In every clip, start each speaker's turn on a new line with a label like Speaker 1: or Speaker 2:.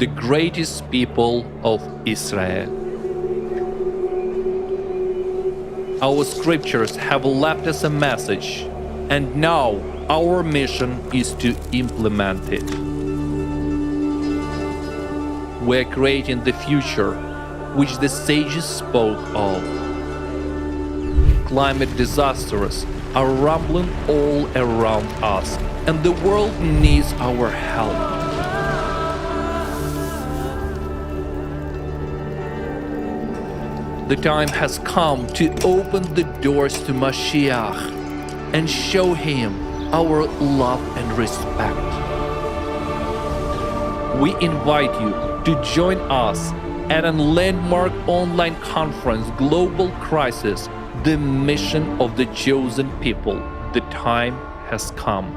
Speaker 1: the greatest people of Israel. Our scriptures have left us a message, and now our mission is to implement it. We're creating the future which the sages spoke of. Climate disasters are rumbling all around us, and the world needs our help. The time has come to open the doors to Mashiach and show him our love and respect. We invite you to join us at a landmark online conference, Global Crisis, the mission of the chosen people. The time has come.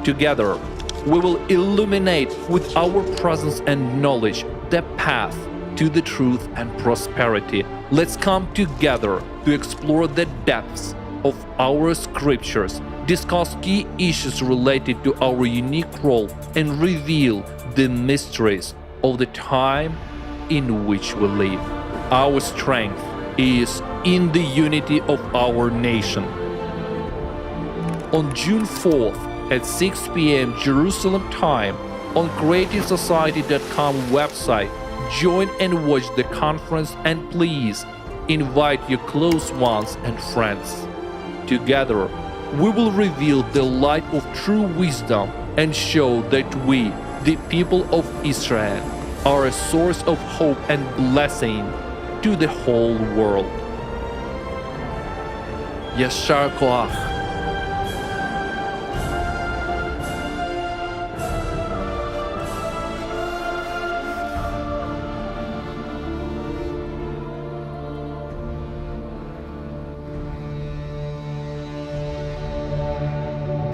Speaker 1: Together, we will illuminate with our presence and knowledge the path to the truth and prosperity. Let's come together to explore the depths of our scriptures, discuss key issues related to our unique role, and reveal the mysteries of the time in which we live. Our strength is in the unity of our nation. On June 4th at 6 p.m. Jerusalem time, on CreativeSociety.com website, join and watch the conference, and please invite your close ones and friends. Together, we will reveal the light of true wisdom and show that we, the people of Israel, are a source of hope and blessing to the whole world. Yashar Koach.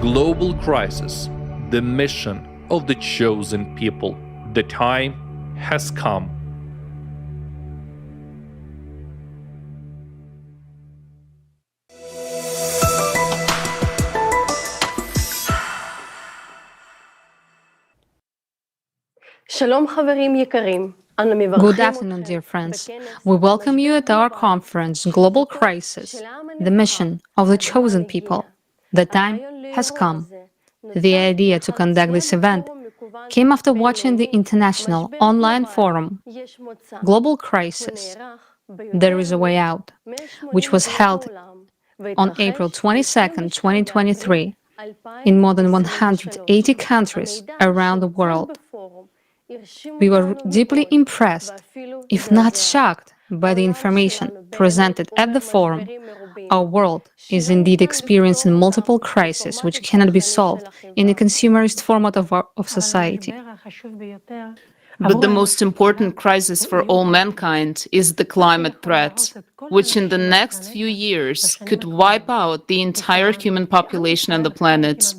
Speaker 1: Global Crisis, the mission of the chosen people. The time has come.
Speaker 2: Good afternoon, dear friends. We welcome you at our conference, Global Crisis, the mission of the chosen people. The time has come. The idea to conduct this event came after watching the international online forum, Global Crisis, There is a Way Out, which was held on April 22, 2023, in more than 180 countries around the world. We were deeply impressed, if not shocked, by the information presented at the forum. Our world is indeed experiencing multiple crises which cannot be solved in a consumerist format of society.
Speaker 3: But the most important crisis for all mankind is the climate threat, which in the next few years could wipe out the entire human population on the planet.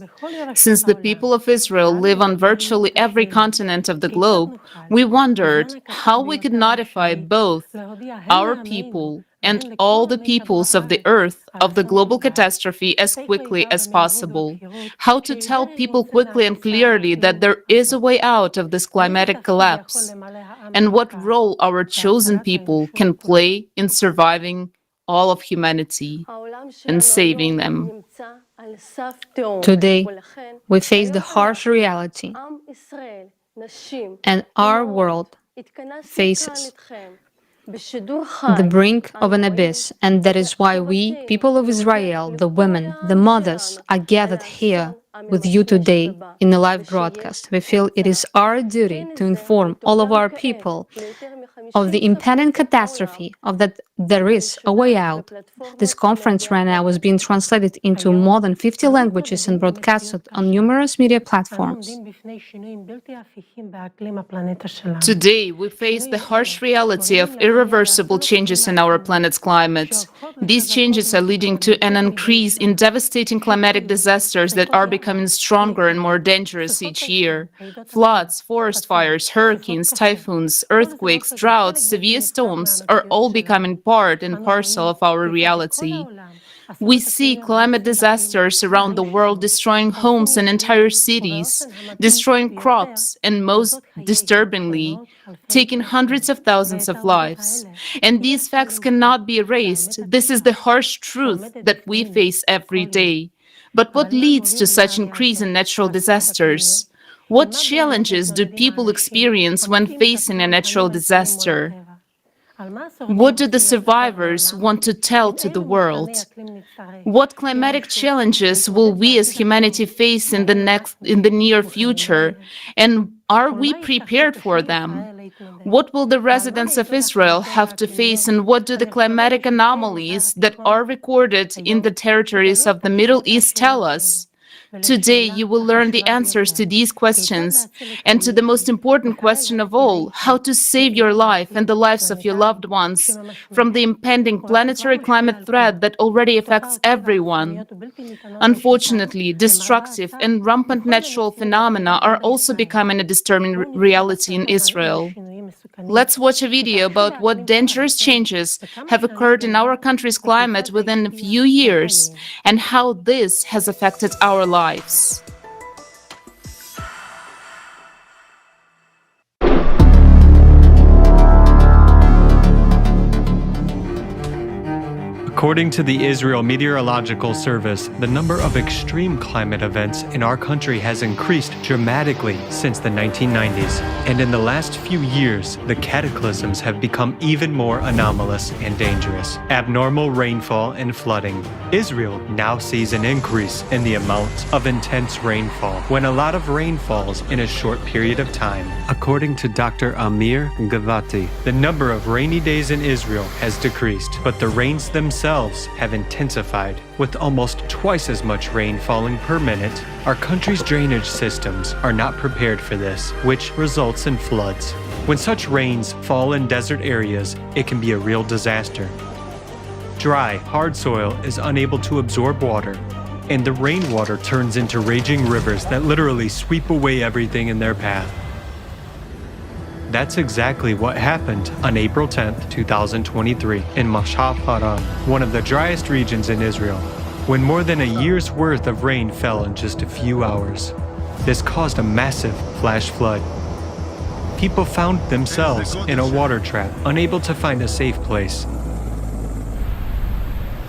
Speaker 3: Since the people of Israel live on virtually every continent of the globe, we wondered how we could notify both our people and all the peoples of the earth of the global catastrophe as quickly as possible. How to tell people quickly and clearly that there is a way out of this climatic collapse, and what role our chosen people can play in surviving all of humanity and saving them.
Speaker 2: Today, we face the harsh reality, and our world faces the brink of an abyss, and that is why we, people of Israel, the women, the mothers, are gathered here with you today in a live broadcast. We feel it is our duty to inform all of our people of the impending catastrophe, of that there is a way out. This conference right now is being translated into more than 50 languages and broadcasted on numerous media platforms.
Speaker 3: Today, we face the harsh reality of irreversible changes in our planet's climate. These changes are leading to an increase in devastating climatic disasters that are becoming stronger and more dangerous each year. Floods, forest fires, hurricanes, typhoons, earthquakes, droughts, severe storms are all becoming part and parcel of our reality. We see climate disasters around the world destroying homes and entire cities, destroying crops, and most disturbingly, taking hundreds of thousands of lives. And these facts cannot be erased. This is the harsh truth that we face every day. But what leads to such increase in natural disasters? What challenges do people experience when facing a natural disaster? What do the survivors want to tell to the world? What climatic challenges will we as humanity face in the near future? And are we prepared for them? What will the residents of Israel have to face, and what do the climatic anomalies that are recorded in the territories of the Middle East tell us? Today, you will learn the answers to these questions and to the most important question of all, how to save your life and the lives of your loved ones from the impending planetary climate threat that already affects everyone. Unfortunately, destructive and rampant natural phenomena are also becoming a disturbing reality in Israel. Let's watch a video about what dangerous changes have occurred in our country's climate within a few years and how this has affected our lives.
Speaker 4: According to the Israel Meteorological Service, the number of extreme climate events in our country has increased dramatically since the 1990s. And in the last few years, the cataclysms have become even more anomalous and dangerous. Abnormal rainfall and flooding. Israel now sees an increase in the amount of intense rainfall when a lot of rain falls in a short period of time. According to Dr. Amir Gavati, the number of rainy days in Israel has decreased, but the rains themselves have intensified. With almost twice as much rain falling per minute, our country's drainage systems are not prepared for this, which results in floods. When such rains fall in desert areas, it can be a real disaster. Dry, hard soil is unable to absorb water, and the rainwater turns into raging rivers that literally sweep away everything in their path. That's exactly what happened on April 10, 2023, in Mashiach, one of the driest regions in Israel, when more than a year's worth of rain fell in just a few hours. This caused a massive flash flood. People found themselves in a water trap, unable to find a safe place.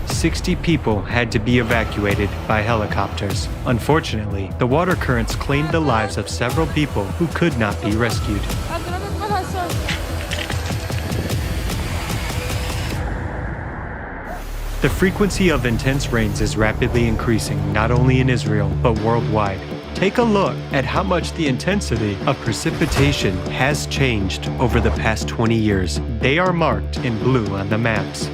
Speaker 4: 60 people had to be evacuated by helicopters. Unfortunately, the water currents claimed the lives of several people who could not be rescued. The frequency of intense rains is rapidly increasing, not only in Israel, but worldwide. Take a look at how much the intensity of precipitation has changed over the past 20 years. They are marked in blue on the maps.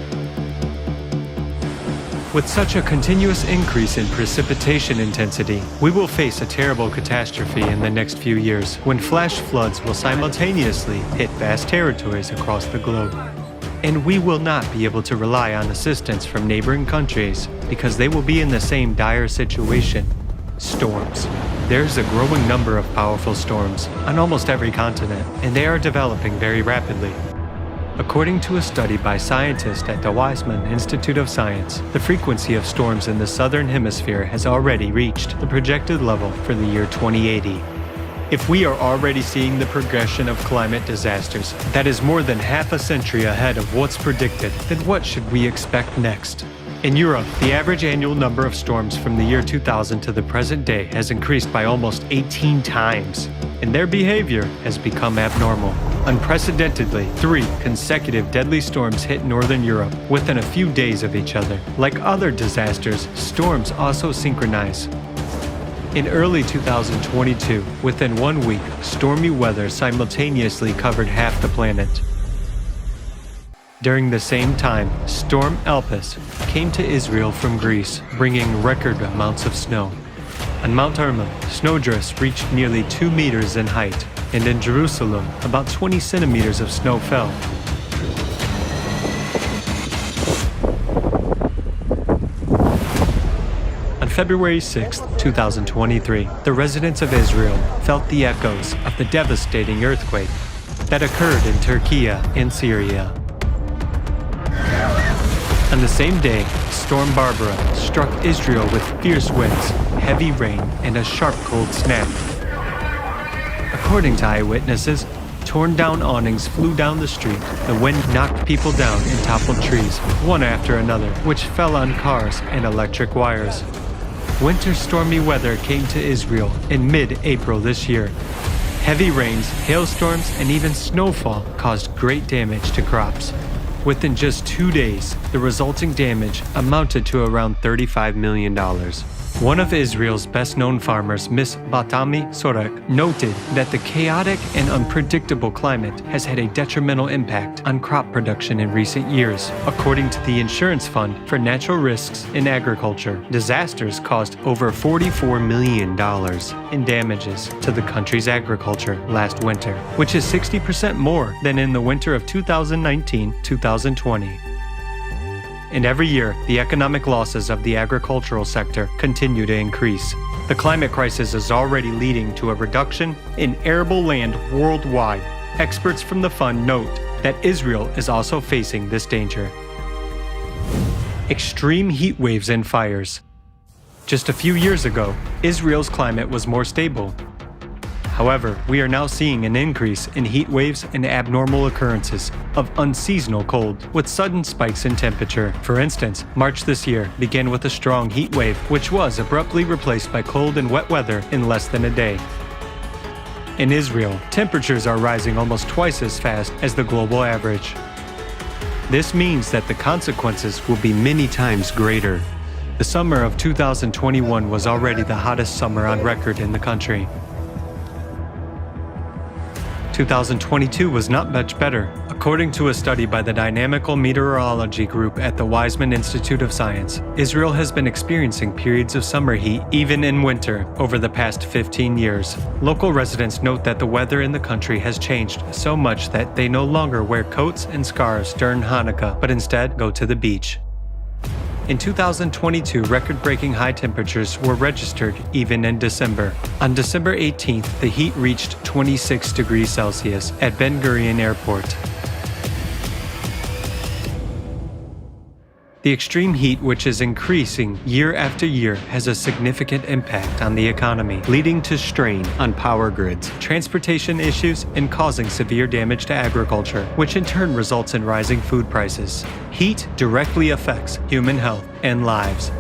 Speaker 4: With such a continuous increase in precipitation intensity, we will face a terrible catastrophe in the next few years, when flash floods will simultaneously hit vast territories across the globe. And we will not be able to rely on assistance from neighboring countries because they will be in the same dire situation. Storms. There's a growing number of powerful storms on almost every continent, and they are developing very rapidly. According to a study by scientists at the Weizmann Institute of Science, the frequency of storms in the southern hemisphere has already reached the projected level for the year 2080. If we are already seeing the progression of climate disasters that is more than half a century ahead of what's predicted, then what should we expect next? In Europe, the average annual number of storms from the year 2000 to the present day has increased by almost 18 times, and their behavior has become abnormal. Unprecedentedly, 3 consecutive deadly storms hit northern Europe within a few days of each other. Like other disasters, storms also synchronize. In early 2022, within 1 week, stormy weather simultaneously covered half the planet. During the same time, Storm Elpis came to Israel from Greece, bringing record amounts of snow. On Mount Hermon, snowdrifts reached nearly 2 meters in height, and in Jerusalem, about 20 centimeters of snow fell. On February 6, 2023, the residents of Israel felt the echoes of the devastating earthquake that occurred in Turkey and Syria. On the same day, Storm Barbara struck Israel with fierce winds, heavy rain, and a sharp cold snap. According to eyewitnesses, torn down awnings flew down the street. The wind knocked people down and toppled trees, one after another, which fell on cars and electric wires. Winter stormy weather came to Israel in mid-April this year. Heavy rains, hailstorms, and even snowfall caused great damage to crops. Within just 2 days, the resulting damage amounted to around $35 million. One of Israel's best-known farmers, Miss Batami Sorek, noted that the chaotic and unpredictable climate has had a detrimental impact on crop production in recent years. According to the Insurance Fund for Natural Risks in Agriculture, disasters caused over $44 million in damages to the country's agriculture last winter, which is 60% more than in the winter of 2019-2020. And every year, the economic losses of the agricultural sector continue to increase. The climate crisis is already leading to a reduction in arable land worldwide. Experts from the fund note that Israel is also facing this danger. Extreme heat waves and fires. Just a few years ago, Israel's climate was more stable. However, we are now seeing an increase in heat waves and abnormal occurrences of unseasonal cold, with sudden spikes in temperature. For instance, March this year began with a strong heat wave, which was abruptly replaced by cold and wet weather in less than a day. In Israel, temperatures are rising almost twice as fast as the global average. This means that the consequences will be many times greater. The summer of 2021 was already the hottest summer on record in the country. 2022 was not much better. According to a study by the Dynamical Meteorology Group at the Weizmann Institute of Science, Israel has been experiencing periods of summer heat even in winter over the past 15 years. Local residents note that the weather in the country has changed so much that they no longer wear coats and scarves during Hanukkah, but instead go to the beach. In 2022, record-breaking high temperatures were registered even in December. On December 18th, the heat reached 26 degrees Celsius at Ben Gurion Airport. The extreme heat, which is increasing year after year, has a significant impact on the economy, leading to strain on power grids, transportation issues, and causing severe damage to agriculture, which in turn results in rising food prices. Heat directly affects human health and lives.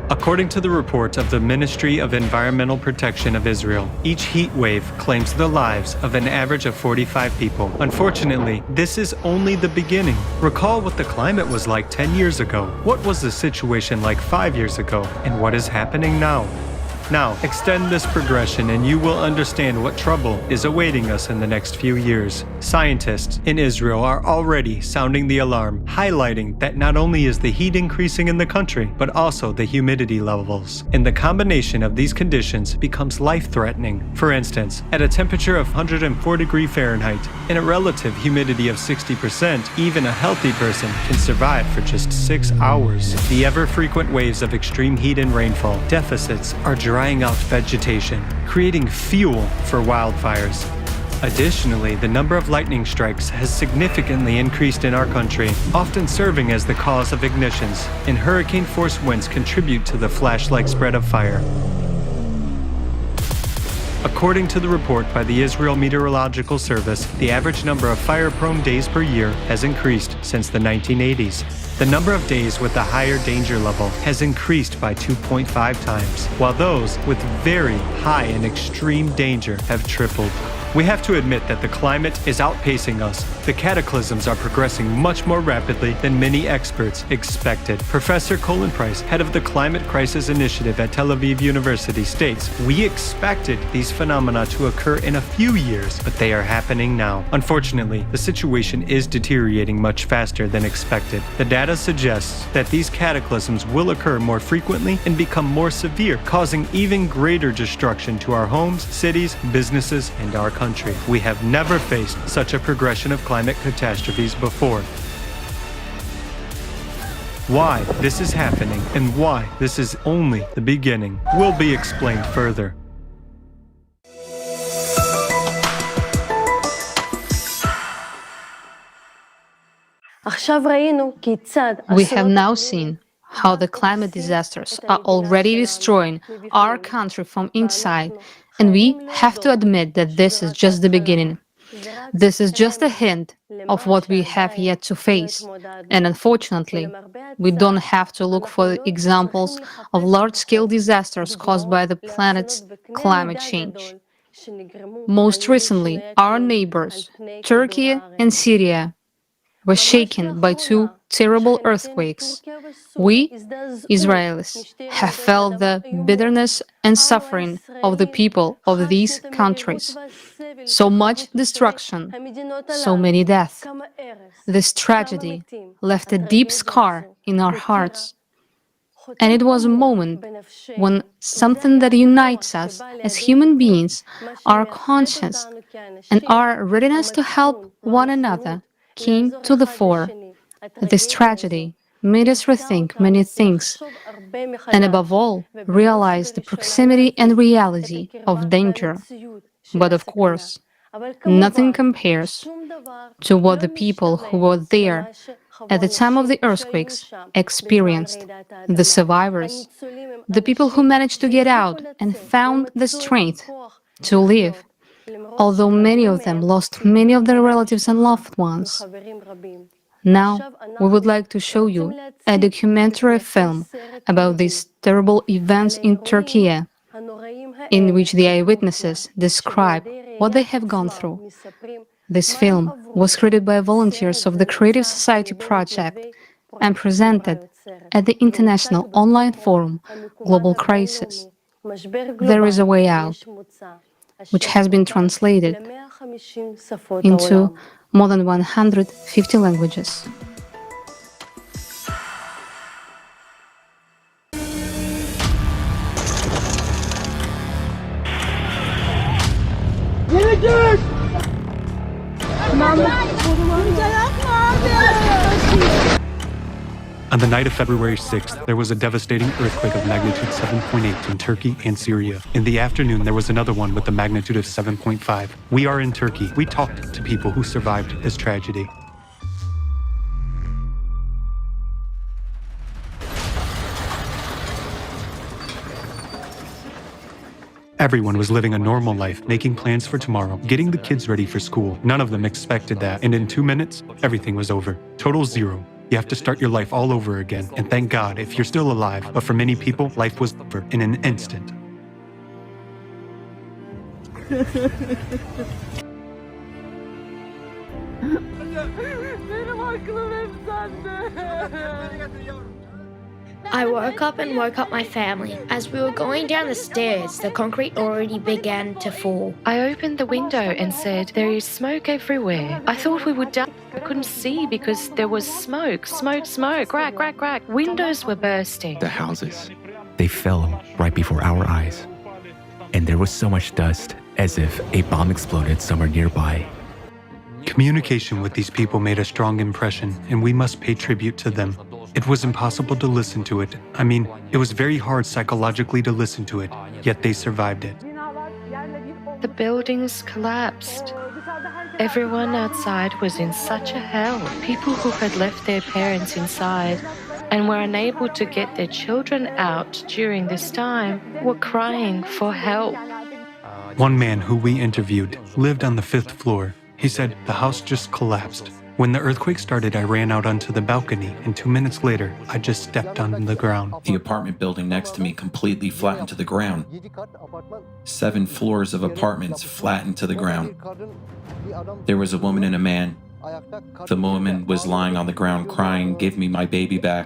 Speaker 4: According to the report of the Ministry of Environmental Protection of Israel, each heat wave claims the lives of an average of 45 people. Unfortunately, this is only the beginning. Recall what the climate was like 10 years ago. What was the situation like 5 years ago? And what is happening now? Now, extend this progression and you will understand what trouble is awaiting us in the next few years. Scientists in Israel are already sounding the alarm, highlighting that not only is the heat increasing in the country, but also the humidity levels. And the combination of these conditions becomes life-threatening. For instance, at a temperature of 104 degrees Fahrenheit and a relative humidity of 60%, even a healthy person can survive for just 6 hours. The ever-frequent waves of extreme heat and rainfall deficits are drying out vegetation, creating fuel for wildfires. Additionally, the number of lightning strikes has significantly increased in our country, often serving as the cause of ignitions, and hurricane-force winds contribute to the flash-like spread of fire. According to the report by the Israel Meteorological Service, the average number of fire-prone days per year has increased since the 1980s. The number of days with a higher danger level has increased by 2.5 times, while those with very high and extreme danger have tripled. We have to admit that the climate is outpacing us. The cataclysms are progressing much more rapidly than many experts expected. Professor Colin Price, head of the Climate Crisis Initiative at Tel Aviv University, states, "We expected these phenomena to occur in a few years, but they are happening now." Unfortunately, the situation is deteriorating much faster than expected. The data suggests that these cataclysms will occur more frequently and become more severe, causing even greater destruction to our homes, cities, businesses, and our country. We have never faced such a progression of climate catastrophes before. Why this is happening and why this is only the beginning will be explained further.
Speaker 2: We have now seen how the climate disasters are already destroying our country from inside, and we have to admit that this is just the beginning. This is just a hint of what we have yet to face. And unfortunately, we don't have to look for examples of large scale disasters caused by the planet's climate change. Most recently, our neighbors, Turkey and Syria, were shaken by two terrible earthquakes. We, Israelis, have felt the bitterness and suffering of the people of these countries. So much destruction, so many deaths. This tragedy left a deep scar in our hearts. And it was a moment when something that unites us as human beings, our conscience, and our readiness to help one another, came to the fore. This tragedy made us rethink many things, and above all, realize the proximity and reality of danger. But of course, nothing compares to what the people who were there at the time of the earthquakes experienced, the survivors, the people who managed to get out and found the strength to live, although many of them lost many of their relatives and loved ones. Now, we would like to show you a documentary film about these terrible events in Turkey, in which the eyewitnesses describe what they have gone through. This film was created by volunteers of the Creative Society Project and presented at the International Online Forum Global Crisis. There is a way out, which has been translated into more than 150 languages.
Speaker 4: On the night of February 6th, there was a devastating earthquake of magnitude 7.8 in Turkey and Syria. In the afternoon, there was another one with a magnitude of 7.5. We are in Turkey. We talked to people who survived this tragedy. Everyone was living a normal life, making plans for tomorrow, getting the kids ready for school. None of them expected that, and in 2 minutes, everything was over. Total zero. You have to start your life all over again, and thank God if you're still alive, but for many people, life was over in an instant.
Speaker 5: I woke up my family. As we were going down the stairs, the concrete already began to fall.
Speaker 6: I opened the window and said, "There is smoke everywhere." I thought we would die. I couldn't see because there was smoke, crack, crack, crack. Windows were bursting.
Speaker 7: The houses, they fell right before our eyes. And there was so much dust, as if a bomb exploded somewhere nearby.
Speaker 4: Communication with these people made a strong impression, and we must pay tribute to them. It was impossible to listen to it. I mean, it was very hard psychologically to listen to it, yet they survived it.
Speaker 6: The buildings collapsed. Everyone outside was in such a hell. People who had left their parents inside and were unable to get their children out during this time were crying for help.
Speaker 4: One man who we interviewed lived on the 5th floor. He said the house just collapsed. When the earthquake started, I ran out onto the balcony, and 2 minutes later, I just stepped on the ground.
Speaker 8: The apartment building next to me completely flattened to the ground. 7 floors of apartments flattened to the ground. There was a woman and a man. The woman was lying on the ground crying, "Give me my baby back."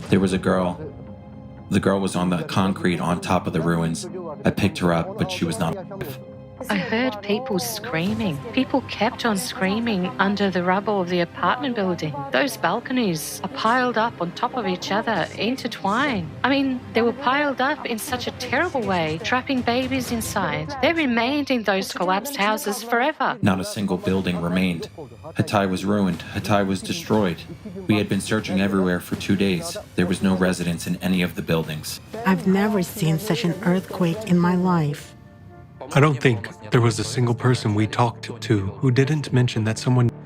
Speaker 8: There was a girl. The girl was on the concrete on top of the ruins. I picked her up, but she was not alive.
Speaker 6: I heard people screaming. People kept on screaming under the rubble of the apartment building. Those balconies are piled up on top of each other, intertwined. I mean, they were piled up in such a terrible way, trapping babies inside. They remained in those collapsed houses forever.
Speaker 8: Not a single building remained. Hatay was ruined. Hatay was destroyed. We had been searching everywhere for 2 days. There was no residents in any of the buildings.
Speaker 9: I've never seen such an earthquake in my life.
Speaker 4: I don't think there was a single person we talked to who didn't mention that someone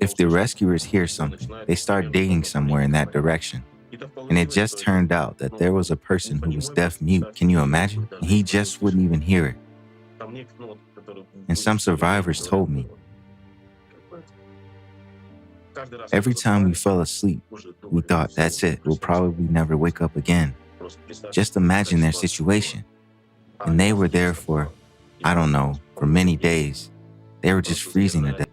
Speaker 10: If the rescuers hear something, they start digging somewhere in that direction. And it just turned out that there was a person who was deaf-mute. Can you imagine? He just wouldn't even hear it. And some survivors told me, every time we fell asleep, we thought, that's it, we'll probably never wake up again. Just imagine their situation. And they were there for, I don't know, for many days. They were just freezing to death.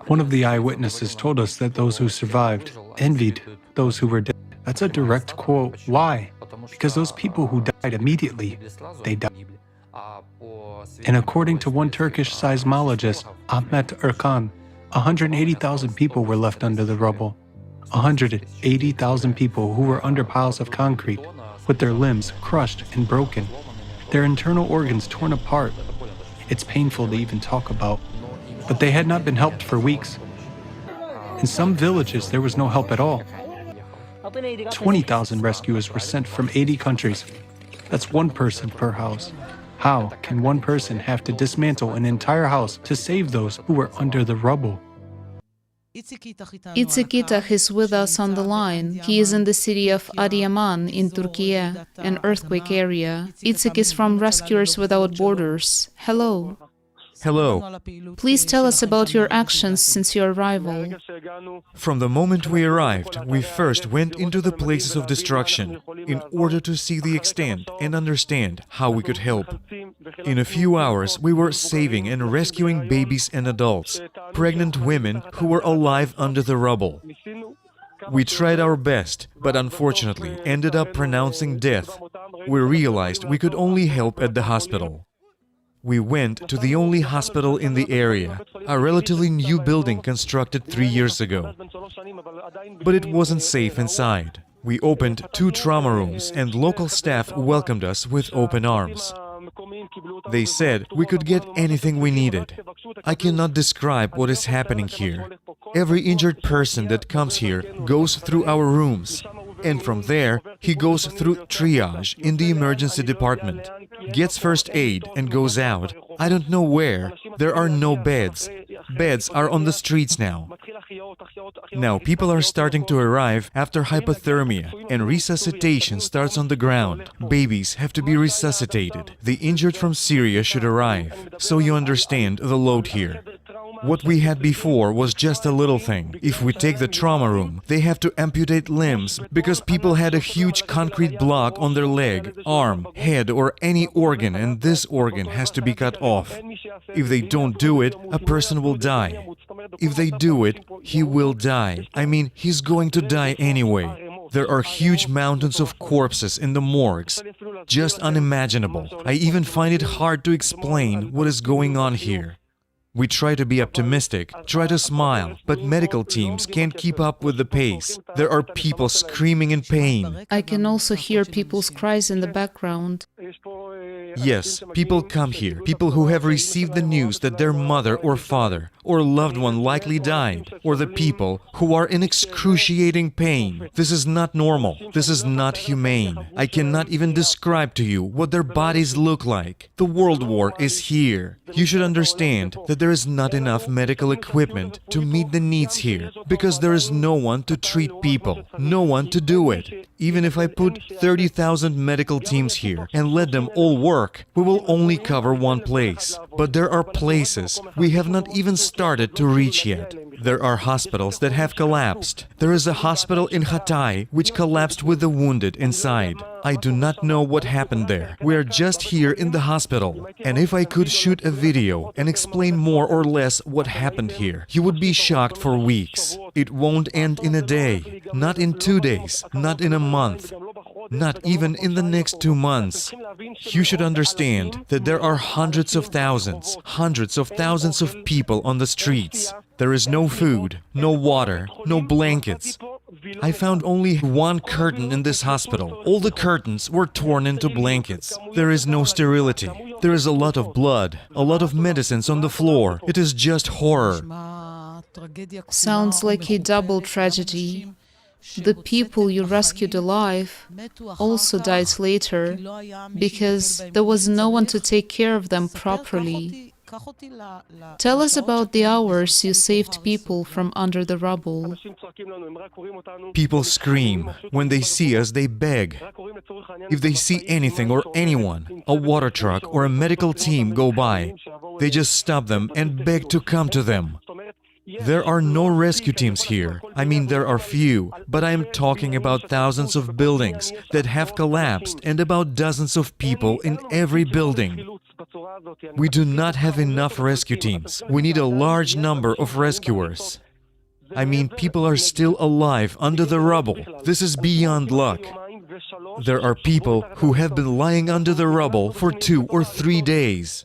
Speaker 4: One of the eyewitnesses told us that those who survived envied those who were dead. That's a direct quote. Why? Because those people who died immediately, they died. And according to one Turkish seismologist, Ahmet Erkan, 180,000 people were left under the rubble. 180,000 people who were under piles of concrete, with their limbs crushed and broken, their internal organs torn apart. It's painful to even talk about. But they had not been helped for weeks. In some villages, there was no help at all. 20,000 rescuers were sent from 80 countries. That's one person per house. How can one person have to dismantle an entire house to save those who were under the rubble?
Speaker 3: Itzik is with us on the line. He is in the city of Adıyaman in Turkey, an earthquake area. Itzik is from Rescuers Without Borders. Hello.
Speaker 11: Hello.
Speaker 3: Please tell us about your actions since your arrival.
Speaker 11: From the moment we arrived, we first went into the places of destruction in order to see the extent and understand how we could help. In a few hours, we were saving and rescuing babies and adults, pregnant women who were alive under the rubble. We tried our best, but unfortunately ended up pronouncing death. We realized we could only help at the hospital. We went to the only hospital in the area, a relatively new building constructed 3 years ago. But it wasn't safe inside. We opened 2 trauma rooms and local staff welcomed us with open arms. They said we could get anything we needed. I cannot describe what is happening here. Every injured person that comes here goes through our rooms. And from there, he goes through triage in the emergency department, gets first aid and goes out. I don't know where. There are no beds. Beds are on the streets now. Now people are starting to arrive after hypothermia and resuscitation starts on the ground. Babies have to be resuscitated. The injured from Syria should arrive. So you understand the load here. What we had before was just a little thing. If we take the trauma room, they have to amputate limbs because people had a huge concrete block on their leg, arm, head or any organ, and this organ has to be cut off. If they don't do it, a person will die. If they do it, he will die. I mean, he's going to die anyway. There are huge mountains of corpses in the morgues. Just unimaginable. I even find it hard to explain what is going on here. We try to be optimistic, try to smile, but medical teams can't keep up with the pace. There are people screaming in pain.
Speaker 3: I can also hear people's cries in the background.
Speaker 11: Yes, people come here, people who have received the news that their mother or father or loved one likely died, or the people who are in excruciating pain. This is not normal. This is not humane. I cannot even describe to you what their bodies look like. The World War is here. You should understand that there is not enough medical equipment to meet the needs here, because there is no one to treat people, no one to do it. Even if I put 30,000 medical teams here and let them all work, we will only cover one place. But there are places we have not even started to reach yet. There are hospitals that have collapsed. There is a hospital in Hatay which collapsed with the wounded inside. I do not know what happened there. We are just here in the hospital. And if I could shoot a video and explain more or less what happened here, you would be shocked for weeks. It won't end in a day, not in 2 days, not in a month. Not even in the next 2 months. You should understand that there are hundreds of thousands of people on the streets. There is no food, no water, no blankets. I found only one curtain in this hospital. All the curtains were torn into blankets. There is no sterility. There is a lot of blood, a lot of medicines on the floor. It is just horror.
Speaker 3: Sounds like a double tragedy. The people you rescued alive also died later because there was no one to take care of them properly. Tell us about the hours you saved people from under the rubble.
Speaker 11: People scream. When they see us, they beg. If they see anything or anyone, a water truck or a medical team go by, they just stop them and beg to come to them. There are no rescue teams here. I mean, there are few, but I am talking about thousands of buildings that have collapsed and about dozens of people in every building. We do not have enough rescue teams. We need a large number of rescuers. I mean, people are still alive under the rubble. This is beyond luck. There are people who have been lying under the rubble for 2 or 3 days.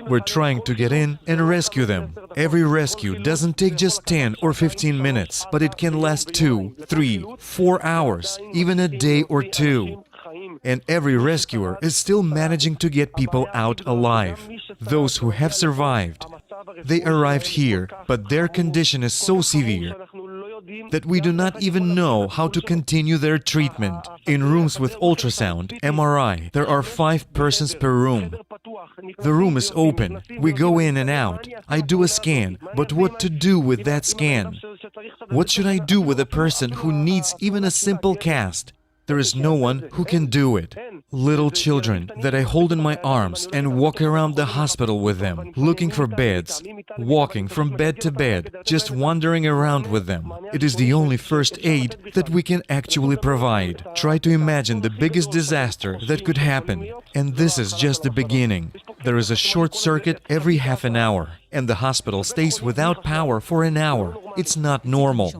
Speaker 11: We're trying to get in and rescue them. Every rescue doesn't take just 10 or 15 minutes, but it can last 2, 3, 4 hours, even a day or 2. And every rescuer is still managing to get people out alive. Those who have survived, they arrived here, but their condition is so severe that we do not even know how to continue their treatment. In rooms with ultrasound, MRI, there are 5 persons per room. The room is open. We go in and out. I do a scan, but what to do with that scan? What should I do with a person who needs even a simple cast? There is no one who can do it. Little children that I hold in my arms and walk around the hospital with them, looking for beds, walking from bed to bed, just wandering around with them. It is the only first aid that we can actually provide. Try to imagine the biggest disaster that could happen. And this is just the beginning. There is a short circuit every half an hour, and the hospital stays without power for an hour. It's not normal.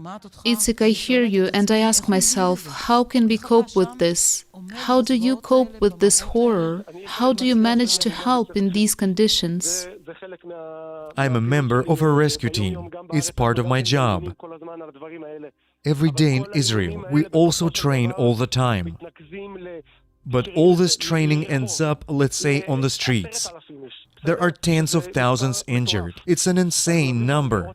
Speaker 3: Itzik, I hear you, and I ask myself, how can we cope with this? How do you cope with this horror? How do you manage to help in these conditions?
Speaker 11: I'm a member of a rescue team. It's part of my job. Every day in Israel, we also train all the time. But all this training ends up, let's say, on the streets. There are tens of thousands injured. It's an insane number.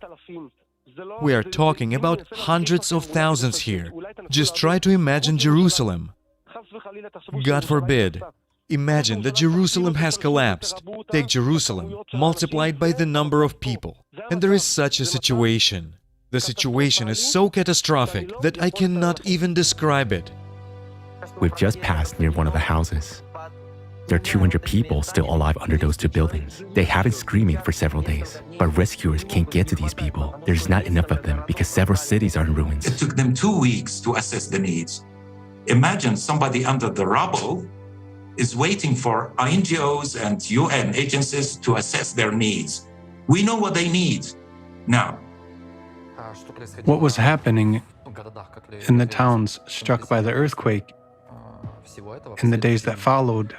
Speaker 11: We are talking about hundreds of thousands here. Just try to imagine Jerusalem. God forbid. Imagine that Jerusalem has collapsed. Take Jerusalem, multiplied by the number of people. And there is such a situation. The situation is so catastrophic that I cannot even describe it.
Speaker 7: We've just passed near one of the houses. There are 200 people still alive under those 2 buildings. They have been screaming for several days, but rescuers can't get to these people. There's not enough of them because several cities are in ruins.
Speaker 12: It took them 2 weeks to assess the needs. Imagine somebody under the rubble is waiting for NGOs and UN agencies to assess their needs. We know what they need now.
Speaker 13: What was happening in the towns struck by the earthquake in the days that followed?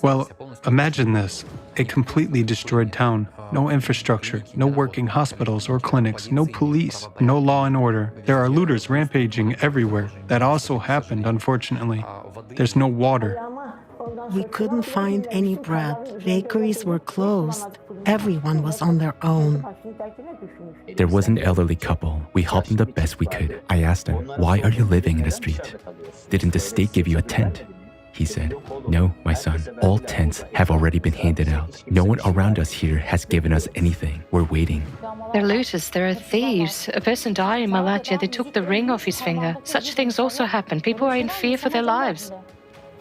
Speaker 13: Well, imagine this, a completely destroyed town, no infrastructure, no working hospitals or clinics, no police, no law and order. There are looters rampaging everywhere. That also happened, unfortunately. There's no water.
Speaker 9: We couldn't find any bread. Bakeries were closed. Everyone was on their own.
Speaker 7: There was an elderly couple. We helped them the best we could. I asked them, why are you living in the street? Didn't the state give you a tent? He said, no, my son. All tents have already been handed out. No one around us here has given us anything. We're waiting.
Speaker 6: They're looters, there are thieves. A person died in Malatya, they took the ring off his finger. Such things also happen. People are in fear for their lives.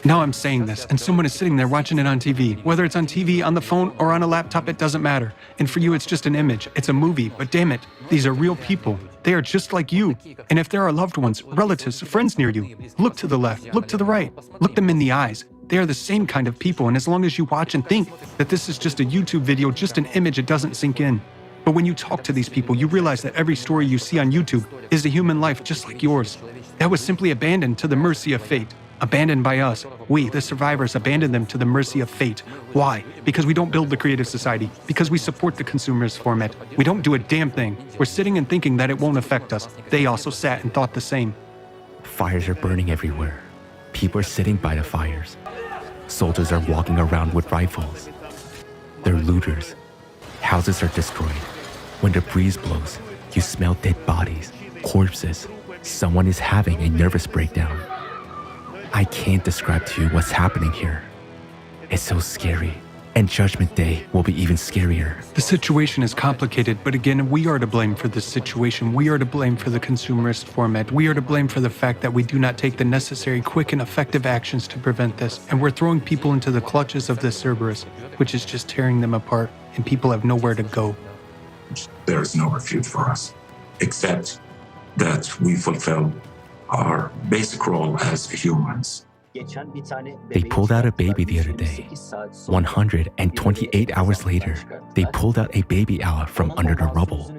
Speaker 13: Now I'm saying this, and someone is sitting there watching it on TV. Whether it's on TV, on the phone, or on a laptop, it doesn't matter. And for you, it's just an image. It's a movie, but damn it, these are real people. They are just like you. And if there are loved ones, relatives, friends near you, look to the left, look to the right, look them in the eyes. They are the same kind of people, and as long as you watch and think that this is just a YouTube video, just an image, it doesn't sink in. But when you talk to these people, you realize that every story you see on YouTube is a human life just like yours. That was simply abandoned to the mercy of fate. Abandoned by us. We, the survivors, abandoned them to the mercy of fate. Why? Because we don't build the creative society. Because we support the consumerist format. We don't do a damn thing. We're sitting and thinking that it won't affect us. They also sat and thought the same.
Speaker 7: Fires are burning everywhere. People are sitting by the fires. Soldiers are walking around with rifles. They're looters. Houses are destroyed. When the breeze blows, you smell dead bodies, corpses. Someone is having a nervous breakdown. I can't describe to you what's happening here. It's so scary And Judgment Day will be even scarier.
Speaker 13: The situation is complicated, but again, we are to blame for this situation. We are to blame for the consumerist format. We are to blame for the fact that we do not take the necessary, quick, and effective actions to prevent this. And we're throwing people into the clutches of this Cerberus, which is just tearing them apart, and people have nowhere to go.
Speaker 12: There is no refuge for us, except that we fulfill our basic role as humans.
Speaker 7: They pulled out a baby the other day. 128 hours later, they pulled out a baby out from under the rubble.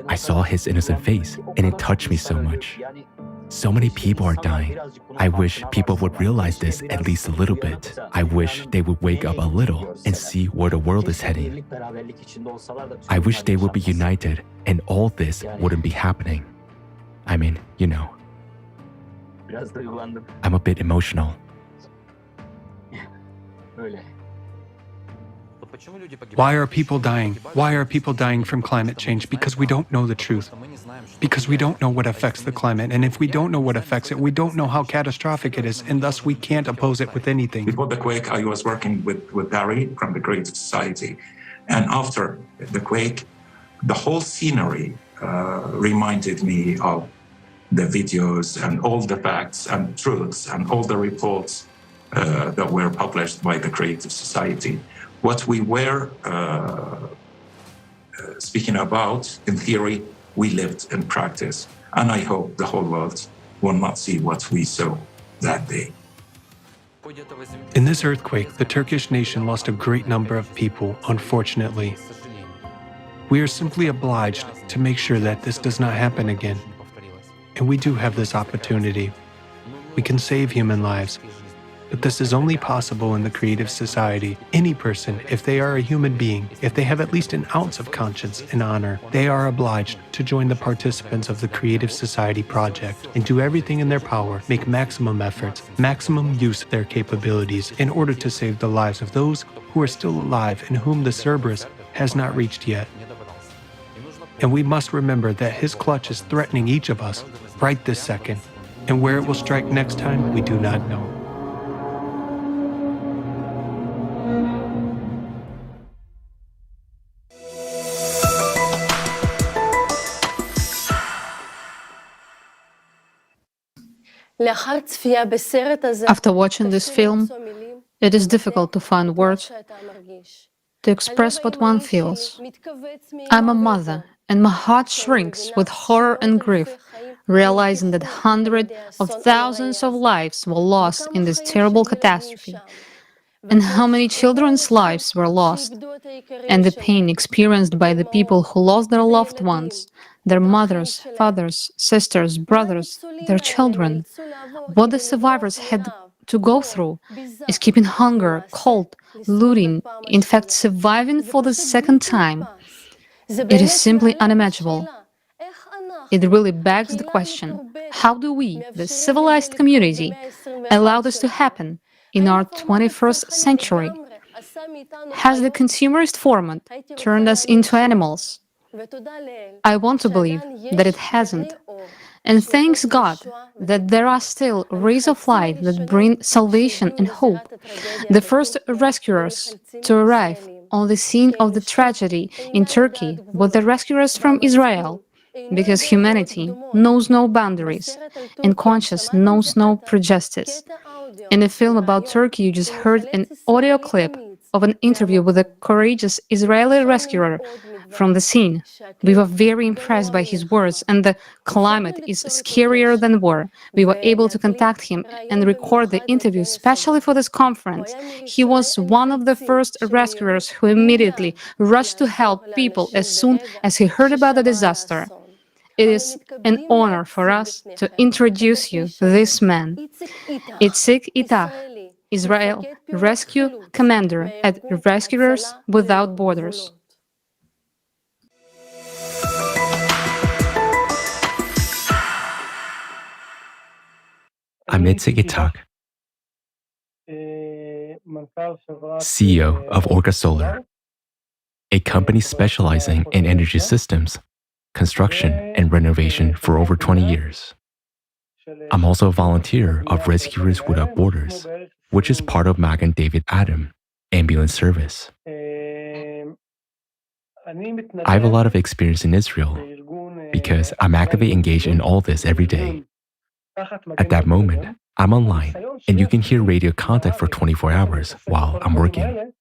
Speaker 7: I saw his innocent face, and it touched me so much. So many people are dying. I wish people would realize this at least a little bit. I wish they would wake up a little and see where the world is heading. I wish they would be united and all this wouldn't be happening. I mean, you know. I'm a bit emotional.
Speaker 13: Why are people dying? Why are people dying from climate change? Because we don't know the truth. Because we don't know what affects the climate. And if we don't know what affects it, we don't know how catastrophic it is, and thus we can't oppose it with anything.
Speaker 12: Before the quake, I was working with Barry from the Creative Society. And after the quake, the whole scenery reminded me of the videos and all the facts and truths and all the reports that were published by the Creative Society. What we were speaking about, in theory, we lived in practice. And I hope the whole world will not see what we saw that day.
Speaker 13: In this earthquake, the Turkish nation lost a great number of people, unfortunately. We are simply obliged to make sure that this does not happen again. And we do have this opportunity. We can save human lives. But this is only possible in the Creative Society. Any person, if they are a human being, if they have at least an ounce of conscience and honor, they are obliged to join the participants of the Creative Society project and do everything in their power, make maximum efforts, maximum use of their capabilities in order to save the lives of those who are still alive and whom the Cerberus has not reached yet. And we must remember that his clutch is threatening each of us right this second, and where it will strike next time, we do not know.
Speaker 2: After watching this film, it is difficult to find words to express what one feels. I'm a mother, and my heart shrinks with horror and grief, realizing that hundreds of thousands of lives were lost in this terrible catastrophe, and how many children's lives were lost, and the pain experienced by the people who lost their loved ones, their mothers, fathers, sisters, brothers, their children. What the survivors had to go through, escaping hunger, cold, looting, in fact surviving for the second time. It is simply unimaginable. It really begs the question, how do we, the civilized community, allow this to happen in our 21st century? Has the consumerist format turned us into animals? I want to believe that it hasn't. And thanks God that there are still rays of light that bring salvation and hope. The first rescuers to arrive on the scene of the tragedy in Turkey were the rescuers from Israel, because humanity knows no boundaries and conscience knows no prejudice. In the film about Turkey, you just heard an audio clip of an interview with a courageous Israeli rescuer from the scene. We were very impressed by his words, and the climate is scarier than war. We were able to contact him and record the interview specially for this conference. He was one of the first rescuers who immediately rushed to help people as soon as he heard about the disaster. It is an honor for us to introduce you to this man, Itzik Itach, Israel Rescue Commander at Rescuers Without Borders.
Speaker 7: I'm Itzik Itach, CEO of Orca Solar, a company specializing in energy systems, construction, and renovation for over 20 years. I'm also a volunteer of Rescuers Without Borders, which is part of Magan David Adam, ambulance service. I have a lot of experience in Israel because I'm actively engaged in all this every day. At that moment, I'm online and you can hear radio contact for 24 hours while I'm working.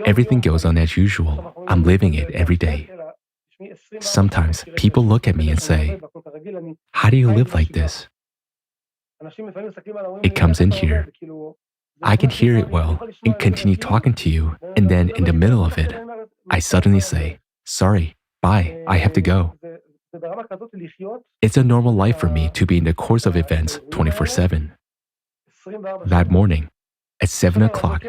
Speaker 7: Everything goes on as usual. I'm living it every day. Sometimes people look at me and say, "How do you live like this?" It comes in here. I can hear it well and continue talking to you, and then in the middle of it, I suddenly say, "Sorry, bye, I have to go." It's a normal life for me to be in the course of events 24/7. That morning, at 7 o'clock,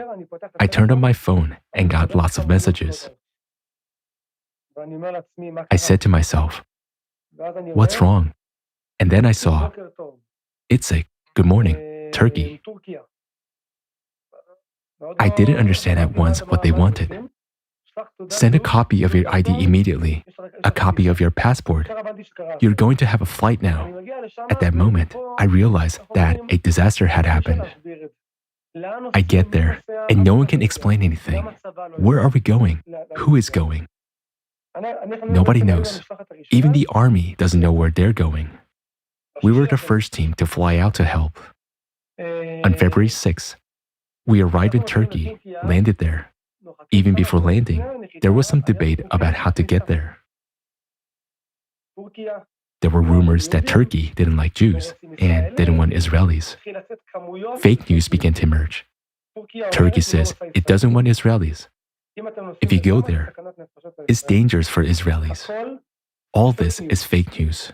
Speaker 7: I turned on my phone and got lots of messages. I said to myself, "What's wrong?" And then I saw, "Itzik, good morning, Turkey." I didn't understand at once what they wanted. Send a copy of your ID immediately, a copy of your passport. You're going to have a flight now. At that moment, I realized that a disaster had happened. I get there, and no one can explain anything. Where are we going? Who is going? Nobody knows. Even the army doesn't know where they're going. We were the first team to fly out to help. On February 6th, we arrived in Turkey, landed there. Even before landing, there was some debate about how to get there. There were rumors that Turkey didn't like Jews and didn't want Israelis. Fake news began to emerge. Turkey says it doesn't want Israelis. If you go there, it's dangerous for Israelis. All this is fake news.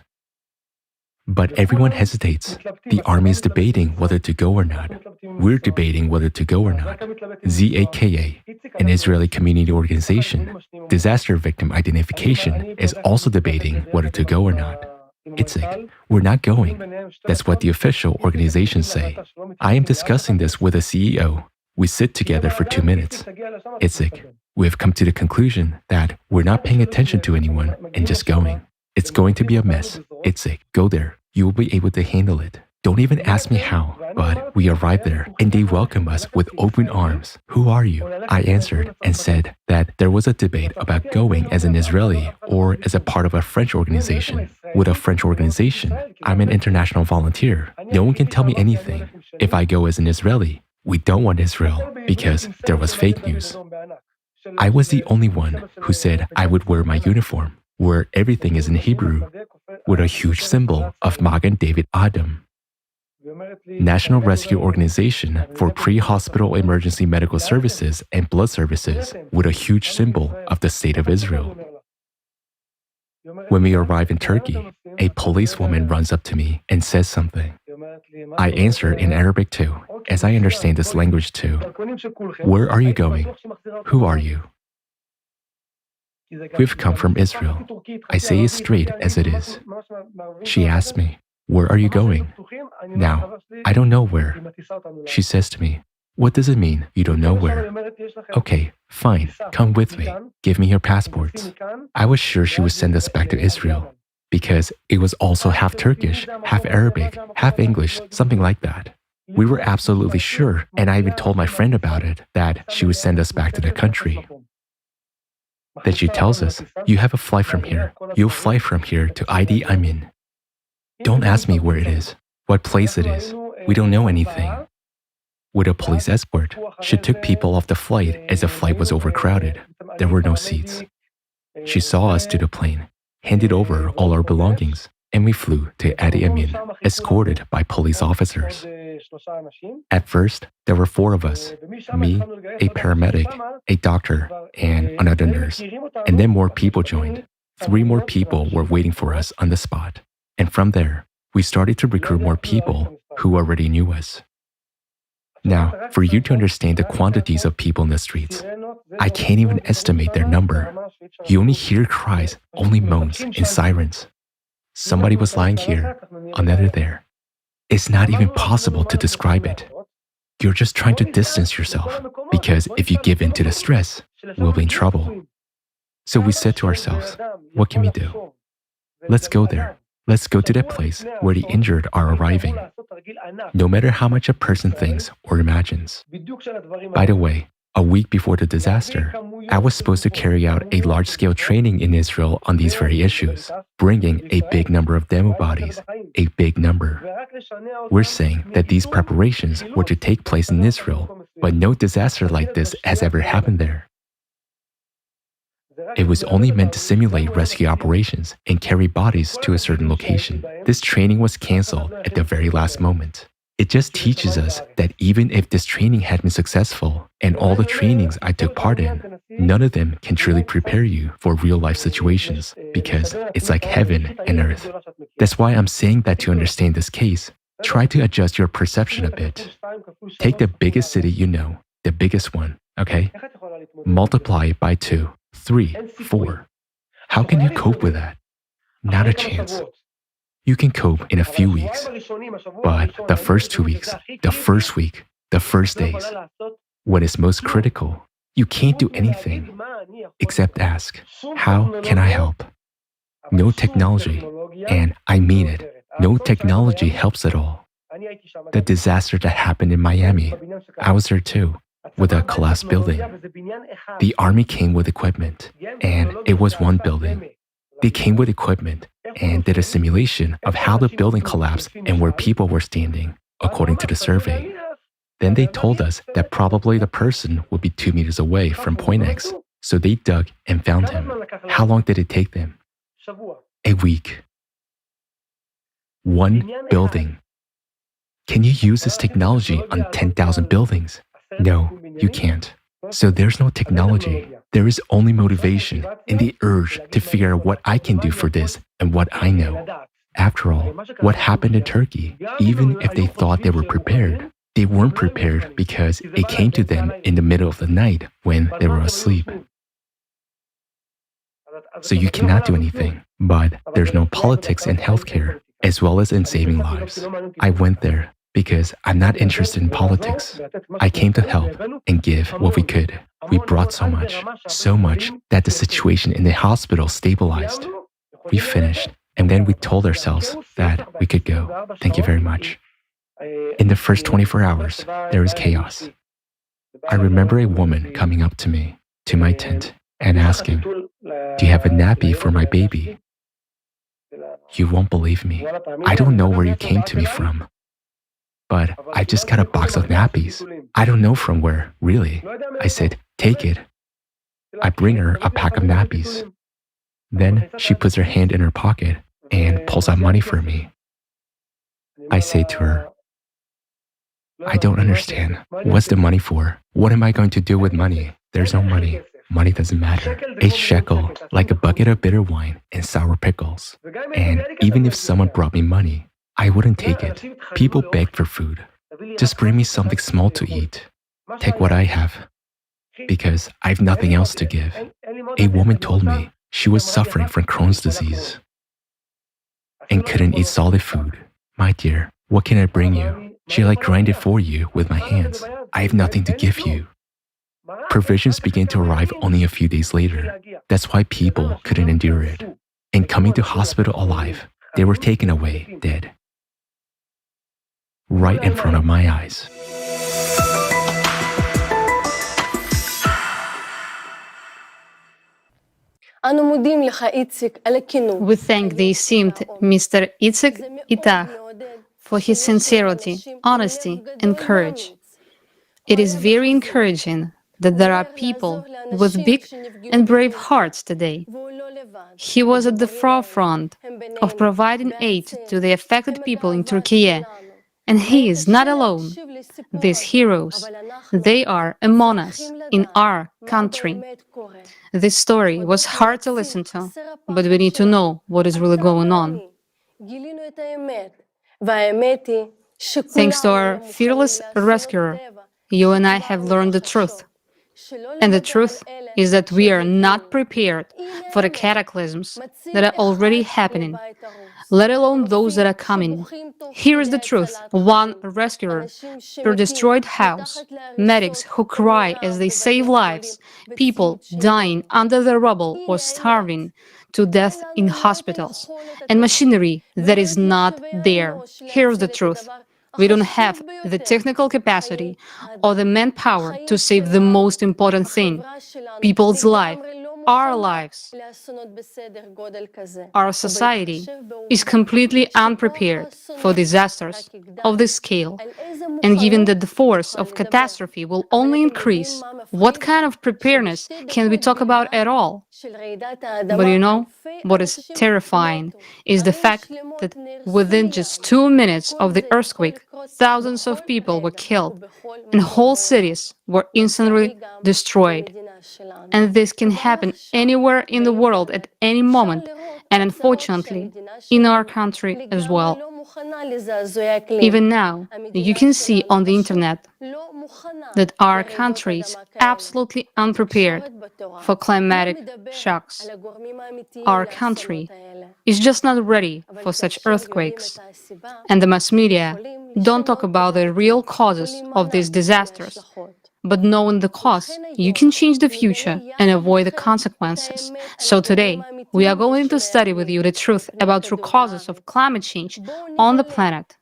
Speaker 7: But everyone hesitates. The army is debating whether to go or not. We're debating whether to go or not. ZAKA, an Israeli community organization, Disaster Victim Identification, is also debating whether to go or not. Itzik, we're not going. That's what the official organizations say. I am discussing this with a CEO. We sit together for 2 minutes. Itzik, we have come to the conclusion that we're not paying attention to anyone and just going. It's going to be a mess. Itzik, go there. You will be able to handle it. Don't even ask me how, but we arrived there and they welcomed us with open arms. Who are you? I answered and said that there was a debate about going as an Israeli or as a part of a French organization. With a French organization, I'm an international volunteer. No one can tell me anything. If I go as an Israeli, we don't want Israel because there was fake news. I was the only one who said I would wear my uniform, where everything is in Hebrew, with a huge symbol of Magen David Adam, National Rescue Organization for Pre-Hospital Emergency Medical Services and Blood Services, with a huge symbol of the State of Israel. When we arrive in Turkey, a policewoman runs up to me and says something. I answer in Arabic too, as I understand this language too. Where are you going? Who are you? We've come from Israel. I say it straight as it is. She asks me, where are you going? Now, I don't know where. She says to me, what does it mean you don't know where? Okay, fine, come with me. Give me your passports. I was sure she would send us back to Israel because it was also half Turkish, half Arabic, half English, something like that. We were absolutely sure, and I even told my friend about it, that she would send us back to the country. Then she tells us, you have a flight from here. You'll fly from here to Idi Amin. Don't ask me where it is, what place it is. We don't know anything. With a police escort, she took people off the flight as the flight was overcrowded. There were no seats. She saw us to the plane, handed over all our belongings, and we flew to Idi Amin, escorted by police officers. At first, there were 4 of us, me, a paramedic, a doctor, and another nurse. And then more people joined. 3 more people were waiting for us on the spot. And from there, we started to recruit more people who already knew us. Now, for you to understand the quantities of people in the streets, I can't even estimate their number. You only hear cries, only moans and sirens. Somebody was lying here, another there. It's not even possible to describe it. You're just trying to distance yourself, because if you give in to the stress, we'll be in trouble. So we said to ourselves, what can we do? Let's go there. Let's go to that place where the injured are arriving, no matter how much a person thinks or imagines. By the way, A week before the disaster, I was supposed to carry out a large-scale training in Israel on these very issues, bringing a big number of demo bodies, a big number. We're saying that these preparations were to take place in Israel, but no disaster like this has ever happened there. It was only meant to simulate rescue operations and carry bodies to a certain location. This training was canceled at the very last moment. It just teaches us that even if this training had been successful, and all the trainings I took part in, none of them can truly prepare you for real-life situations, because it's like heaven and earth. That's why I'm saying that to understand this case, try to adjust your perception a bit. Take the biggest city you know, the biggest one, okay? Multiply it by 2, 3, 4. How can you cope with that? Not a chance. You can cope in a few weeks, but the first 2 weeks, the first week, the first days, when it's most critical, you can't do anything except ask, how can I help? No technology, and I mean it, no technology helps at all. The disaster that happened in Miami, I was there too, with a collapsed building. The army came with equipment, and it was one building. They came with equipment and did a simulation of how the building collapsed and where people were standing, according to the survey. Then they told us that probably the person would be 2 meters away from point X, so they dug and found him. How long did it take them? A week. One building. Can you use this technology on 10,000 buildings? No, you can't. So there's no technology. There is only motivation and the urge to figure out what I can do for this and what I know. After all, what happened in Turkey, even if they thought they were prepared, they weren't prepared because it came to them in the middle of the night when they were asleep. So you cannot do anything, but there's no politics in healthcare, as well as in saving lives. I went there because I'm not interested in politics. I came to help and give what we could. We brought so much that the situation in the hospital stabilized. We finished, and then we told ourselves that we could go. Thank you very much. In the first 24 hours, there was chaos. I remember a woman coming up to me, to my tent, and asking, "Do you have a nappy for my baby?" You won't believe me. I don't know where you came to me from, but I just got a box of nappies. I don't know from where, really. I said, "Take it." I bring her a pack of nappies. Then she puts her hand in her pocket and pulls out money for me. I say to her, "I don't understand. What's the money for? What am I going to do with money? There's no money. Money doesn't matter. A shekel, like a bucket of bitter wine and sour pickles. And even if someone brought me money, I wouldn't take it. People beg for food. Just bring me something small to eat. Take what I have, because I have nothing else to give." A woman told me she was suffering from Crohn's disease and couldn't eat solid food. "My dear, what can I bring you? Shall I grind it for you with my hands? I have nothing to give you." Provisions began to arrive only a few days later. That's why people couldn't endure it. And coming to hospital alive, they were taken away dead. Right in front of my eyes.
Speaker 2: We thank the esteemed Mr. Itzik Itach for his sincerity, honesty, and courage. It is very encouraging that there are people with big and brave hearts today. He was at the forefront of providing aid to the affected people in Turkey, and he is not alone. These heroes, they are among us in our country. This story was hard to listen to, but we need to know what is really going on. Thanks to our fearless rescuer, you and I have learned the truth. And the truth is that we are not prepared for the cataclysms that are already happening, let alone those that are coming. Here is the truth: one rescuer per destroyed house, medics who cry as they save lives, people dying under the rubble or starving to death in hospitals, and machinery that is not there. Here's the truth: We don't have the technical capacity or the manpower to save the most important thing, people's life, our lives. Our society is completely unprepared for disasters of this scale. And given that the force of catastrophe will only increase, what kind of preparedness can we talk about at all? But you know, what is terrifying is the fact that within just 2 minutes of the earthquake, thousands of people were killed and whole cities were instantly destroyed. And this can happen anywhere in the world at any moment, and unfortunately, in our country as well. Even now, you can see on the internet that our country is absolutely unprepared for climatic shocks. Our country is just not ready for such earthquakes. And the mass media don't talk about the real causes of these disasters. But knowing the cause, you can change the future and avoid the consequences. So today, we are going to study with you the truth about true causes of climate change on the planet.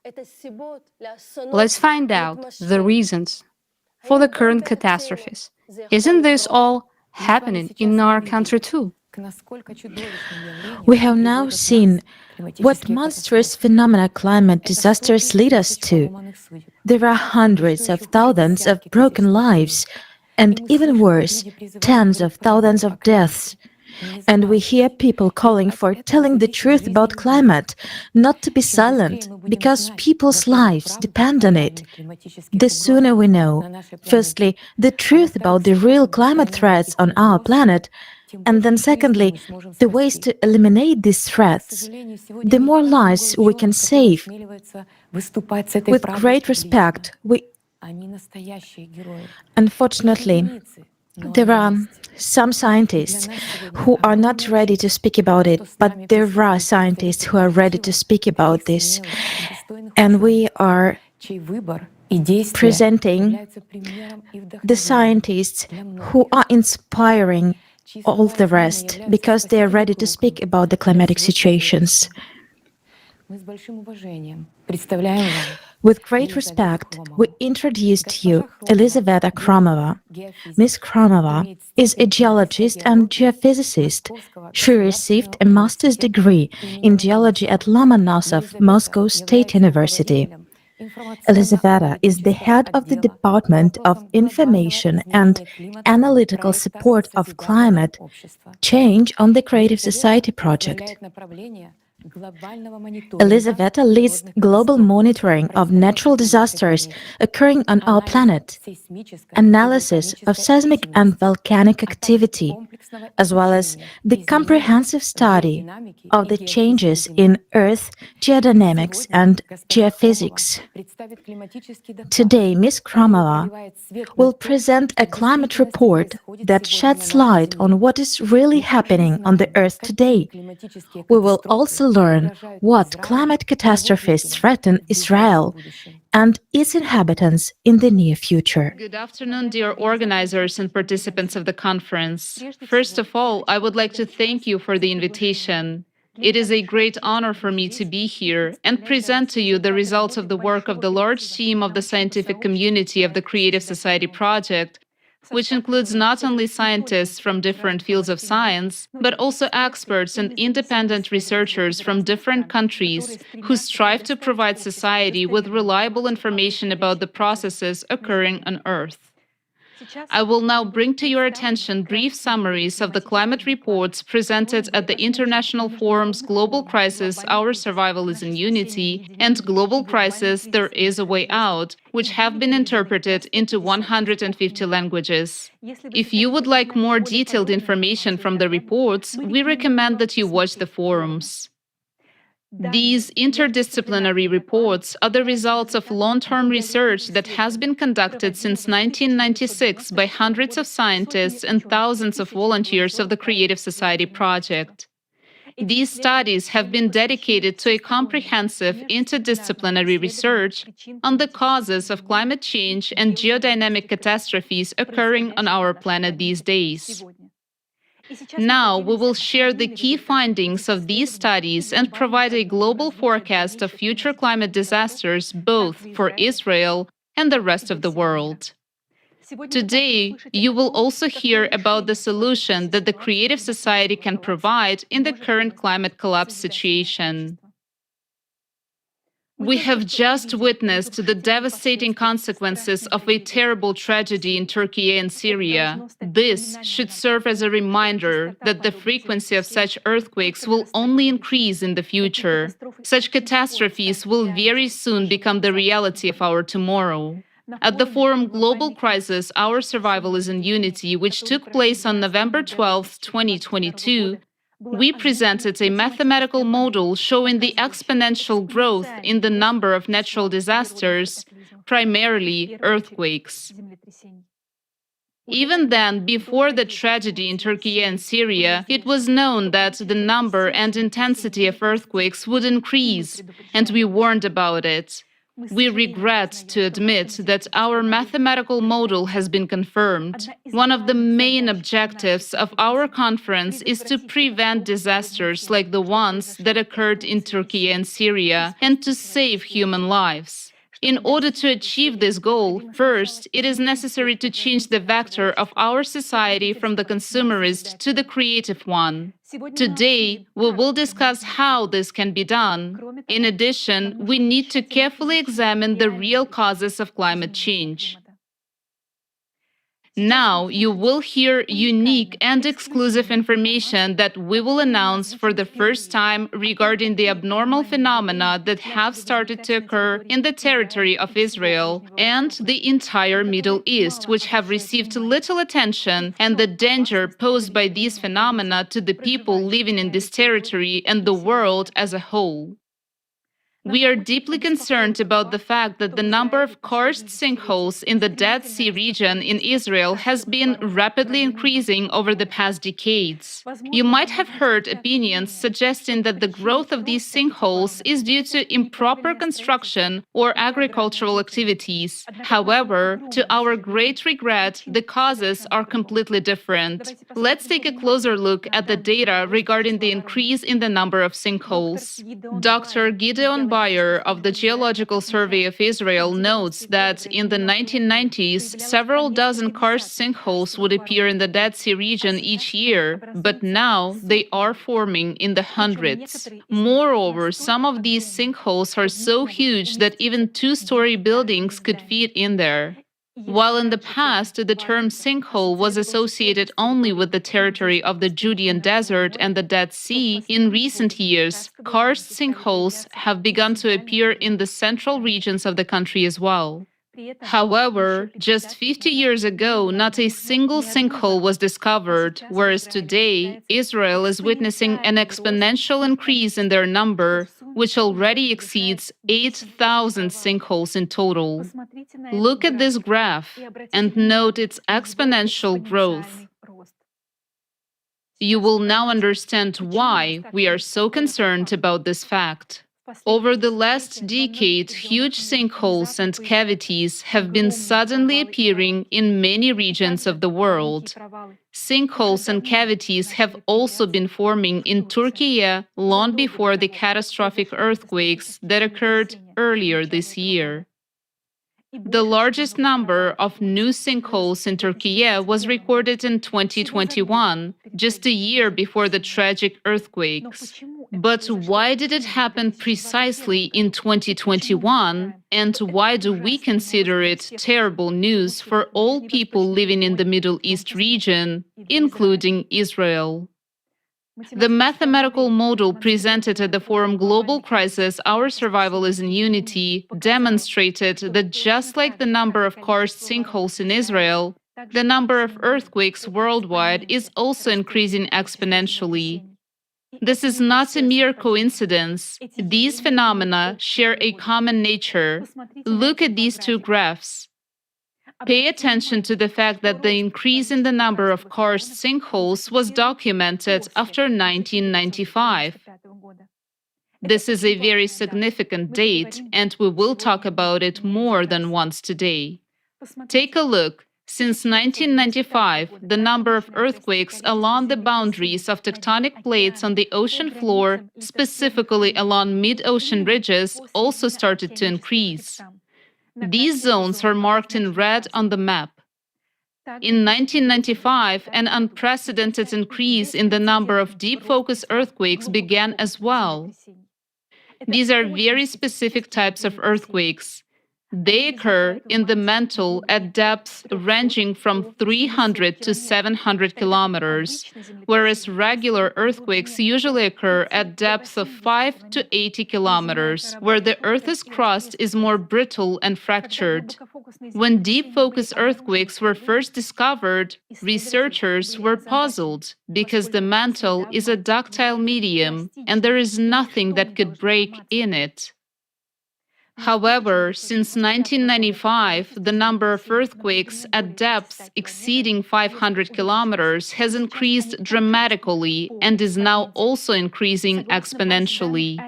Speaker 2: Let's find out the reasons for the current catastrophes. Isn't this all happening in our country too?
Speaker 14: We have now seen what monstrous phenomena climate disasters lead us to. There are hundreds of thousands of broken lives, and even worse, tens of thousands of deaths. And we hear people calling for telling the truth about climate, not to be silent, because people's lives depend on it. The sooner we know, firstly, the truth about the real climate threats on our planet, and then secondly, the ways to eliminate these threats, the more lives we can save. With great respect, unfortunately, there are some scientists who are not ready to speak about it, but there are scientists who are ready to speak about this. And we are presenting the scientists who are inspiring all the rest because they are ready to speak about the climatic situations. With great respect, we introduce to you Elizaveta Kromova. Ms. Kromova is a geologist and geophysicist. She received a master's degree in geology at Lomonosov Moscow State University. Elizaveta is the head of the Department of Information and Analytical Support of Climate Change on the Creative Society project. Elizaveta leads global monitoring of natural disasters occurring on our planet, analysis of seismic and volcanic activity, as well as the comprehensive study of the changes in Earth geodynamics and geophysics. Today, Ms. Kromova will present a climate report that sheds light on what is really happening on the Earth today. We will also learn what climate catastrophes threaten Israel and its inhabitants in the near future.
Speaker 3: Good afternoon, dear organizers and participants of the conference. First of all, I would like to thank you for the invitation. It is a great honor for me to be here and present to you the results of the work of the large team of the scientific community of the Creative Society project, which includes not only scientists from different fields of science, but also experts and independent researchers from different countries who strive to provide society with reliable information about the processes occurring on Earth. I will now bring to your attention brief summaries of the climate reports presented at the international forums Global Crisis, Our Survival is in Unity, and Global Crisis, There is a Way Out, which have been interpreted into 150 languages. If you would like more detailed information from the reports, we recommend that you watch the forums. These interdisciplinary reports are the results of long-term research that has been conducted since 1996 by hundreds of scientists and thousands of volunteers of the Creative Society project. These studies have been dedicated to a comprehensive interdisciplinary research on the causes of climate change and geodynamic catastrophes occurring on our planet these days. Now, we will share the key findings of these studies and provide a global forecast of future climate disasters both for Israel and the rest of the world. Today, you will also hear about the solution that the creative society can provide in the current climate collapse situation. We have just witnessed the devastating consequences of a terrible tragedy in Turkey and Syria. This should serve as a reminder that the frequency of such earthquakes will only increase in the future. Such catastrophes will very soon become the reality of our tomorrow. At the forum Global Crisis, Our Survival is in Unity, which took place on November 12, 2022, we presented a mathematical model showing the exponential growth in the number of natural disasters, primarily earthquakes. Even then, before the tragedy in Turkey and Syria, it was known that the number and intensity of earthquakes would increase, and we warned about it. We regret to admit that our mathematical model has been confirmed. One of the main objectives of our conference is to prevent disasters like the ones that occurred in Turkey and Syria and to save human lives. In order to achieve this goal, first, it is necessary to change the vector of our society from the consumerist to the creative one. Today, we will discuss how this can be done. In addition, we need to carefully examine the real causes of climate change. Now, you will hear unique and exclusive information that we will announce for the first time regarding the abnormal phenomena that have started to occur in the territory of Israel and the entire Middle East, which have received little attention, and the danger posed by these phenomena to the people living in this territory and the world as a whole. We are deeply concerned about the fact that the number of karst sinkholes in the Dead Sea region in Israel has been rapidly increasing over the past decades. You might have heard opinions suggesting that the growth of these sinkholes is due to improper construction or agricultural activities. However, to our great regret, the causes are completely different. Let's take a closer look at the data regarding the increase in the number of sinkholes. Dr. Gideon Bayer of the Geological Survey of Israel notes that in the 1990s, several dozen karst sinkholes would appear in the Dead Sea region each year, but now they are forming in the hundreds. Moreover, some of these sinkholes are so huge that even two-story buildings could fit in there. While in the past, the term sinkhole was associated only with the territory of the Judean Desert and the Dead Sea, in recent years, karst sinkholes have begun to appear in the central regions of the country as well. However, just 50 years ago, not a single sinkhole was discovered, whereas today, Israel is witnessing an exponential increase in their number, which already exceeds 8,000 sinkholes in total. Look at this graph and note its exponential growth. You will now understand why we are so concerned about this fact. Over the last decade, huge sinkholes and cavities have been suddenly appearing in many regions of the world. Sinkholes and cavities have also been forming in Turkey long before the catastrophic earthquakes that occurred earlier this year. The largest number of new sinkholes in Turkey was recorded in 2021, just a year before the tragic earthquakes. But why did it happen precisely in 2021, and why do we consider it terrible news for all people living in the Middle East region, including Israel? The mathematical model presented at the forum Global Crisis, Our Survival is in Unity demonstrated that just like the number of karst sinkholes in Israel, the number of earthquakes worldwide is also increasing exponentially. This is not a mere coincidence. These phenomena share a common nature. Look at these two graphs. Pay attention to the fact that the increase in the number of karst sinkholes was documented after 1995. This is a very significant date, and we will talk about it more than once today. Take a look. Since 1995, the number of earthquakes along the boundaries of tectonic plates on the ocean floor, specifically along mid-ocean ridges, also started to increase. These zones are marked in red on the map. In 1995, an unprecedented increase in the number of deep focus earthquakes began as well. These are very specific types of earthquakes. They occur in the mantle at depths ranging from 300 to 700 kilometers, whereas regular earthquakes usually occur at depths of 5 to 80 kilometers, where the Earth's crust is more brittle and fractured. When deep focus earthquakes were first discovered, researchers were puzzled because the mantle is a ductile medium and there is nothing that could break in it. However, since 1995, the number of earthquakes at depths exceeding 500 kilometers has increased dramatically and is now also increasing exponentially.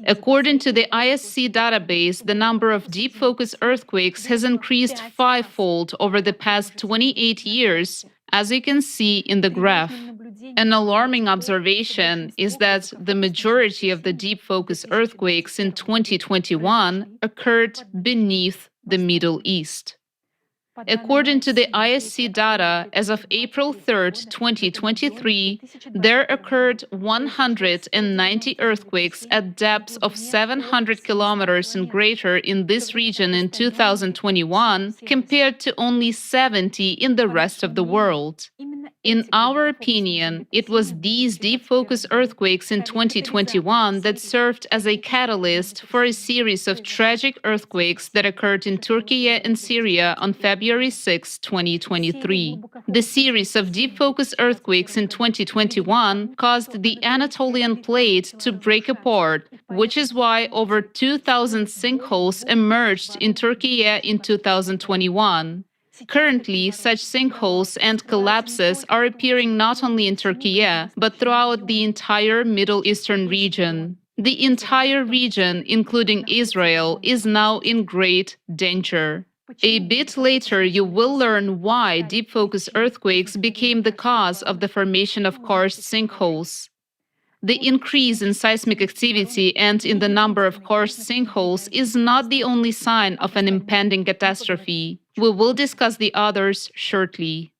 Speaker 3: According to the ISC database, the number of deep focus earthquakes has increased fivefold over the past 28 years, as you can see in the graph. An alarming observation is that the majority of the deep focus earthquakes in 2021 occurred beneath the Middle East. According to the ISC data, as of April 3, 2023, there occurred 190 earthquakes at depths of 700 kilometers and greater in this region in 2021, compared to only 70 in the rest of the world. In our opinion, it was these deep focus earthquakes in 2021 that served as a catalyst for a series of tragic earthquakes that occurred in Turkey and Syria on February 6, 2023. The series of deep focus earthquakes in 2021 caused the Anatolian plate to break apart, which is why over 2,000 sinkholes emerged in Turkey in 2021. Currently, such sinkholes and collapses are appearing not only in Turkey, but throughout the entire Middle Eastern region. The entire region, including Israel, is now in great danger. A bit later, you will learn why deep focus earthquakes became the cause of the formation of karst sinkholes. The increase in seismic activity and in the number of karst sinkholes is not the only sign of an impending catastrophe. We will discuss the others shortly.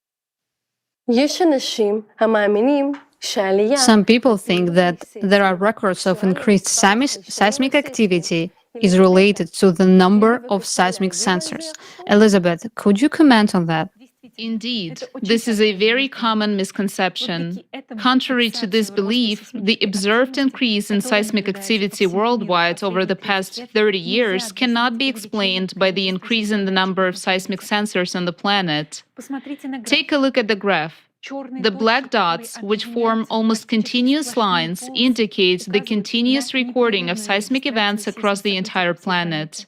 Speaker 2: Some people think that there are records of increased seismic activity is related to the number of seismic sensors. Elizabeth, could you comment on that?
Speaker 3: Indeed, this is a very common misconception. Contrary to this belief, the observed increase in seismic activity worldwide over the past 30 years cannot be explained by the increase in the number of seismic sensors on the planet. Take a look at the graph. The black dots, which form almost continuous lines, indicate the continuous recording of seismic events across the entire planet.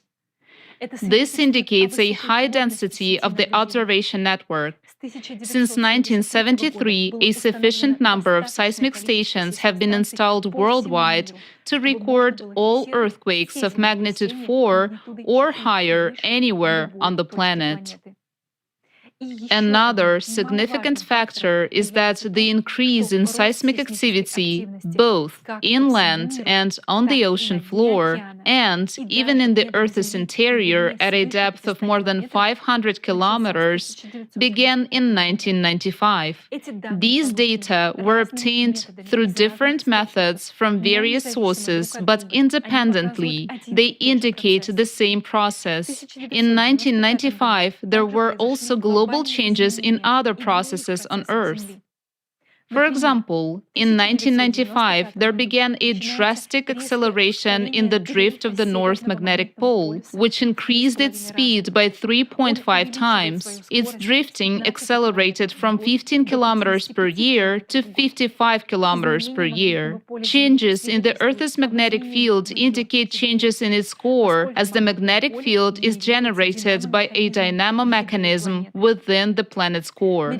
Speaker 3: This indicates a high density of the observation network. Since 1973, a sufficient number of seismic stations have been installed worldwide to record all earthquakes of magnitude 4 or higher anywhere on the planet. Another significant factor is that the increase in seismic activity, both inland and on the ocean floor, and even in the Earth's interior at a depth of more than 500 kilometers, began in 1995. These data were obtained through different methods from various sources, but independently. They indicate the same process. In 1995, there were also global changes in other processes on Earth. For example, in 1995, there began a drastic acceleration in the drift of the North Magnetic Pole, which increased its speed by 3.5 times. Its drifting accelerated from 15 kilometers per year to 55 kilometers per year. Changes in the Earth's magnetic field indicate changes in its core, as the magnetic field is generated by a dynamo mechanism within the planet's core.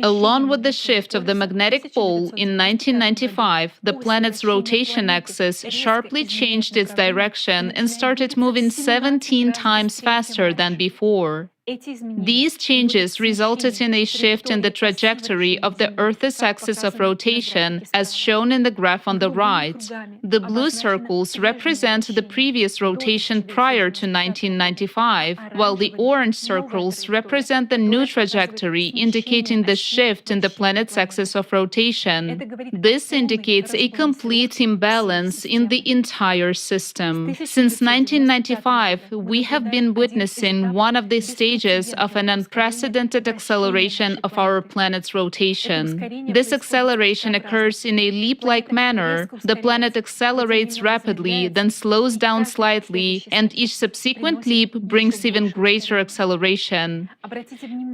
Speaker 3: Along with the shift of the magnetic pole in 1995, the planet's rotation axis sharply changed its direction and started moving 17 times faster than before. These changes resulted in a shift in the trajectory of the Earth's axis of rotation, as shown in the graph on the right. The blue circles represent the previous rotation prior to 1995, while the orange circles represent the new trajectory, indicating the shift in the planet's axis of rotation. This indicates a complete imbalance in the entire system. Since 1995, we have been witnessing one of the stages of an unprecedented acceleration of our planet's rotation. This acceleration occurs in a leap-like manner. The planet accelerates rapidly, then slows down slightly, and each subsequent leap brings even greater acceleration.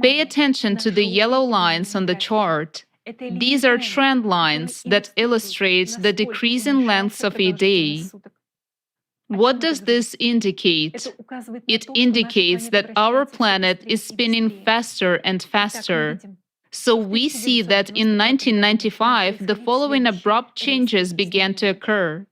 Speaker 3: Pay attention to the yellow lines on the chart. These are trend lines that illustrate the decrease in lengths of a day. What does this indicate? It indicates that our planet is spinning faster and faster. So we see that in 1995, the following abrupt changes began to occur.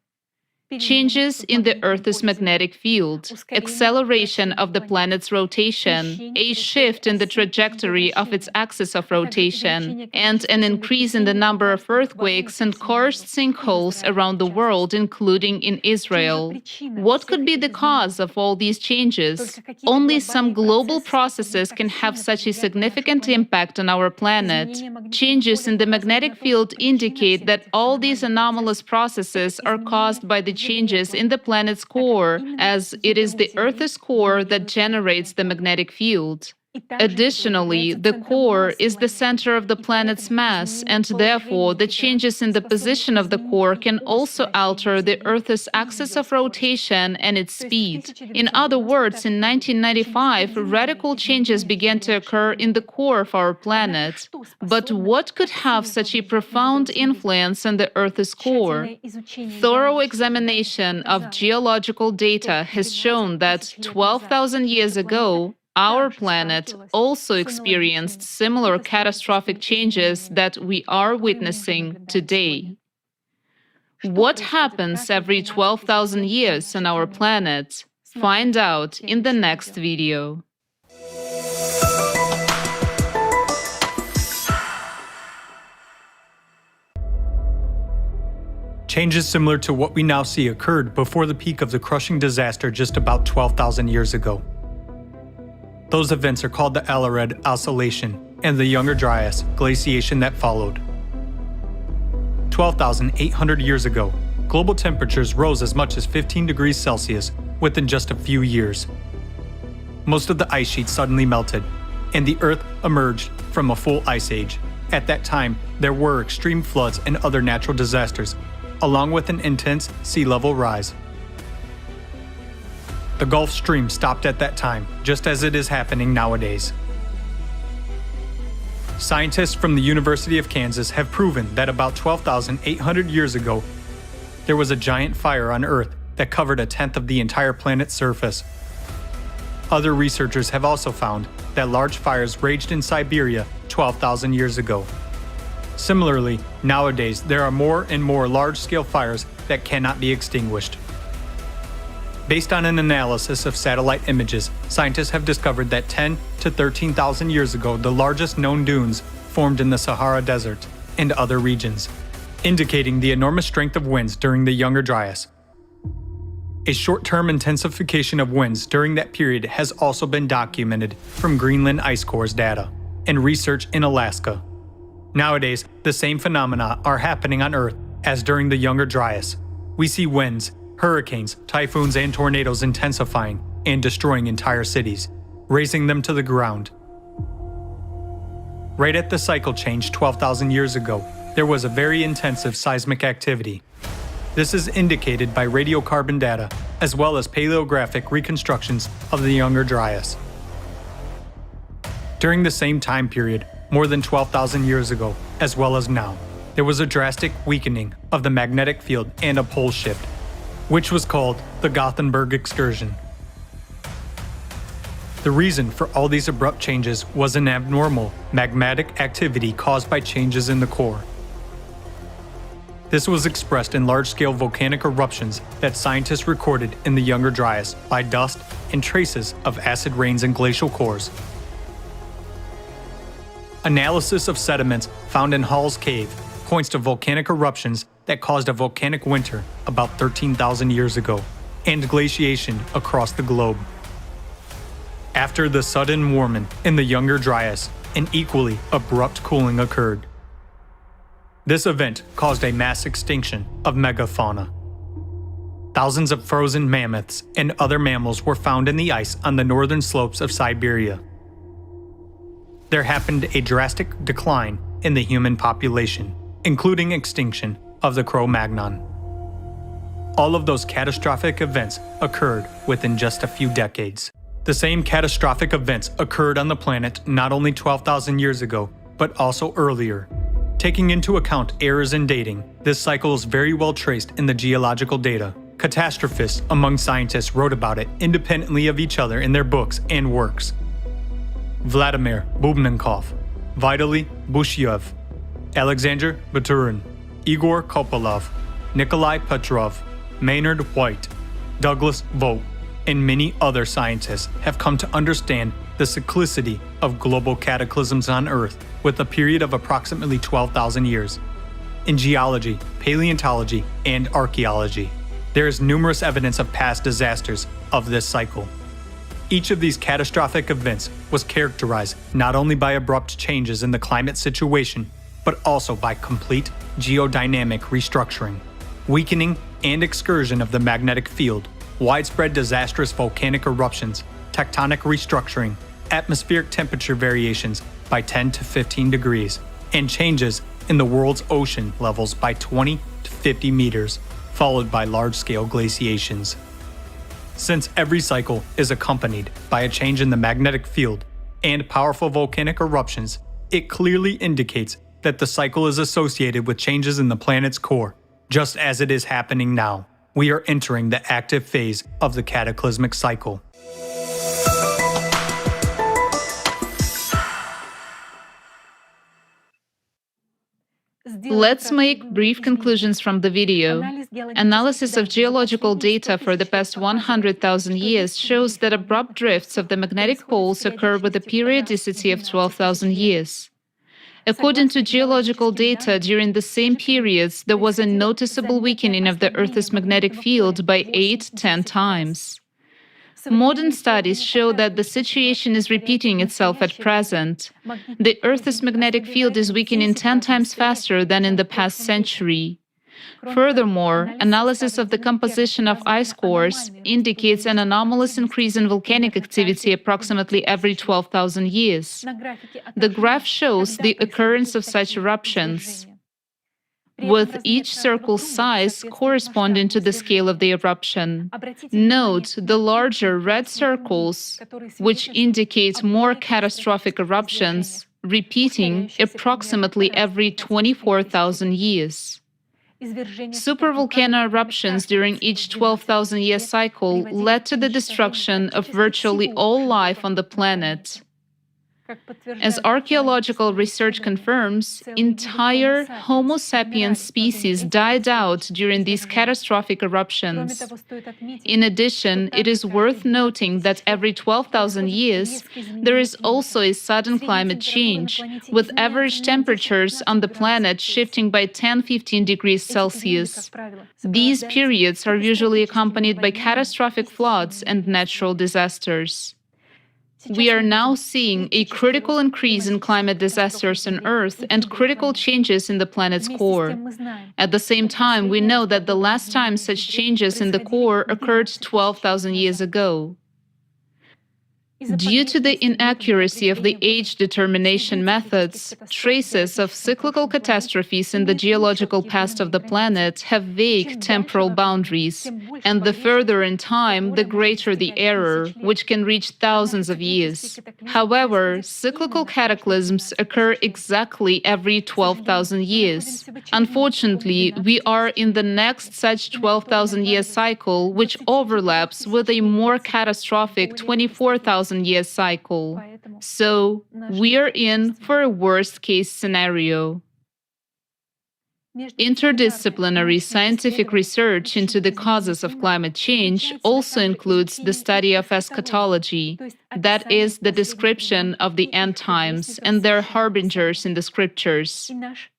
Speaker 3: Changes in the Earth's magnetic field, acceleration of the planet's rotation, a shift in the trajectory of its axis of rotation, and an increase in the number of earthquakes and karst sinkholes around the world, including in Israel. What could be the cause of all these changes? Only some global processes can have such a significant impact on our planet. Changes in the magnetic field indicate that all these anomalous processes are caused by the changes in the planet's core, as it is the Earth's core that generates the magnetic field. Additionally, the core is the center of the planet's mass, and therefore the changes in the position of the core can also alter the Earth's axis of rotation and its speed. In other words, in 1995, radical changes began to occur in the core of our planet. But what could have such a profound influence on the Earth's core? Thorough examination of geological data has shown that 12,000 years ago, our planet also experienced similar catastrophic changes that we are witnessing today. What happens every 12,000 years on our planet? Find out in the next video.
Speaker 13: Changes similar to what we now see occurred before the peak of the crushing disaster just about 12,000 years ago. Those events are called the Alared Oscillation and the Younger Dryas glaciation that followed. 12,800 years ago, global temperatures rose as much as 15 degrees Celsius within just a few years. Most of the ice sheets suddenly melted, and the Earth emerged from a full ice age. At that time, there were extreme floods and other natural disasters, along with an intense sea level rise. The Gulf Stream stopped at that time, just as it is happening nowadays. Scientists from the University of Kansas have proven that about 12,800 years ago, there was a giant fire on Earth that covered a tenth of the entire planet's surface. Other researchers have also found that large fires raged in Siberia 12,000 years ago. Similarly, nowadays there are more and more large-scale fires that cannot be extinguished. Based on an analysis of satellite images, scientists have discovered that 10 to 13,000 years ago, the largest known dunes formed in the Sahara Desert and other regions, indicating the enormous strength of winds during the Younger Dryas. A short-term intensification of winds during that period has also been documented from Greenland ice cores data and research in Alaska. Nowadays, the same phenomena are happening on Earth as during the Younger Dryas. We see winds, hurricanes, typhoons, and tornadoes intensifying and destroying entire cities, razing them to the ground. Right at the cycle change 12,000 years ago, there was a very intensive seismic activity. This is indicated by radiocarbon data, as well as paleographic reconstructions of the Younger Dryas. During the same time period, more than 12,000 years ago, as well as now, there was a drastic weakening of the magnetic field and a pole shift, which was called the Gothenburg excursion. The reason for all these abrupt changes was an abnormal magmatic activity caused by changes in the core. This was expressed in large-scale volcanic eruptions that scientists recorded in the Younger Dryas by dust and traces of acid rains and glacial cores. Analysis of sediments found in Hall's Cave points to volcanic eruptions that caused a volcanic winter about 13,000 years ago, and glaciation across the globe. After the sudden warming in the Younger Dryas, an equally abrupt cooling occurred. This event caused a mass extinction of megafauna. Thousands of frozen mammoths and other mammals were found in the ice on the northern slopes of Siberia. There happened a drastic decline in the human population, including extinction of the Cro-Magnon. All of those catastrophic events occurred within just a few decades. The same catastrophic events occurred on the planet not only 12,000 years ago, but also earlier. Taking into account errors in dating, this cycle is very well traced in the geological data. Catastrophists among scientists wrote about it independently of each other in their books and works. Vladimir Bubnenkov, Vitaly Bushyev, Alexander Baturin, Igor Kopolov, Nikolai Petrov, Maynard White, Douglas Vogt, and many other scientists have come to understand the cyclicity of global cataclysms on Earth with a period of approximately 12,000 years. In geology, paleontology, and archaeology, there is numerous evidence of past disasters of this cycle. Each of these catastrophic events was characterized not only by abrupt changes in the climate situation, but also by complete geodynamic restructuring, weakening and excursion of the magnetic field, widespread disastrous volcanic eruptions, tectonic restructuring, atmospheric temperature variations by 10 to 15 degrees, and changes in the world's ocean levels by 20 to 50 meters, followed by large-scale glaciations. Since every cycle is accompanied by a change in the magnetic field and powerful volcanic eruptions, it clearly indicates that the cycle is associated with changes in the planet's core, just as it is happening now. We are entering the active phase of the cataclysmic cycle.
Speaker 3: Let's make brief conclusions from the video. Analysis of geological data for the past 100,000 years shows that abrupt drifts of the magnetic poles occur with a periodicity of 12,000 years. According to geological data, during the same periods, there was a noticeable weakening of the Earth's magnetic field by 8-10 times. Modern studies show that the situation is repeating itself at present. The Earth's magnetic field is weakening 10 times faster than in the past century. Furthermore, analysis of the composition of ice cores indicates an anomalous increase in volcanic activity approximately every 12,000 years. The graph shows the occurrence of such eruptions, with each circle's size corresponding to the scale of the eruption. Note the larger red circles, which indicate more catastrophic eruptions, repeating approximately every 24,000 years. Supervolcano eruptions during each 12,000-year cycle led to the destruction of virtually all life on the planet. As archaeological research confirms, entire Homo sapiens species died out during these catastrophic eruptions. In addition, it is worth noting that every 12,000 years, there is also a sudden climate change, with average temperatures on the planet shifting by 10-15 degrees Celsius. These periods are usually accompanied by catastrophic floods and natural disasters. We are now seeing a critical increase in climate disasters on Earth and critical changes in the planet's core. At the same time, we know that the last time such changes in the core occurred 12,000 years ago. Due to the inaccuracy of the age determination methods, traces of cyclical catastrophes in the geological past of the planet have vague temporal boundaries, and the further in time, the greater the error, which can reach thousands of years. However, cyclical cataclysms occur exactly every 12,000 years. Unfortunately, we are in the next such 12,000-year cycle, which overlaps with a more catastrophic 24,000-year cycle. So, we are in for a worst-case scenario. Interdisciplinary scientific research into the causes of climate change also includes the study of eschatology, that is, the description of the end times and their harbingers in the scriptures.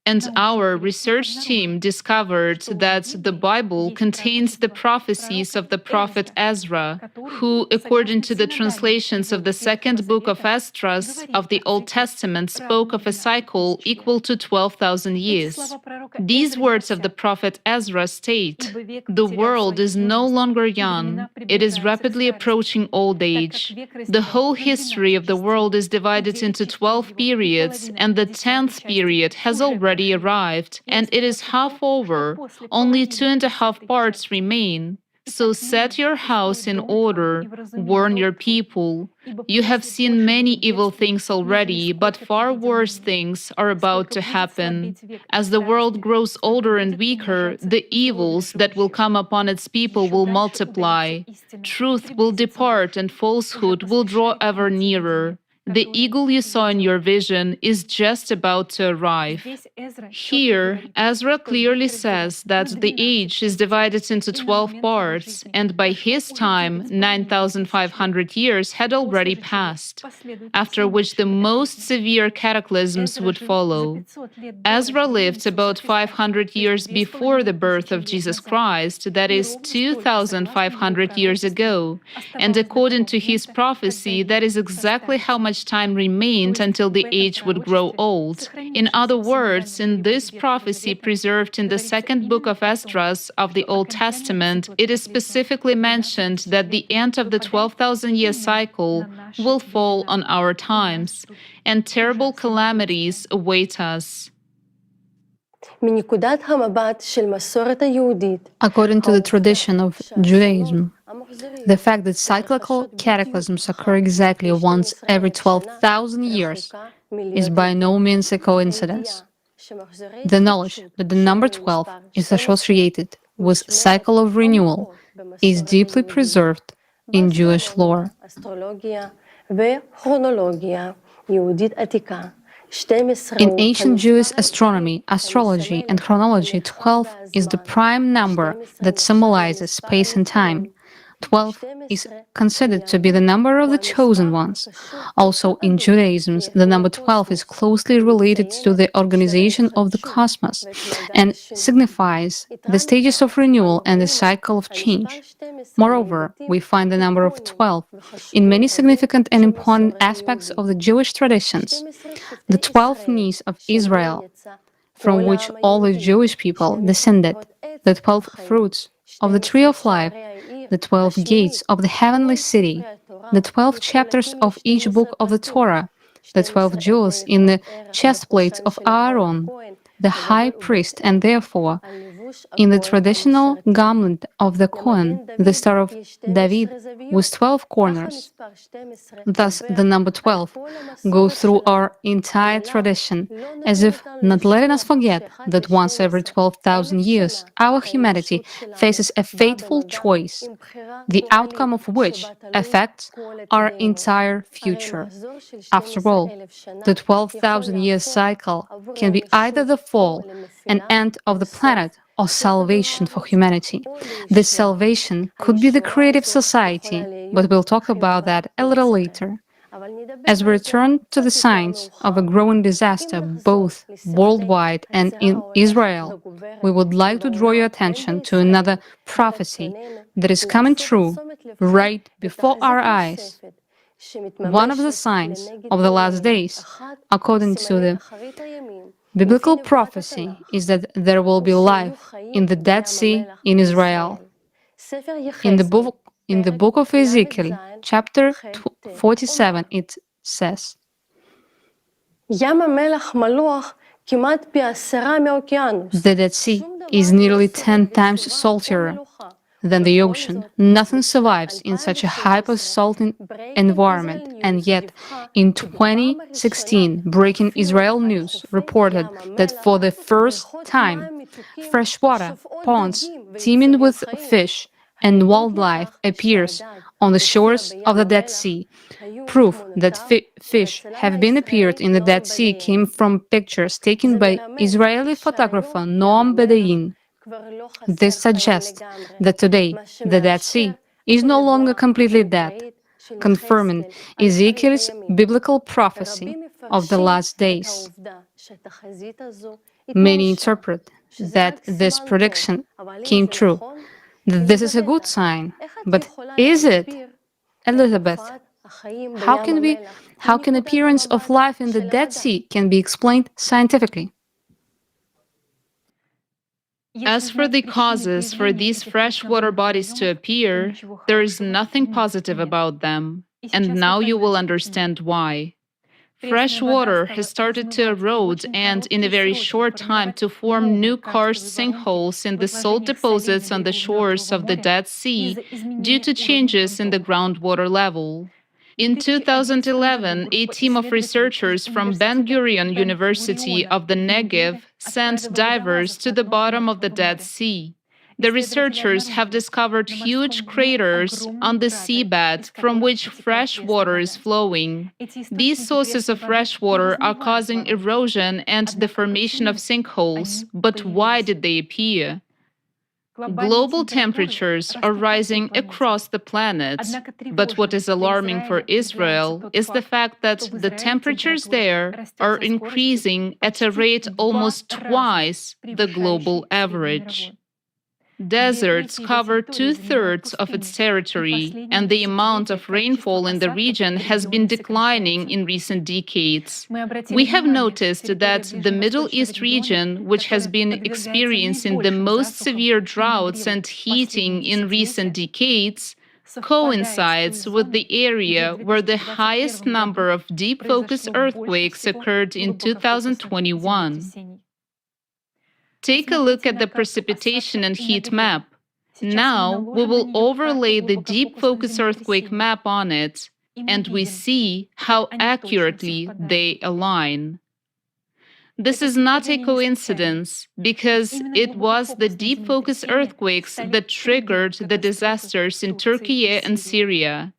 Speaker 3: And our research team discovered that the Bible contains the prophecies of the prophet Ezra, who, according to the translations of the second book of Esdras of the Old Testament, spoke of a cycle equal to 12,000 years. These words of the prophet Ezra state, "The world is no longer young, it is rapidly approaching old age. The whole history of the world is divided into 12 periods, and the 10th period has already arrived, and it is half over. Only 2.5 parts remain. So set your house in order, warn your people. You have seen many evil things already, but far worse things are about to happen. As the world grows older and weaker, the evils that will come upon its people will multiply. Truth will depart and falsehood will draw ever nearer. The eagle you saw in your vision is just about to arrive." Here, Ezra clearly says that the age is divided into 12 parts, and by his time, 9,500 years had already passed, after which the most severe cataclysms would follow. Ezra lived about 500 years before the birth of Jesus Christ, that is 2,500 years ago, and according to his prophecy, that is exactly how much time remained until the age would grow old. In other words, in this prophecy preserved in the second book of Esdras of the Old Testament, it is specifically mentioned that the end of the 12,000-year cycle will fall on our times, and terrible calamities await us.
Speaker 2: According to the tradition of Judaism, the fact that cyclical cataclysms occur exactly once every 12,000 years is by no means a coincidence. The knowledge that the number 12 is associated with cycle of renewal is deeply preserved in Jewish lore. In ancient Jewish astronomy, astrology, and chronology, 12 is the prime number that symbolizes space and time. 12 is considered to be the number of the chosen ones. Also, in Judaism, the number 12 is closely related to the organization of the cosmos and signifies the stages of renewal and the cycle of change. Moreover, we find the number of 12 in many significant and important aspects of the Jewish traditions. The 12 knees of Israel, from which all the Jewish people descended, the 12 fruits of the tree of life, the 12 gates of the heavenly city, the 12 chapters of each book of the Torah, the 12 jewels in the chestplates of Aaron, the high priest, and therefore, in the traditional garment of the Kohen, the Star of David with 12 corners. Thus, the number 12 goes through our entire tradition, as if not letting us forget that once every 12,000 years, our humanity faces a fateful choice, the outcome of which affects our entire future. After all, the 12,000-year cycle can be either the fall and end of the planet or salvation for humanity. This salvation could be the creative society, but we'll talk about that a little later. As we return to the signs of a growing disaster both worldwide and in Israel, we would like to draw your attention to another prophecy that is coming true right before our eyes. One of the signs of the last days, according to the biblical prophecy, is that there will be life in the Dead Sea in Israel. In the book of Ezekiel, chapter 47, it says, "The Dead Sea is nearly 10 times saltier than the ocean. Nothing survives in such a hyper-salting environment, and yet in 2016, Breaking Israel News reported that for the first time, freshwater ponds teeming with fish and wildlife appears on the shores of the Dead Sea. Proof that fish have been appeared in the Dead Sea came from pictures taken by Israeli photographer Noam Bedain. This suggests that today the Dead Sea is no longer completely dead, confirming Ezekiel's biblical prophecy of the last days. Many interpret that this prediction came true. This is a good sign, but is it? Elizabeth, how can appearance of life in the Dead Sea can be explained scientifically?
Speaker 3: As for the causes for these freshwater bodies to appear, there is nothing positive about them, and now you will understand why. Fresh water has started to erode and, in a very short time, to form new karst sinkholes in the salt deposits on the shores of the Dead Sea due to changes in the groundwater level. In 2011, a team of researchers from Ben Gurion University of the Negev sent divers to the bottom of the Dead Sea. The researchers have discovered huge craters on the seabed from which fresh water is flowing. These sources of fresh water are causing erosion and the formation of sinkholes, but why did they appear? Global temperatures are rising across the planet, but what is alarming for Israel is the fact that the temperatures there are increasing at a rate almost twice the global average. Deserts cover 2/3 of its territory, and the amount of rainfall in the region has been declining in recent decades. We have noticed that the Middle East region, which has been experiencing the most severe droughts and heating in recent decades, coincides with the area where the highest number of deep focus earthquakes occurred in 2021. Take a look at the precipitation and heat map. Now we will overlay the deep focus earthquake map on it, and we see how accurately they align. This is not a coincidence, because it was the deep focus earthquakes that triggered the disasters in Turkey and Syria.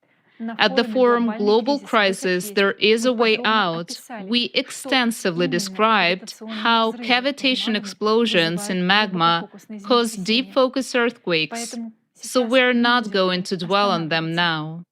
Speaker 3: At the forum Global Crisis, There Is a Way Out, we extensively described how cavitation explosions in magma cause deep focus earthquakes, so we're not going to dwell on them now.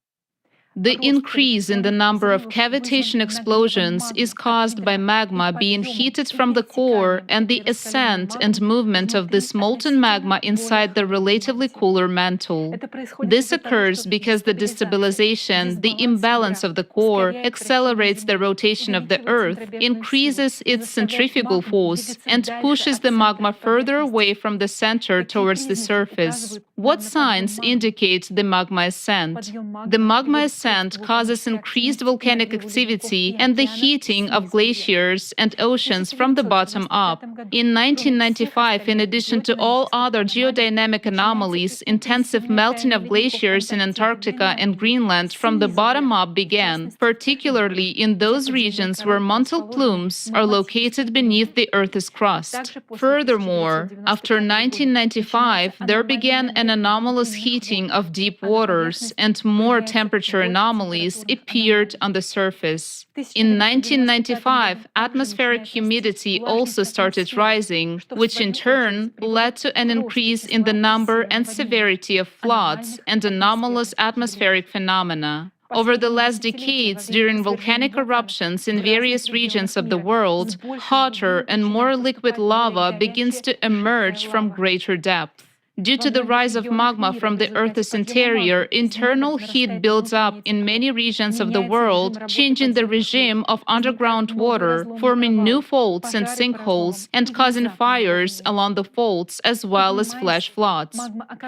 Speaker 3: The increase in the number of cavitation explosions is caused by magma being heated from the core and the ascent and movement of this molten magma inside the relatively cooler mantle. This occurs because the destabilization, the imbalance of the core, accelerates the rotation of the Earth, increases its centrifugal force, and pushes the magma further away from the center towards the surface. What signs indicate the magma ascent? The magma ascent causes increased volcanic activity and the heating of glaciers and oceans from the bottom up. In 1995, in addition to all other geodynamic anomalies, intensive melting of glaciers in Antarctica and Greenland from the bottom up began, particularly in those regions where mantle plumes are located beneath the Earth's crust. Furthermore, after 1995, there began an anomalous heating of deep waters, and more temperature anomalies appeared on the surface. In 1995, atmospheric humidity also started rising, which in turn led to an increase in the number and severity of floods and anomalous atmospheric phenomena. Over the last decades, during volcanic eruptions in various regions of the world, hotter and more liquid lava begins to emerge from greater depth. Due to the rise of magma from the Earth's interior, internal heat builds up in many regions of the world, changing the regime of underground water, forming new faults and sinkholes, and causing fires along the faults as well as flash floods.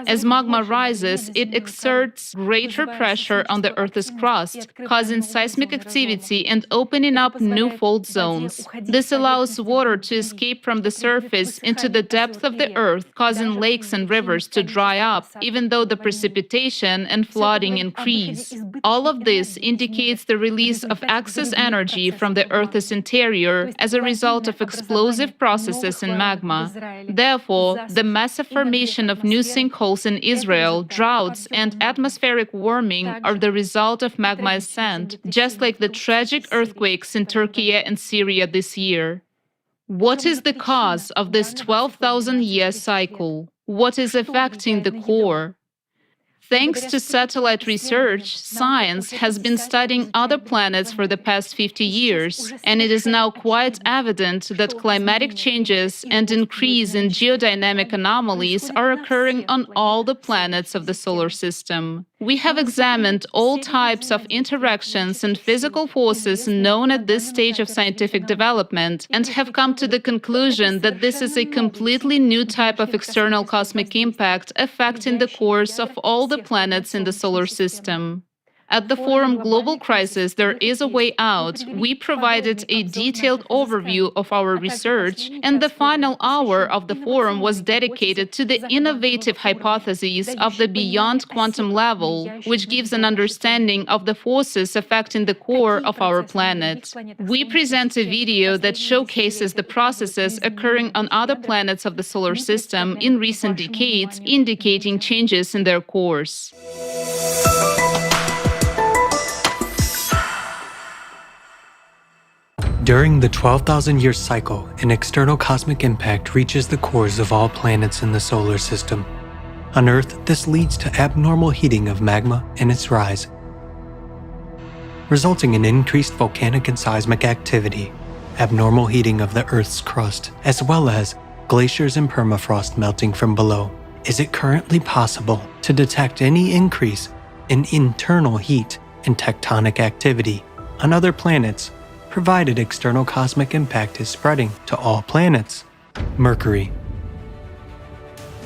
Speaker 3: As magma rises, it exerts greater pressure on the Earth's crust, causing seismic activity and opening up new fault zones. This allows water to escape from the surface into the depth of the Earth, causing lakes and rivers to dry up, even though the precipitation and flooding increase. All of this indicates the release of excess energy from the Earth's interior as a result of explosive processes in magma. Therefore, the massive formation of new sinkholes in Israel, droughts, and atmospheric warming are the result of magma ascent, just like the tragic earthquakes in Turkey and Syria this year. What is the cause of this 12,000-year cycle? What is affecting the core? Thanks to satellite research, science has been studying other planets for the past 50 years, and it is now quite evident that climatic changes and increase in geodynamic anomalies are occurring on all the planets of the solar system. We have examined all types of interactions and physical forces known at this stage of scientific development and have come to the conclusion that this is a completely new type of external cosmic impact affecting the cores of all the planets in the solar system. At the forum Global Crisis, There is a Way Out, we provided a detailed overview of our research, and the final hour of the forum was dedicated to the innovative hypotheses of the beyond quantum level, which gives an understanding of the forces affecting the core of our planet. We present a video that showcases the processes occurring on other planets of the solar system in recent decades, indicating changes in their cores.
Speaker 11: During the 12,000-year cycle, an external cosmic impact reaches the cores of all planets in the solar system. On Earth, this leads to abnormal heating of magma and its rise, resulting in increased volcanic and seismic activity, abnormal heating of the Earth's crust, as well as glaciers and permafrost melting from below. Is it currently possible to detect any increase in internal heat and tectonic activity on other planets, provided external cosmic impact is spreading to all planets? Mercury.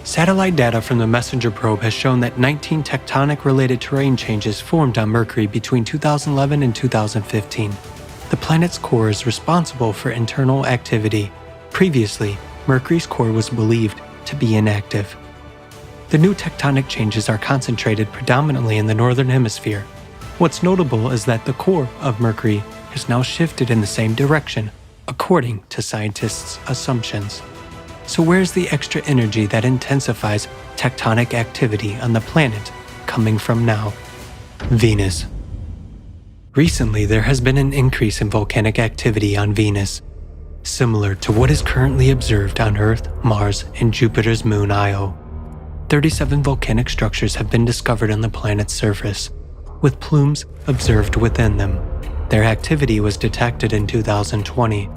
Speaker 11: Satellite data from the MESSENGER probe has shown that 19 tectonic-related terrain changes formed on Mercury between 2011 and 2015. The planet's core is responsible for internal activity. Previously, Mercury's core was believed to be inactive. The new tectonic changes are concentrated predominantly in the northern hemisphere. What's notable is that the core of Mercury has now shifted in the same direction, according to scientists' assumptions. So where's the extra energy that intensifies tectonic activity on the planet coming from now? Venus. Recently, there has been an increase in volcanic activity on Venus, similar to what is currently observed on Earth, Mars, and Jupiter's moon Io. 37 volcanic structures have been discovered on the planet's surface, with plumes observed within them. Their activity was detected in 2020.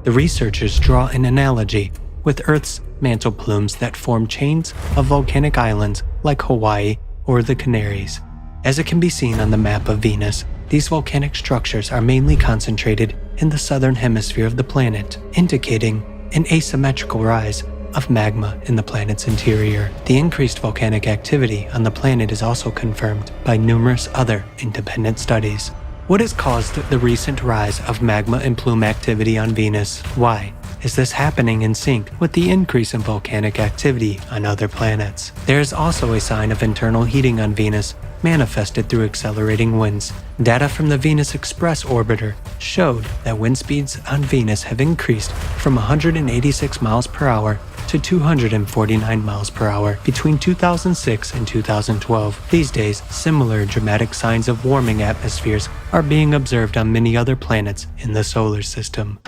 Speaker 11: The researchers draw an analogy with Earth's mantle plumes that form chains of volcanic islands like Hawaii or the Canaries. As it can be seen on the map of Venus, these volcanic structures are mainly concentrated in the southern hemisphere of the planet, indicating an asymmetrical rise of magma in the planet's interior. The increased volcanic activity on the planet is also confirmed by numerous other independent studies. What has caused the recent rise of magma and plume activity on Venus? Why is this happening in sync with the increase in volcanic activity on other planets? There is also a sign of internal heating on Venus, manifested through accelerating winds. Data from the Venus Express orbiter showed that wind speeds on Venus have increased from 186 miles per hour to 249 miles per hour between 2006 and 2012. These days, similar dramatic signs of warming atmospheres are being observed on many other planets in the solar system.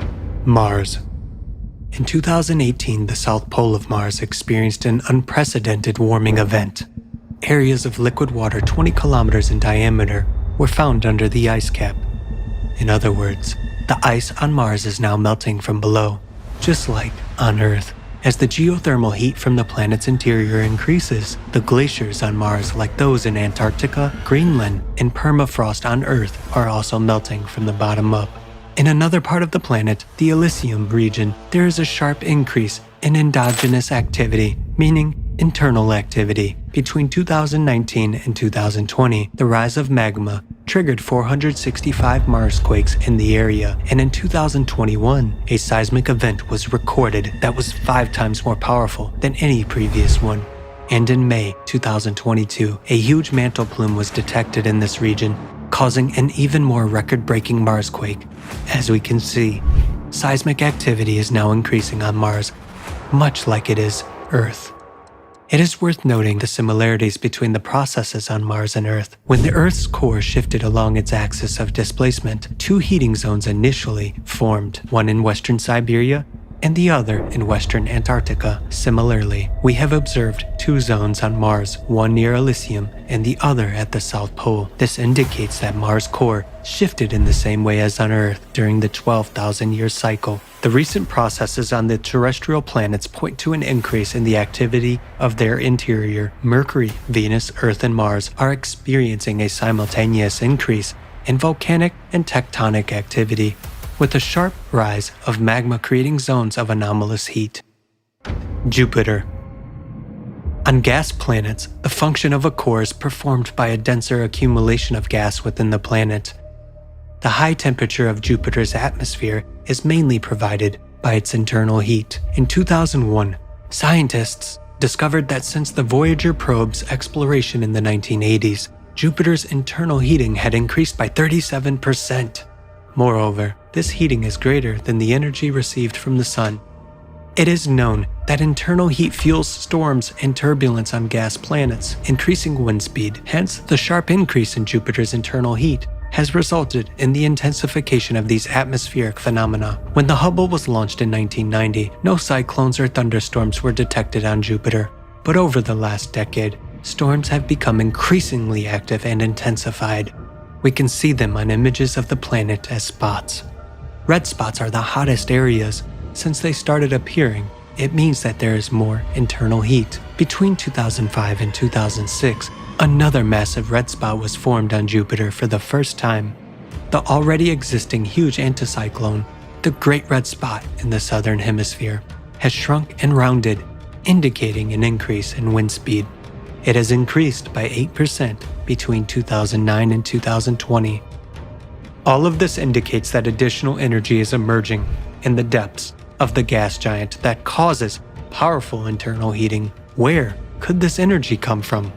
Speaker 11: Mars. In 2018, the south pole of Mars experienced an unprecedented warming event. Areas of liquid water 20 kilometers in diameter were found under the ice cap. In other words, the ice on Mars is now melting from below, just like on Earth. As the geothermal heat from the planet's interior increases, the glaciers on Mars, like those in Antarctica, Greenland, and permafrost on Earth, are also melting from the bottom up. In another part of the planet, the Elysium region, there is a sharp increase in endogenous activity, meaning internal activity. Between 2019 and 2020, the rise of magma triggered 465 Marsquakes in the area, and in 2021, a seismic event was recorded that was 5 times more powerful than any previous one.
Speaker 13: And in May 2022, a huge mantle plume was detected in this region, causing an even more record-breaking Marsquake. As we can see, seismic activity is now increasing on Mars, much like it is Earth. It is worth noting the similarities between the processes on Mars and Earth. When the Earth's core shifted along its axis of displacement, two heating zones initially formed, one in western Siberia and the other in western Antarctica. Similarly, we have observed two zones on Mars, one near Elysium and the other at the South Pole. This indicates that Mars' core shifted in the same way as on Earth during the 12,000-year cycle. The recent processes on the terrestrial planets point to an increase in the activity of their interior. Mercury, Venus, Earth, and Mars are experiencing a simultaneous increase in volcanic and tectonic activity, with a sharp rise of magma creating zones of anomalous heat. Jupiter. On gas planets, the function of a core is performed by a denser accumulation of gas within the planet. The high temperature of Jupiter's atmosphere is mainly provided by its internal heat. In 2001, scientists discovered that since the Voyager probe's exploration in the 1980s, Jupiter's internal heating had increased by 37%. Moreover, this heating is greater than the energy received from the sun. It is known that internal heat fuels storms and turbulence on gas planets, increasing wind speed. Hence, the sharp increase in Jupiter's internal heat has resulted in the intensification of these atmospheric phenomena. When the Hubble was launched in 1990, no cyclones or thunderstorms were detected on Jupiter. But over the last decade, storms have become increasingly active and intensified. We can see them on images of the planet as spots. Red spots are the hottest areas. Since they started appearing, it means that there is more internal heat. Between 2005 and 2006, another massive red spot was formed on Jupiter for the first time. The already existing huge anticyclone, the Great Red Spot in the southern hemisphere, has shrunk and rounded, indicating an increase in wind speed. It has increased by 8% between 2009 and 2020. All of this indicates that additional energy is emerging in the depths of the gas giant that causes powerful internal heating. Where could this energy come from?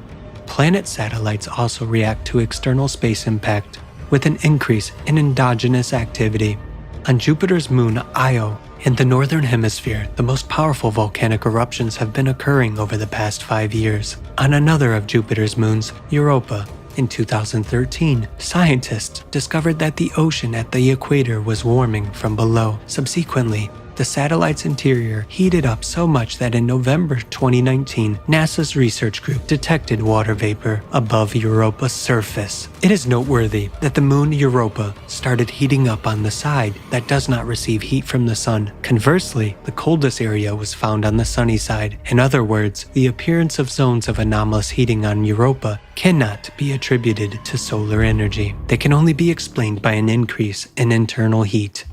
Speaker 13: Planet satellites also react to external space impact with an increase in endogenous activity. On Jupiter's moon Io, in the northern hemisphere, the most powerful volcanic eruptions have been occurring over the past 5 years. On another of Jupiter's moons, Europa, in 2013, scientists discovered that the ocean at the equator was warming from below. Subsequently, the satellite's interior heated up so much that in November 2019, NASA's research group detected water vapor above Europa's surface. It is noteworthy that the moon Europa started heating up on the side that does not receive heat from the sun. Conversely, the coldest area was found on the sunny side. In other words, the appearance of zones of anomalous heating on Europa cannot be attributed to solar energy. They can only be explained by an increase in internal heat.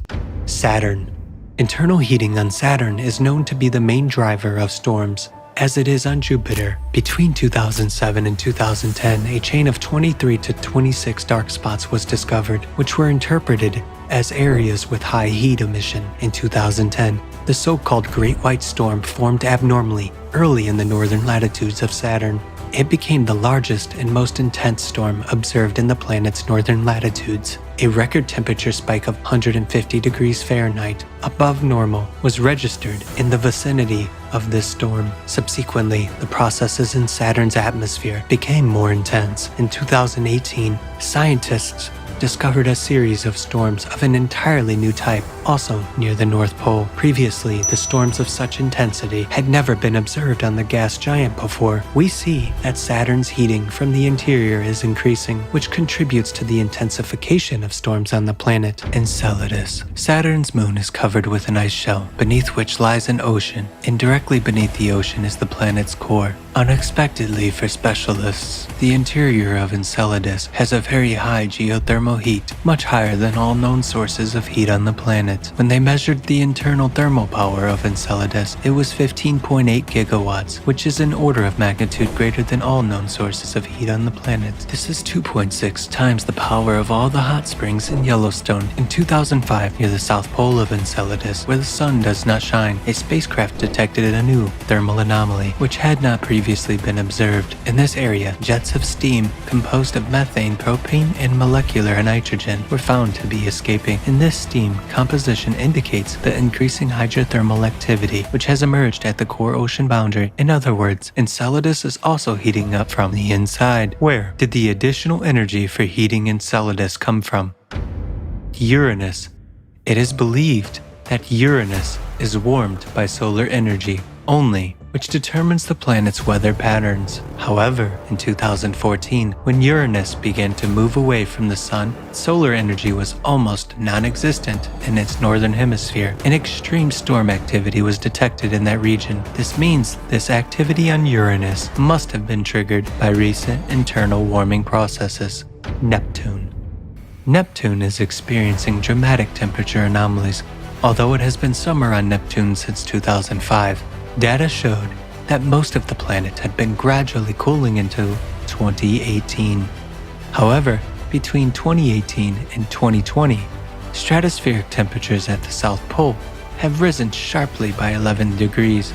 Speaker 13: Saturn. Internal heating on Saturn is known to be the main driver of storms, as it is on Jupiter. Between 2007 and 2010, a chain of 23 to 26 dark spots was discovered, which were interpreted as areas with high heat emission. In 2010, the so-called Great White Storm formed abnormally early in the northern latitudes of Saturn. It became the largest and most intense storm observed in the planet's northern latitudes. A record temperature spike of 150 degrees Fahrenheit above normal was registered in the vicinity of this storm. Subsequently, the processes in Saturn's atmosphere became more intense. In 2018, scientists discovered a series of storms of an entirely new type, also near the North Pole. Previously, the storms of such intensity had never been observed on the gas giant before. We see that Saturn's heating from the interior is increasing, which contributes to the intensification of storms on the planet. Enceladus. Saturn's moon is covered with an ice shell, beneath which lies an ocean, and directly beneath the ocean is the planet's core. Unexpectedly for specialists, the interior of Enceladus has a very high geothermal heat, much higher than all known sources of heat on the planet. When they measured the internal thermal power of Enceladus, it was 15.8 gigawatts, which is an order of magnitude greater than all known sources of heat on the planet. This is 2.6 times the power of all the hot springs in Yellowstone. In 2005, near the south pole of Enceladus, where the sun does not shine, a spacecraft detected a new thermal anomaly, which had not previously
Speaker 15: previously been observed. In this area, jets of steam composed of methane, propane, and molecular nitrogen were found to be escaping. In this steam, composition indicates the increasing hydrothermal activity which has emerged at the core ocean boundary. In other words, Enceladus is also heating up from the inside. Where did the additional energy for heating Enceladus come from? Uranus. It is believed that Uranus is warmed by solar energy only, which determines the planet's weather patterns. However, in 2014, when Uranus began to move away from the Sun, solar energy was almost non-existent in its northern hemisphere, and extreme storm activity was detected in that region. This means this activity on Uranus must have been triggered by recent internal warming processes. Neptune. Neptune is experiencing dramatic temperature anomalies. Although it has been summer on Neptune since 2005, data showed that most of the planet had been gradually cooling into 2018. However, between 2018 and 2020, stratospheric temperatures at the South Pole have risen sharply by 11 degrees.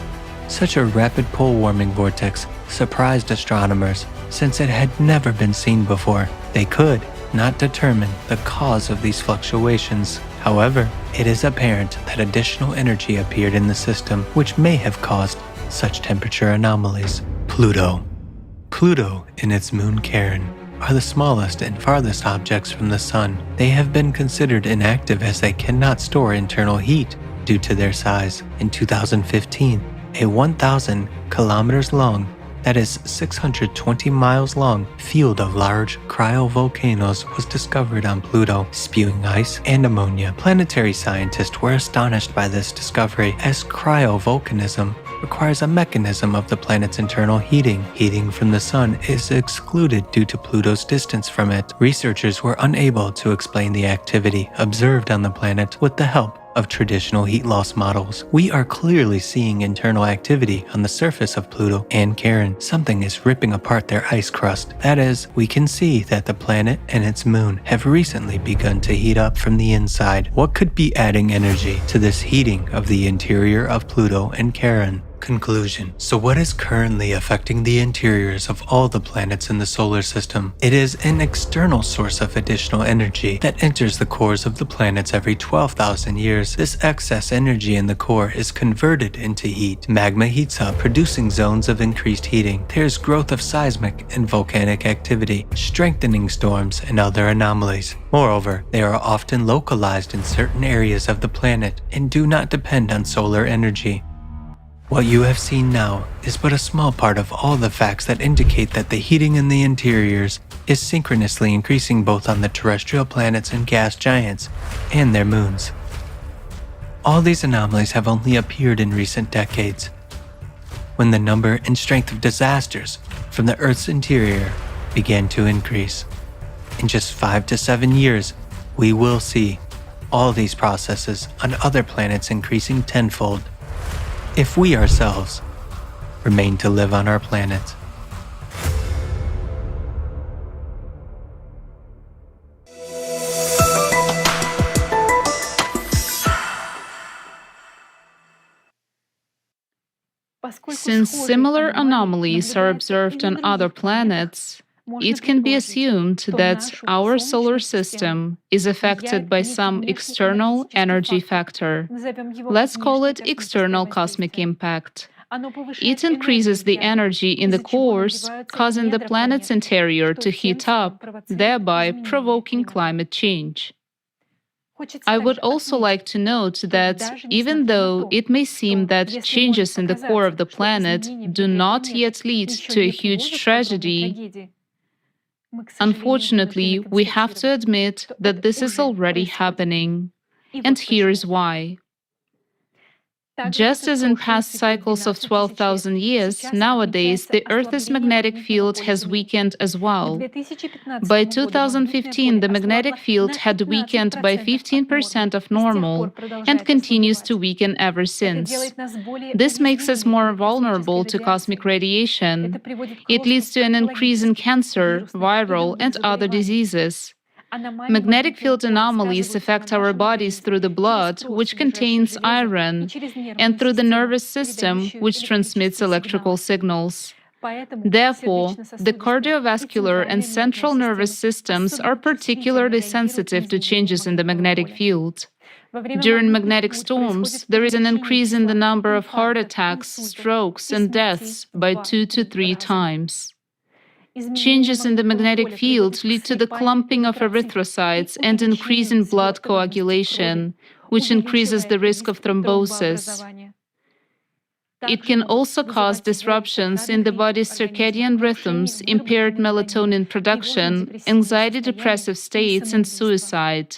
Speaker 15: Such a rapid pole warming vortex surprised astronomers since it had never been seen before. They could not determine the cause of these fluctuations. However, it is apparent that additional energy appeared in the system which may have caused such temperature anomalies. Pluto. Pluto and its moon Charon are the smallest and farthest objects from the Sun. They have been considered inactive as they cannot store internal heat due to their size. In 2015, a 1,000 kilometers long, that is 620 miles long, field of large cryovolcanoes was discovered on Pluto, spewing ice and ammonia. Planetary scientists were astonished by this discovery, as cryovolcanism requires a mechanism of the planet's internal heating. Heating from the Sun is excluded due to Pluto's distance from it. Researchers were unable to explain the activity observed on the planet with the help of traditional heat loss models. We are clearly seeing internal activity on the surface of Pluto and Charon. Something is ripping apart their ice crust. That is, we can see that the planet and its moon have recently begun to heat up from the inside. What could be adding energy to this heating of the interior of Pluto and Charon? Conclusion. So what is currently affecting the interiors of all the planets in the solar system? It is an external source of additional energy that enters the cores of the planets every 12,000 years. This excess energy in the core is converted into heat. Magma heats up, producing zones of increased heating. There's growth of seismic and volcanic activity, strengthening storms and other anomalies. Moreover, they are often localized in certain areas of the planet and do not depend on solar energy. What you have seen now is but a small part of all the facts that indicate that the heating in the interiors is synchronously increasing both on the terrestrial planets and gas giants and their moons. All these anomalies have only appeared in recent decades, when the number and strength of disasters from the Earth's interior began to increase. In just 5 to 7 years, we will see all these processes on other planets increasing tenfold, if we ourselves remain to live on our planet.
Speaker 3: Since similar anomalies are observed on other planets, it can be assumed that our solar system is affected by some external energy factor. Let's call it external cosmic impact. It increases the energy in the cores, causing the planet's interior to heat up, thereby provoking climate change. I would also like to note that even though it may seem that changes in the core of the planet do not yet lead to a huge tragedy, unfortunately, we have to admit that this is already happening. And here's why. Just as in past cycles of 12,000 years, nowadays the Earth's magnetic field has weakened as well. By 2015, the magnetic field had weakened by 15% of normal and continues to weaken ever since. This makes us more vulnerable to cosmic radiation. It leads to an increase in cancer, viral, and other diseases. Magnetic field anomalies affect our bodies through the blood, which contains iron, and through the nervous system, which transmits electrical signals. Therefore, the cardiovascular and central nervous systems are particularly sensitive to changes in the magnetic field. During magnetic storms, there is an increase in the number of heart attacks, strokes, and deaths by 2 to 3 times. Changes in the magnetic field lead to the clumping of erythrocytes and increase in blood coagulation, which increases the risk of thrombosis. It can also cause disruptions in the body's circadian rhythms, impaired melatonin production, anxiety depressive states, and suicide.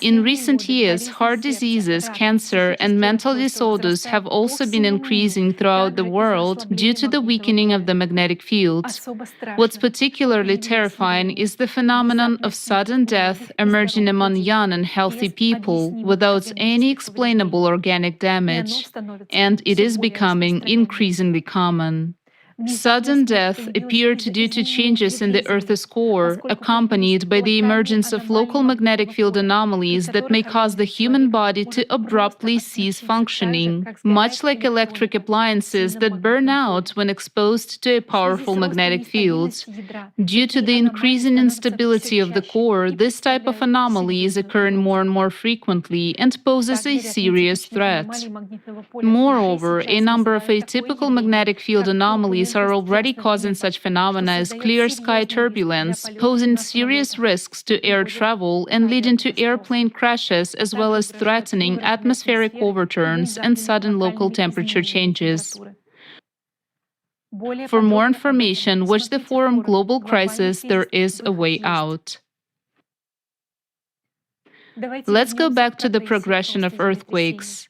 Speaker 3: In recent years, heart diseases, cancer, and mental disorders have also been increasing throughout the world due to the weakening of the magnetic field. What's particularly terrifying is the phenomenon of sudden death emerging among young and healthy people without any explainable organic damage, and it is becoming increasingly common. Sudden death appeared due to changes in the Earth's core, accompanied by the emergence of local magnetic field anomalies that may cause the human body to abruptly cease functioning, much like electric appliances that burn out when exposed to a powerful magnetic field. Due to the increasing instability of the core, this type of anomaly is occurring more and more frequently and poses a serious threat. Moreover, a number of atypical magnetic field anomalies are already causing such phenomena as clear sky turbulence, posing serious risks to air travel and leading to airplane crashes, as well as threatening atmospheric overturns and sudden local temperature changes. For more information, watch the forum Global Crisis, There is a Way Out. Let's go back to the progression of earthquakes.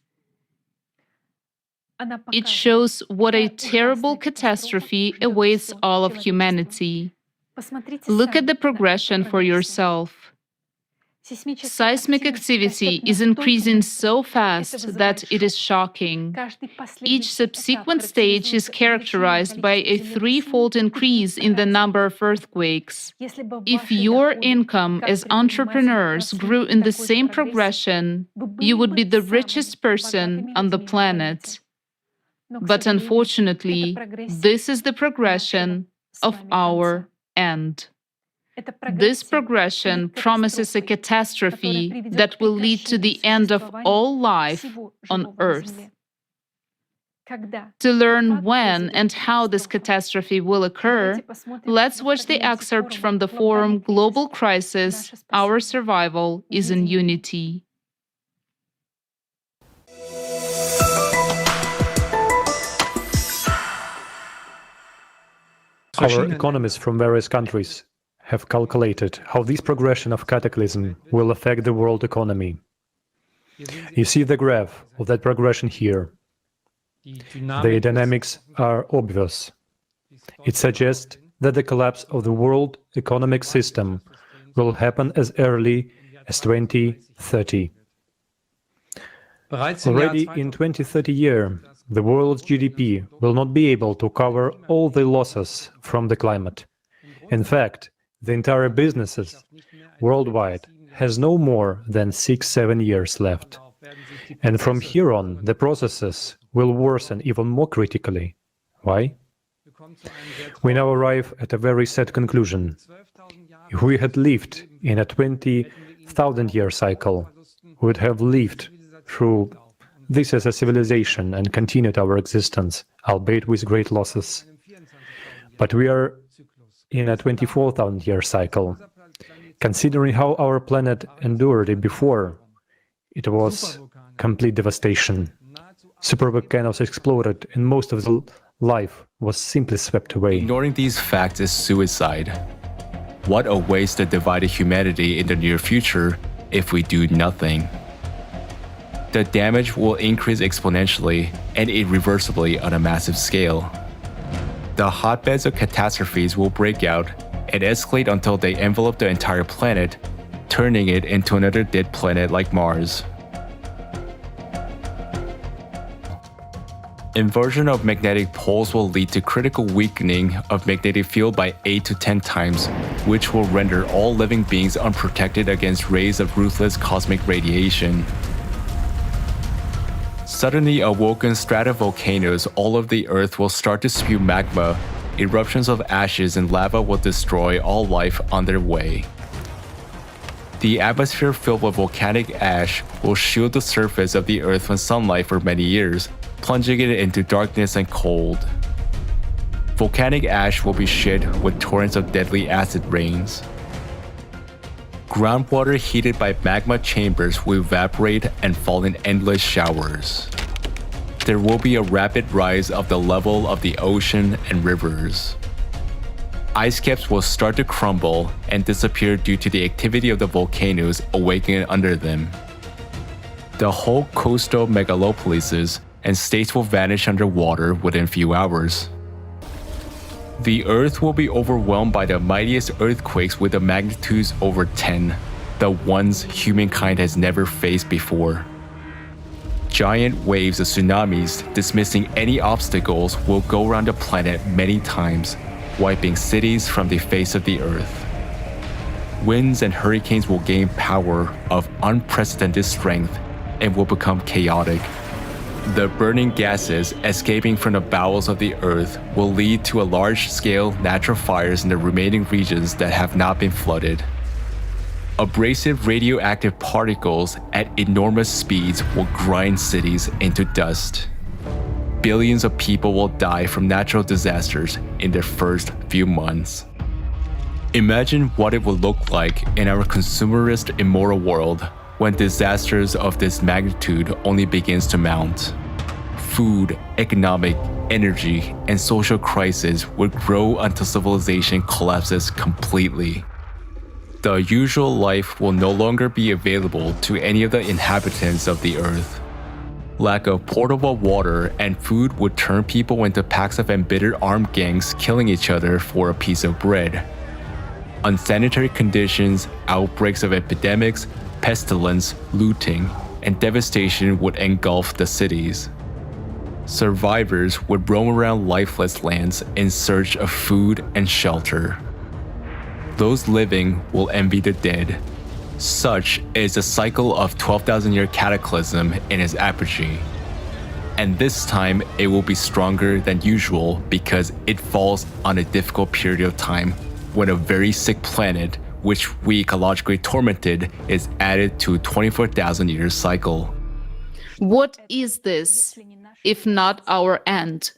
Speaker 3: It shows what a terrible catastrophe awaits all of humanity. Look at the progression for yourself. Seismic activity is increasing so fast that it is shocking. Each subsequent stage is characterized by a threefold increase in the number of earthquakes. If your income as entrepreneurs grew in the same progression, you would be the richest person on the planet. But unfortunately, this is the progression of our end. This progression promises a catastrophe that will lead to the end of all life on Earth. To learn when and how this catastrophe will occur, let's watch the excerpt from the forum Global Crisis, Our Survival is in Unity.
Speaker 16: Our economists from various countries have calculated how this progression of cataclysm will affect the world economy. You see the graph of that progression here. The dynamics are obvious. It suggests that the collapse of the world economic system will happen as early as 2030. Already in 2030 year, the world's GDP will not be able to cover all the losses from the climate. In fact, the entire businesses worldwide has no more than 6-7 years left. And from here on, the processes will worsen even more critically. Why? We now arrive at a very sad conclusion. If we had lived in a 20,000-year cycle, we would have lived through this as a civilization and continued our existence, albeit with great losses. But we are in a 24,000-year cycle. Considering how our planet endured it before, it was complete devastation. Supervolcanoes exploded and most of the life was simply swept away.
Speaker 17: Ignoring these facts is suicide. What awaits the divided humanity in the near future if we do nothing? The damage will increase exponentially and irreversibly on a massive scale. The hotbeds of catastrophes will break out and escalate until they envelop the entire planet, turning it into another dead planet like Mars. Inversion of magnetic poles will lead to critical weakening of magnetic field by 8 to 10 times, which will render all living beings unprotected against rays of ruthless cosmic radiation. suddenly awoken stratovolcanoes all over the Earth will start to spew magma. Eruptions of ashes and lava will destroy all life on their way. The atmosphere filled with volcanic ash will shield the surface of the Earth from sunlight for many years, plunging it into darkness and cold. Volcanic ash will be shed with torrents of deadly acid rains. Groundwater heated by magma chambers will evaporate and fall in endless showers. There will be a rapid rise of the level of the ocean and rivers. Ice caps will start to crumble and disappear due to the activity of the volcanoes awakening under them. The whole coastal megalopolises and states will vanish underwater within few hours. The Earth will be overwhelmed by the mightiest earthquakes with the magnitudes over 10, the ones humankind has never faced before. Giant waves of tsunamis, dismissing any obstacles, will go around the planet many times, wiping cities from the face of the Earth. Winds and hurricanes will gain power of unprecedented strength and will become chaotic. The burning gases escaping from the bowels of the Earth will lead to a large-scale natural fires in the remaining regions that have not been flooded. Abrasive radioactive particles at enormous speeds will grind cities into dust. Billions of people will die from natural disasters in their first few months. Imagine what it would look like in our consumerist, immoral world when disasters of this magnitude only begins to mount. Food, economic, energy, and social crises would grow until civilization collapses completely. The usual life will no longer be available to any of the inhabitants of the Earth. Lack of portable water and food would turn people into packs of embittered armed gangs killing each other for a piece of bread. Unsanitary conditions, outbreaks of epidemics, pestilence, looting, and devastation would engulf the cities. Survivors would roam around lifeless lands in search of food and shelter. Those living will envy the dead. Such is the cycle of 12,000-year cataclysm in its apogee. And this time it will be stronger than usual because it falls on a difficult period of time when a very sick planet, which we ecologically tormented, is added to a 24,000-year cycle.
Speaker 3: What is this, if not our end?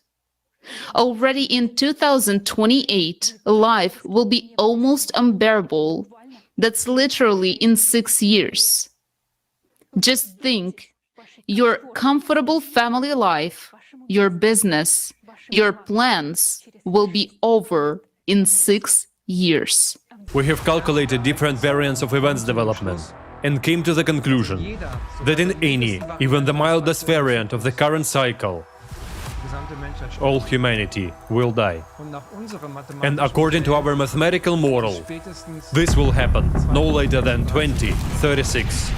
Speaker 3: Already in 2028, life will be almost unbearable. That's literally in 6 years. Just think, your comfortable family life, your business, your plans will be over in 6 years.
Speaker 18: We have calculated different variants of events development and came to the conclusion that in any, even the mildest variant of the current cycle, all humanity will die. And according to our mathematical model, this will happen no later than 2036.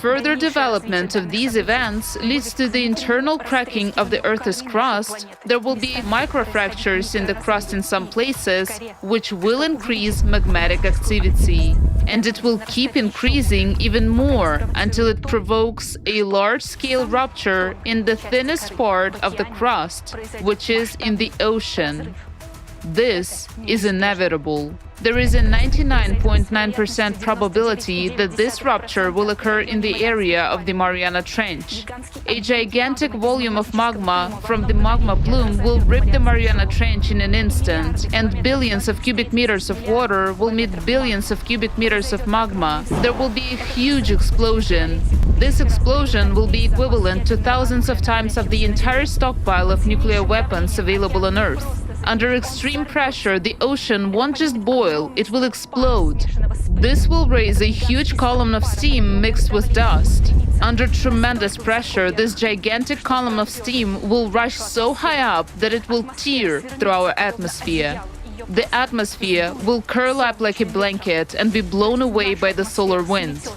Speaker 3: Further development of these events leads to the internal cracking of the Earth's crust. There will be microfractures in the crust in some places, which will increase magmatic activity. And it will keep increasing even more until it provokes a large-scale rupture in the thinnest part of the crust, which is in the ocean. This is inevitable. There is a 99.9% probability that this rupture will occur in the area of the Mariana Trench. A gigantic volume of magma from the magma plume will rip the Mariana Trench in an instant, and billions of cubic meters of water will meet billions of cubic meters of magma. There will be a huge explosion. This explosion will be equivalent to thousands of times of the entire stockpile of nuclear weapons available on Earth. Under extreme pressure, the ocean won't just boil, it will explode. This will raise a huge column of steam mixed with dust. Under tremendous pressure, this gigantic column of steam will rush so high up that it will tear through our atmosphere. The atmosphere will curl up like a blanket and be blown away by the solar wind.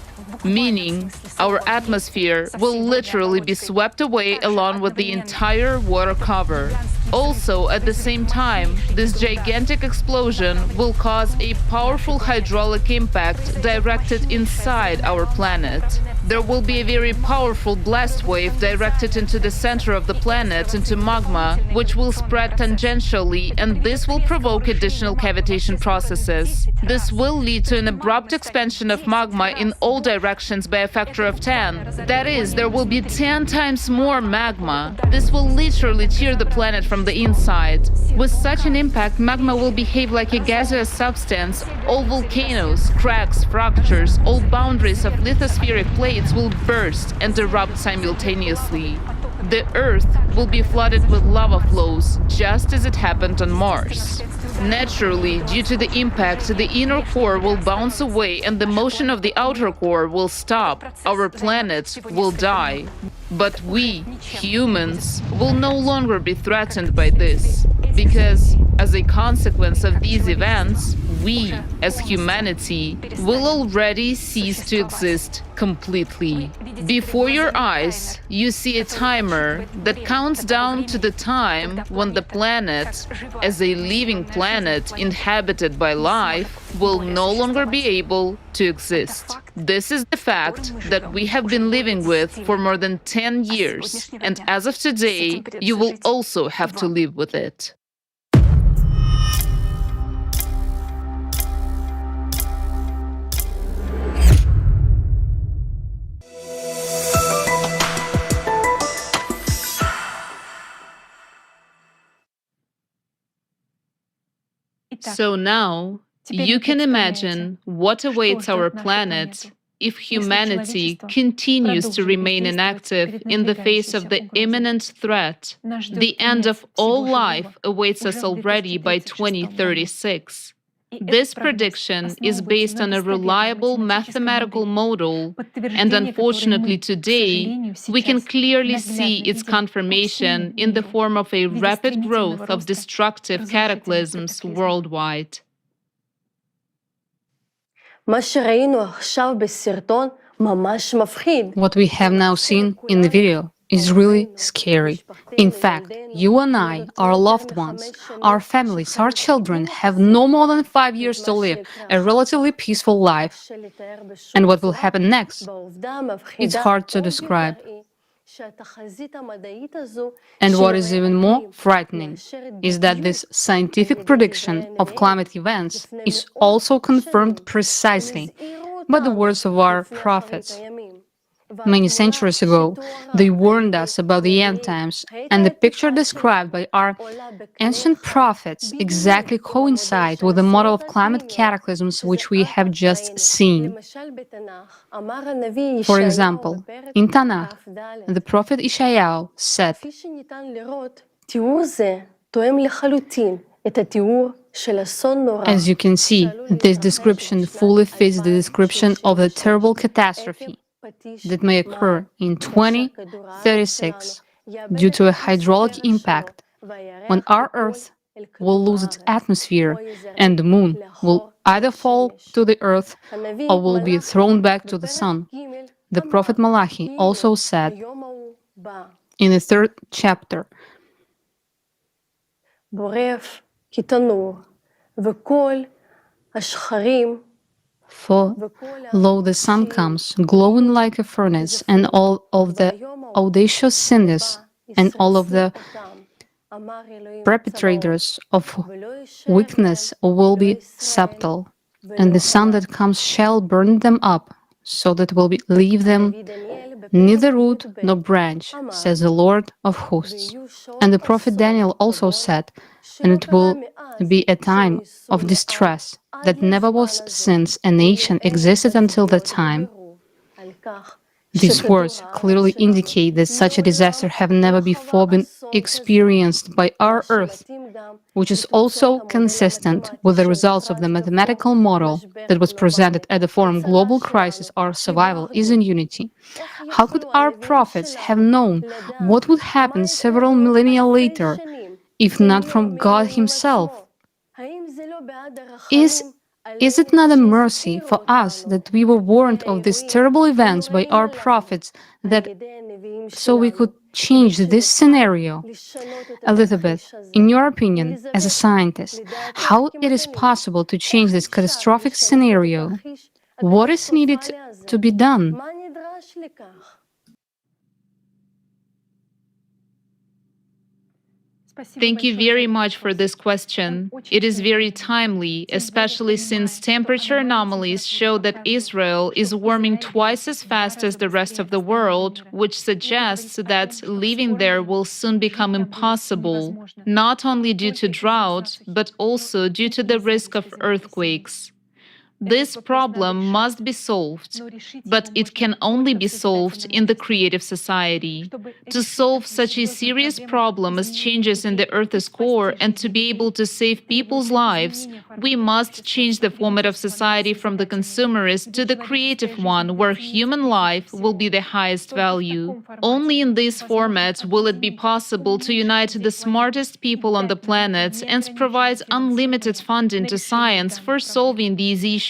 Speaker 3: Meaning, our atmosphere will literally be swept away along with the entire water cover. Also, at the same time, this gigantic explosion will cause a powerful hydraulic impact directed inside our planet. There will be a very powerful blast wave directed into the center of the planet, into magma, which will spread tangentially, and this will provoke additional cavitation processes. This will lead to an abrupt expansion of magma in all directions by a factor of 10. That is, there will be 10 times more magma. This will literally tear the planet from the inside. With such an impact, magma will behave like a gaseous substance. All volcanoes, cracks, fractures, all boundaries of lithospheric plates will burst and erupt simultaneously. The Earth will be flooded with lava flows, just as it happened on Mars. Naturally, due to the impact, the inner core will bounce away and the motion of the outer core will stop. Our planet will die. But we, humans, will no longer be threatened by this, because as a consequence of these events, we, as humanity, will already cease to exist completely. Before your eyes, you see a timer that counts down to the time when the planet, as a living planet inhabited by life, will no longer be able to exist. This is the fact that we have been living with for more than 10 years, and as of today, you will also have to live with it. So now, you can imagine what awaits our planet if humanity continues to remain inactive in the face of the imminent threat. The end of all life awaits us already by 2036. This prediction is based on a reliable mathematical model, and unfortunately today, we can clearly see its confirmation in the form of a rapid growth of destructive cataclysms worldwide.
Speaker 2: What we have now seen in the video is really scary. In fact, you and I, our loved ones, our families, our children have no more than 5 years to live a relatively peaceful life. And what will happen next? It's hard to describe. And what is even more frightening is that this scientific prediction of climate events is also confirmed precisely by the words of our prophets. Many centuries ago, they warned us about the end times, and the picture described by our ancient prophets exactly coincide with the model of climate cataclysms which we have just seen. For example, in Tanakh, the prophet Isaiah said, "As you can see, this description fully fits the description of the terrible catastrophe that may occur in 2036 due to a hydraulic impact when our Earth will lose its atmosphere and the Moon will either fall to the Earth or will be thrown back to the Sun." The prophet Malachi also said in the 3rd chapter, "For lo, the sun comes, glowing like a furnace, and all of the audacious sinners and all of the perpetrators of weakness will be subtle, and the sun that comes shall burn them up, so that will leave them neither root nor branch, says the Lord of hosts." And the prophet Daniel also said, "And it will be a time of distress that never was since a nation existed until that time." These words clearly indicate that such a disaster have never before been experienced by our Earth, which is also consistent with the results of the mathematical model that was presented at the forum Global Crisis, Our Survival is in Unity. How could our prophets have known what would happen several millennia later, if not from God Himself? Is Is it not a mercy for us that we were warned of these terrible events by our prophets, that so we could change this scenario? Elizabeth, in your opinion, as a scientist, how it is possible to change this catastrophic scenario? What is needed to be done?
Speaker 3: Thank you very much for this question. It is very timely, especially since temperature anomalies show that Israel is warming twice as fast as the rest of the world, which suggests that living there will soon become impossible, not only due to drought, but also due to the risk of earthquakes. This problem must be solved, but it can only be solved in the creative society. To solve such a serious problem as changes in the Earth's core and to be able to save people's lives, we must change the format of society from the consumerist to the creative one, where human life will be the highest value. Only in this format will it be possible to unite the smartest people on the planet and provide unlimited funding to science for solving these issues.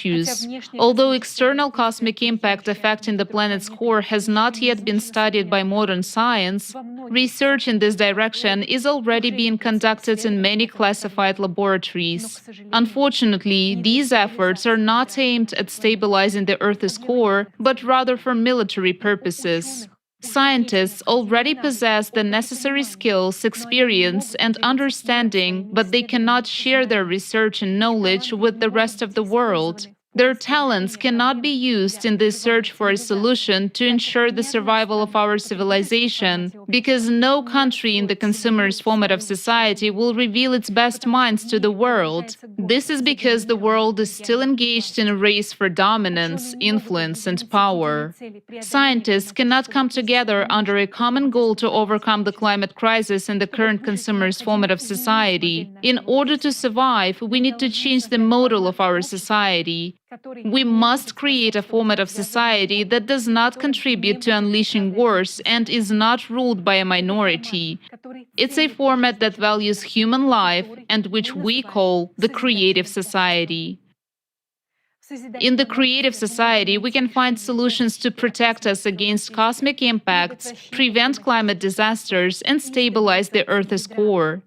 Speaker 3: Although external cosmic impact affecting the planet's core has not yet been studied by modern science, research in this direction is already being conducted in many classified laboratories. Unfortunately, these efforts are not aimed at stabilizing the Earth's core, but rather for military purposes. Scientists already possess the necessary skills, experience, and understanding, but they cannot share their research and knowledge with the rest of the world. Their talents cannot be used in this search for a solution to ensure the survival of our civilization, because no country in the consumerist format of society will reveal its best minds to the world. This is because the world is still engaged in a race for dominance, influence, and power. Scientists cannot come together under a common goal to overcome the climate crisis in the current consumerist format of society. In order to survive, we need to change the model of our society. We must create a format of society that does not contribute to unleashing wars and is not ruled by a minority. It's a format that values human life and which we call the creative society. In the creative society, we can find solutions to protect us against cosmic impacts, prevent climate disasters, and stabilize the Earth's core.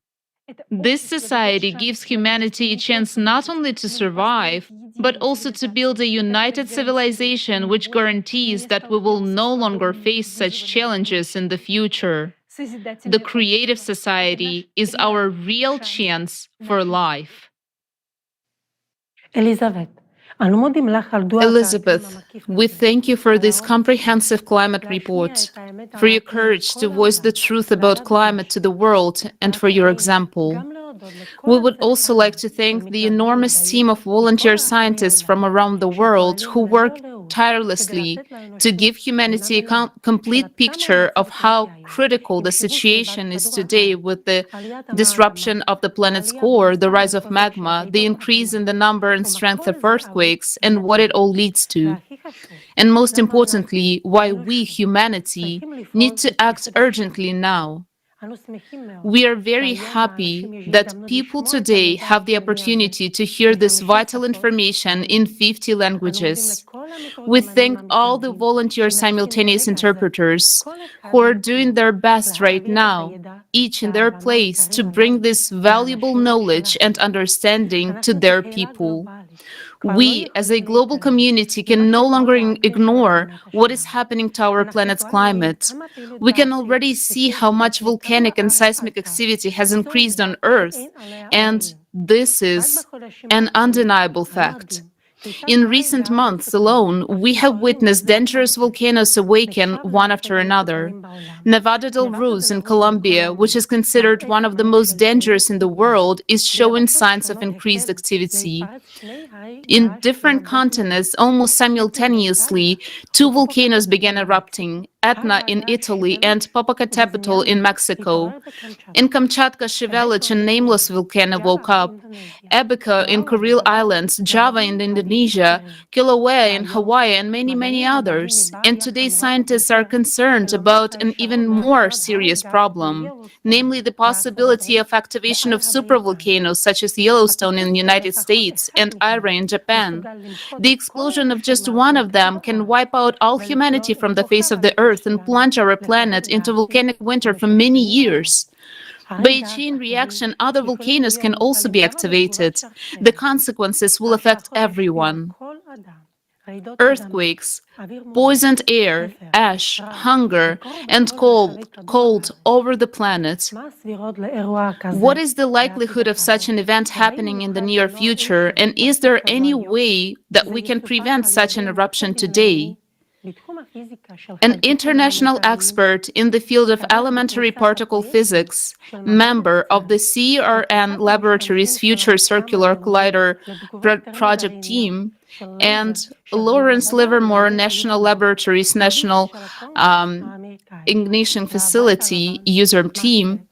Speaker 3: This society gives humanity a chance not only to survive, but also to build a united civilization which guarantees that we will no longer face such challenges in the future. The creative society is our real chance for life.
Speaker 19: Elizabeth,
Speaker 3: we thank you for this comprehensive climate report, for your courage to voice the truth about climate to the world, and for your example. We would also like to thank the enormous team of volunteer scientists from around the world who work tirelessly to give humanity a complete picture of how critical the situation is today, with the disruption of the planet's core, the rise of magma, the increase in the number and strength of earthquakes, and what it all leads to. And most importantly, why we, humanity, need to act urgently now. We are very happy that people today have the opportunity to hear this vital information in 50 languages. We thank all the volunteer simultaneous interpreters who are doing their best right now, each in their place, to bring this valuable knowledge and understanding to their people. We, as a global community, can no longer ignore what is happening to our planet's climate. We can already see how much volcanic and seismic activity has increased on Earth, and this is an undeniable fact. In recent months alone, we have witnessed dangerous volcanoes awaken one after another. Nevada del Ruiz in Colombia, which is considered one of the most dangerous in the world, is showing signs of increased activity. In different continents, almost simultaneously, two volcanoes began erupting, Etna in Italy, and Popocatépetl in Mexico. In Kamchatka, Shevelich, a nameless volcano woke up. Ebica in Kuril Islands, Java in Indonesia, Kilauea in Hawaii, and many, many others. And today, scientists are concerned about an even more serious problem, namely the possibility of activation of supervolcanoes such as Yellowstone in the United States and Ira in Japan. The explosion of just one of them can wipe out all humanity from the face of the earth and plunge our planet into volcanic winter for many years. By a chain reaction, other volcanoes can also be activated. The consequences will affect everyone. Earthquakes, poisoned air, ash, hunger, and cold over the planet. What is the likelihood of such an event happening in the near future, and is there any way that we can prevent such an eruption today? An international expert in the field of elementary particle physics, member of the CERN Laboratory's Future Circular Collider project team, and Lawrence Livermore National Laboratory's National Ignition Facility user team,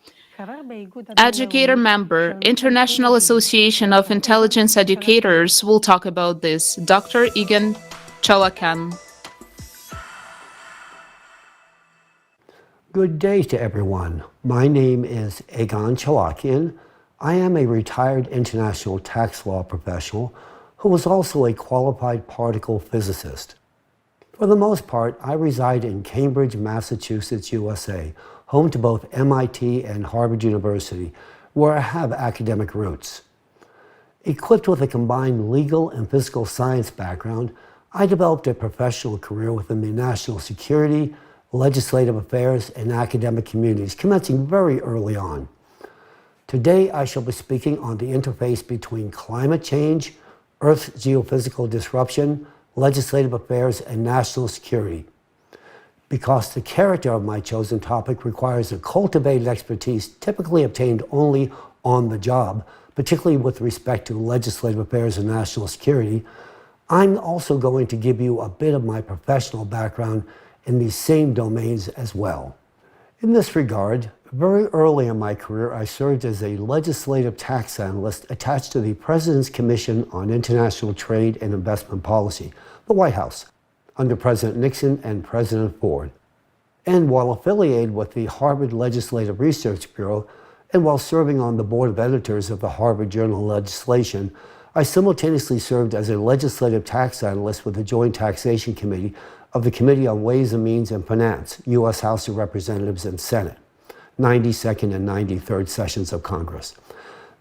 Speaker 3: educator member, International Association of Intelligence Educators will talk about this. Dr. Egan Chalakan.
Speaker 19: Good day to everyone. My name is Egon Chalakian. I am a retired international tax law professional who was also a qualified particle physicist. For the most part, I reside in Cambridge, Massachusetts, USA, home to both MIT and Harvard University, where I have academic roots. Equipped with a combined legal and physical science background, I developed a professional career within the national security, legislative affairs, and academic communities, commencing very early on. Today, I shall be speaking on the interface between climate change, Earth's geophysical disruption, legislative affairs, and national security. Because the character of my chosen topic requires a cultivated expertise typically obtained only on the job, particularly with respect to legislative affairs and national security, I'm also going to give you a bit of my professional background in these same domains as well. In this regard, very early in my career, I served as a legislative tax analyst attached to the President's Commission on International Trade and Investment Policy, the White House, under President Nixon and President Ford. And while affiliated with the Harvard Legislative Research Bureau, and while serving on the board of editors of the Harvard Journal of Legislation, I simultaneously served as a legislative tax analyst with the Joint Taxation Committee of the Committee on Ways and Means and Finance, U.S. House of Representatives and Senate, 92nd and 93rd sessions of Congress.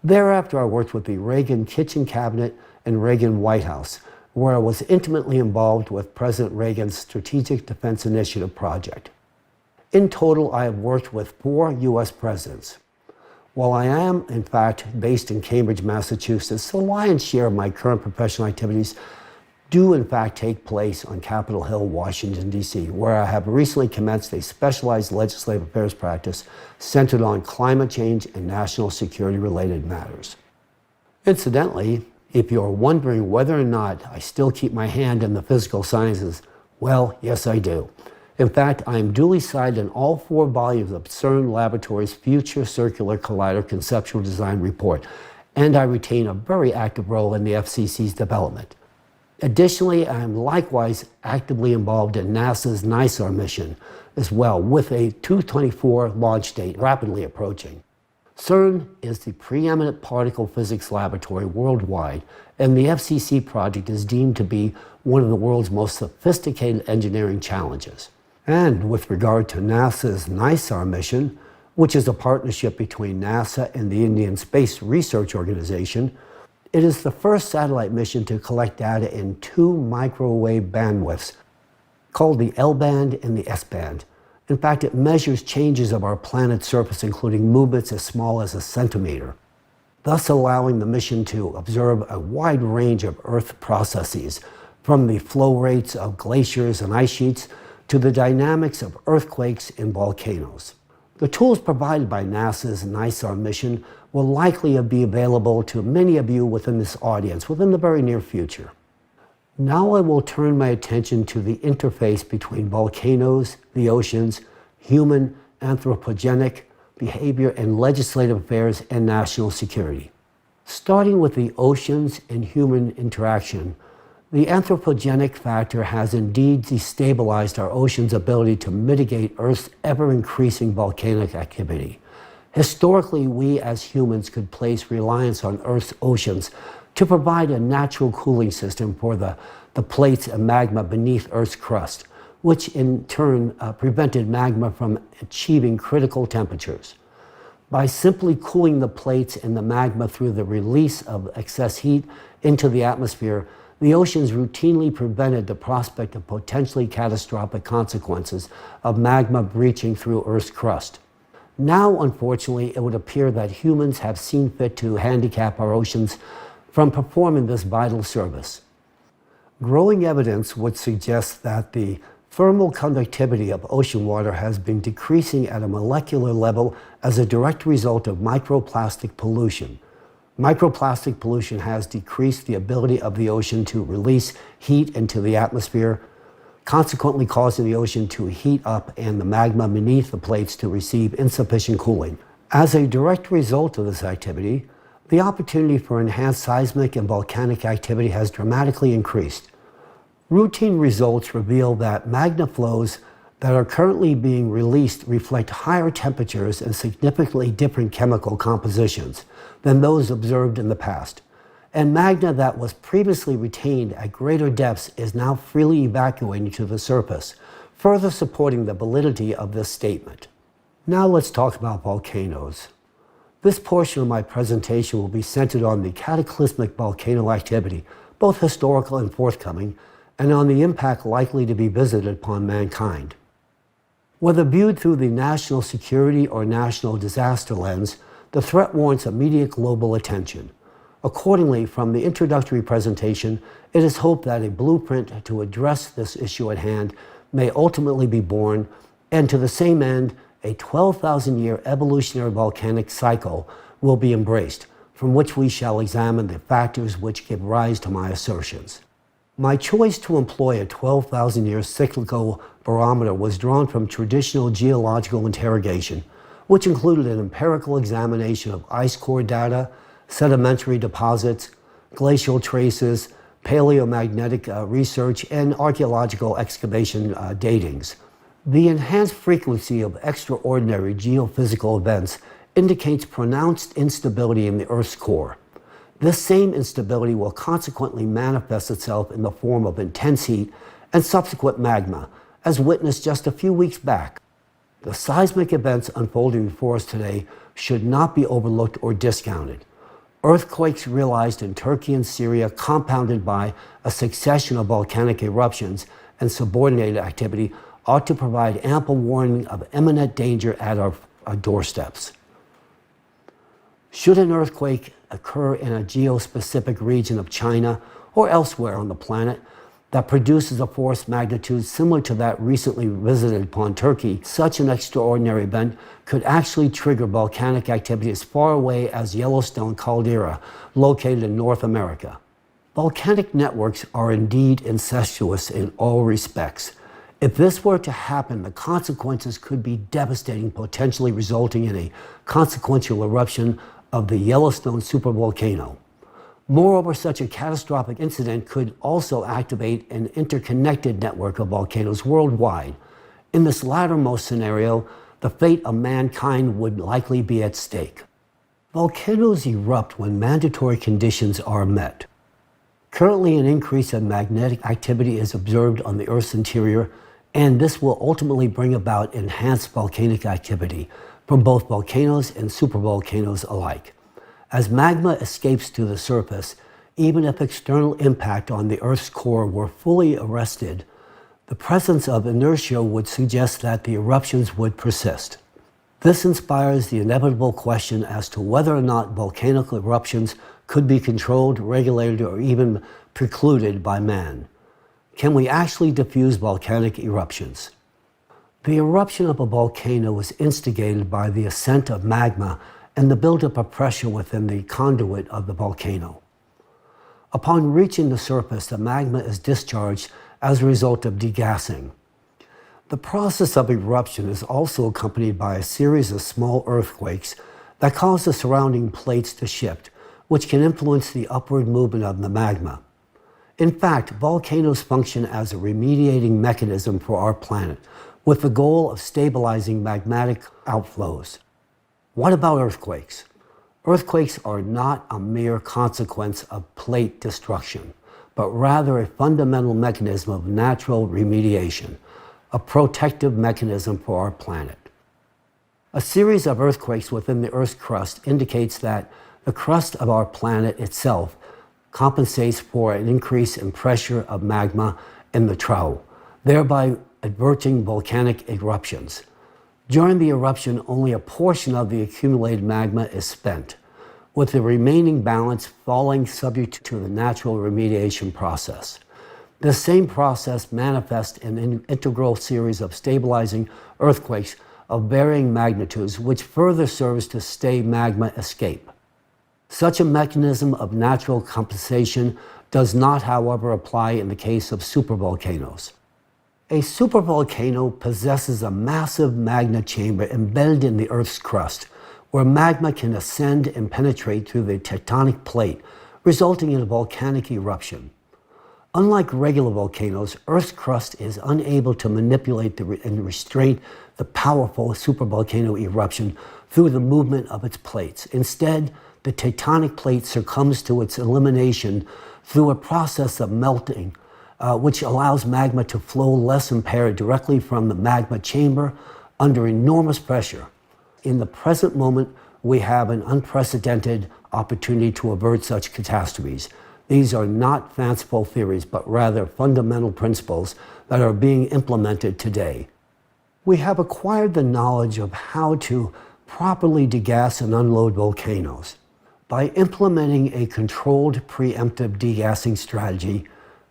Speaker 19: Thereafter, I worked with the Reagan Kitchen Cabinet and Reagan White House, where I was intimately involved with President Reagan's Strategic Defense Initiative project. In total, I have worked with 4 U.S. presidents. While I am, in fact, based in Cambridge, Massachusetts, the lion's share of my current professional activities do in fact take place on Capitol Hill, Washington, D.C., where I have recently commenced a specialized legislative affairs practice centered on climate change and national security-related matters. Incidentally, if you're wondering whether or not I still keep my hand in the physical sciences, well, yes, I do. In fact, I am duly cited in all 4 volumes of CERN Laboratory's Future Circular Collider Conceptual Design Report, and I retain a very active role in the FCC's development. Additionally, I am likewise actively involved in NASA's NISAR mission as well, with a 2024 launch date rapidly approaching. CERN is the preeminent particle physics laboratory worldwide, and the FCC project is deemed to be one of the world's most sophisticated engineering challenges. And with regard to NASA's NISAR mission, which is a partnership between NASA and the Indian Space Research Organization, it is the first satellite mission to collect data in 2 microwave bandwidths, called the L-band and the S-band. In fact, it measures changes of our planet's surface, including movements as small as a centimeter, thus allowing the mission to observe a wide range of Earth processes, from the flow rates of glaciers and ice sheets to the dynamics of earthquakes and volcanoes. The tools provided by NASA's NISAR mission will likely be available to many of you within this audience within the very near future. Now I will turn my attention to the interface between volcanoes, the oceans, human anthropogenic behavior, and legislative affairs and national security. Starting with the oceans and human interaction, the anthropogenic factor has indeed destabilized our ocean's ability to mitigate Earth's ever-increasing volcanic activity. Historically, we as humans could place reliance on Earth's oceans to provide a natural cooling system for the plates and magma beneath Earth's crust, which in turn prevented magma from achieving critical temperatures. By simply cooling the plates and the magma through the release of excess heat into the atmosphere, the oceans routinely prevented the prospect of potentially catastrophic consequences of magma breaching through Earth's crust. Now, unfortunately, it would appear that humans have seen fit to handicap our oceans from performing this vital service. Growing evidence would suggest that the thermal conductivity of ocean water has been decreasing at a molecular level as a direct result of microplastic pollution. Microplastic pollution has decreased the ability of the ocean to release heat into the atmosphere, consequently causing the ocean to heat up and the magma beneath the plates to receive insufficient cooling. As a direct result of this activity, the opportunity for enhanced seismic and volcanic activity has dramatically increased. Routine results reveal that magma flows that are currently being released reflect higher temperatures and significantly different chemical compositions than those observed in the past. And magma that was previously retained at greater depths is now freely evacuating to the surface, further supporting the validity of this statement. Now let's talk about volcanoes. This portion of my presentation will be centered on the cataclysmic volcano activity, both historical and forthcoming, and on the impact likely to be visited upon mankind. Whether viewed through the national security or national disaster lens, the threat warrants immediate global attention. Accordingly, from the introductory presentation, it is hoped that a blueprint to address this issue at hand may ultimately be born, and to the same end, a 12,000-year evolutionary volcanic cycle will be embraced, from which we shall examine the factors which give rise to my assertions. My choice to employ a 12,000-year cyclical barometer was drawn from traditional geological interrogation, which included an empirical examination of ice core data, sedimentary deposits, glacial traces, paleomagnetic research, and archaeological excavation datings. The enhanced frequency of extraordinary geophysical events indicates pronounced instability in the Earth's core. This same instability will consequently manifest itself in the form of intense heat and subsequent magma, as witnessed just a few weeks back. The seismic events unfolding before us today should not be overlooked or discounted. Earthquakes realized in Turkey and Syria, compounded by a succession of volcanic eruptions and subordinated activity, ought to provide ample warning of imminent danger at our doorsteps. Should an earthquake occur in a geospecific region of China or elsewhere on the planet that produces a force magnitude similar to that recently visited upon Turkey, such an extraordinary event could actually trigger volcanic activity as far away as Yellowstone caldera, located in North America. Volcanic networks are indeed incestuous in all respects. If this were to happen, the consequences could be devastating, potentially resulting in a consequential eruption of the Yellowstone supervolcano. Moreover, such a catastrophic incident could also activate an interconnected network of volcanoes worldwide. In this lattermost scenario, the fate of mankind would likely be at stake. Volcanoes erupt when mandatory conditions are met. Currently, an increase in magnetic activity is observed on the Earth's interior, and this will ultimately bring about enhanced volcanic activity from both volcanoes and supervolcanoes alike. As magma escapes to the surface, even if external impact on the Earth's core were fully arrested, the presence of inertia would suggest that the eruptions would persist. This inspires the inevitable question as to whether or not volcanic eruptions could be controlled, regulated, or even precluded by man. Can we actually diffuse volcanic eruptions? The eruption of a volcano is instigated by the ascent of magma and the buildup of pressure within the conduit of the volcano. Upon reaching the surface, the magma is discharged as a result of degassing. The process of eruption is also accompanied by a series of small earthquakes that cause the surrounding plates to shift, which can influence the upward movement of the magma. In fact, volcanoes function as a remediating mechanism for our planet, with the goal of stabilizing magmatic outflows. What about earthquakes? Earthquakes are not a mere consequence of plate destruction, but rather a fundamental mechanism of natural remediation, a protective mechanism for our planet. A series of earthquakes within the Earth's crust indicates that the crust of our planet itself compensates for an increase in pressure of magma in the trough, thereby averting volcanic eruptions. During the eruption, only a portion of the accumulated magma is spent, with the remaining balance falling subject to the natural remediation process. This same process manifests in an integral series of stabilizing earthquakes of varying magnitudes, which further serves to stay magma escape. Such a mechanism of natural compensation does not, however, apply in the case of supervolcanoes. A supervolcano possesses a massive magma chamber embedded in the Earth's crust, where magma can ascend and penetrate through the tectonic plate, resulting in a volcanic eruption. Unlike regular volcanoes, Earth's crust is unable to manipulate and restrain the powerful supervolcano eruption through the movement of its plates. Instead, the tectonic plate succumbs to its elimination through a process of melting, which allows magma to flow less impaired directly from the magma chamber under enormous pressure. In the present moment, we have an unprecedented opportunity to avert such catastrophes. These are not fanciful theories, but rather fundamental principles that are being implemented today. We have acquired the knowledge of how to properly degas and unload volcanoes. By implementing a controlled preemptive degassing strategy,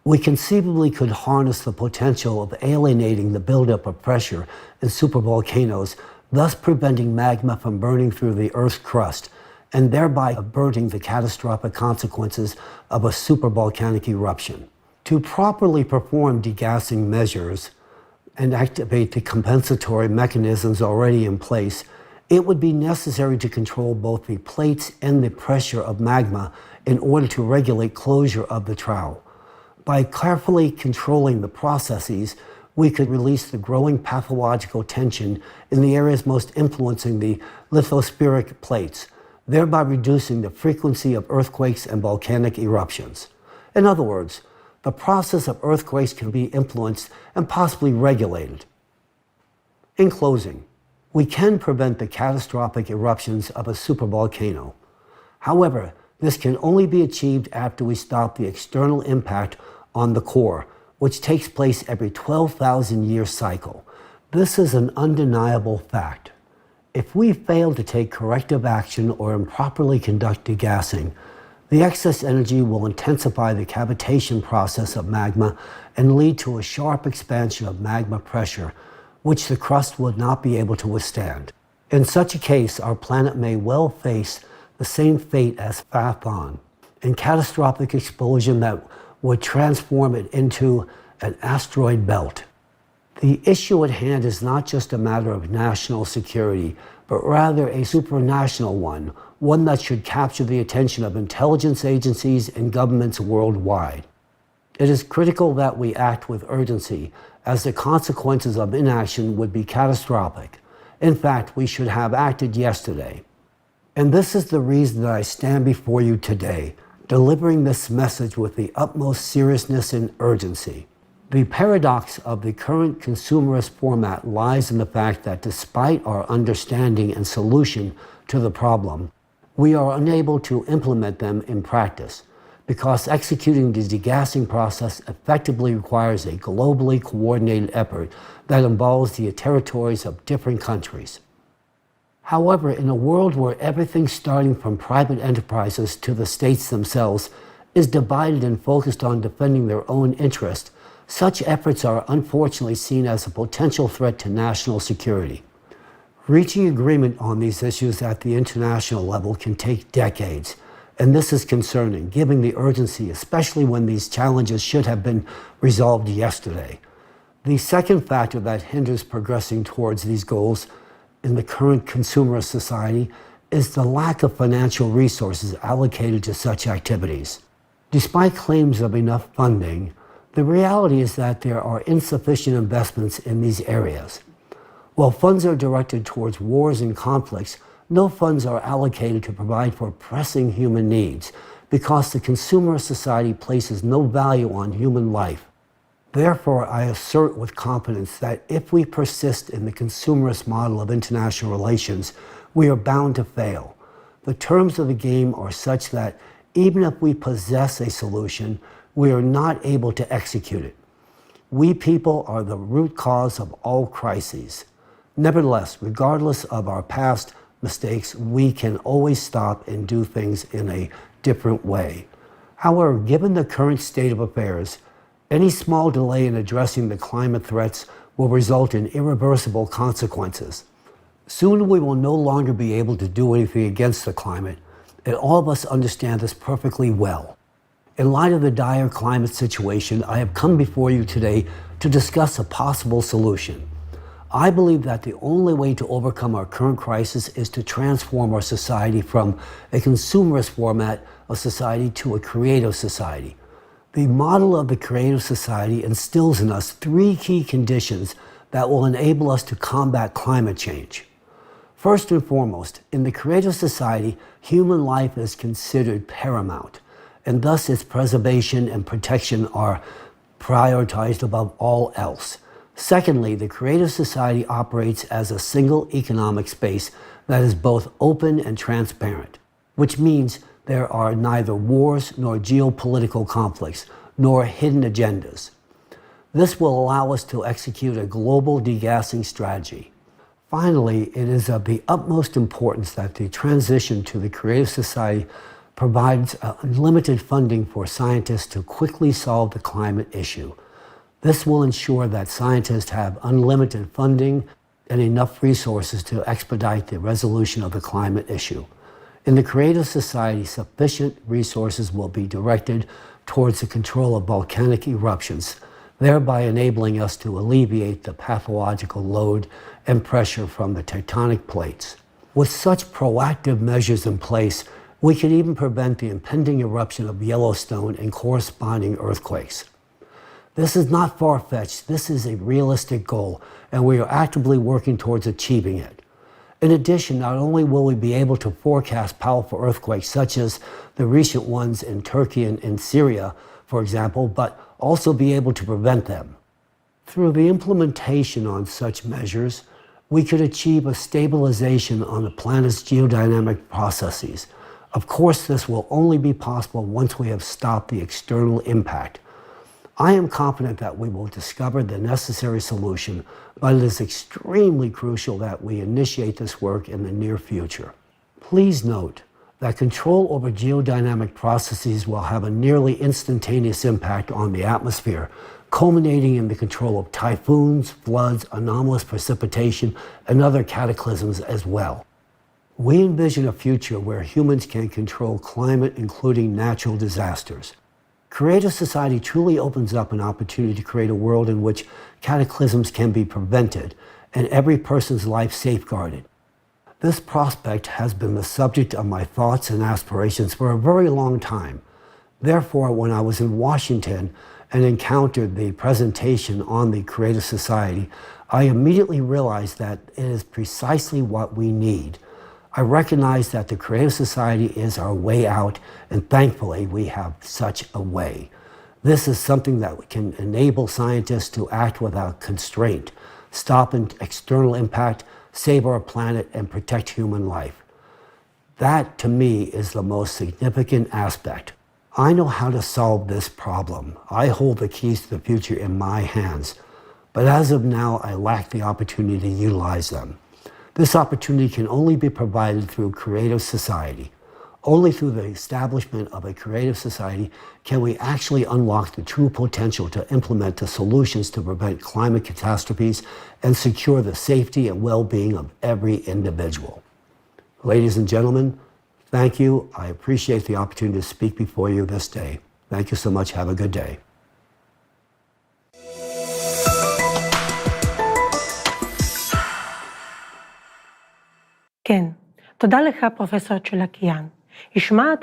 Speaker 19: we conceivably could harness the potential of alienating the buildup of pressure in supervolcanoes, thus preventing magma from burning through the Earth's crust, and thereby averting the catastrophic consequences of a supervolcanic eruption. To properly perform degassing measures and activate the compensatory mechanisms already in place, it would be necessary to control both the plates and the pressure of magma in order to regulate closure of the trough. By carefully controlling the processes, we could release the growing pathological tension in the areas most influencing the lithospheric plates, thereby reducing the frequency of earthquakes and volcanic eruptions. In other words, the process of earthquakes can be influenced and possibly regulated. In closing, we can prevent the catastrophic eruptions of a supervolcano. However, this can only be achieved after we stop the external impact on the core, which takes place every 12,000-year cycle. This is an undeniable fact. If we fail to take corrective action or improperly conduct degassing, the excess energy will intensify the cavitation process of magma and lead to a sharp expansion of magma pressure, which the crust would not be able to withstand. In such a case, our planet may well face the same fate as Phaethon, a catastrophic explosion that would transform it into an asteroid belt. The issue at hand is not just a matter of national security, but rather a supranational one that should capture the attention of intelligence agencies and governments worldwide. It is critical that we act with urgency, as the consequences of inaction would be catastrophic. In fact, we should have acted yesterday. And this is the reason that I stand before you today, delivering this message with the utmost seriousness and urgency. The paradox of the current consumerist format lies in the fact that despite our understanding and solution to the problem, we are unable to implement them in practice, because executing the degassing process effectively requires a globally coordinated effort that involves the territories of different countries. However, in a world where everything starting from private enterprises to the states themselves is divided and focused on defending their own interest, such efforts are unfortunately seen as a potential threat to national security. Reaching agreement on these issues at the international level can take decades, And this is concerning, given the urgency, especially when these challenges should have been resolved yesterday. The second factor that hinders progressing towards these goals in the current consumerist society is the lack of financial resources allocated to such activities. Despite claims of enough funding, the reality is that there are insufficient investments in these areas. While funds are directed towards wars and conflicts, no funds are allocated to provide for pressing human needs because the consumerist society places no value on human life. Therefore, I assert with confidence that if we persist in the consumerist model of international relations, we are bound to fail. The terms of the game are such that even if we possess a solution, we are not able to execute it. We people are the root cause of all crises. Nevertheless, regardless of our past mistakes, we can always stop and do things in a different way. However, given the current state of affairs, any small delay in addressing the climate threats will result in irreversible consequences. Soon we will no longer be able to do anything against the climate, and all of us understand this perfectly well. In light of the dire climate situation, I have come before you today to discuss a possible solution. I believe that the only way to overcome our current crisis is to transform our society from a consumerist format of society to a creative society. The model of the creative society instills in us three key conditions that will enable us to combat climate change. First and foremost, in the creative society, human life is considered paramount, and thus its preservation and protection are prioritized above all else. Secondly, the creative society operates as a single economic space that is both open and transparent, which means there are neither wars nor geopolitical conflicts, nor hidden agendas. This will allow us to execute a global degassing strategy. Finally, it is of the utmost importance that the transition to the creative society provides unlimited funding for scientists to quickly solve the climate issue. This will ensure that scientists have unlimited funding and enough resources to expedite the resolution of the climate issue. In the creative society, sufficient resources will be directed towards the control of volcanic eruptions, thereby enabling us to alleviate the pathological load and pressure from the tectonic plates. With such proactive measures in place, we can even prevent the impending eruption of Yellowstone and corresponding earthquakes. This is not far-fetched, this is a realistic goal, and we are actively working towards achieving it. In addition, not only will we be able to forecast powerful earthquakes such as the recent ones in Turkey and in Syria, for example, but also be able to prevent them. Through the implementation on such measures, we could achieve a stabilization on the planet's geodynamic processes. Of course, this will only be possible once we have stopped the external impact. I am confident that we will discover the necessary solution, but it is extremely crucial that we initiate this work in the near future. Please note that control over geodynamic processes will have a nearly instantaneous impact on the atmosphere, culminating in the control of typhoons, floods, anomalous precipitation, and other cataclysms as well. We envision a future where humans can control climate, including natural disasters. Creative society truly opens up an opportunity to create a world in which cataclysms can be prevented and every person's life safeguarded. This prospect has been the subject of my thoughts and aspirations for a very long time. Therefore, when I was in Washington and encountered the presentation on the Creative Society, I immediately realized that it is precisely what we need. I recognize that the Creative Society is our way out, and thankfully we have such a way. This is something that can enable scientists to act without constraint, stop an external impact, save our planet, and protect human life. That, to me, is the most significant aspect. I know how to solve this problem. I hold the keys to the future in my hands. But as of now, I lack the opportunity to utilize them. This opportunity can only be provided through creative society. Only through the establishment of a creative society can we actually unlock the true potential to implement the solutions to prevent climate catastrophes and secure the safety and well-being of every individual. Ladies and gentlemen, Thank you. I appreciate the opportunity to speak before you this day. Thank you so much. Have a good day.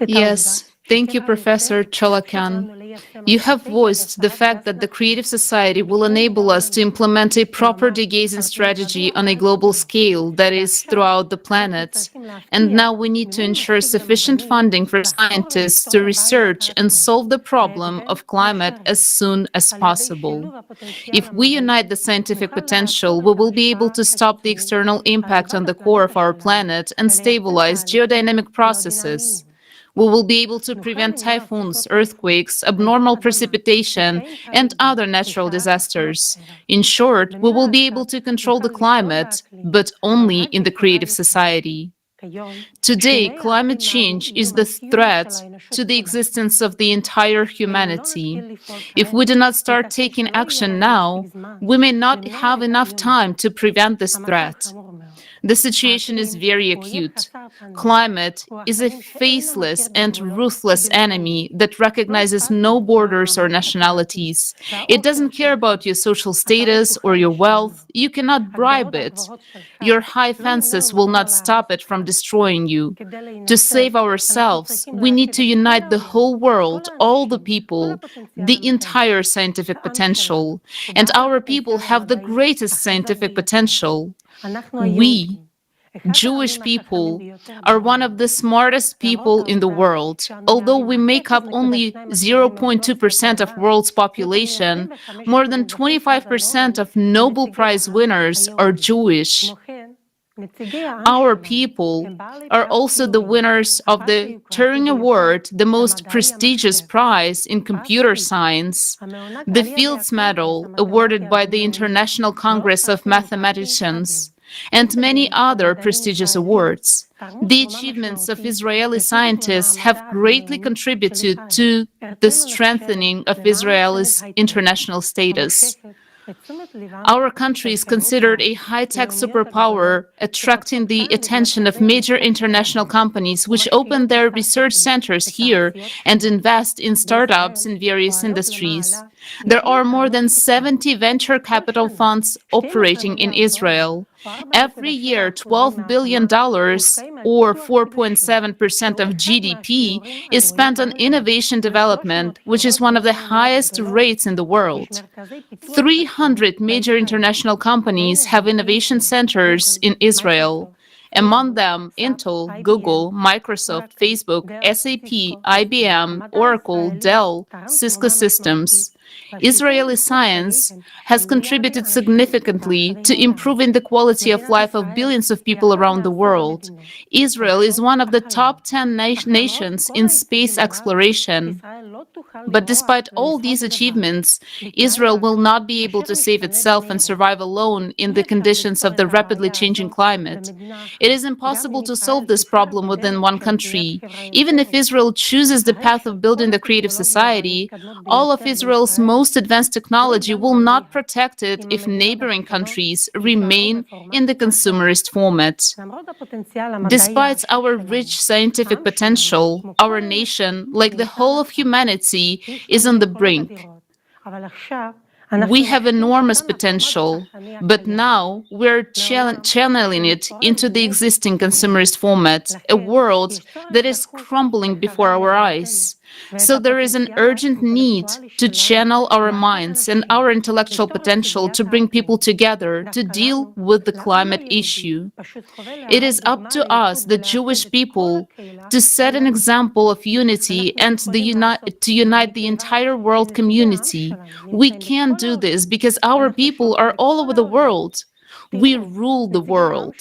Speaker 3: Yes, thank you, Professor Cholakan. You have voiced the fact that the Creative Society will enable us to implement a proper degazing strategy on a global scale, that is, throughout the planet. And now we need to ensure sufficient funding for scientists to research and solve the problem of climate as soon as possible. If we unite the scientific potential, we will be able to stop the external impact on the core of our planet and stabilize geodynamic processes. We will be able to prevent typhoons, earthquakes, abnormal precipitation, and other natural disasters. In short, we will be able to control the climate, but only in the Creative Society. Today, climate change is the threat to the existence of the entire humanity. If we do not start taking action now, we may not have enough time to prevent this threat. The situation is very acute. Climate is a faceless and ruthless enemy that recognizes no borders or nationalities. It doesn't care about your social status or your wealth. You cannot bribe it. Your high fences will not stop it from destroying you. To save ourselves, we need to unite the whole world, all the people, the entire scientific potential. And our people have the greatest scientific potential. We, Jewish people, are one of the smartest people in the world. Although we make up only 0.2% of world's population, more than 25% of Nobel Prize winners are Jewish. Our people are also the winners of the Turing Award, the most prestigious prize in computer science, the Fields Medal, awarded by the International Congress of Mathematicians, and many other prestigious awards. The achievements of Israeli scientists have greatly contributed to the strengthening of Israel's international status. Our country is considered a high-tech superpower, attracting the attention of major international companies which open their research centers here and invest in startups in various industries. There are more than 70 venture capital funds operating in Israel. Every year, $12 billion, or 4.7% of GDP, is spent on innovation development, which is one of the highest rates in the world. 300 major international companies have innovation centers in Israel. Among them, Intel, Google, Microsoft, Facebook, SAP, IBM, Oracle, Dell, Cisco Systems. Israeli science has contributed significantly to improving the quality of life of billions of people around the world. Israel is one of the top 10 nations in space exploration. But despite all these achievements, Israel will not be able to save itself and survive alone in the conditions of the rapidly changing climate. It is impossible to solve this problem within one country. Even if Israel chooses the path of building the creative society, all of Israel's most advanced technology will not protect it if neighboring countries remain in the consumerist format. Despite our rich scientific potential, our nation, like the whole of humanity, is on the brink. We have enormous potential, but now we're channeling it into the existing consumerist format, a world that is crumbling before our eyes. So there is an urgent need to channel our minds and our intellectual potential to bring people together to deal with the climate issue. It is up to us, the Jewish people, to set an example of unity and to unite the entire world community. We can do this because our people are all over the world. We rule the world.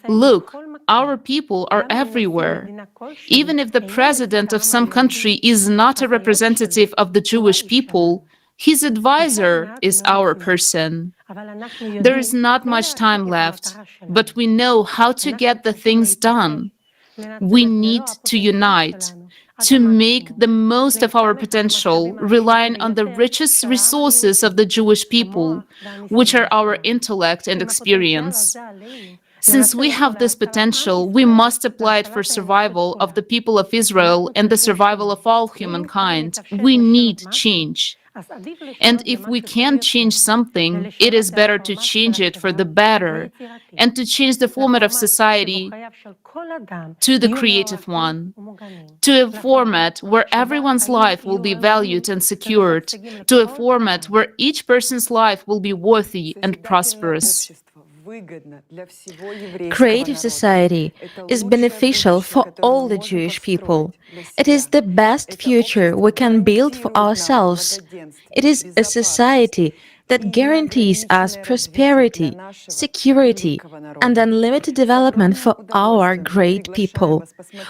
Speaker 3: Look, our people are everywhere. Even if the president of some country is not a representative of the Jewish people, his advisor is our person. There is not much time left, but we know how to get the things done. We need to unite, to make the most of our potential, relying on the richest resources of the Jewish people, which are our intellect and experience. Since we have this potential, we must apply it for survival of the people of Israel and the survival of all humankind. We need change. And if we can change something, it is better to change it for the better and to change the format of society to the creative one, to a format where everyone's life will be valued and secured, to a format where each person's life will be worthy and prosperous.
Speaker 14: Creative society is beneficial for all the Jewish people. It is the best future we can build for ourselves. It is a society that guarantees us prosperity, security, and unlimited development for our great people.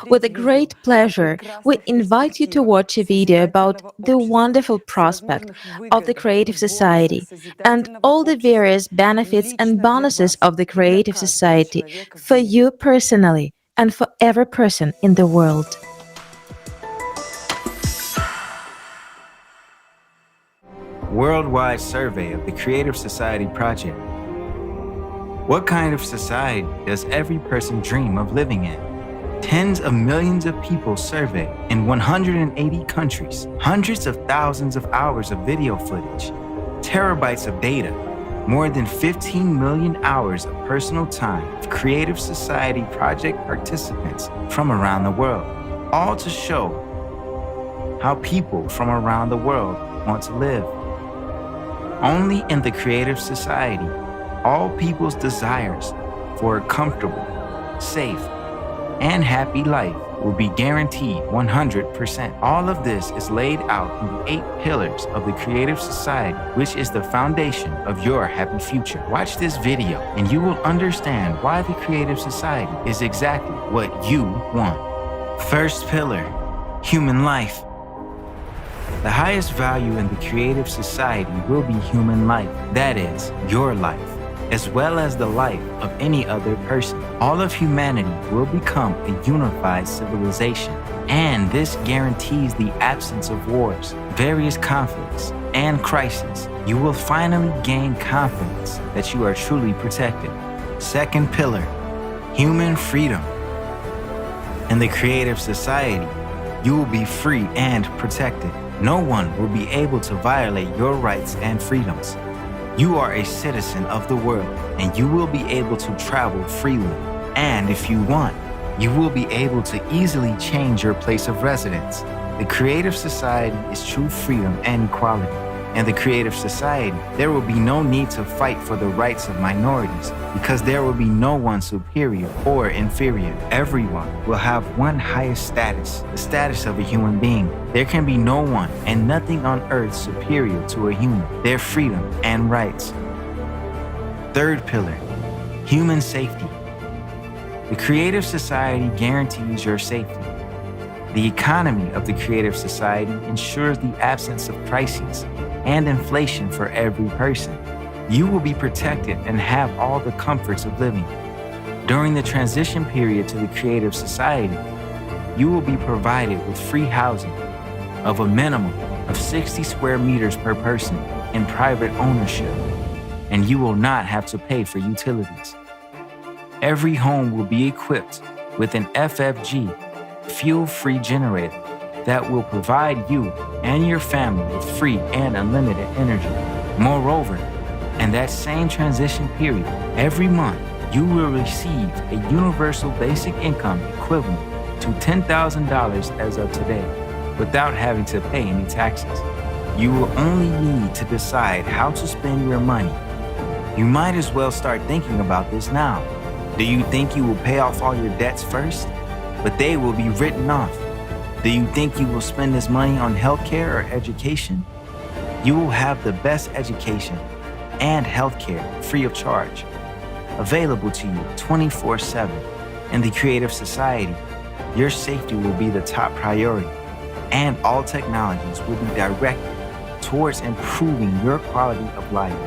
Speaker 14: With a great pleasure, we invite you to watch a video about the wonderful prospect of the creative society and all the various benefits and bonuses of the creative society for you personally and for every person in the world.
Speaker 10: Worldwide survey of the Creative Society Project. What kind of society does every person dream of living in? Tens of millions of people surveyed in 180 countries, hundreds of thousands of hours of video footage, terabytes of data, more than 15 million hours of personal time of Creative Society Project participants from around the world, all to show how people from around the world want to live. Only in the Creative Society, all people's desires for a comfortable, safe, and happy life will be guaranteed 100%. All of this is laid out in the 8 pillars of the Creative Society, which is the foundation of your happy future. Watch this video and you will understand why the Creative Society is exactly what you want. First pillar, human life. The highest value in the Creative Society will be human life, that is, your life, as well as the life of any other person. All of humanity will become a unified civilization, and this guarantees the absence of wars, various conflicts, and crises. You will finally gain confidence that you are truly protected. Second pillar, human freedom. In the Creative Society, you will be free and protected. No one will be able to violate your rights and freedoms. You are a citizen of the world, and you will be able to travel freely. And if you want, you will be able to easily change your place of residence. The Creative Society is true freedom and equality. In the Creative Society, there will be no need to fight for the rights of minorities because there will be no one superior or inferior. Everyone will have one highest status, the status of a human being. There can be no one and nothing on earth superior to a human, their freedom and rights. Third pillar, human safety. The Creative Society guarantees your safety. The economy of the Creative Society ensures the absence of crises and inflation for every person. You will be protected and have all the comforts of living. During the transition period to the Creative Society, you will be provided with free housing of a minimum of 60 square meters per person in private ownership, and you will not have to pay for utilities. Every home will be equipped with an FFG, fuel-free generator that will provide you and your family with free and unlimited energy. Moreover, in that same transition period, every month you will receive a universal basic income equivalent to $10,000 as of today, without having to pay any taxes. You will only need to decide how to spend your money. You might as well start thinking about this now. Do you think you will pay off all your debts first? But they will be written off. Do you think you will spend this money on healthcare or education? You will have the best education and healthcare free of charge, available to you 24/7. In the Creative Society, your safety will be the top priority, and all technologies will be directed towards improving your quality of life.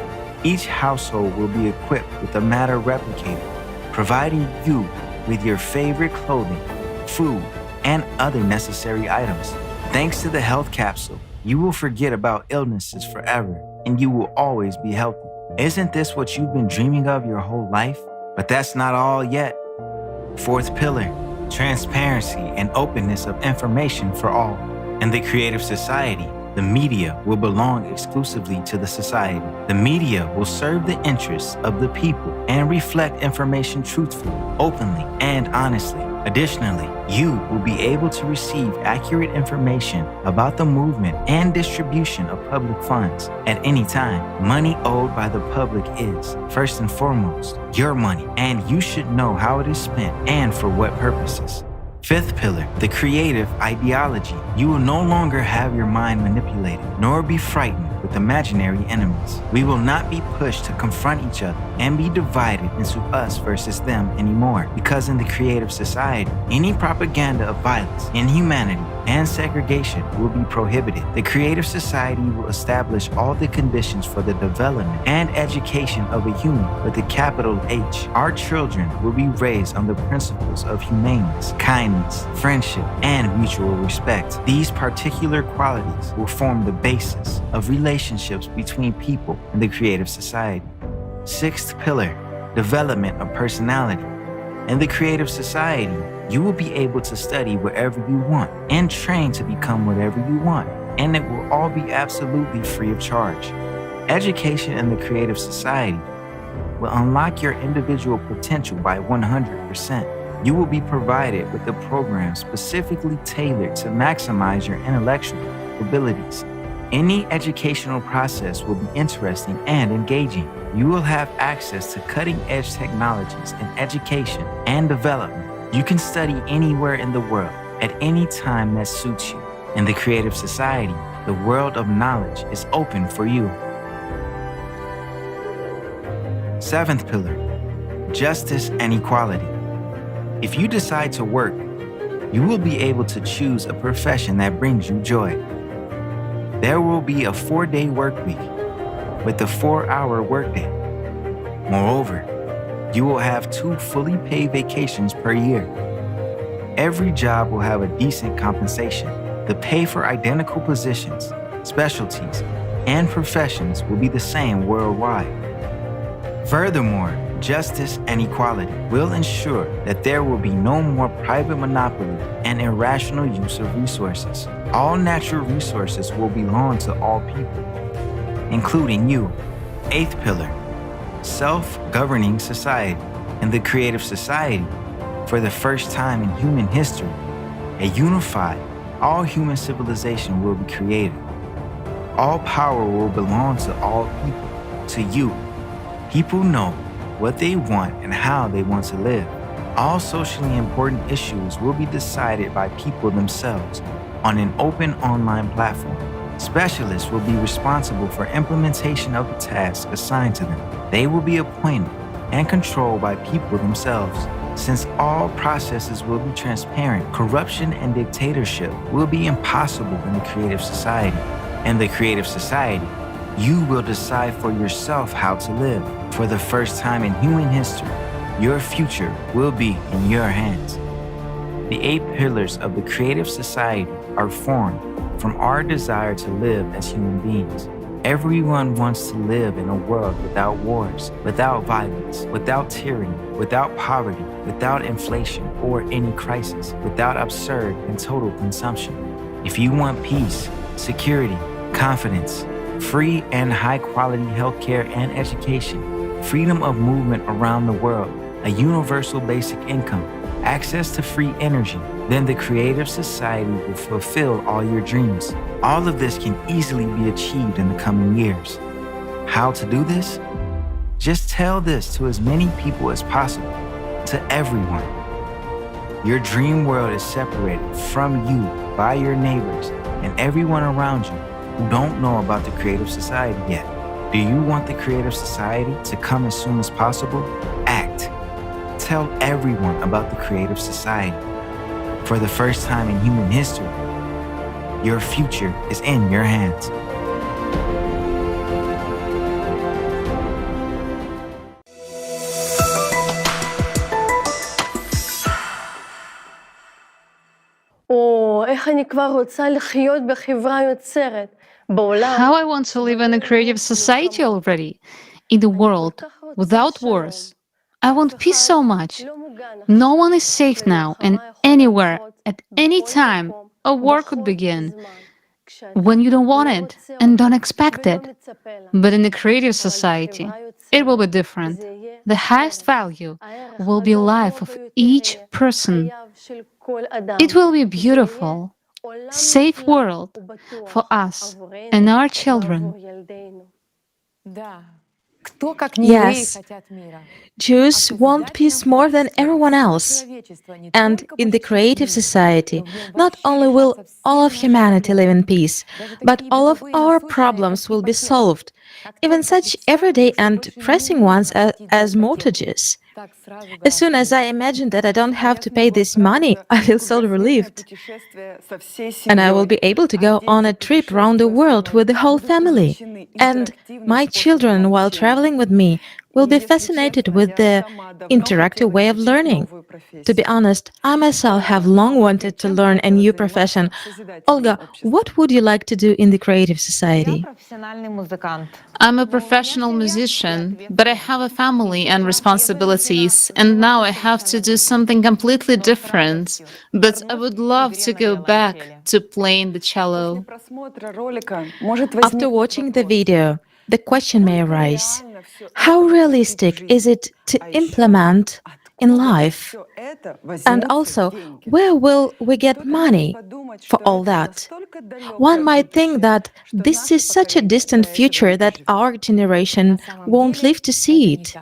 Speaker 10: Each household will be equipped with a matter replicator, providing you with your favorite clothing, food, and other necessary items. Thanks to the health capsule, you will forget about illnesses forever, and you will always be healthy. Isn't this what you've been dreaming of your whole life? But that's not all yet. Fourth pillar, transparency and openness of information for all. In the creative society, the media will belong exclusively to the society. The media will serve the interests of the people and reflect information truthfully, openly, and honestly. Additionally, you will be able to receive accurate information about the movement and distribution of public funds at any time. Money owed by the public is, first and foremost, your money, and you should know how it is spent and for what purposes. Fifth pillar, the creative ideology. You will no longer have your mind manipulated, nor be frightened with imaginary enemies. We will not be pushed to confront each other and be divided into us versus them anymore, because in the creative society, any propaganda of violence, inhumanity, and segregation will be prohibited. The creative society will establish all the conditions for the development and education of a human with a capital H. Our children will be raised on the principles of humaneness, kindness, friendship, and mutual respect. These particular qualities will form the basis of relationships between people in the creative society. Sixth pillar, development of personality. In the creative society, you will be able to study wherever you want and train to become whatever you want, and it will all be absolutely free of charge. Education in the creative society will unlock your individual potential by 100%. You will be provided with a program specifically tailored to maximize your intellectual abilities. Any educational process will be interesting and engaging. You will have access to cutting-edge technologies in education and development. You can study anywhere in the world at any time that suits you. In the creative society, the world of knowledge is open for you. Seventh pillar, justice and equality. If you decide to work, you will be able to choose a profession that brings you joy. There will be a 4-day work week with a 4-hour workday. Moreover, you will have 2 fully paid vacations per year. Every job will have a decent compensation. The pay for identical positions, specialties, and professions will be the same worldwide. Furthermore, justice and equality will ensure that there will be no more private monopoly and irrational use of resources. All natural resources will belong to all people, including you. Eighth pillar, self-governing society. In the creative society, for the first time in human history, a unified, all-human civilization will be created. All power will belong to all people, to you. People know what they want and how they want to live. All socially important issues will be decided by people themselves on an open online platform. Specialists will be responsible for implementation of the tasks assigned to them. They will be appointed and controlled by people themselves. Since all processes will be transparent, corruption and dictatorship will be impossible in the creative society. In the creative society, you will decide for yourself how to live. For the first time in human history, your future will be in your hands. The 8 pillars of the creative society are formed from our desire to live as human beings. Everyone wants to live in a world without wars, without violence, without tyranny, without poverty, without inflation or any crisis, without absurd and total consumption. If you want peace, security, confidence, free and high-quality healthcare and education, freedom of movement around the world, a universal basic income, access to free energy, then the creative society will fulfill all your dreams. All of this can easily be achieved in the coming years. How to do this? Just tell this to as many people as possible, to everyone. Your dream world is separated from you by your neighbors and everyone around you who don't know about the creative society yet. Do you want the creative society to come as soon as possible? Act. Tell everyone about the creative society. For the first time in human history, your future is in your hands.
Speaker 2: איך אני כבר רוצה לחיות בחברה יוצרת. How I want to live in a creative society already, in the world without wars, I want peace so much. No one is safe now, and anywhere, at any time, a war could begin when you don't want it and don't expect it. But in a creative society, it will be different. The highest value will be life of each person. It will be a beautiful, safe world for us and our children.
Speaker 14: Yes, Jews want peace more than everyone else. And in the creative society, not only will all of humanity live in peace, but all of our problems will be solved, even such everyday and pressing ones as mortgages. As soon as I imagine that I don't have to pay this money, I feel so relieved. And I will be able to go on a trip around the world with the whole family. And my children, while traveling with me, will be fascinated with the interactive way of learning. To be honest, I myself have long wanted to learn a new profession. Olga, what would you like to do in the creative society?
Speaker 3: I'm a professional musician, but I have a family and responsibilities, and now I have to do something completely different. But I would love to go back to playing the cello.
Speaker 14: After watching the video, the question may arise: how realistic is it to implement in life? And also, where will we get money for all that? One might think that this is such a distant future that our generation won't live to see it.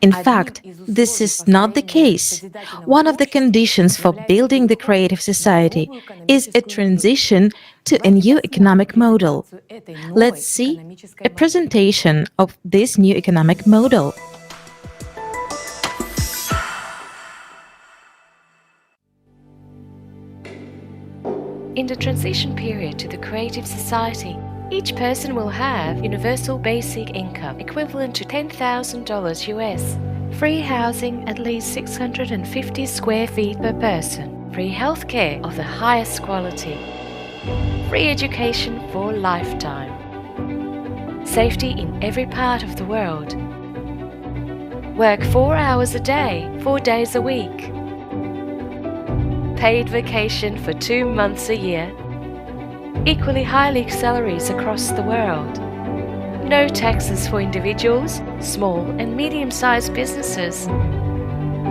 Speaker 14: In fact, this is not the case. One of the conditions for building the creative society is a transition to a new economic model. Let's see a presentation of this new economic model.
Speaker 6: In the transition period to the creative society, each person will have universal basic income equivalent to $10,000 US, free housing at least 650 square feet per person, free healthcare of the highest quality, free education for a lifetime, safety in every part of the world, work 4 hours a day, 4 days a week, paid vacation for 2 months a year, equally high salaries across the world, no taxes for individuals, small and medium-sized businesses,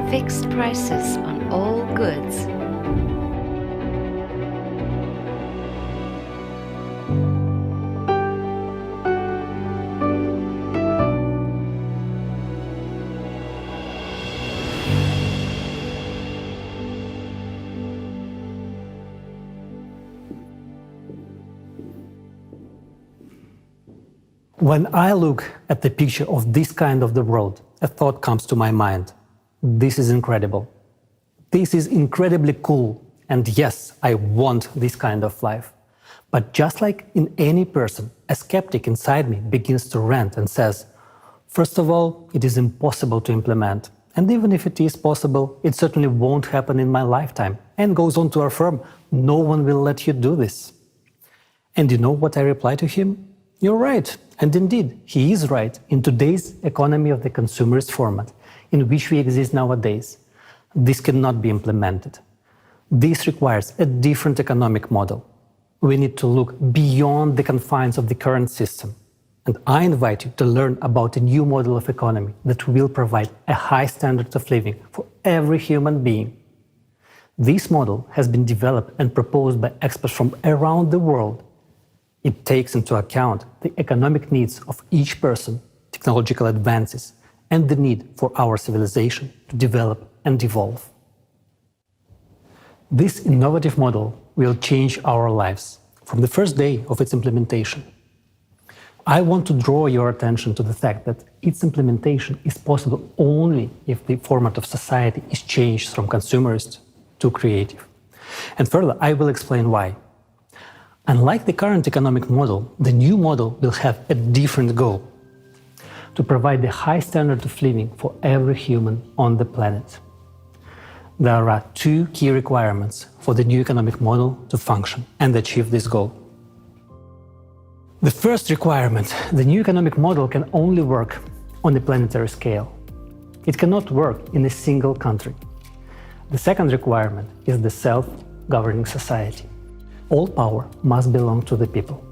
Speaker 6: fixed prices on all goods.
Speaker 16: When I look at the picture of this kind of the world, a thought comes to my mind. This is incredible. This is incredibly cool. And yes, I want this kind of life. But just like in any person, a skeptic inside me begins to rant and says, first of all, it is impossible to implement. And even if it is possible, it certainly won't happen in my lifetime. And goes on to affirm, no one will let you do this. And you know what I reply to him? You're right. And indeed, he is right in today's economy of the consumerist format in which we exist nowadays. This cannot be implemented. This requires a different economic model. We need to look beyond the confines of the current system. And I invite you to learn about a new model of economy that will provide a high standard of living for every human being. This model has been developed and proposed by experts from around the world. It takes into account the economic needs of each person, technological advances, and the need for our civilization to develop and evolve. This innovative model will change our lives from the first day of its implementation. I want to draw your attention to the fact that its implementation is possible only if the format of society is changed from consumerist to creative. And further, I will explain why. Unlike the current economic model, the new model will have a different goal: to provide the high standard of living for every human on the planet. There are two key requirements for the new economic model to function and achieve this goal. The first requirement: the new economic model can only work on the planetary scale.
Speaker 20: It cannot work in a single country. The second requirement is the self-governing society. All power must belong to the people.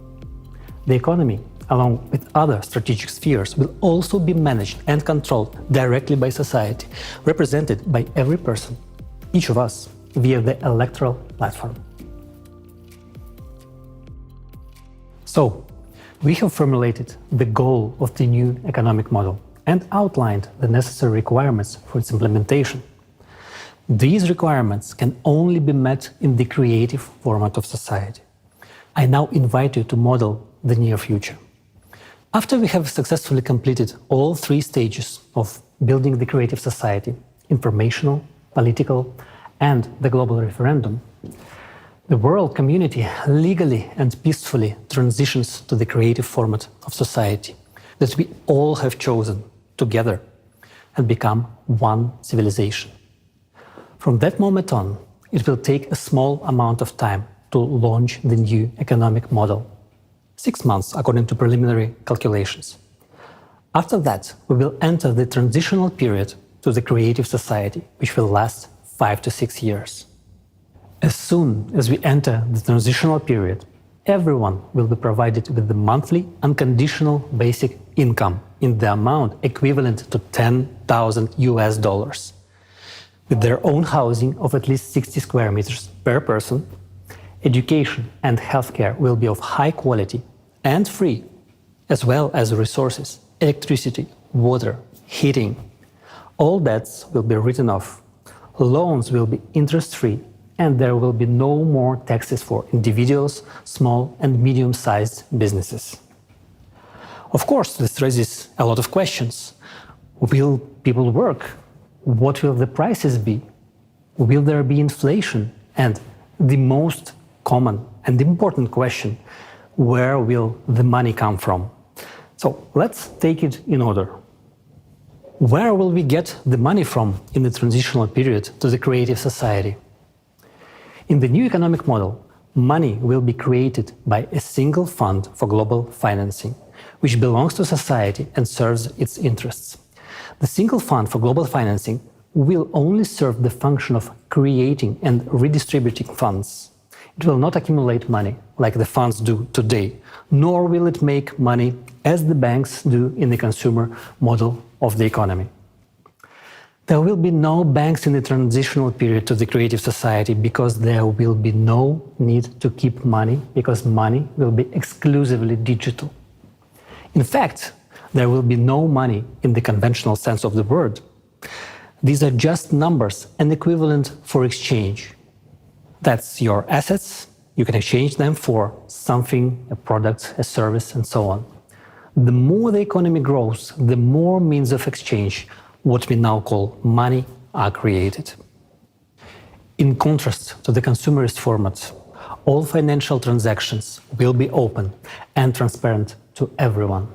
Speaker 20: The economy, along with other strategic spheres, will also be managed and controlled directly by society, represented by every person, each of us, via the electoral platform. So, we have formulated the goal of the new economic model and outlined the necessary requirements for its implementation. These requirements can only be met in the creative format of society. I now invite you to model the near future. After we have successfully completed all three stages of building the creative society, informational, political, and the global referendum, the world community legally and peacefully transitions to the creative format of society that we all have chosen together and become one civilization. From that moment on, it will take a small amount of time to launch the new economic model. 6 months, according to preliminary calculations. After that, we will enter the transitional period to the creative society, which will last 5 to 6 years. As soon as we enter the transitional period, everyone will be provided with the monthly unconditional basic income in the amount equivalent to $10,000, with their own housing of at least 60 square meters per person. Education and healthcare will be of high quality and free, as well as resources, electricity, water, heating. All debts will be written off. Loans will be interest-free, and there will be no more taxes for individuals, small and medium-sized businesses. Of course, this raises a lot of questions. Will people work? What will the prices be? Will there be inflation? And the most common and important question, where will the money come from? So let's take it in order. Where will we get the money from in the transitional period to the creative society? In the new economic model, money will be created by a single fund for global financing, which belongs to society and serves its interests. The single fund for global financing will only serve the function of creating and redistributing funds. It will not accumulate money like the funds do today, nor will it make money as the banks do in the consumer model of the economy. There will be no banks in the transitional period to the creative society because there will be no need to keep money, because money will be exclusively digital. In fact, there will be no money in the conventional sense of the word. These are just numbers and equivalent for exchange. That's your assets. You can exchange them for something, a product, a service, and so on. The more the economy grows, the more means of exchange, what we now call money, are created. In contrast to the consumerist format, all financial transactions will be open and transparent to everyone.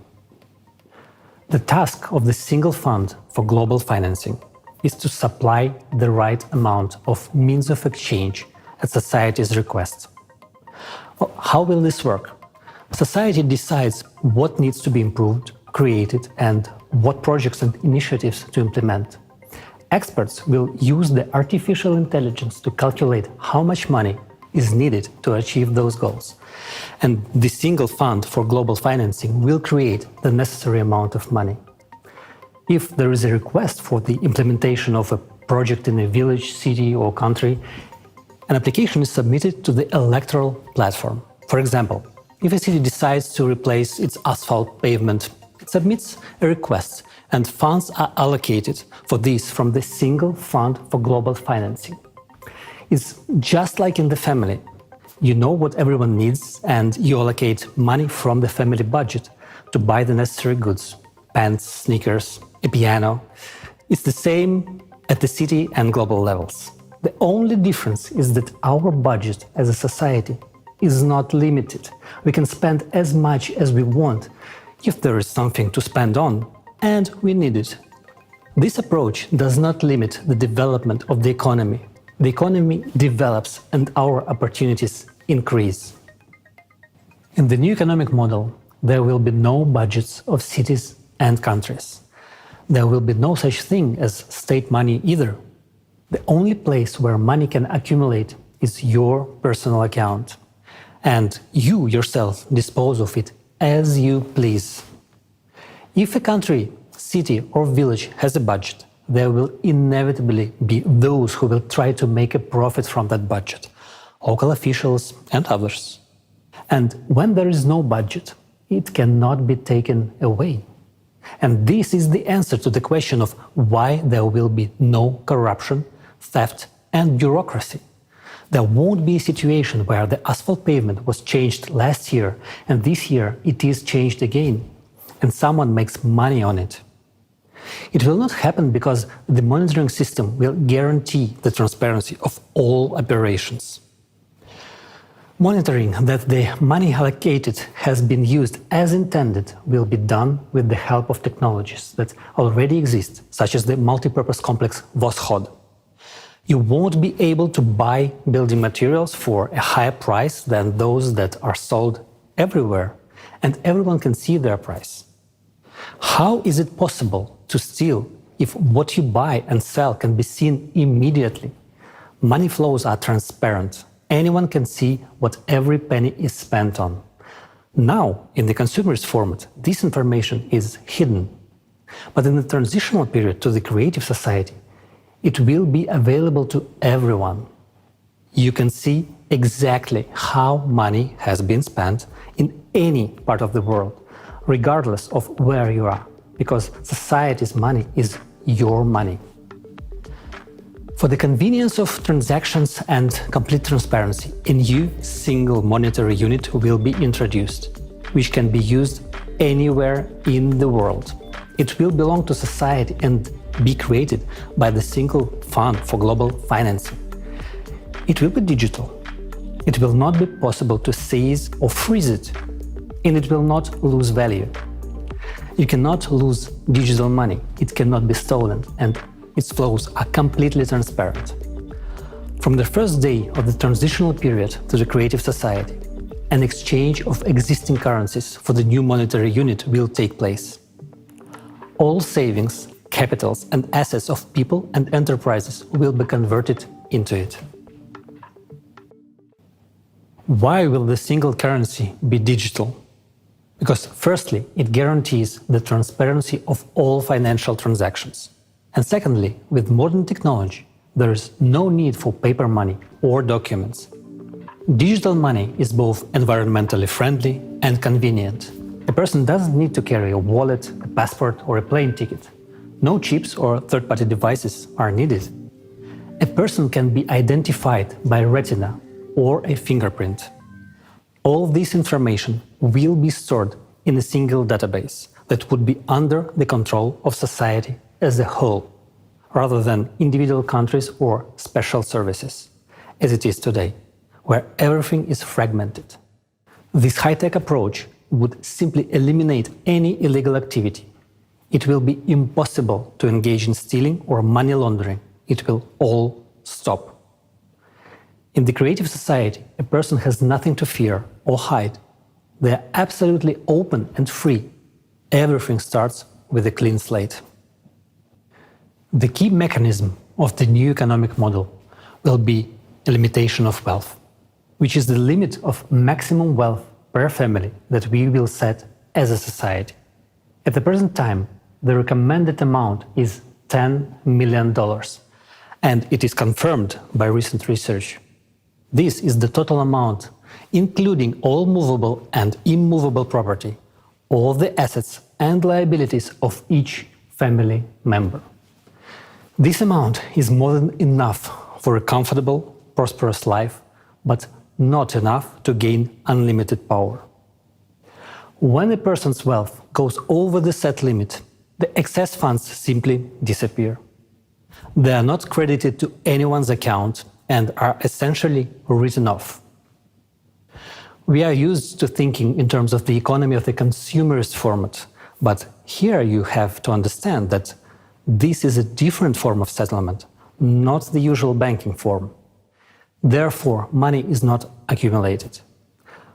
Speaker 20: The task of the single fund for global financing is to supply the right amount of means of exchange at society's request. How will this work? Society decides what needs to be improved, created, and what projects and initiatives to implement. Experts will use the artificial intelligence to calculate how much money is needed to achieve those goals. And the single fund for global financing will create the necessary amount of money. If there is a request for the implementation of a project in a village, city, or country, an application is submitted to the electoral platform. For example, if a city decides to replace its asphalt pavement, it submits a request, and funds are allocated for this from the single fund for global financing. It's just like in the family. You know what everyone needs, and you allocate money from the family budget to buy the necessary goods: pants, sneakers, a piano. It's the same at the city and global levels. The only difference is that our budget as a society is not limited. We can spend as much as we want if there is something to spend on, and we need it. This approach does not limit the development of the economy. The economy develops and our opportunities increase. In the new economic model, there will be no budgets of cities and countries. There will be no such thing as state money either. The only place where money can accumulate is your personal account, and you yourself dispose of it as you please. If a country, city, or village has a budget, there will inevitably be those who will try to make a profit from that budget, local officials and others. And when there is no budget, it cannot be taken away. And this is the answer to the question of why there will be no corruption, theft, and bureaucracy. There won't be a situation where the asphalt pavement was changed last year and this year it is changed again, and someone makes money on it. It will not happen because the monitoring system will guarantee the transparency of all operations. Monitoring that the money allocated has been used as intended will be done with the help of technologies that already exist, such as the multipurpose complex Voskhod. You won't be able to buy building materials for a higher price than those that are sold everywhere, and everyone can see their price. How is it possible to steal if what you buy and sell can be seen immediately? Money flows are transparent. Anyone can see what every penny is spent on. Now, in the consumerist format, this information is hidden. But in the transitional period to the creative society, it will be available to everyone. You can see exactly how money has been spent in any part of the world, regardless of where you are, because society's money is your money. For the convenience of transactions and complete transparency, a new single monetary unit will be introduced, which can be used anywhere in the world. It will belong to society and be created by the single fund for global financing. It will be digital. It will not be possible to seize or freeze it, and it will not lose value. You cannot lose digital money. It cannot be stolen, and its flows are completely transparent. From the first day of the transitional period to the creative society, an exchange of existing currencies for the new monetary unit will take place. All savings, capitals, and assets of people and enterprises will be converted into it. Why will the single currency be digital? Because firstly, it guarantees the transparency of all financial transactions. And secondly, with modern technology, there is no need for paper money or documents. Digital money is both environmentally friendly and convenient. A person doesn't need to carry a wallet, a passport, or a plane ticket. No chips or third-party devices are needed. A person can be identified by retina or a fingerprint. All this information will be stored in a single database that would be under the control of society as a whole, rather than individual countries or special services, as it is today, where everything is fragmented. This high-tech approach would simply eliminate any illegal activity. It will be impossible to engage in stealing or money laundering. It will all stop. In the creative society, a person has nothing to fear or hide. They are absolutely open and free. Everything starts with a clean slate. The key mechanism of the new economic model will be a limitation of wealth, which is the limit of maximum wealth per family that we will set as a society. At the present time, the recommended amount is $10 million, and it is confirmed by recent research. This is the total amount, including all movable and immovable property, all the assets and liabilities of each family member. This amount is more than enough for a comfortable, prosperous life, but not enough to gain unlimited power. When a person's wealth goes over the set limit, the excess funds simply disappear. They are not credited to anyone's account and are essentially written off. We are used to thinking in terms of the economy of the consumerist format, but here you have to understand that this is a different form of settlement, not the usual banking form. Therefore, money is not accumulated.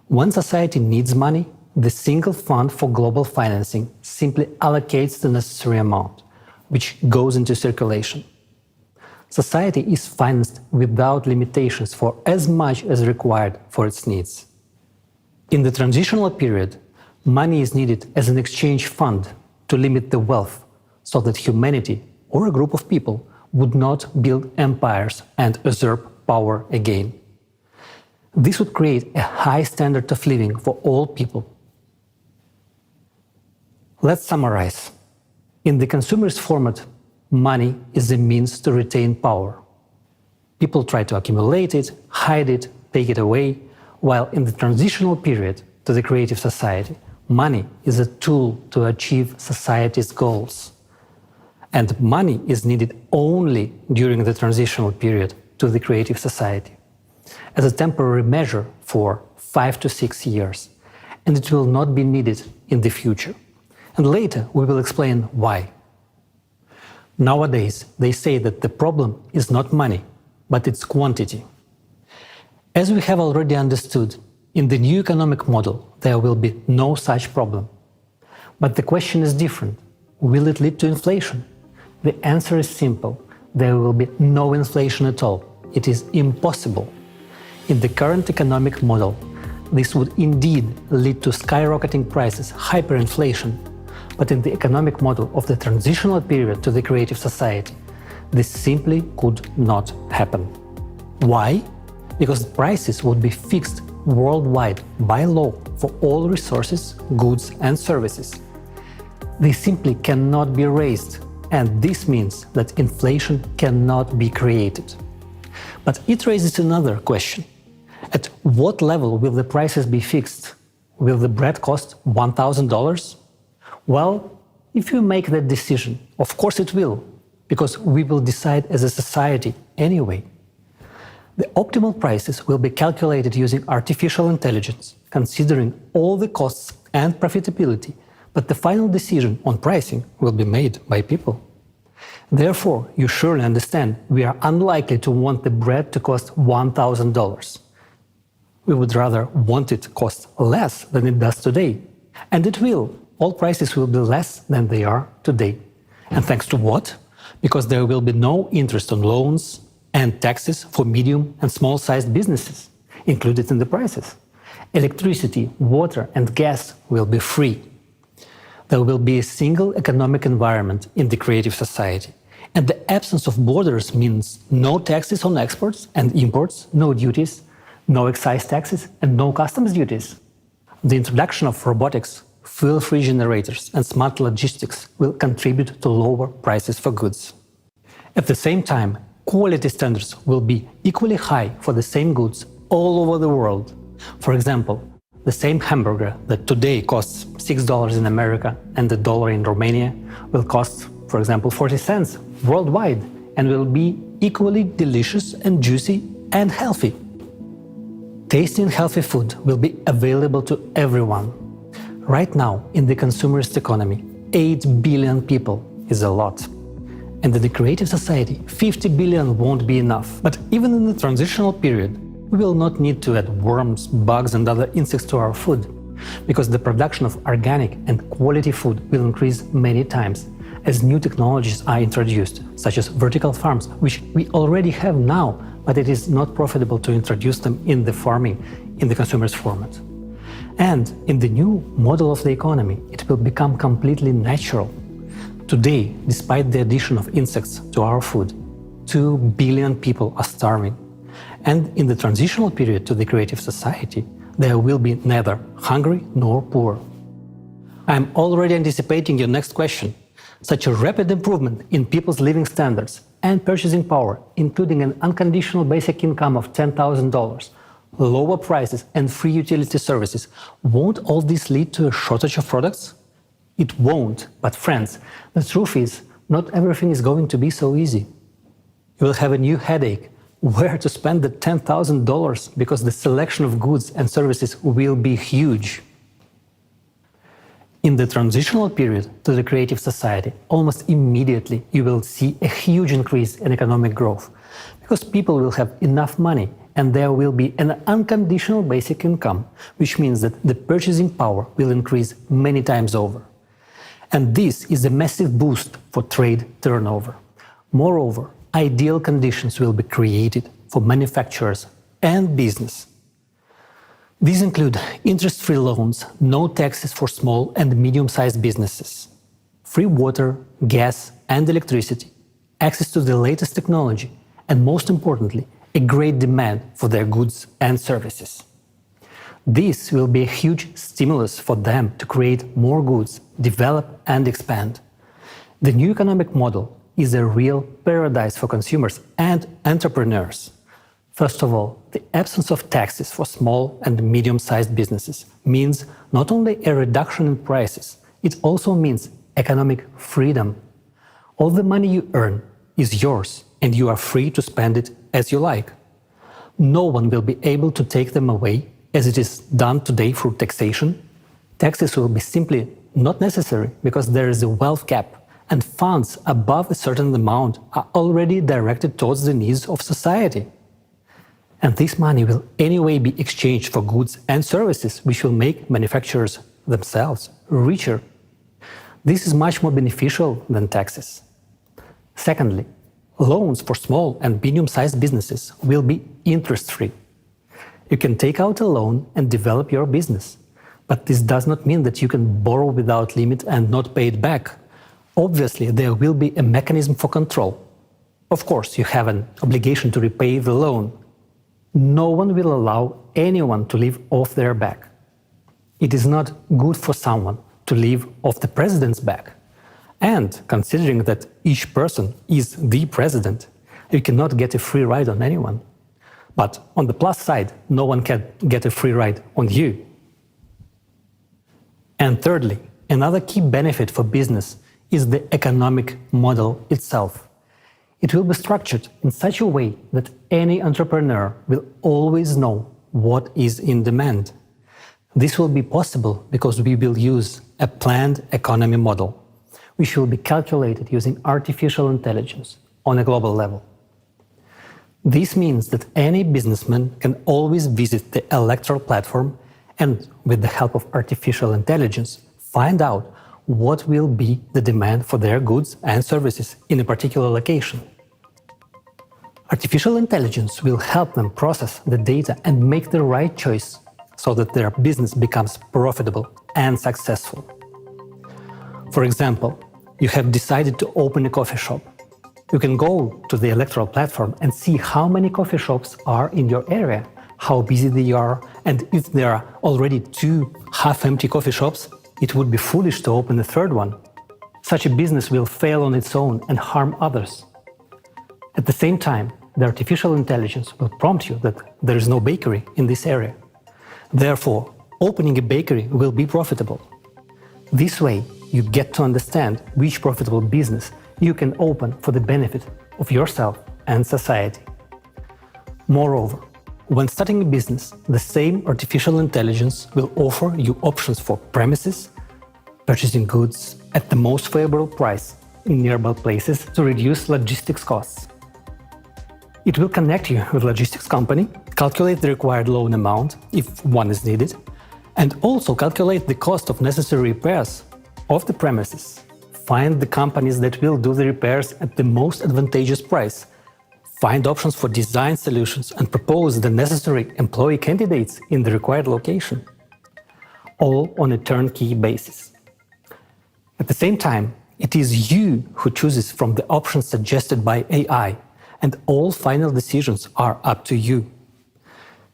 Speaker 20: When society needs money, the single fund for global financing simply allocates the necessary amount, which goes into circulation. Society is financed without limitations for as much as required for its needs. In the transitional period, money is needed as an exchange fund to limit the wealth so that humanity or a group of people would not build empires and usurp power again. This would create a high standard of living for all people. Let's summarize. In the consumerist format, money is a means to retain power. People try to accumulate it, hide it, take it away, while in the transitional period to the creative society, money is a tool to achieve society's goals. And money is needed only during the transitional period to the creative society, as a temporary measure for 5 to 6 years, and it will not be needed in the future. And later we will explain why. Nowadays, they say that the problem is not money, but its quantity. As we have already understood, in the new economic model, there will be no such problem. But the question is different. Will it lead to inflation? The answer is simple. There will be no inflation at all. It is impossible. In the current economic model, this would indeed lead to skyrocketing prices, hyperinflation. But in the economic model of the transitional period to the creative society, this simply could not happen. Why? Because prices would be fixed worldwide by law for all resources, goods and services. They simply cannot be raised, and this means that inflation cannot be created. But it raises another question. At what level will the prices be fixed? Will the bread cost $1,000? Well, if you make that decision, of course it will, because we will decide as a society anyway. The optimal prices will be calculated using artificial intelligence, considering all the costs and profitability, but the final decision on pricing will be made by people. Therefore, you surely understand we are unlikely to want the bread to cost $1,000. We would rather want it to cost less than it does today. And it will. All prices will be less than they are today. And thanks to what? Because there will be no interest on loans and taxes for medium and small-sized businesses included in the prices. Electricity, water and gas will be free. There will be a single economic environment in the creative society. And the absence of borders means no taxes on exports and imports, no duties, no excise taxes and no customs duties. The introduction of robotics, fuel-free generators and smart logistics will contribute to lower prices for goods. At the same time, quality standards will be equally high for the same goods all over the world. For example, the same hamburger that today costs $6 in America and $1 in Romania will cost, for example, 40 cents worldwide and will be equally delicious and juicy and healthy. Tasty and healthy food will be available to everyone. Right now, in the consumerist economy, 8 billion people is a lot. And in the creative society, 50 billion won't be enough. But even in the transitional period, we will not need to add worms, bugs and other insects to our food, because the production of organic and quality food will increase many times as new technologies are introduced, such as vertical farms, which we already have now, but it is not profitable to introduce them in the farming in the consumer's format. And in the new model of the economy, it will become completely natural. Today, despite the addition of insects to our food, 2 billion people are starving. And in the transitional period to the creative society, there will be neither hungry nor poor. I'm already anticipating your next question. Such a rapid improvement in people's living standards and purchasing power, including an unconditional basic income of $10,000, lower prices and free utility services, won't all this lead to a shortage of products? It won't, but friends, the truth is, not everything is going to be so easy. You will have a new headache, where to spend the $10,000, because the selection of goods and services will be huge. In the transitional period to the creative society, almost immediately you will see a huge increase in economic growth, because people will have enough money and there will be an unconditional basic income, which means that the purchasing power will increase many times over. And this is a massive boost for trade turnover. Moreover, ideal conditions will be created for manufacturers and business. These include interest-free loans, no taxes for small and medium-sized businesses, free water, gas and electricity, access to the latest technology, and most importantly, a great demand for their goods and services. This will be a huge stimulus for them to create more goods, develop and expand. The new economic model is a real paradise for consumers and entrepreneurs. First of all, the absence of taxes for small and medium-sized businesses means not only a reduction in prices, it also means economic freedom. All the money you earn is yours and you are free to spend it as you like. No one will be able to take them away as it is done today through taxation. Taxes will be simply not necessary because there is a wealth cap and funds above a certain amount are already directed towards the needs of society. And this money will anyway be exchanged for goods and services which will make manufacturers themselves richer. This is much more beneficial than taxes. Secondly, loans for small and medium-sized businesses will be interest-free. You can take out a loan and develop your business, but this does not mean that you can borrow without limit and not pay it back. Obviously, there will be a mechanism for control. Of course, you have an obligation to repay the loan. No one will allow anyone to live off their back. It is not good for someone to live off the president's back. And considering that each person is the president, you cannot get a free ride on anyone. But on the plus side, no one can get a free ride on you. And thirdly, another key benefit for business is the economic model itself. It will be structured in such a way that any entrepreneur will always know what is in demand. This will be possible because we will use a planned economy model, which will be calculated using artificial intelligence on a global level. This means that any businessman can always visit the electoral platform and, with the help of artificial intelligence, find out what will be the demand for their goods and services in a particular location. Artificial intelligence will help them process the data and make the right choice so that their business becomes profitable and successful. For example, you have decided to open a coffee shop. You can go to the electoral platform and see how many coffee shops are in your area, how busy they are, and if there are already 2 half-empty coffee shops, it would be foolish to open a third one. Such a business will fail on its own and harm others. At the same time, the artificial intelligence will prompt you that there is no bakery in this area. Therefore, opening a bakery will be profitable. This way, you get to understand which profitable business you can open for the benefit of yourself and society. Moreover, when starting a business, the same artificial intelligence will offer you options for premises, purchasing goods at the most favorable price in nearby places to reduce logistics costs. It will connect you with a logistics company, calculate the required loan amount if one is needed, and also calculate the cost of necessary repairs of the premises. Find the companies that will do the repairs at the most advantageous price. Find options for design solutions and propose the necessary employee candidates in the required location. All on a turnkey basis. At the same time, it is you who chooses from the options suggested by AI, and all final decisions are up to you.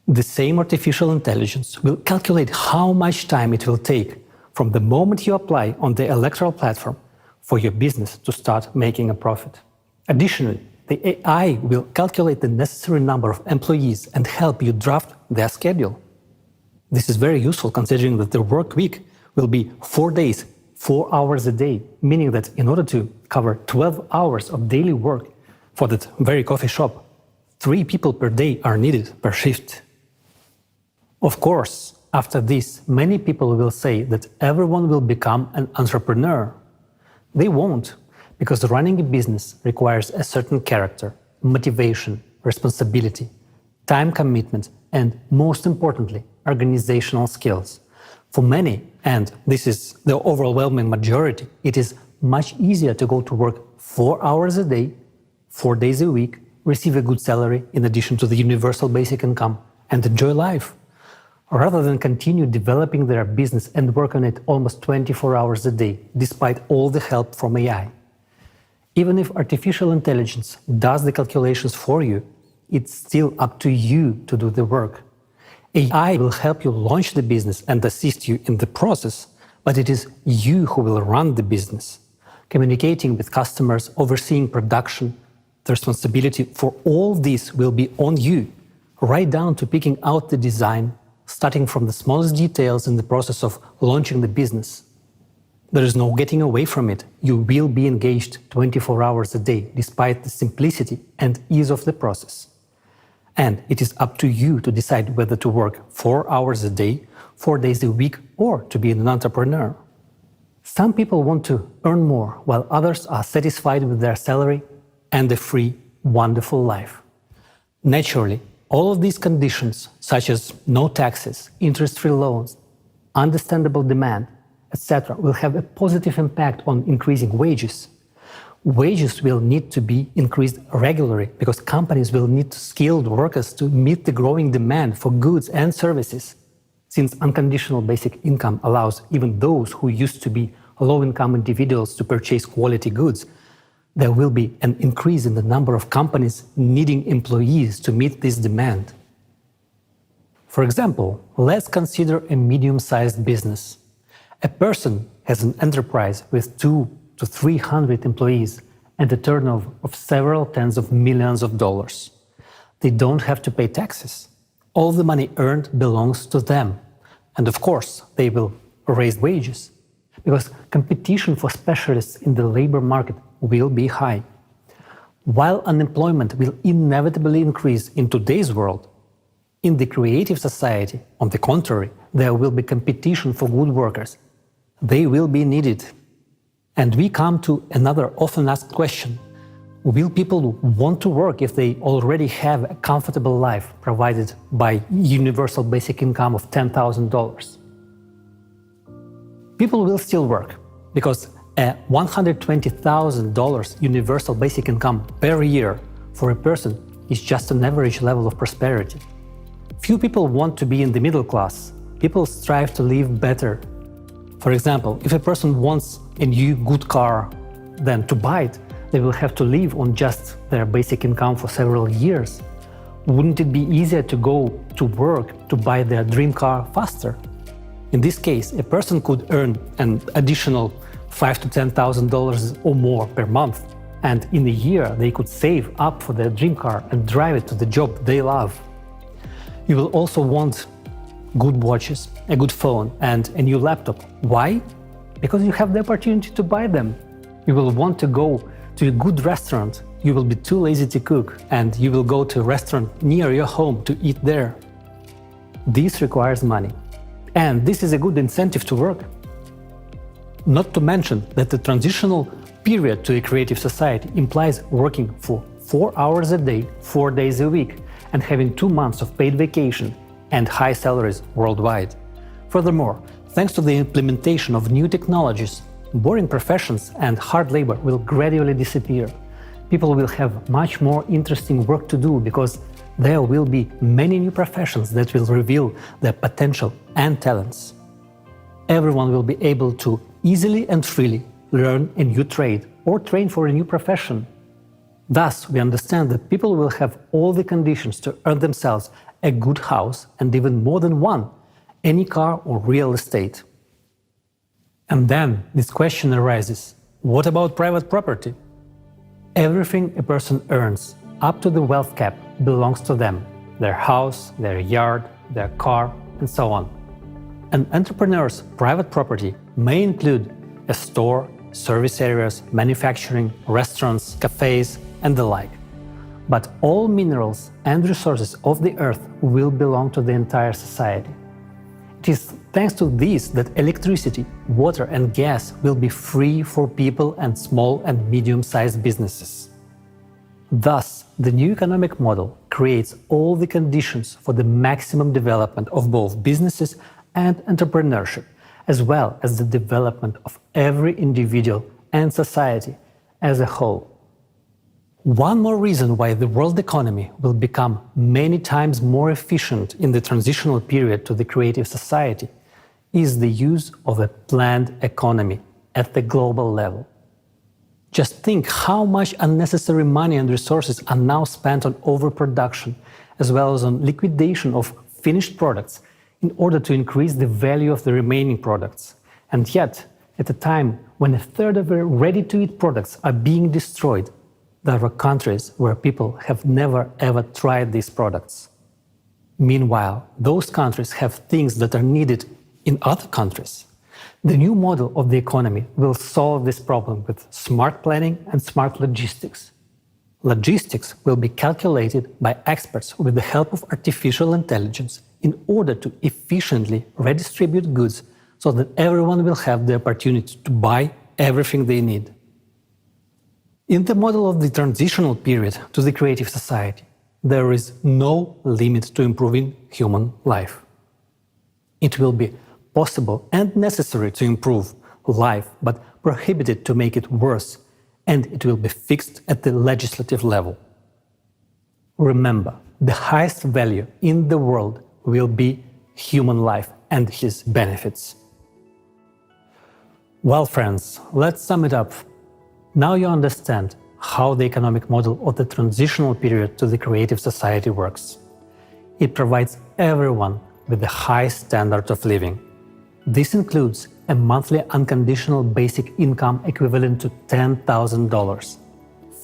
Speaker 20: The same artificial intelligence will calculate how much time it will take from the moment you apply on the electoral platform for your business to start making a profit. Additionally, the AI will calculate the necessary number of employees and help you draft their schedule. This is very useful considering that the work week will be 4 days, 4 hours a day, meaning that in order to cover 12 hours of daily work for that very coffee shop, 3 people per day are needed per shift. Of course, after this, many people will say that everyone will become an entrepreneur. They won't, because running a business requires a certain character, motivation, responsibility, time commitment, and most importantly, organizational skills. For many, and this is the overwhelming majority, it is much easier to go to work 4 hours a day, 4 days a week, receive a good salary in addition to the universal basic income, and enjoy life, rather than continue developing their business and work on it almost 24 hours a day, despite all the help from AI. Even if artificial intelligence does the calculations for you, it's still up to you to do the work. AI will help you launch the business and assist you in the process, but it is you who will run the business. Communicating with customers, overseeing production, the responsibility for all this will be on you, right down to picking out the design, starting from the smallest details in the process of launching the business. There is no getting away from it. You will be engaged 24 hours a day, despite the simplicity and ease of the process. And it is up to you to decide whether to work 4 hours a day, 4 days a week, or to be an entrepreneur. Some people want to earn more, while others are satisfied with their salary and a free, wonderful life. Naturally, all of these conditions, such as no taxes, interest-free loans, understandable demand, etc., will have a positive impact on increasing wages. Wages will need to be increased regularly because companies will need skilled workers to meet the growing demand for goods and services. Since unconditional basic income allows even those who used to be low-income individuals to purchase quality goods, there will be an increase in the number of companies needing employees to meet this demand. For example, let's consider a medium-sized business. A person has an enterprise with 200 to 300 employees and a turnover of several tens of millions of dollars. They don't have to pay taxes. All the money earned belongs to them. And of course, they will raise wages, because competition for specialists in the labor market will be high. While unemployment will inevitably increase in today's world, in the creative society, on the contrary, there will be competition for good workers. They will be needed. And we come to another often asked question. Will people want to work if they already have a comfortable life provided by universal basic income of $10,000? People will still work because a $120,000 universal basic income per year for a person is just an average level of prosperity. Few people want to be in the middle class. People strive to live better. For example, if a person wants a new good car, then to buy it, they will have to live on just their basic income for several years. Wouldn't it be easier to go to work to buy their dream car faster? In this case, a person could earn an additional $5,000 to $10,000 or more per month, and in a year they could save up for their dream car and drive it to the job they love. You will also want good watches, a good phone, and a new laptop. Why? Because you have the opportunity to buy them. You will want to go to a good restaurant. You will be too lazy to cook, and you will go to a restaurant near your home to eat there. This requires money, and this is a good incentive to work. Not to mention that the transitional period to a creative society implies working for 4 hours a day, 4 days a week, and having 2 months of paid vacation and high salaries worldwide. Furthermore, thanks to the implementation of new technologies, boring professions and hard labor will gradually disappear. People will have much more interesting work to do because there will be many new professions that will reveal their potential and talents. Everyone will be able to easily and freely learn a new trade or train for a new profession. Thus, we understand that people will have all the conditions to earn themselves a good house and even more than one, any car or real estate. And then this question arises, what about private property? Everything a person earns, up to the wealth cap, belongs to them, their house, their yard, their car, and so on. An entrepreneur's private property may include a store, service areas, manufacturing, restaurants, cafes, and the like. But all minerals and resources of the earth will belong to the entire society. It is thanks to this that electricity, water, and gas will be free for people and small and medium-sized businesses. Thus, the new economic model creates all the conditions for the maximum development of both businesses and entrepreneurship, as well as the development of every individual and society as a whole. One more reason why the world economy will become many times more efficient in the transitional period to the creative society is the use of a planned economy at the global level. Just think how much unnecessary money and resources are now spent on overproduction, as well as on liquidation of finished products in order to increase the value of the remaining products. And yet, at a time when a third of the ready-to-eat products are being destroyed, there are countries where people have never ever tried these products. Meanwhile, those countries have things that are needed in other countries. The new model of the economy will solve this problem with smart planning and smart logistics. Logistics will be calculated by experts with the help of artificial intelligence in order to efficiently redistribute goods so that everyone will have the opportunity to buy everything they need. In the model of the transitional period to the creative society, there is no limit to improving human life. It will be possible and necessary to improve life, but prohibited to make it worse, and it will be fixed at the legislative level. Remember, the highest value in the world will be human life and his benefits. Well, friends, let's sum it up. Now you understand how the economic model of the transitional period to the creative society works. It provides everyone with a high standard of living. This includes a monthly unconditional basic income equivalent to $10,000,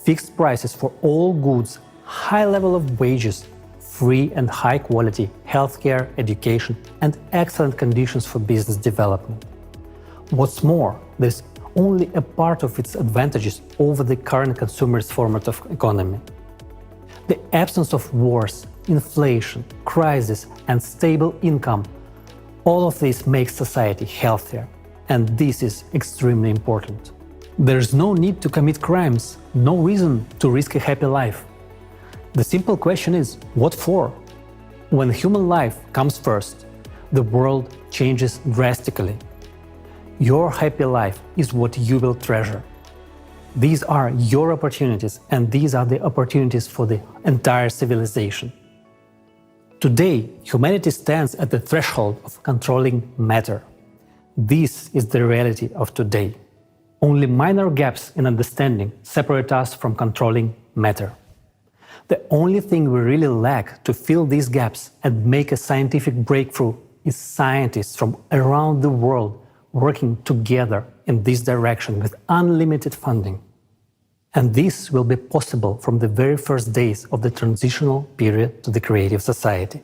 Speaker 20: fixed prices for all goods, high level of wages, free and high quality healthcare, education, and excellent conditions for business development. What's more, there's only a part of its advantages over the current consumerist format of economy. The absence of wars, inflation, crisis, and stable income, all of this makes society healthier, and this is extremely important. There's no need to commit crimes, no reason to risk a happy life. The simple question is, what for? When human life comes first, the world changes drastically. Your happy life is what you will treasure. These are your opportunities, and these are the opportunities for the entire civilization. Today, humanity stands at the threshold of controlling matter. This is the reality of today. Only minor gaps in understanding separate us from controlling matter. The only thing we really lack to fill these gaps and make a scientific breakthrough is scientists from around the world working together in this direction with unlimited funding. And this will be possible from the very first days of the transitional period to the creative society.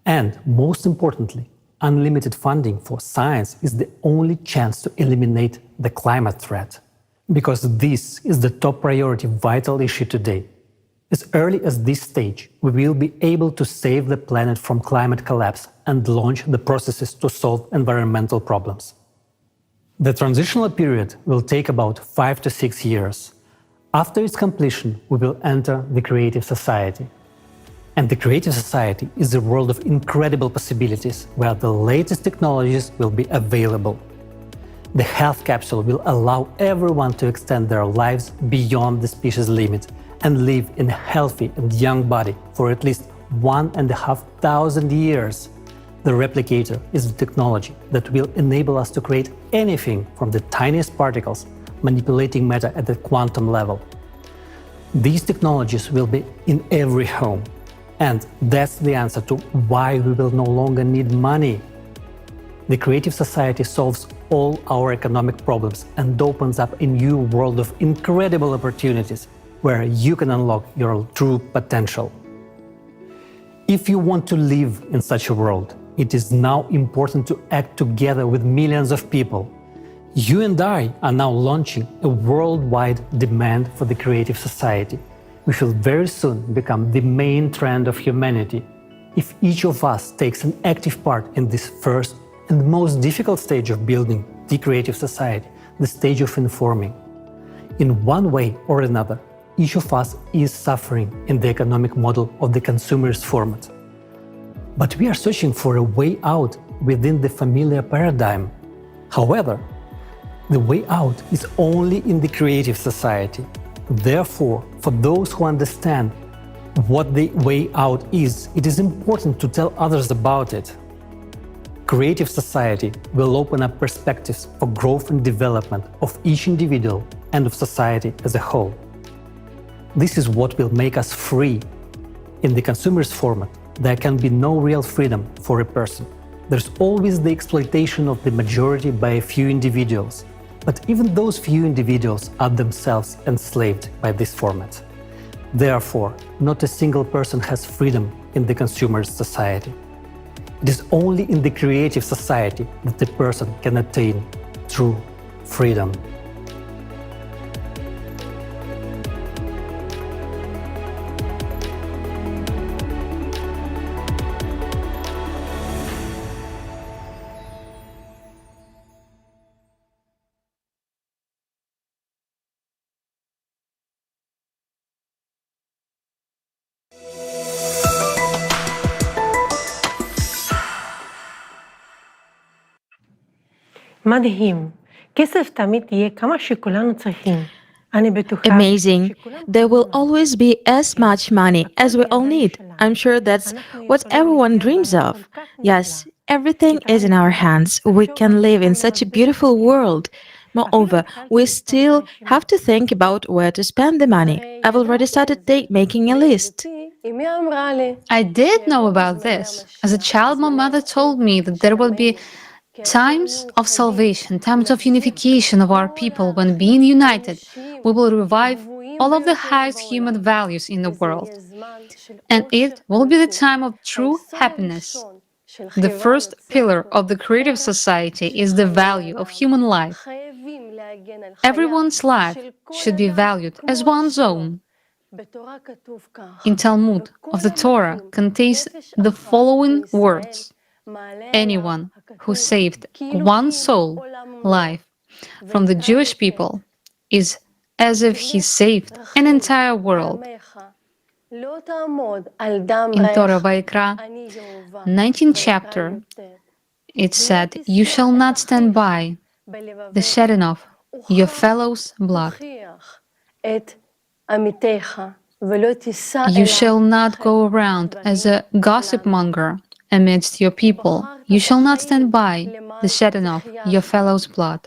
Speaker 20: And most importantly, unlimited funding for science is the only chance to eliminate the climate threat. Because this is the top priority vital issue today. As early as this stage, we will be able to save the planet from climate collapse and launch the processes to solve environmental problems. The transitional period will take about 5 to 6 years. After its completion, we will enter the creative society. And the creative society is a world of incredible possibilities where the latest technologies will be available. The health capsule will allow everyone to extend their lives beyond the species limit and live in a healthy and young body for at least 1,500 years. The replicator is the technology that will enable us to create anything from the tiniest particles, manipulating matter at the quantum level. These technologies will be in every home. And that's the answer to why we will no longer need money. The creative society solves all our economic problems and opens up a new world of incredible opportunities where you can unlock your true potential. If you want to live in such a world, it is now important to act together with millions of people. You and I are now launching a worldwide demand for the creative society, which will very soon become the main trend of humanity. If each of us takes an active part in this first and most difficult stage of building the creative society, the stage of informing. In one way or another, each of us is suffering in the economic model of the consumerist format. But we are searching for a way out within the familiar paradigm. However, the way out is only in the creative society. Therefore, for those who understand what the way out is, it is important to tell others about it. Creative society will open up perspectives for growth and development of each individual and of society as a whole. This is what will make us free. In the consumerist format, there can be no real freedom for a person. There's always the exploitation of the majority by a few individuals. But even those few individuals are themselves enslaved by this format. Therefore, not a single person has freedom in the consumerist society. It is only in the creative society that the person can attain true freedom.
Speaker 1: מדהים. כסף תמיד יהיה כמה שכולנו צריכים. אני בטוחה.
Speaker 14: Amazing. There will always be as much money as we all need. I'm sure that's what everyone dreams of. Yes, everything is in our hands. We can live in such a beautiful world. Moreover, we still have to think about where to spend the money. I've already started making a list.
Speaker 2: I did know about this. As a child, my mother told me that there will be times of salvation, times of unification of our people. When being united, we will revive all of the highest human values in the world. And it will be the time of true happiness. The first pillar of the creative society is the value of human life. Everyone's life should be valued as one's own. In Talmud of the Torah contains the following words: anyone who saved one soul life from the Jewish people is as if he saved an entire world. In Torah Vayikra, 19th chapter, it said, "You shall not stand by the shedding of your fellow's blood. You shall not go around as a gossip monger amidst your people. You shall not stand by the shedding of your fellow's blood.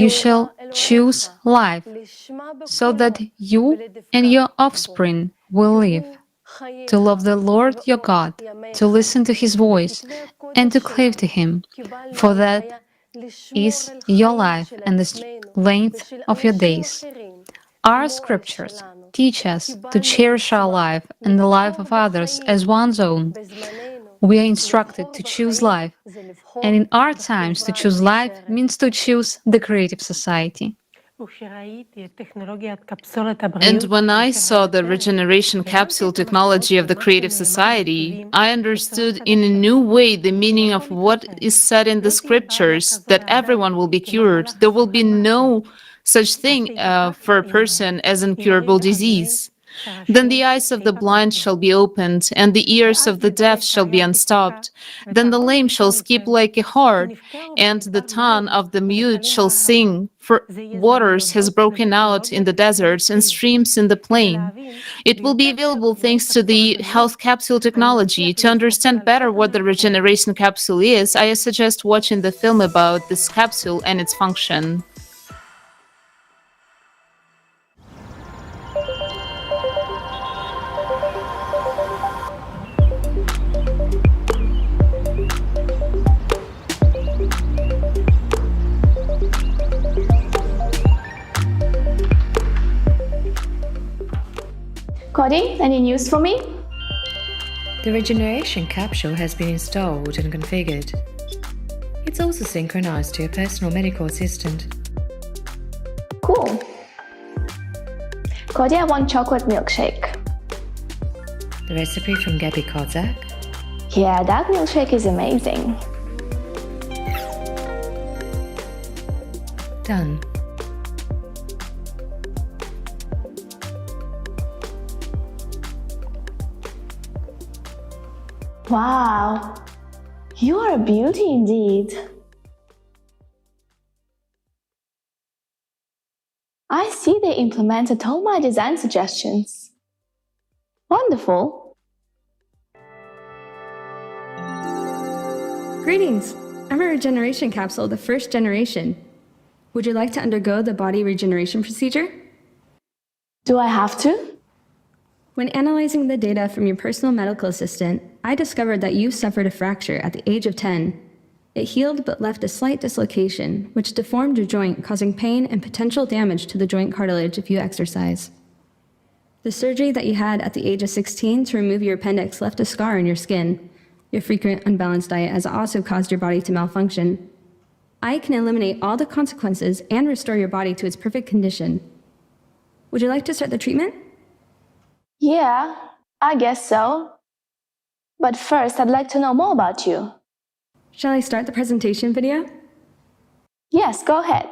Speaker 2: You shall choose life so that you and your offspring will live, to love the Lord your God, to listen to his voice, and to cleave to him, for that is your life and the length of your days." Our scriptures teach us to cherish our life and the life of others as one's own. We are instructed to choose life, and in our times, to choose life means to choose the creative society.
Speaker 3: And when I saw the regeneration capsule technology of the creative society, I understood in a new way the meaning of what is said in the scriptures, that everyone will be cured. There will be no such thing for a person as incurable disease. Then the eyes of the blind shall be opened, and the ears of the deaf shall be unstopped. Then the lame shall skip like a hart, and the tongue of the mute shall sing, for waters has broken out in the deserts and streams in the plain. It will be available thanks to the health capsule technology. To understand better what the regeneration capsule is, I suggest watching the film about this capsule and its function.
Speaker 21: Cody, any news for me?
Speaker 22: The regeneration capsule has been installed and configured. It's also synchronized to your personal medical assistant.
Speaker 21: Cool. Cody, I want chocolate milkshake.
Speaker 22: The recipe from Gabby Kozak.
Speaker 21: Yeah, that milkshake is amazing.
Speaker 22: Done.
Speaker 21: Wow, you are a beauty indeed. I see they implemented all my design suggestions. Wonderful.
Speaker 5: Greetings! I'm a regeneration capsule, the first generation. Would you like to undergo the body regeneration procedure?
Speaker 21: Do I have to?
Speaker 5: When analyzing the data from your personal medical assistant, I discovered that you suffered a fracture at the age of 10. It healed but left a slight dislocation, which deformed your joint, causing pain and potential damage to the joint cartilage if you exercise. The surgery that you had at the age of 16 to remove your appendix left a scar on your skin. Your frequent unbalanced diet has also caused your body to malfunction. I can eliminate all the consequences and restore your body to its perfect condition. Would you like to start the treatment?
Speaker 21: Yeah, I guess so. But first, I'd like to know more about you.
Speaker 5: Shall I start the presentation video?
Speaker 21: Yes, go ahead.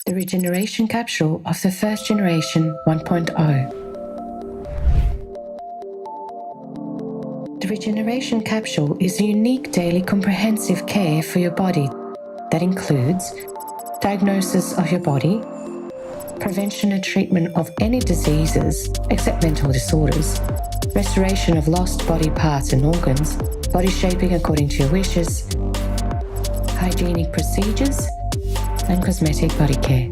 Speaker 22: The regeneration capsule of the first generation 1.0. The regeneration capsule is a unique daily comprehensive care for your body that includes diagnosis of your body, prevention and treatment of any diseases except mental disorders, restoration of lost body parts and organs, body shaping according to your wishes, hygienic procedures, and cosmetic body care.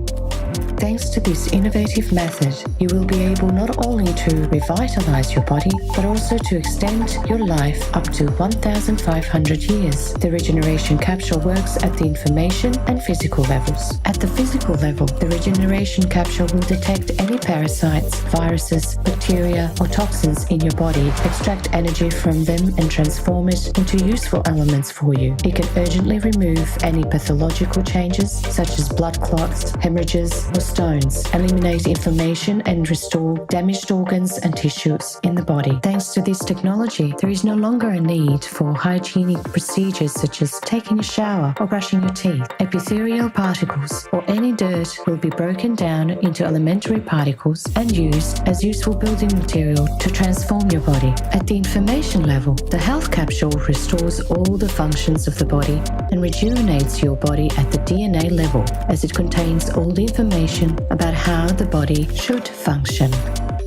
Speaker 22: Thanks to this innovative method, you will be able not only to revitalize your body, but also to extend your life up to 1,500 years. The regeneration capsule works at the information and physical levels. At the physical level, the regeneration capsule will detect any parasites, viruses, bacteria, or toxins in your body, extract energy from them, and transform it into useful elements for you. It can urgently remove any pathological changes, such as blood clots, hemorrhages, or stones, eliminate inflammation, and restore damaged organs and tissues in the body. Thanks to this technology, there is no longer a need for hygienic procedures such as taking a shower or brushing your teeth. Epithelial particles or any dirt will be broken down into elementary particles and used as useful building material to transform your body. At the information level, the health capsule restores all the functions of the body and rejuvenates your body at the DNA level, as it contains all the information about how the body should function.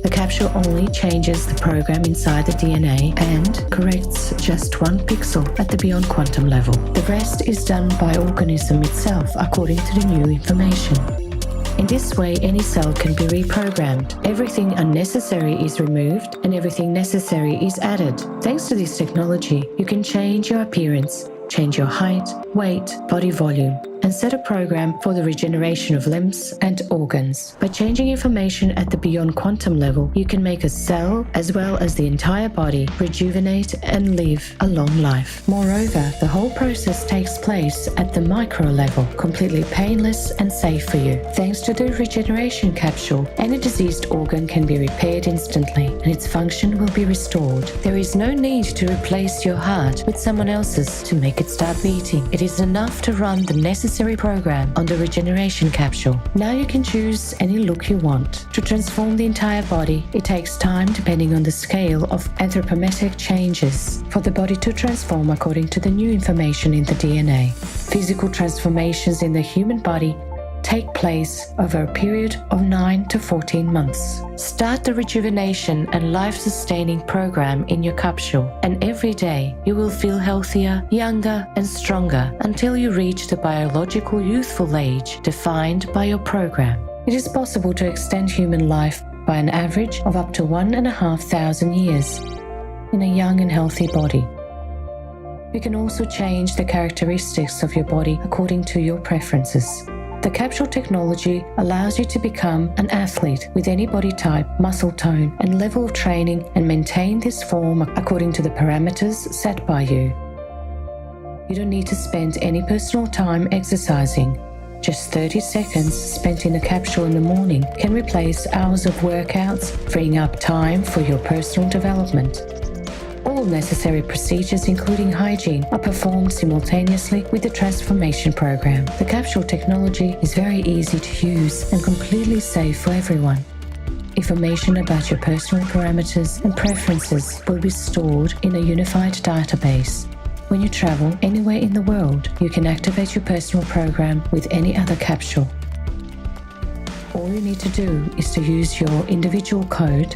Speaker 22: The capsule only changes the program inside the DNA and corrects just one pixel at the beyond quantum level. The rest is done by organism itself according to the new information. In this way, any cell can be reprogrammed. Everything unnecessary is removed and everything necessary is added. Thanks to this technology, you can change your appearance, change your height, weight, body volume, and set a program for the regeneration of limbs and organs. By changing information at the beyond quantum level, you can make a cell, as well as the entire body, rejuvenate and live a long life. Moreover, the whole process takes place at the micro level, completely painless and safe for you. Thanks to the regeneration capsule, any diseased organ can be repaired instantly, and its function will be restored. There is no need to replace your heart with someone else's to make it start beating. It is enough to run the necessary program on the regeneration capsule. Now you can choose any look you want. To transform the entire body, it takes time depending on the scale of anthropometric changes for the body to transform according to the new information in the DNA. Physical transformations in the human body take place over a period of 9 to 14 months. Start the rejuvenation and life-sustaining program in your capsule, and every day you will feel healthier, younger, and stronger until you reach the biological youthful age defined by your program. It is possible to extend human life by an average of up to 1,500 years in a young and healthy body. You can also change the characteristics of your body according to your preferences. The capsule technology allows you to become an athlete with any body type, muscle tone, and level of training, and maintain this form according to the parameters set by you. You don't need to spend any personal time exercising. Just 30 seconds spent in a capsule in the morning can replace hours of workouts, freeing up time for your personal development. All necessary procedures, including hygiene, are performed simultaneously with the transformation program. The capsule technology is very easy to use and completely safe for everyone. Information about your personal parameters and preferences will be stored in a unified database. When you travel anywhere in the world, you can activate your personal program with any other capsule. All you need to do is to use your individual code,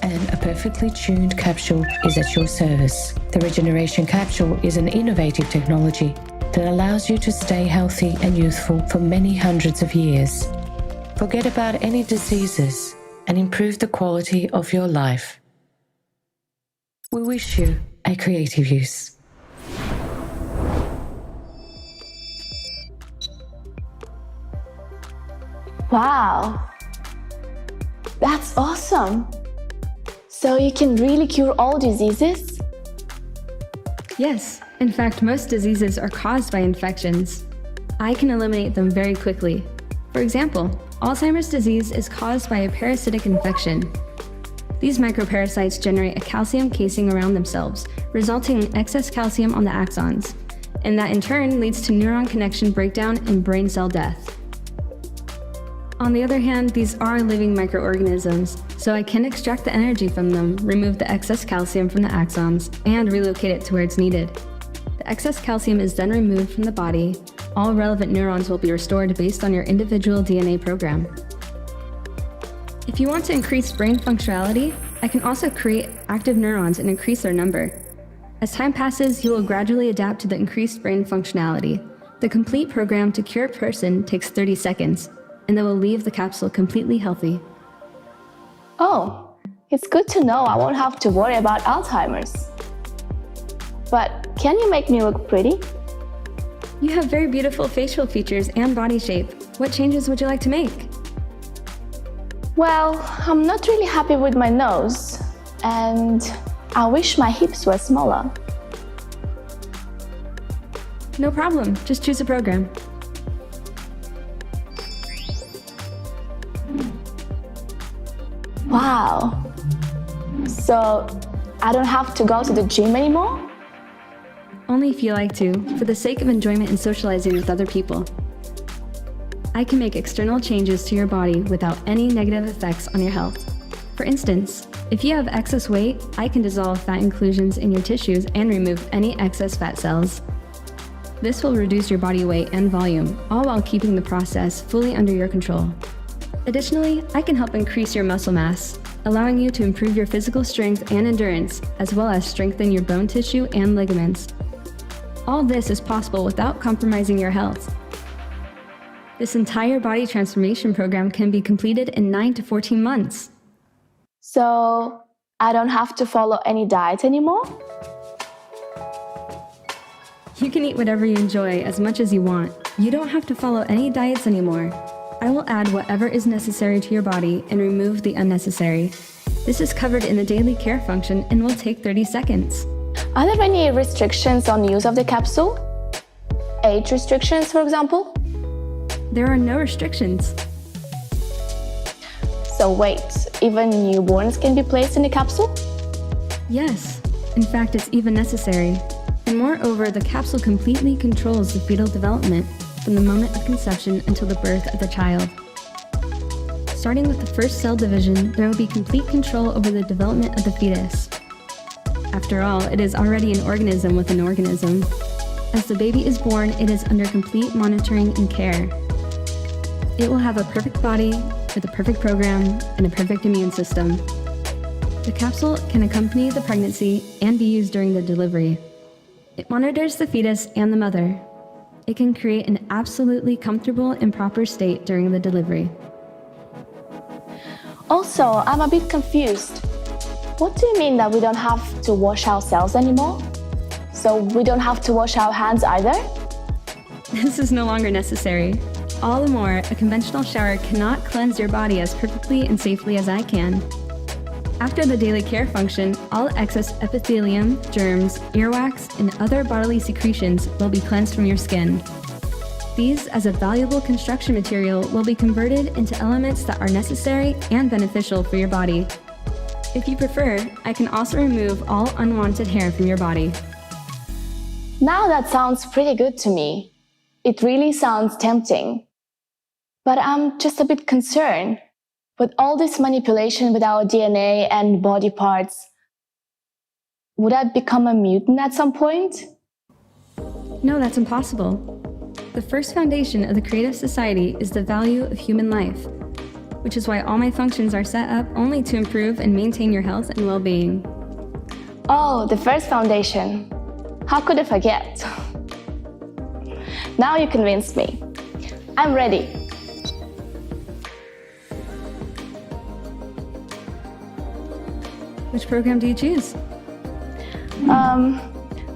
Speaker 22: and a perfectly tuned capsule is at your service. The regeneration capsule is an innovative technology that allows you to stay healthy and youthful for many hundreds of years. Forget about any diseases and improve the quality of your life. We wish you a creative use.
Speaker 21: Wow, that's awesome. So you can really cure all diseases?
Speaker 5: Yes, in fact, most diseases are caused by infections. I can eliminate them very quickly. For example, Alzheimer's disease is caused by a parasitic infection. These microparasites generate a calcium casing around themselves, resulting in excess calcium on the axons, and that in turn leads to neuron connection breakdown and brain cell death. On the other hand, these are living microorganisms, so I can extract the energy from them, remove the excess calcium from the axons, and relocate it to where it's needed. The excess calcium is then removed from the body. All relevant neurons will be restored based on your individual DNA program. If you want to increase brain functionality, I can also create active neurons and increase their number. As time passes, you will gradually adapt to the increased brain functionality. The complete program to cure a person takes 30 seconds, and they will leave the capsule completely healthy.
Speaker 21: Oh, it's good to know I won't have to worry about Alzheimer's. But can you make me look pretty?
Speaker 5: You have very beautiful facial features and body shape. What changes would you like to make?
Speaker 21: Well, I'm not really happy with my nose, and I wish my hips were smaller.
Speaker 5: No problem, just choose a program.
Speaker 21: Wow. So I don't have to go to the gym anymore?
Speaker 5: Only if you like to, for the sake of enjoyment and socializing with other people. I can make external changes to your body without any negative effects on your health. For instance, if you have excess weight, I can dissolve fat inclusions in your tissues and remove any excess fat cells. This will reduce your body weight and volume, all while keeping the process fully under your control. Additionally, I can help increase your muscle mass, allowing you to improve your physical strength and endurance, as well as strengthen your bone tissue and ligaments. All this is possible without compromising your health. This entire body transformation program can be completed in 9 to 14 months.
Speaker 21: So I don't have to follow any diet anymore?
Speaker 5: You can eat whatever you enjoy as much as you want. You don't have to follow any diets anymore. I will add whatever is necessary to your body and remove the unnecessary. This is covered in the daily care function and will take 30 seconds.
Speaker 21: Are there any restrictions on use of the capsule? Age restrictions, for example?
Speaker 5: There are no restrictions.
Speaker 21: So wait, even newborns can be placed in the capsule?
Speaker 5: Yes. In fact, it's even necessary. And moreover, the capsule completely controls the fetal development from the moment of conception until the birth of the child. Starting with the first cell division, there will be complete control over the development of the fetus. After all, it is already an organism with an organism. As the baby is born, it is under complete monitoring and care. It will have a perfect body, with a perfect program, and a perfect immune system. The capsule can accompany the pregnancy and be used during the delivery. It monitors the fetus and the mother. It can create an absolutely comfortable and proper state during the delivery.
Speaker 21: Also, I'm a bit confused. What do you mean that we don't have to wash ourselves anymore? So we don't have to wash our hands either?
Speaker 5: This is no longer necessary. All the more, a conventional shower cannot cleanse your body as perfectly and safely as I can. After the daily care function, all excess epithelium, germs, earwax, and other bodily secretions will be cleansed from your skin. These, as a valuable construction material, will be converted into elements that are necessary and beneficial for your body. If you prefer, I can also remove all unwanted hair from your body.
Speaker 21: Now that sounds pretty good to me. It really sounds tempting. But I'm just a bit concerned. With all this manipulation with our DNA and body parts, would I become a mutant at some point?
Speaker 5: No, that's impossible. The first foundation of the creative society is the value of human life, which is why all my functions are set up only to improve and maintain your health and well-being.
Speaker 21: Oh, the first foundation. How could I forget? Now you convinced me. I'm ready.
Speaker 5: Which program do you choose?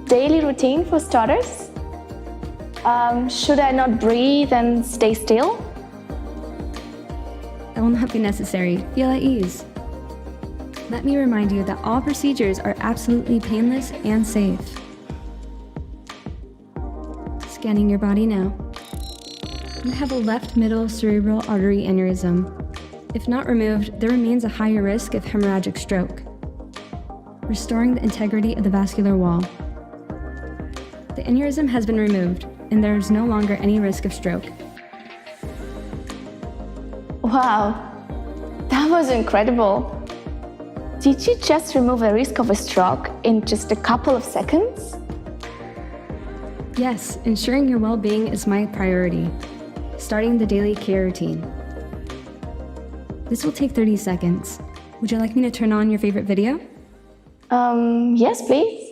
Speaker 21: Daily routine for starters. Should I not breathe and stay still?
Speaker 5: That will not be necessary. Feel at ease. Let me remind you that all procedures are absolutely painless and safe. Scanning your body now. You have a left middle cerebral artery aneurysm. If not removed, there remains a higher risk of hemorrhagic stroke, restoring the integrity of the vascular wall. The aneurysm has been removed, and there is no longer any risk of stroke.
Speaker 21: Wow, that was incredible. Did you just remove the risk of a stroke in just a couple of seconds?
Speaker 5: Yes, ensuring your well-being is my priority. Starting the daily care routine. This will take 30 seconds. Would you like me to turn on your favorite video?
Speaker 21: Yes, please.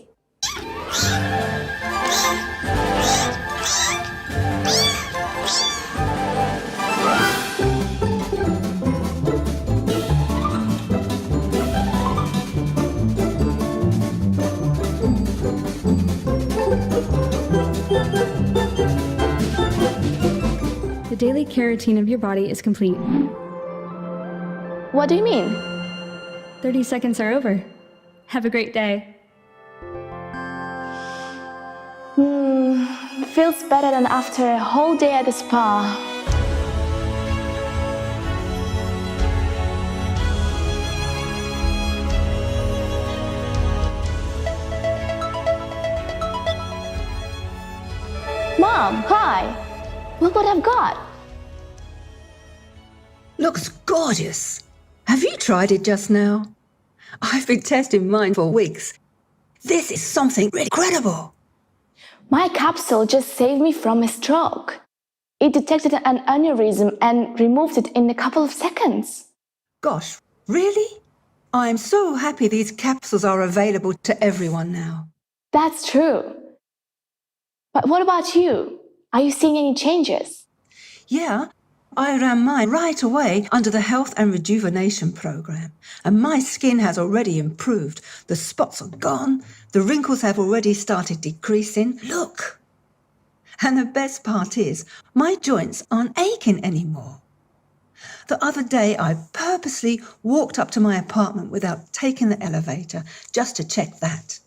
Speaker 5: The daily care routine of your body is complete.
Speaker 21: What do you mean?
Speaker 5: 30 seconds are over. Have a great day.
Speaker 21: Feels better than after a whole day at the spa. Mom, hi! Look what I've got!
Speaker 4: Looks gorgeous. Have you tried it just now? I've been testing mine for weeks. This is something incredible.
Speaker 21: My capsule just saved me from a stroke. It detected an aneurysm and removed it in a couple of seconds.
Speaker 4: Gosh, really? I'm so happy these capsules are available to everyone now.
Speaker 21: That's true. But what about you? Are you seeing any changes?
Speaker 4: Yeah, I ran mine right away under the Health and Rejuvenation Program, and my skin has already improved. The spots are gone, the wrinkles have already started decreasing. Look! And the best part is, my joints aren't aching anymore. The other day, I purposely walked up to my apartment without taking the elevator just to check that.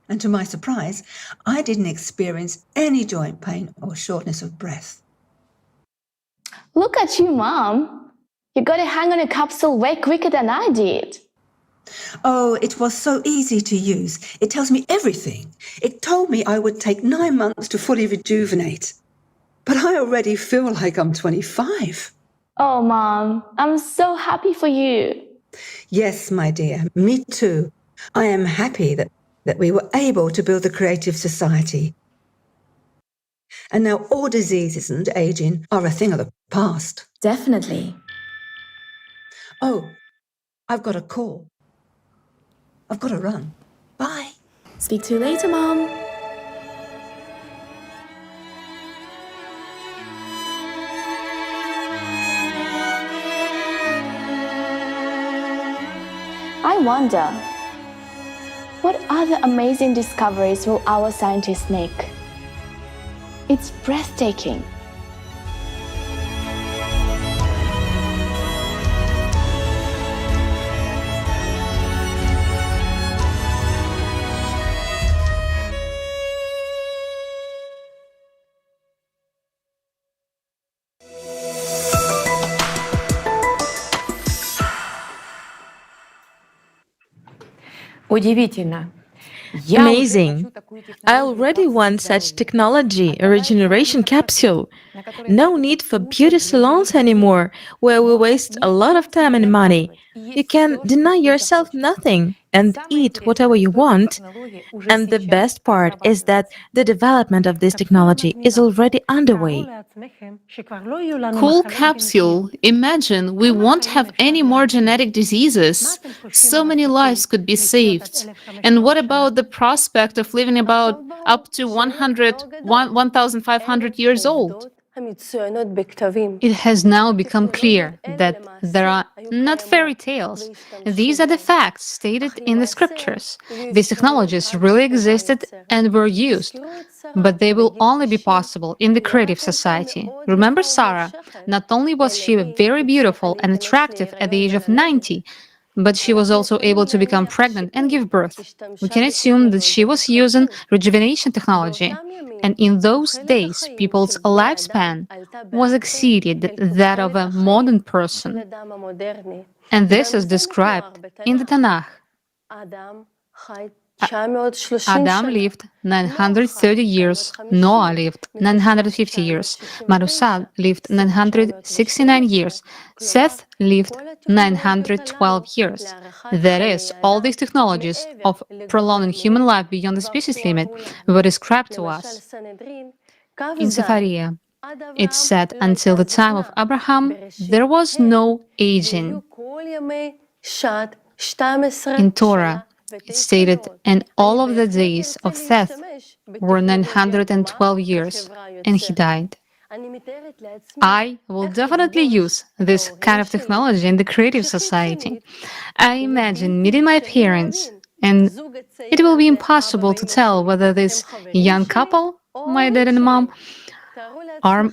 Speaker 4: And to my surprise, I didn't experience any joint pain or shortness of breath.
Speaker 21: Look at you, Mom. You got to hang on a capsule way quicker than I did.
Speaker 4: Oh, it was so easy to use. It tells me everything. It told me I would take 9 months to fully rejuvenate. But I already feel like I'm 25.
Speaker 21: Oh, Mom, I'm so happy for you.
Speaker 4: Yes, my dear, me too. I am happy that we were able to build the creative society. And now all diseases and aging are a thing of the past.
Speaker 21: Definitely.
Speaker 4: Oh, I've got a call. I've got to run. Bye.
Speaker 21: Speak to you later, Mom. I wonder, what other amazing discoveries will our scientists make? It's breathtaking.
Speaker 1: Удивительно.
Speaker 14: Amazing! I already want such technology, a regeneration capsule. No need for beauty salons anymore, where we waste a lot of time and money. You can deny yourself nothing and eat whatever you want. And the best part is that the development of this technology is already underway.
Speaker 3: Cool capsule. Imagine we won't have any more genetic diseases. So many lives could be saved. And what about the prospect of living about up to 1,500 years old?
Speaker 2: It has now become clear that there are not fairy tales. These are the facts stated in the scriptures. These technologies really existed and were used, but they will only be possible in the creative society. Remember Sarah? Not only was she very beautiful and attractive at the age of 90, but she was also able to become pregnant and give birth. We can assume that she was using rejuvenation technology. And in those days, people's lifespan was exceeded that of a modern person. And this is described in the Tanakh. Adam lived 930 years, Noah lived 950 years, Matusal lived 969 years, Seth lived 912 years. That is, all these technologies of prolonging human life beyond the species limit were described to us. In Sephariah, it said until the time of Abraham, there was no aging. In Torah, it stated, and all of the days of Seth were 912 years, and he died. I will definitely use this kind of technology in the creative society. I imagine meeting my parents, and it will be impossible to tell whether this young couple, my dad and mom, are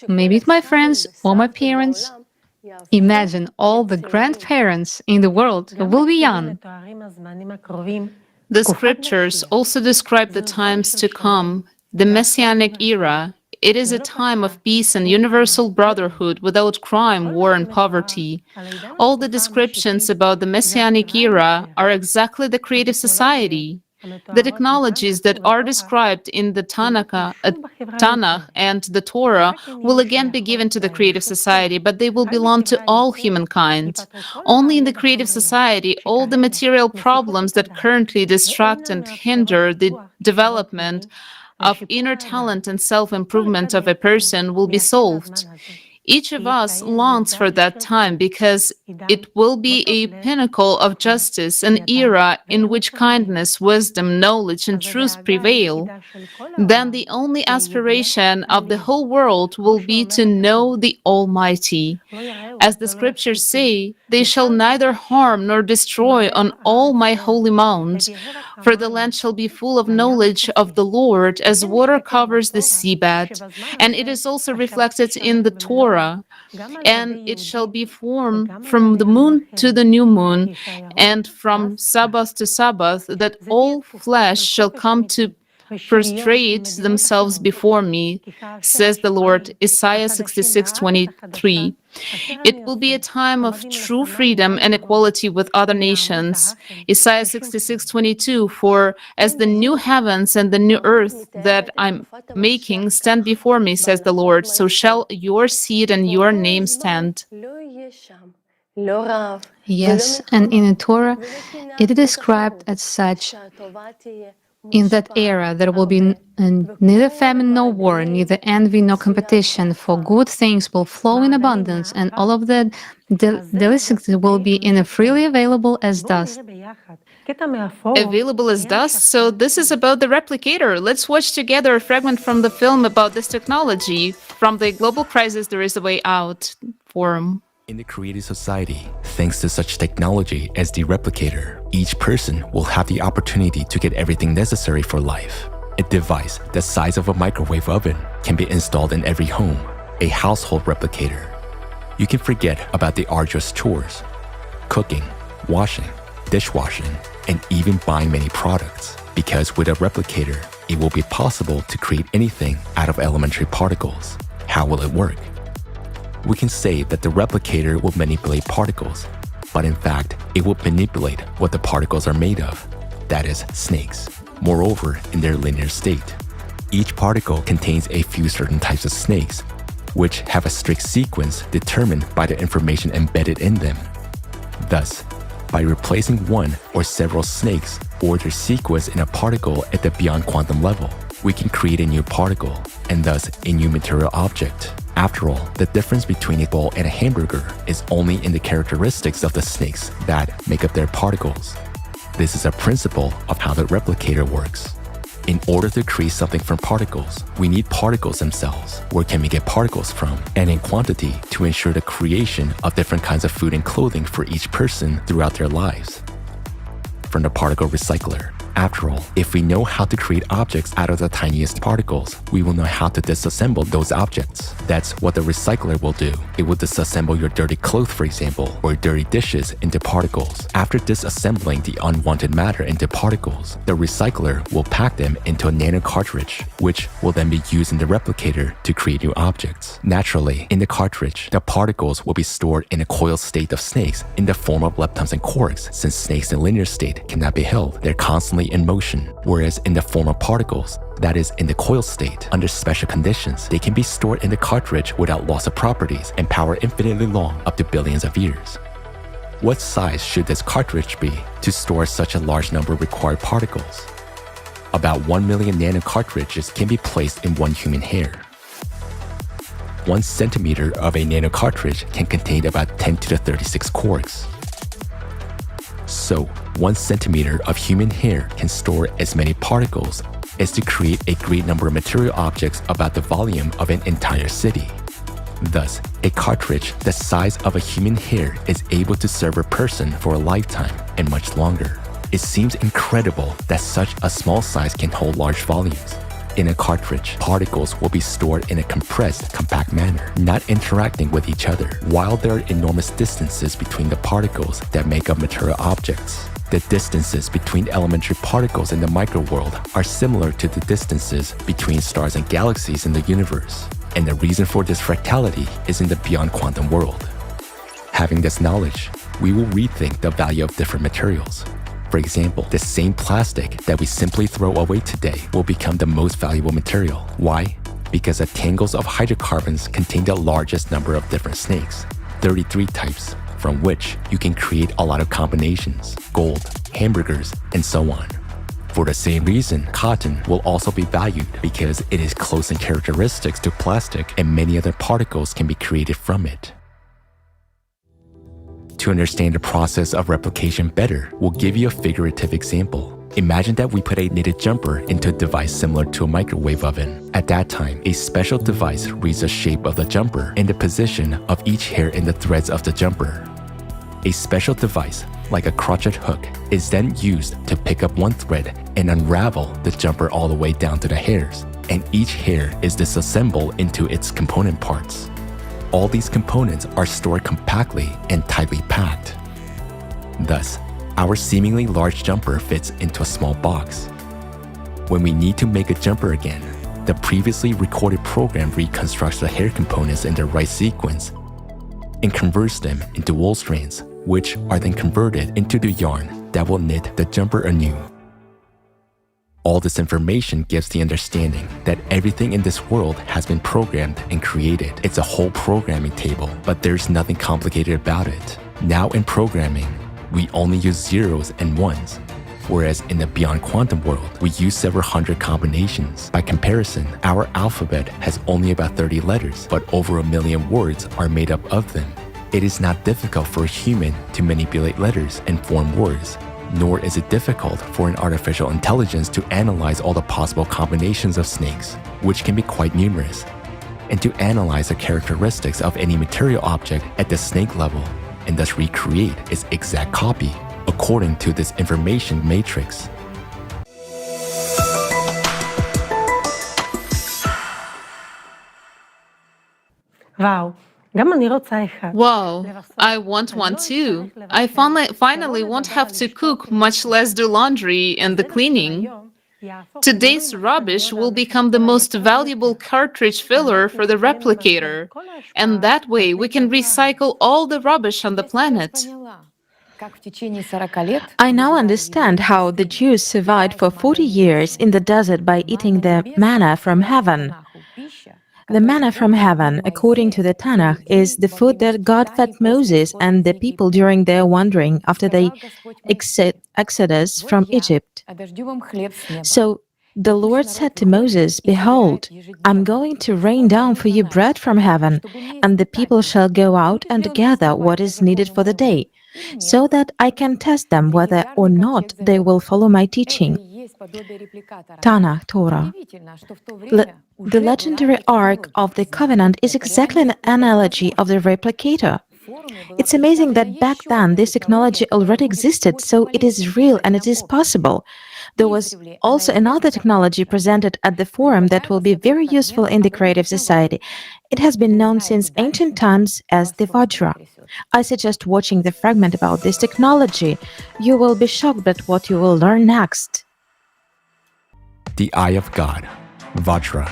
Speaker 2: maybe my friends or my parents. Imagine all the grandparents in the world will be young.
Speaker 3: The scriptures also describe the times to come, the Messianic era. It is a time of peace and universal brotherhood without crime, war, and poverty. All the descriptions about the Messianic era are exactly the creative society. The technologies that are described in the Tanakh and the Torah will again be given to the creative society, but they will belong to all humankind. Only in the creative society, all the material problems that currently distract and hinder the development of inner talent and self-improvement of a person will be solved. Each of us longs for that time because it will be a pinnacle of justice, an era in which kindness, wisdom, knowledge, and truth prevail. Then the only aspiration of the whole world will be to know the Almighty. As the scriptures say, they shall neither harm nor destroy on all my holy mounds, for the land shall be full of knowledge of the Lord as water covers the seabed. And it is also reflected in the Torah. And it shall be formed from the moon to the new moon, and from Sabbath to Sabbath, that all flesh shall come to prostrate themselves before me, says the Lord. Isaiah 66:23. It will be a time of true freedom and equality with other nations. Isaiah 66:22. For as the new heavens and the new earth that I'm making stand before me, says the Lord, so shall your seed and your name stand.
Speaker 2: Yes, and in the Torah, it is described as such. In that era, there will be neither famine nor war, neither envy nor competition, for good things will flow in abundance, and all of the delicacies will be freely available as dust.
Speaker 3: Available as dust? So this is about the replicator. Let's watch together a fragment from the film about this technology. From the Global Crisis, There Is a Way Out forum.
Speaker 7: In the creative society, thanks to such technology as the replicator, each person will have the opportunity to get everything necessary for life. A device the size of a microwave oven can be installed in every home, a household replicator. You can forget about the arduous chores, cooking, washing, dishwashing, and even buying many products, because with a replicator, it will be possible to create anything out of elementary particles. How will it work? We can say that the replicator will manipulate particles, but in fact, it will manipulate what the particles are made of. that is, snakes. Moreover, in their linear state. Each particle contains a few certain types of snakes, which have a strict sequence determined by the information embedded in them. Thus, by replacing one or several snakes or their sequence in a particle at the beyond quantum level, we can create a new particle, and thus a new material object. After all, the difference between a ball and a hamburger is only in the characteristics of the snakes that make up their particles. This is a principle of how the replicator works. In order to create something from particles, we need particles themselves. Where can we get particles from? And in quantity to ensure the creation of different kinds of food and clothing for each person throughout their lives. From the particle recycler. After all, if we know how to create objects out of the tiniest particles, we will know how to disassemble those objects. That's what the recycler will do. It will disassemble your dirty clothes, for example, or dirty dishes into particles. After disassembling the unwanted matter into particles, the recycler will pack them into a nano cartridge, which will then be used in the replicator to create new objects. Naturally, in the cartridge, the particles will be stored in a coiled state of snakes in the form of leptons and quarks. Since snakes in linear state cannot be held, they're constantly in motion, whereas in the form of particles, that is, in the coil state, under special conditions, they can be stored in the cartridge without loss of properties and power infinitely long, up to billions of years. What size should this cartridge be to store such a large number of required particles? About 1 million nano cartridges can be placed in one human hair. 1 centimeter of a nano cartridge can contain about 10 to the 36 quarks. So, 1 centimeter of human hair can store as many particles as to create a great number of material objects about the volume of an entire city. Thus, a cartridge the size of a human hair is able to serve a person for a lifetime and much longer. It seems incredible that such a small size can hold large volumes. In a cartridge, particles will be stored in a compressed, compact manner, not interacting with each other, while there are enormous distances between the particles that make up material objects. The distances between elementary particles in the microworld are similar to the distances between stars and galaxies in the universe, and the reason for this fractality is in the beyond quantum world. Having this knowledge, we will rethink the value of different materials. For example, the same plastic that we simply throw away today will become the most valuable material. Why? Because the tangles of hydrocarbons contain the largest number of different snakes, 33 types, from which you can create a lot of combinations, gold, hamburgers, and so on. For the same reason, cotton will also be valued because it is close in characteristics to plastic and many other particles can be created from it. To understand the process of replication better, we'll give you a figurative example. Imagine that we put a knitted jumper into a device similar to a microwave oven. At that time, a special device reads the shape of the jumper and the position of each hair in the threads of the jumper. A special device, like a crochet hook, is then used to pick up one thread and unravel the jumper all the way down to the hairs, and each hair is disassembled into its component parts. All these components are stored compactly and tightly packed. Thus, our seemingly large jumper fits into a small box. When we need to make a jumper again, the previously recorded program reconstructs the hair components in the right sequence and converts them into wool strands, which are then converted into the yarn that will knit the jumper anew. All this information gives the understanding that everything in this world has been programmed and created. It's a whole programming table, but there's nothing complicated about it. Now in programming, we only use zeros and ones, whereas in the beyond quantum world, we use several hundred combinations. By comparison, our alphabet has only about 30 letters, but over 1 million words are made up of them. It is not difficult for a human to manipulate letters and form words, nor is it difficult for an artificial intelligence to analyze all the possible combinations of snakes, which can be quite numerous, and to analyze the characteristics of any material object at the snake level, and thus recreate its exact copy according to this information matrix.
Speaker 1: וואו, גם אני רוצה אחד.
Speaker 3: Wow, I want one too. I finally won't have to cook, much less do laundry and the cleaning. Today's rubbish will become the most valuable cartridge filler for the replicator, and that way we can recycle all the rubbish on the planet.
Speaker 14: I now understand how the Jews survived for 40 years in the desert by eating the manna from heaven. The manna from heaven, according to the Tanakh, is the food that God fed Moses and the people during their wandering after the exodus from Egypt. So the Lord said to Moses, "Behold, I'm going to rain down for you bread from heaven, and the people shall go out and gather what is needed for the day, so that I can test them whether or not they will follow my teaching." Tanakh, Torah. The legendary Ark of the Covenant is exactly an analogy of the replicator. It's amazing that back then this technology already existed, so it is real and it is possible. There was also another technology presented at the forum that will be very useful in the creative society. It has been known since ancient times as the Vajra. I suggest watching the fragment about this technology. You will be shocked at what you will learn next.
Speaker 17: The Eye of God, Vajra.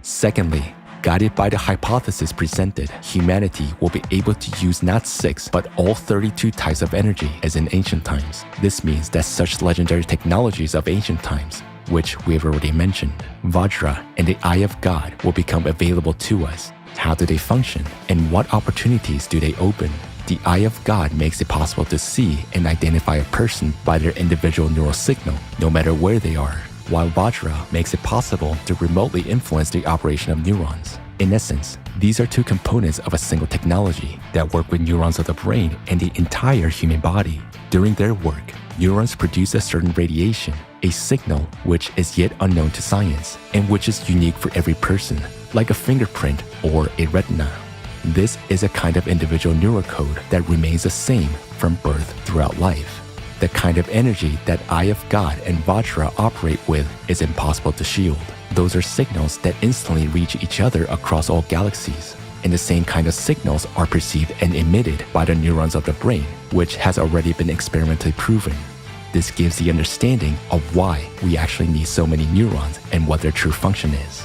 Speaker 17: Secondly, guided by the hypothesis presented, humanity will be able to use not 6, but all 32 types of energy as in ancient times. This means that such legendary technologies of ancient times, which we have already mentioned, Vajra and the Eye of God, will become available to us. How do they function, and what opportunities do they open? The Eye of God makes it possible to see and identify a person by their individual neural signal, no matter where they are, while Vajra makes it possible to remotely influence the operation of neurons. In essence, these are two components of a single technology that work with neurons of the brain and the entire human body. During their work, neurons produce a certain radiation, a signal which is yet unknown to science, and which is unique for every person, like a fingerprint or a retina. This is a kind of individual neural code that remains the same from birth throughout life. The kind of energy that Eye of God and Vajra operate with is impossible to shield. Those are signals that instantly reach each other across all galaxies. And the same kind of signals are perceived and emitted by the neurons of the brain, which has already been experimentally proven. This gives the understanding of why we actually need so many neurons and what their true function is.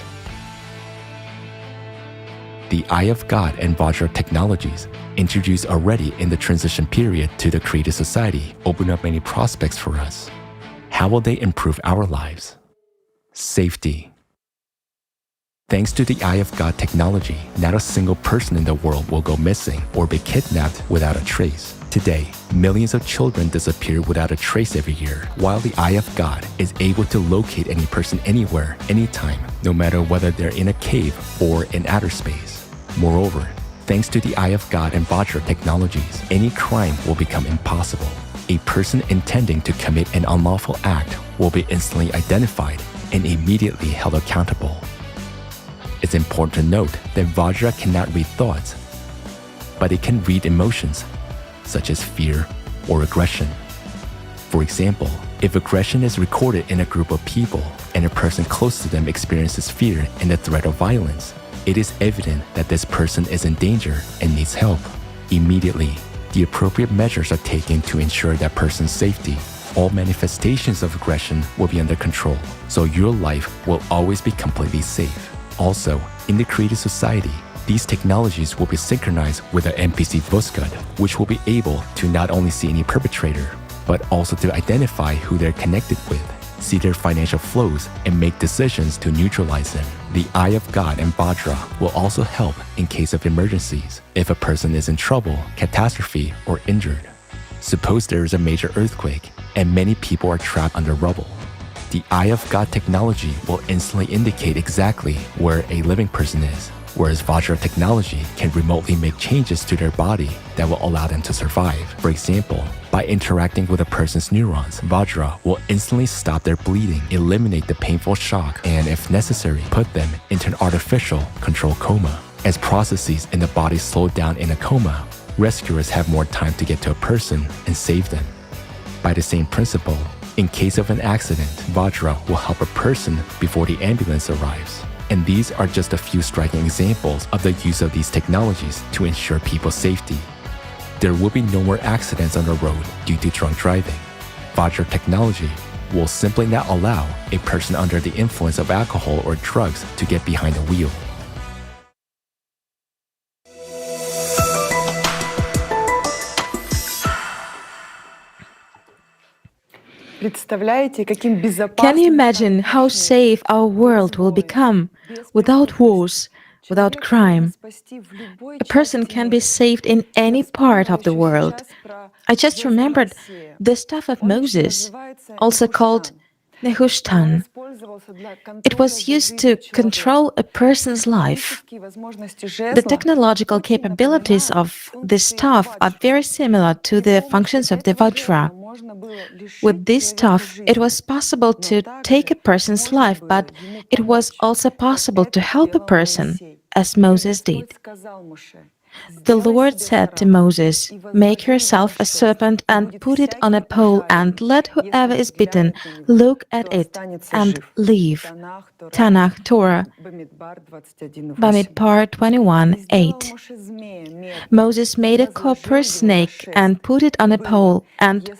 Speaker 17: The Eye of God and Vajra technologies, introduced already in the transition period to the creative society, open up many prospects for us. How will they improve our lives? Safety. Thanks to the Eye of God technology, not a single person in the world will go missing or be kidnapped without a trace. Today, millions of children disappear without a trace every year, while the Eye of God is able to locate any person anywhere, anytime, no matter whether they're in a cave or in outer space. Moreover, thanks to the Eye of God and Vajra technologies, any crime will become impossible. A person intending to commit an unlawful act will be instantly identified and immediately held accountable. It's important to note that Vajra cannot read thoughts, but it can read emotions, such as fear or aggression. For example, if aggression is recorded in a group of people and a person close to them experiences fear and the threat of violence, it is evident that this person is in danger and needs help. Immediately, the appropriate measures are taken to ensure that person's safety. All manifestations of aggression will be under control, so your life will always be completely safe. Also, in the creative society, these technologies will be synchronized with an NPC Voskad, which will be able to not only see any perpetrator, but also to identify who they're connected with, see their financial flows, and make decisions to neutralize them. The Eye of God and Vajra will also help in case of emergencies, if a person is in trouble, catastrophe, or injured. Suppose there is a major earthquake, and many people are trapped under rubble. The Eye of God technology will instantly indicate exactly where a living person is, whereas Vajra technology can remotely make changes to their body that will allow them to survive. For example, by interacting with a person's neurons, Vajra will instantly stop their bleeding, eliminate the painful shock, and if necessary, put them into an artificial controlled coma. As processes in the body slow down in a coma, rescuers have more time to get to a person and save them. By the same principle, in case of an accident, Vajra will help a person before the ambulance arrives. And these are just a few striking examples of the use of these technologies to ensure people's safety. There will be no more accidents on the road due to drunk driving. Vajra technology will simply not allow a person under the influence of alcohol or drugs to get behind the wheel.
Speaker 14: Can you imagine how safe our world will become without wars, without crime? A person can be saved in any part of the world. I just remembered the staff of Moses, also called Nehushtan. It was used to control a person's life. The technological capabilities of this staff are very similar to the functions of the Vajra. With this staff, it was possible to take a person's life, but it was also possible to help a person, as Moses did. The Lord said to Moses, "Make yourself a serpent and put it on a pole, and let whoever is bitten look at it and live." Tanakh, Torah, Bamidbar 21:8. Moses made a copper snake and put it on a pole, and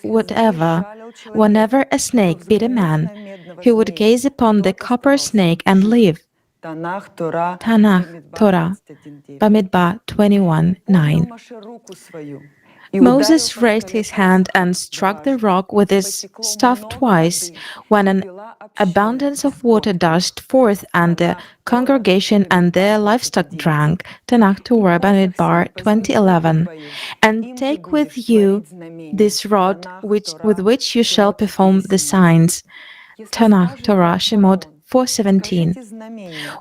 Speaker 14: whenever a snake bit a man, he would gaze upon the copper snake and live. Tanakh, Torah, Bamidbar 21:9. Moses raised his hand and struck the rock with his staff twice, when an abundance of water dashed forth, and the congregation and their livestock drank. Tanakh, Torah, Bamidbar 20:11. And take with you this rod with which you shall perform the signs. Tanakh, Torah, Shemot 4:17.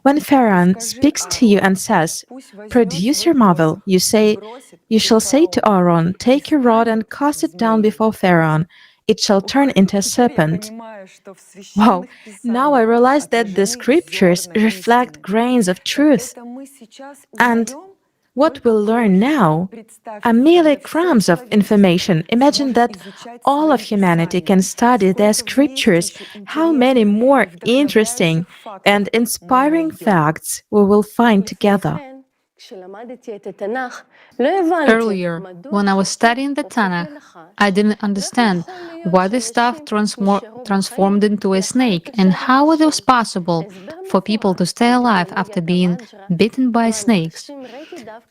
Speaker 14: When Pharaoh speaks to you and says, "Produce your marvel," you shall say to Aaron, "Take your rod and cast it down before Pharaoh. It shall turn into a serpent." Wow, now I realize that the scriptures reflect grains of truth. And what we'll learn now are merely crumbs of information. Imagine that all of humanity can study their scriptures. How many more interesting and inspiring facts we will find together.
Speaker 2: Earlier, when I was studying the Tanakh, I didn't understand why the staff transformed into a snake and how it was possible for people to stay alive after being bitten by snakes.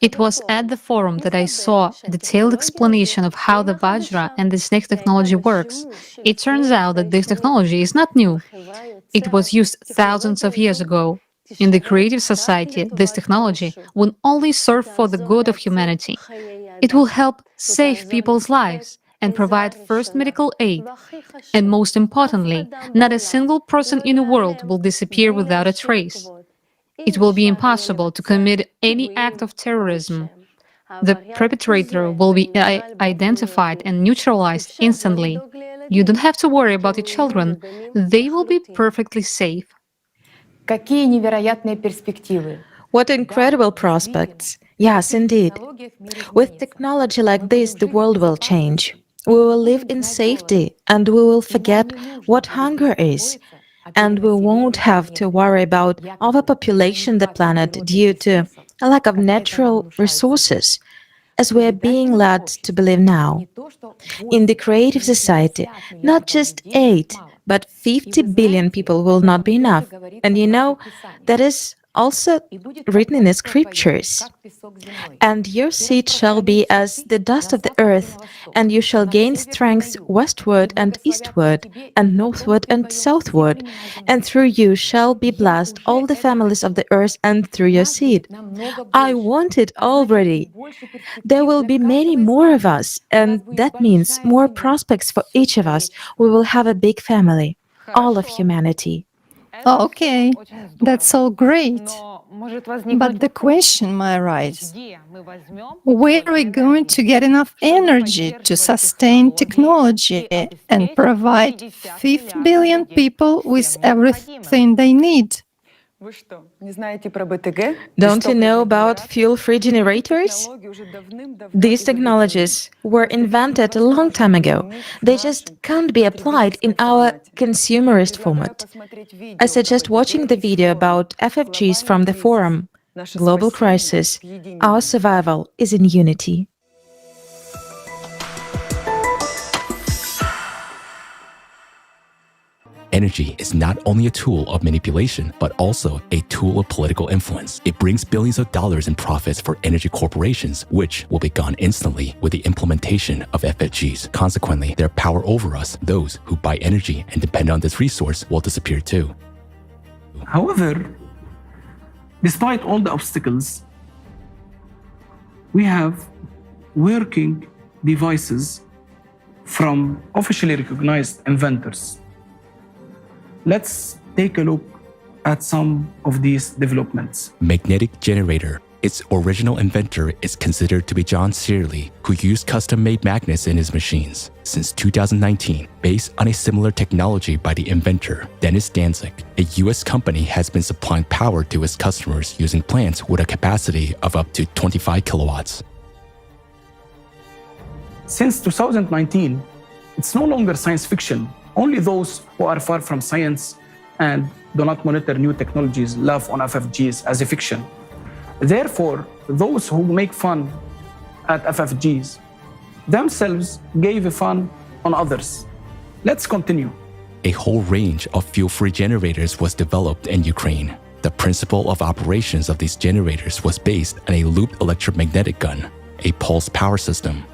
Speaker 2: It was at the forum that I saw a detailed explanation of how the Vajra and the snake technology works. It turns out that this technology is not new. It was used thousands of years ago. In the creative society, this technology will only serve for the good of humanity. It will help save people's lives and provide first medical aid. And most importantly, not a single person in the world will disappear without a trace. It will be impossible to commit any act of terrorism. The perpetrator will be identified and neutralized instantly. You don't have to worry about your children. They will be perfectly safe.
Speaker 14: What incredible prospects. Yes, indeed. With technology like this, the world will change. We will live in safety, and we will forget what hunger is. And we won't have to worry about overpopulation the planet due to a lack of natural resources, as we are being led to believe now. In the creative society, not just 8, but 50 billion people will not be enough. And you know, that is also written in the scriptures. "And your seed shall be as the dust of the earth, and you shall gain strength westward and eastward, and northward and southward, and through you shall be blessed all the families of the earth, and through your seed." I want it already. There will be many more of us, and that means more prospects for each of us. We will have a big family, all of humanity.
Speaker 8: Okay, that's all great. But the question might arise, where are we going to get enough energy to sustain technology and provide 50 billion people with everything they need?
Speaker 14: Don't you know about fuel-free generators? These technologies were invented a long time ago. They just can't be applied in our consumerist format. I suggest watching the video about FFGs from the forum. Global Crisis. Our survival is in unity.
Speaker 7: Energy is not only a tool of manipulation, but also a tool of political influence. It brings billions of dollars in profits for energy corporations, which will be gone instantly with the implementation of FFGs. Consequently, their power over us, those who buy energy and depend on this resource, will disappear too.
Speaker 9: However, despite all the obstacles, we have working devices from officially recognized inventors. Let's take a look at some of these developments.
Speaker 7: Magnetic generator. Its original inventor is considered to be John Searle, who used custom-made magnets in his machines. Since 2019, based on a similar technology by the inventor, Dennis Danzig, a U.S. company has been supplying power to its customers using plants with a capacity of up to 25 kilowatts.
Speaker 9: Since 2019, it's no longer science fiction. Only those who are far from science and do not monitor new technologies laugh on FFGs as a fiction. Therefore, those who make fun at FFGs themselves gave fun on others. Let's continue.
Speaker 7: A whole range of fuel-free generators was developed in Ukraine. The principle of operations of these generators was based on a looped electromagnetic gun, a pulse power system.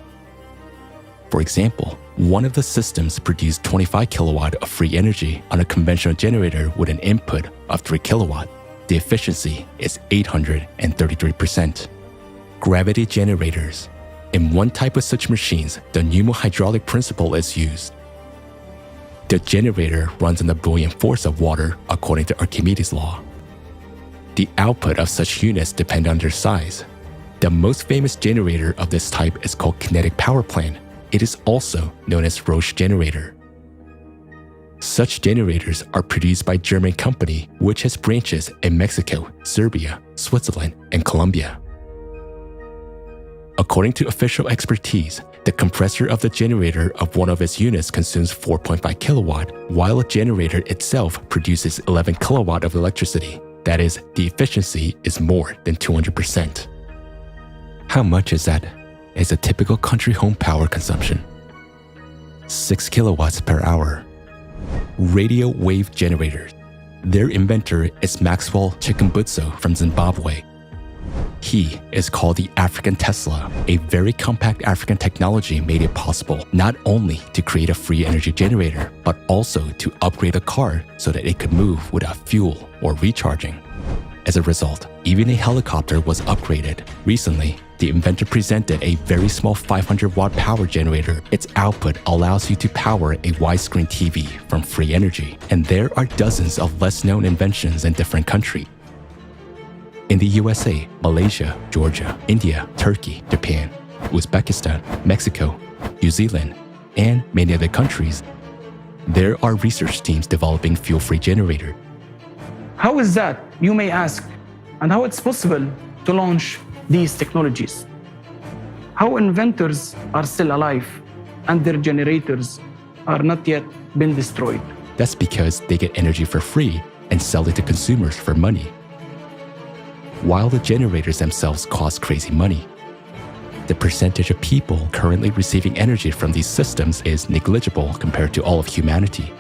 Speaker 7: For example, one of the systems produced 25 kilowatt of free energy on a conventional generator with an input of 3 kilowatt. The efficiency is 833%. Gravity generators. In one type of such machines, the pneumohydraulic principle is used. The generator runs on the buoyant force of water according to Archimedes' law. The output of such units depend on their size. The most famous generator of this type is called kinetic power plant. It is also known as Roche generator. Such generators are produced by a German company which has branches in Mexico, Serbia, Switzerland, and Colombia. According to official expertise, the compressor of the generator of one of its units consumes 4.5 kilowatt, while a generator itself produces 11 kilowatt of electricity. That is, the efficiency is more than 200%. How much is that? Is a typical country home power consumption. 6 kilowatts per hour. Radio wave generators. Their inventor is Maxwell Chikumbutso from Zimbabwe. He is called the African Tesla. A very compact African technology made it possible not only to create a free energy generator, but also to upgrade a car so that it could move without fuel or recharging. As a result, even a helicopter was upgraded. Recently, the inventor presented a very small 500-watt power generator. Its output allows you to power a widescreen TV from free energy. And there are dozens of less-known inventions in different countries. In the USA, Malaysia, Georgia, India, Turkey, Japan, Uzbekistan, Mexico, New Zealand, and many other countries, there are research teams developing fuel-free generators.
Speaker 9: How is that, you may ask, and how it's possible to launch these technologies? How inventors are still alive and their generators are not yet been destroyed?
Speaker 7: That's because they get energy for free and sell it to consumers for money, while the generators themselves cost crazy money. The percentage of people currently receiving energy from these systems is negligible compared to all of humanity.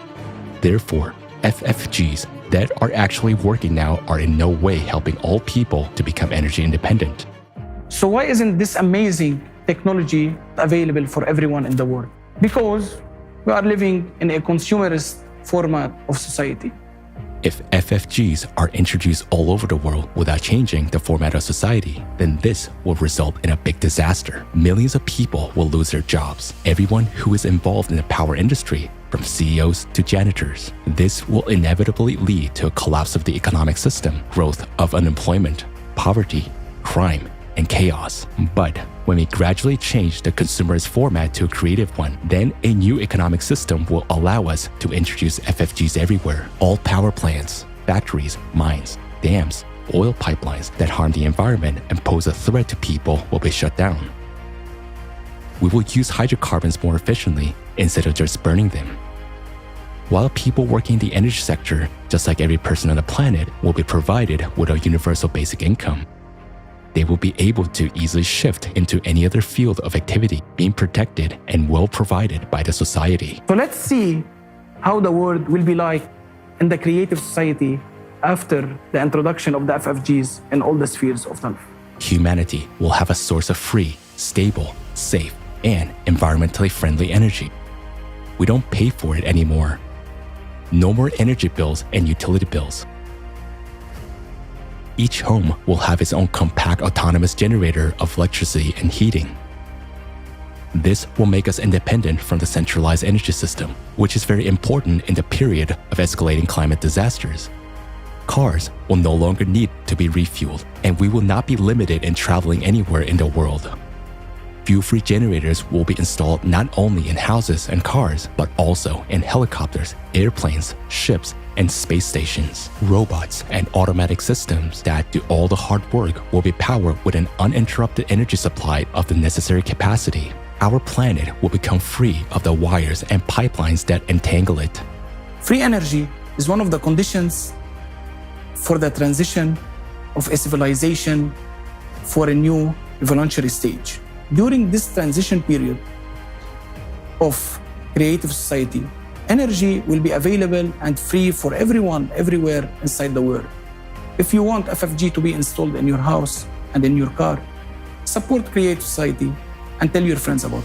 Speaker 7: Therefore, FFGs that are actually working now are in no way helping all people to become energy independent.
Speaker 9: So why isn't this amazing technology available for everyone in the world? Because we are living in a consumerist format of society.
Speaker 7: If FFGs are introduced all over the world without changing the format of society, then this will result in a big disaster. Millions of people will lose their jobs. Everyone who is involved in the power industry, from CEOs to janitors. This will inevitably lead to a collapse of the economic system, growth of unemployment, poverty, crime, and chaos. But when we gradually change the consumerist format to a creative one, then a new economic system will allow us to introduce FFGs everywhere. All power plants, factories, mines, dams, oil pipelines that harm the environment and pose a threat to people will be shut down. We will use hydrocarbons more efficiently instead of just burning them. While people working in the energy sector, just like every person on the planet, will be provided with a universal basic income, they will be able to easily shift into any other field of activity, being protected and well provided by the society.
Speaker 9: So let's see how the world will be like in the creative society after the introduction of the FFGs in all the spheres of life.
Speaker 7: Humanity will have a source of free, stable, safe, and environmentally friendly energy. We don't pay for it anymore. No more energy bills and utility bills. Each home will have its own compact autonomous generator of electricity and heating. This will make us independent from the centralized energy system, which is very important in the period of escalating climate disasters. Cars will no longer need to be refueled, and we will not be limited in traveling anywhere in the world. Fuel-free generators will be installed not only in houses and cars, but also in helicopters, airplanes, ships, and space stations. Robots and automatic systems that do all the hard work will be powered with an uninterrupted energy supply of the necessary capacity. Our planet will become free of the wires and pipelines that entangle it.
Speaker 9: Free energy is one of the conditions for the transition of a civilization for a new evolutionary stage. During this transition period of creative society, energy will be available and free for everyone, everywhere inside the world. If you want FFG to be installed in your house and in your car, support creative society and tell your friends about it.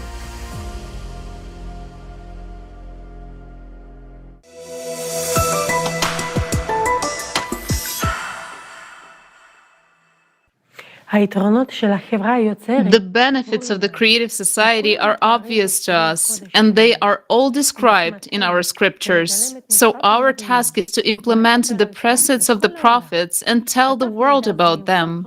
Speaker 3: The benefits of the creative society are obvious to us, and they are all described in our scriptures. So our task is to implement the precepts of the prophets and tell the world about them.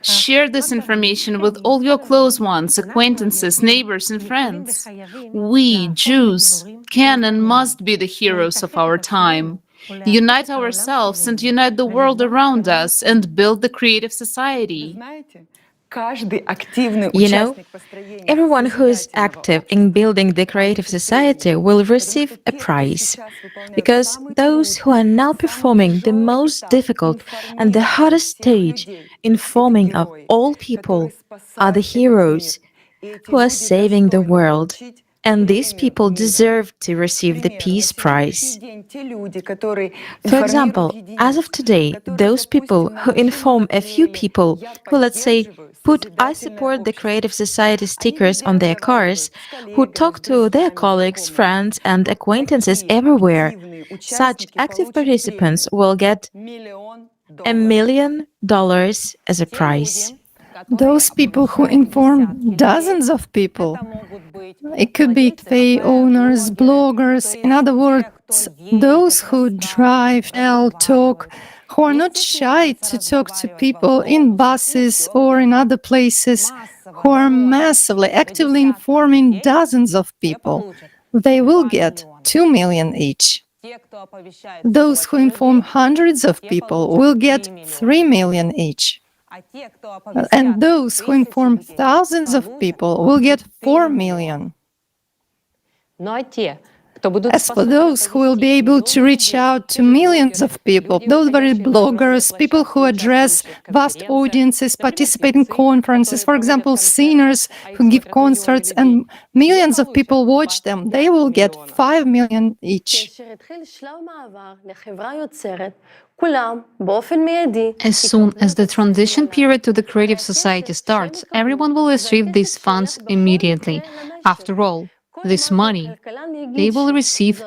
Speaker 3: Share this information with all your close ones, acquaintances, neighbors, and friends. We, Jews, can and must be the heroes of our time. Unite ourselves and unite the world around us and build the creative society.
Speaker 14: You know, everyone who is active in building the creative society will receive a prize, because those who are now performing the most difficult and the hardest stage in forming of all people are the heroes who are saving the world. And these people deserve to receive the Peace Prize. For example, as of today, those people who inform a few people who, let's say, put "I support the Creative Society" stickers on their cars, who talk to their colleagues, friends, and acquaintances everywhere, such active participants will get $1 million as a prize.
Speaker 8: Those people who inform dozens of people. It could be cafe owners, bloggers, in other words, those who drive, tell, talk, who are not shy to talk to people in buses or in other places, who are massively, actively informing dozens of people. They will get 2 million each. Those who inform hundreds of people will get 3 million each. And those who inform thousands of people will get 4 million. As for those who will be able to reach out to millions of people, those very bloggers, people who address vast audiences, participate in conferences, for example, singers who give concerts and millions of people watch them, they will get 5 million each.
Speaker 2: As soon as the transition period to the creative society starts, everyone will receive these funds immediately. After all, this money they will receive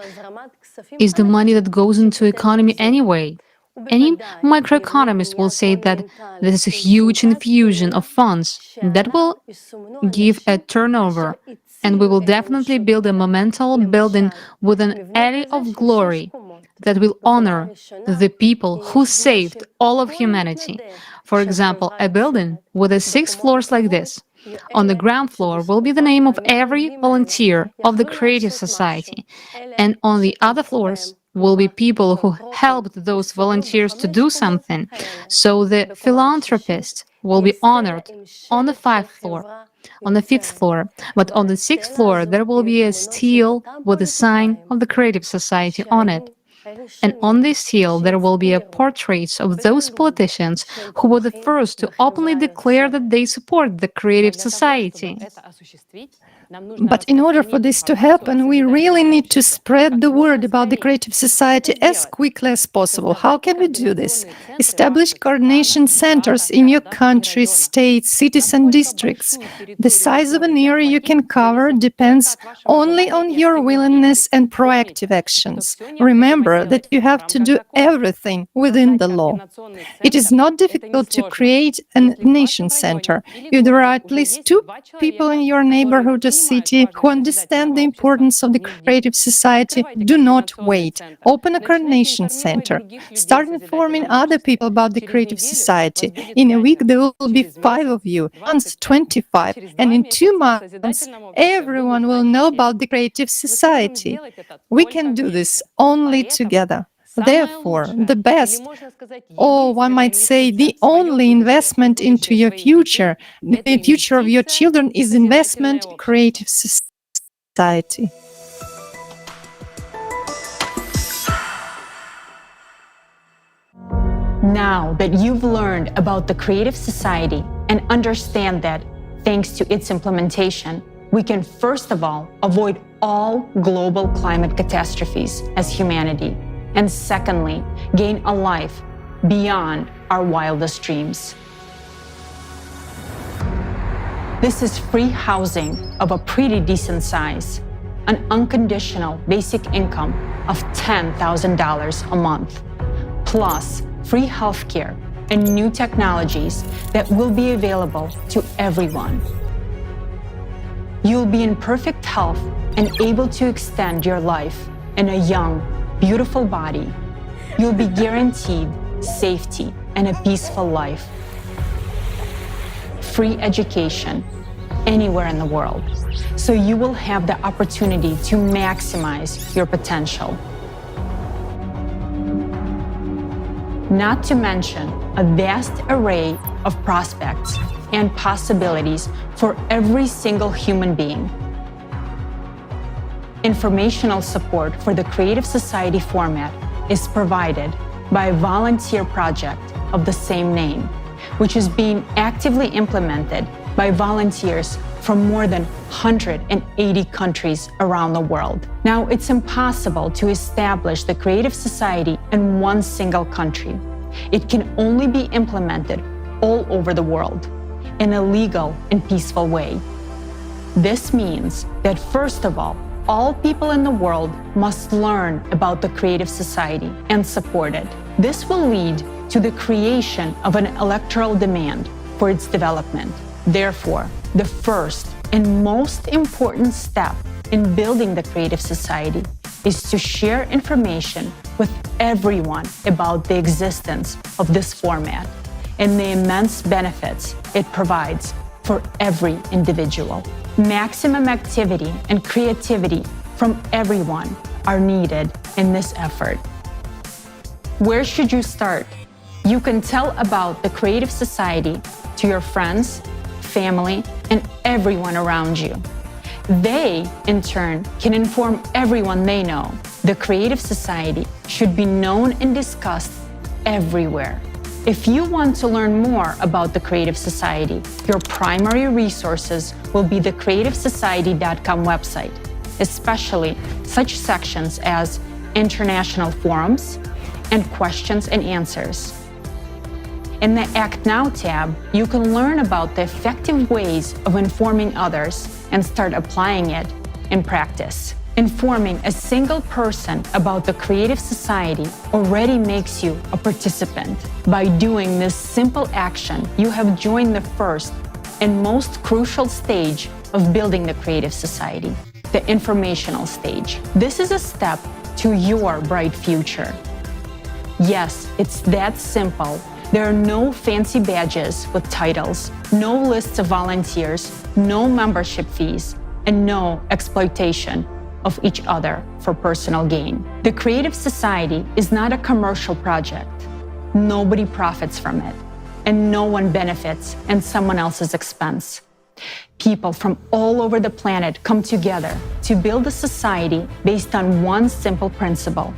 Speaker 2: is the money that goes into economy anyway. Any microeconomist will say that this is a huge infusion of funds that will give a turnover, and we will definitely build a monumental building with an alley of glory that will honor the people who saved all of humanity. For example, a building with 6 floors like this. On the ground floor will be the name of every volunteer of the Creative Society, and on the other floors will be people who helped those volunteers to do something. So the philanthropist will be honored on the 5th floor, on the 5th floor, but on the 6th floor there will be a stele with a sign of the Creative Society on it. And on this stele there will be portraits of those politicians who were the first to openly declare that they support the Creative Society.
Speaker 8: But in order for this to happen, we really need to spread the word about the Creative Society as quickly as possible. How can we do this? Establish coordination centers in your country, states, cities, and districts. The size of an area you can cover depends only on your willingness and proactive actions. Remember that you have to do everything within the law. It is not difficult to create a nation center. If there are at least 2 people in your neighborhood or city who understand the importance of the Creative Society, do not wait. Open a coordination center. Start informing other people about the Creative Society. In a week, there will be 5 of you, once 25, and in 2 months, everyone will know about the Creative Society. We can do this only together. Therefore, the best, or one might say the only investment into your future, the future of your children, is investment in Creative Society.
Speaker 23: Now that you've learned about the Creative Society and understand that, thanks to its implementation, we can first of all avoid all global climate catastrophes as humanity, and secondly, gain a life beyond our wildest dreams. This is free housing of a pretty decent size, an unconditional basic income of $10,000 a month, plus free healthcare and new technologies that will be available to everyone. You'll be in perfect health and able to extend your life in a young, beautiful body. You'll be guaranteed safety and a peaceful life. Free education anywhere in the world, so you will have the opportunity to maximize your potential. Not to mention a vast array of prospects and possibilities for every single human being. Informational support for the Creative Society format is provided by a volunteer project of the same name, which is being actively implemented by volunteers from more than 180 countries around the world. Now, it's impossible to establish the Creative Society in one single country. It can only be implemented all over the world in a legal and peaceful way. This means that, first of all people in the world must learn about the Creative Society and support it. This will lead to the creation of an electoral demand for its development. Therefore, the first and most important step in building the Creative Society is to share information with everyone about the existence of this format and the immense benefits it provides for every individual. Maximum activity and creativity from everyone are needed in this effort. Where should you start? You can tell about the Creative Society to your friends, family, and everyone around you. They, in turn, can inform everyone they know. The Creative Society should be known and discussed everywhere. If you want to learn more about the Creative Society, your primary resources will be the creativesociety.com website, especially such sections as international forums and questions and answers. In the Act Now tab, you can learn about the effective ways of informing others and start applying it in practice. Informing a single person about the Creative Society already makes you a participant. By doing this simple action, you have joined the first and most crucial stage of building the Creative Society, the informational stage. This is a step to your bright future. Yes, it's that simple. There are no fancy badges with titles, no lists of volunteers, no membership fees, and no exploitation of each other for personal gain. The Creative Society is not a commercial project. Nobody profits from it, and no one benefits at someone else's expense. People from all over the planet come together to build a society based on one simple principle.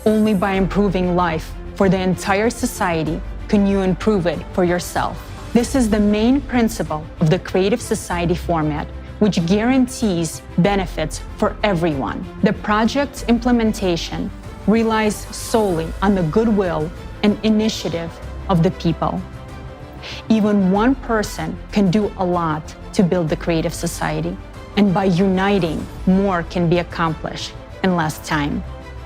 Speaker 23: Only by improving life for the entire society can you improve it for yourself. This is the main principle of the Creative Society format, which guarantees benefits for everyone. The project's implementation relies solely on the goodwill and initiative of the people. Even one person can do a lot to build the creative society, and by uniting, more can be accomplished in less time.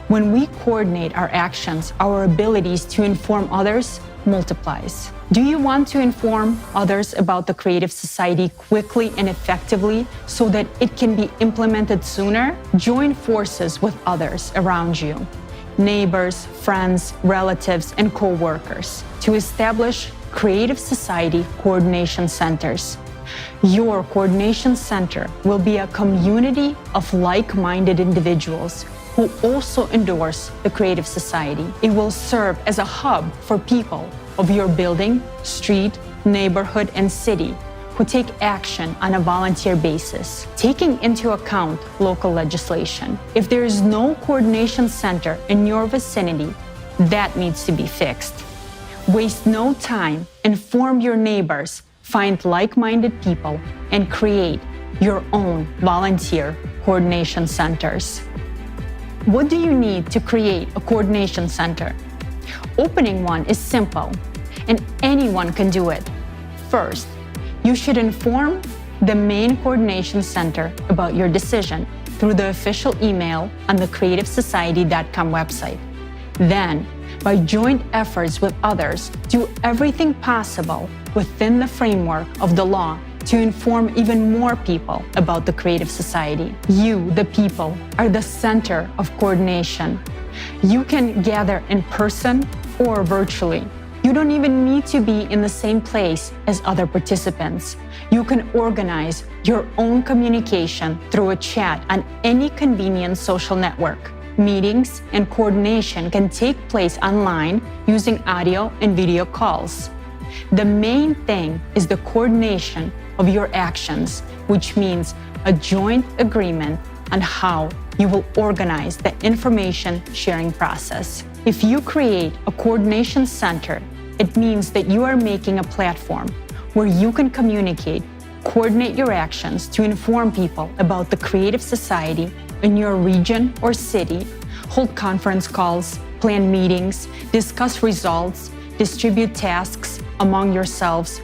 Speaker 23: When we coordinate our actions, our abilities to inform others multiplies. Do you want to inform others about the creative society quickly and effectively so that it can be implemented sooner? Join forces with others around you, neighbors, friends, relatives, and co-workers, to establish creative society coordination centers. Your coordination center will be a community of like-minded individuals who also endorse the creative society. It will serve as a hub for people of your building, street, neighborhood, and city who take action on a volunteer basis, taking into account local legislation. If there is no coordination center in your vicinity, that needs to be fixed. Waste no time, inform your neighbors, find like-minded people, and create your own volunteer coordination centers. What do you need to create a coordination center? Opening one is simple, and anyone can do it. First, you should inform the main coordination center about your decision through the official email on the creativesociety.com website. Then, by joint efforts with others, do everything possible within the framework of the law to inform even more people about the creative society. You, the people, are the center of coordination. You can gather in person or virtually. You don't even need to be in the same place as other participants. You can organize your own communication through a chat on any convenient social network. Meetings and coordination can take place online using audio and video calls. The main thing is the coordination of your actions, which means a joint agreement on how you will organize the information sharing process. If you create a coordination center, it means that you are making a platform where you can communicate, coordinate your actions to inform people about the creative society in your region or city, hold conference calls, plan meetings, discuss results, distribute tasks among yourselves,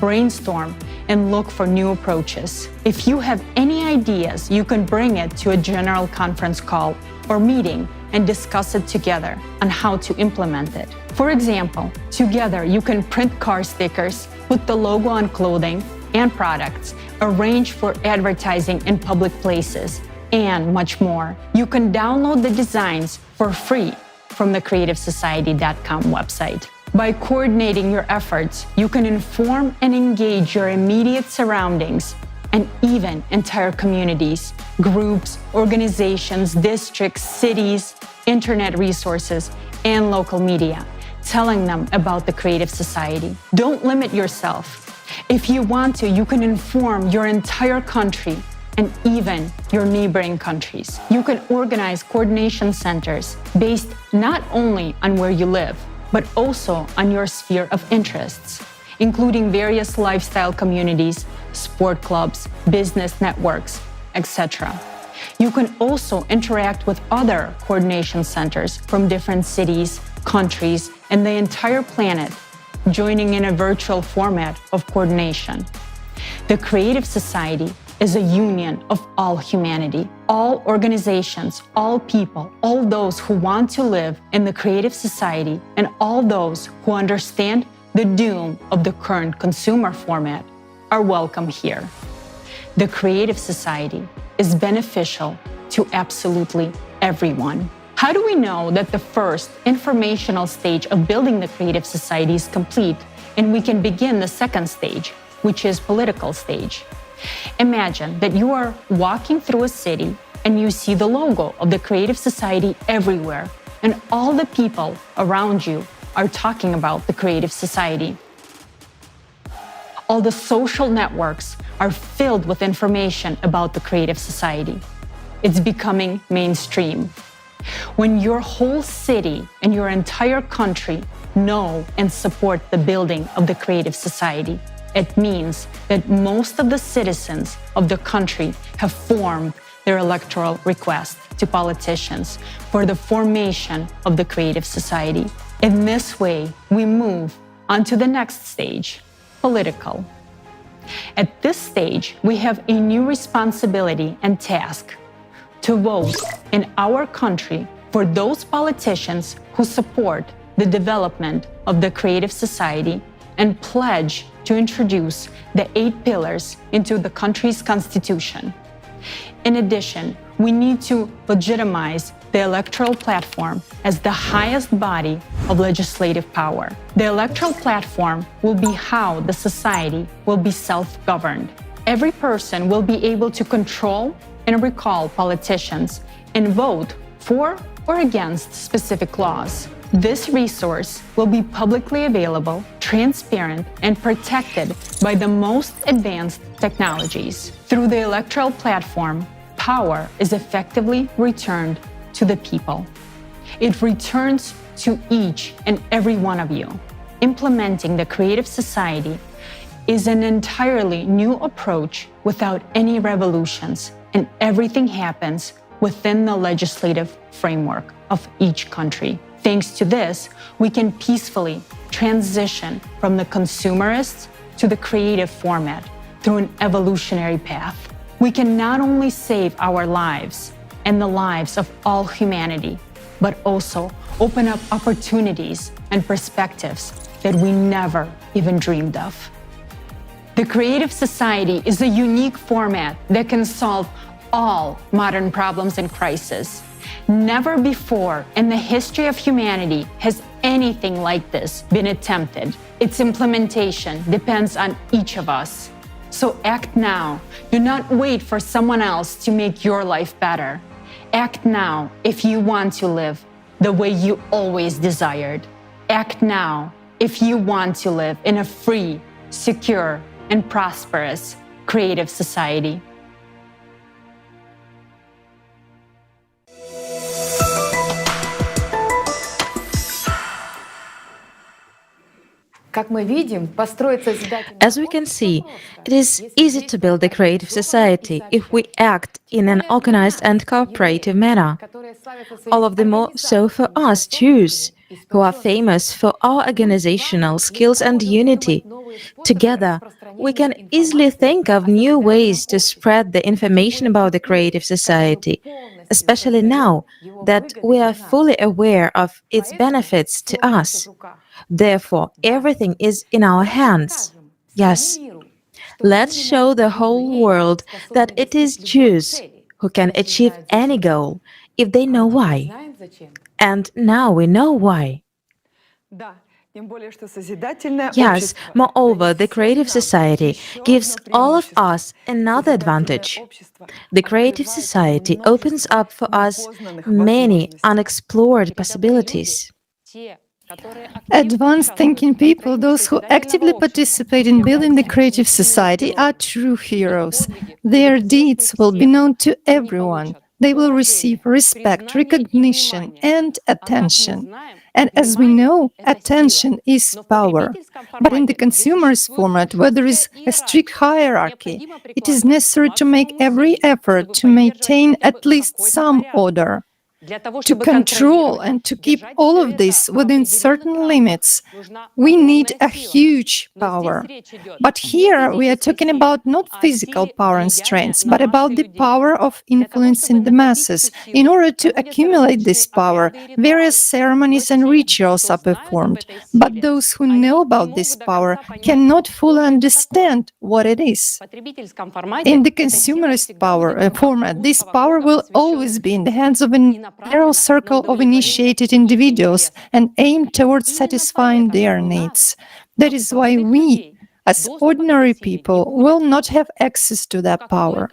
Speaker 23: brainstorm, and look for new approaches. If you have any ideas, you can bring it to a general conference call or meeting and discuss it together on how to implement it. For example, together you can print car stickers, put the logo on clothing and products, arrange for advertising in public places, and much more. You can download the designs for free from the creativesociety.com website. By coordinating your efforts, you can inform and engage your immediate surroundings and even entire communities, groups, organizations, districts, cities, internet resources, and local media, telling them about the creative society. Don't limit yourself. If you want to, you can inform your entire country and even your neighboring countries. You can organize coordination centers based not only on where you live, but also on your sphere of interests, including various lifestyle communities, sport clubs, business networks, etc. You can also interact with other coordination centers from different cities, countries, and the entire planet, joining in a virtual format of coordination. The Creative Society is a union of all humanity, all organizations, all people, all those who want to live in the creative society, and all those who understand the doom of the current consumer format are welcome here. The Creative Society is beneficial to absolutely everyone. How do we know that the first informational stage of building the Creative Society is complete and we can begin the second stage, which is political stage? Imagine that you are walking through a city and you see the logo of the Creative Society everywhere, and all the people around you are talking about the Creative Society. All the social networks are filled with information about the Creative Society. It's becoming mainstream. When your whole city and your entire country know and support the building of the Creative Society, It means that most of the citizens of the country have formed their electoral request to politicians for the formation of the creative society. In this way, we move on to the next stage, political. At this stage, we have a new responsibility and task to vote in our country for those politicians who support the development of the creative society and pledge to introduce the 8 pillars into the country's constitution. In addition, we need to legitimize the electoral platform as the highest body of legislative power. The electoral platform will be how the society will be self-governed. Every person will be able to control and recall politicians and vote for or against specific laws. This resource will be publicly available, transparent, and protected by the most advanced technologies. Through the electoral platform, power is effectively returned to the people. It returns to each and every one of you. Implementing the creative society is an entirely new approach without any revolutions, and everything happens within the legislative framework of each country. Thanks to this, we can peacefully transition from the consumerist to the creative format through an evolutionary path. We can not only save our lives and the lives of all humanity, but also open up opportunities and perspectives that we never even dreamed of. The creative society is a unique format that can solve all modern problems and crises. Never before in the history of humanity has anything like this been attempted. Its implementation depends on each of us. So act now. Do not wait for someone else to make your life better. Act now if you want to live the way you always desired. Act now if you want to live in a free, secure, and prosperous creative society.
Speaker 14: As we can see, it is easy to build a creative society if we act in an organized and cooperative manner. All of the more so for us Jews, who are famous for our organizational skills and unity. Together, we can easily think of new ways to spread the information about the creative society, especially now that we are fully aware of its benefits to us. Therefore, everything is in our hands. Yes, let's show the whole world that it is Jews who can achieve any goal if they know why. And now we know why. Yes, moreover, the creative society gives all of us another advantage. The creative society opens up for us many unexplored possibilities.
Speaker 8: Advanced thinking people, those who actively participate in building the creative society, are true heroes. Their deeds will be known to everyone. They will receive respect, recognition, and attention. And as we know, attention is power. But in the consumerist format, where there is a strict hierarchy, it is necessary to make every effort to maintain at least some order. To control and to keep all of this within certain limits, we need a huge power. But here we are talking about not physical power and strength, but about the power of influencing the masses. In order to accumulate this power, various ceremonies and rituals are performed. But those who know about this power cannot fully understand what it is. In the consumerist power format, this power will always be in the hands of a narrow circle of initiated individuals and aim towards satisfying their needs. That is why we, as ordinary people, will not have access to that power.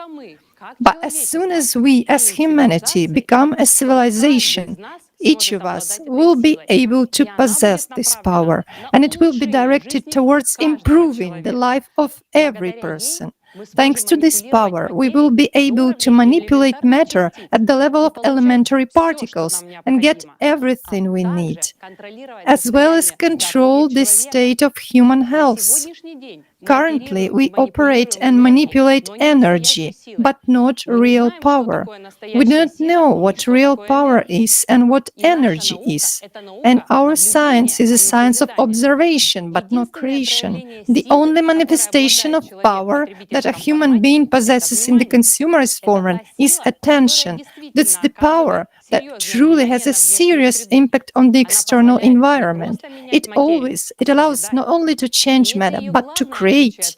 Speaker 8: But as soon as we, as humanity, become a civilization, each of us will be able to possess this power, and it will be directed towards improving the life of every person. Thanks to this power, we will be able to manipulate matter at the level of elementary particles and get everything we need, as well as control the state of human health. Currently, we operate and manipulate energy, but not real power. We don't know what real power is and what energy is. And our science is a science of observation, but not creation. The only manifestation of power that a human being possesses in the consumerist form is attention. That's the power that truly has a serious impact on the external environment. It allows not only to change matter, but to create.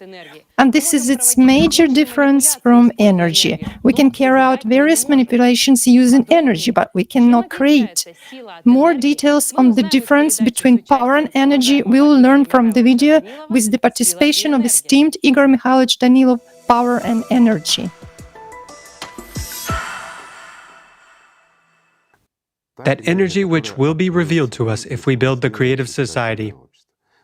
Speaker 8: And this is its major difference from energy. We can carry out various manipulations using energy, but we cannot create. More details on the difference between power and energy we will learn from the video with the participation of esteemed Igor Mikhailovich Danilov, Power and Energy.
Speaker 11: That energy which will be revealed to us if we build the creative society.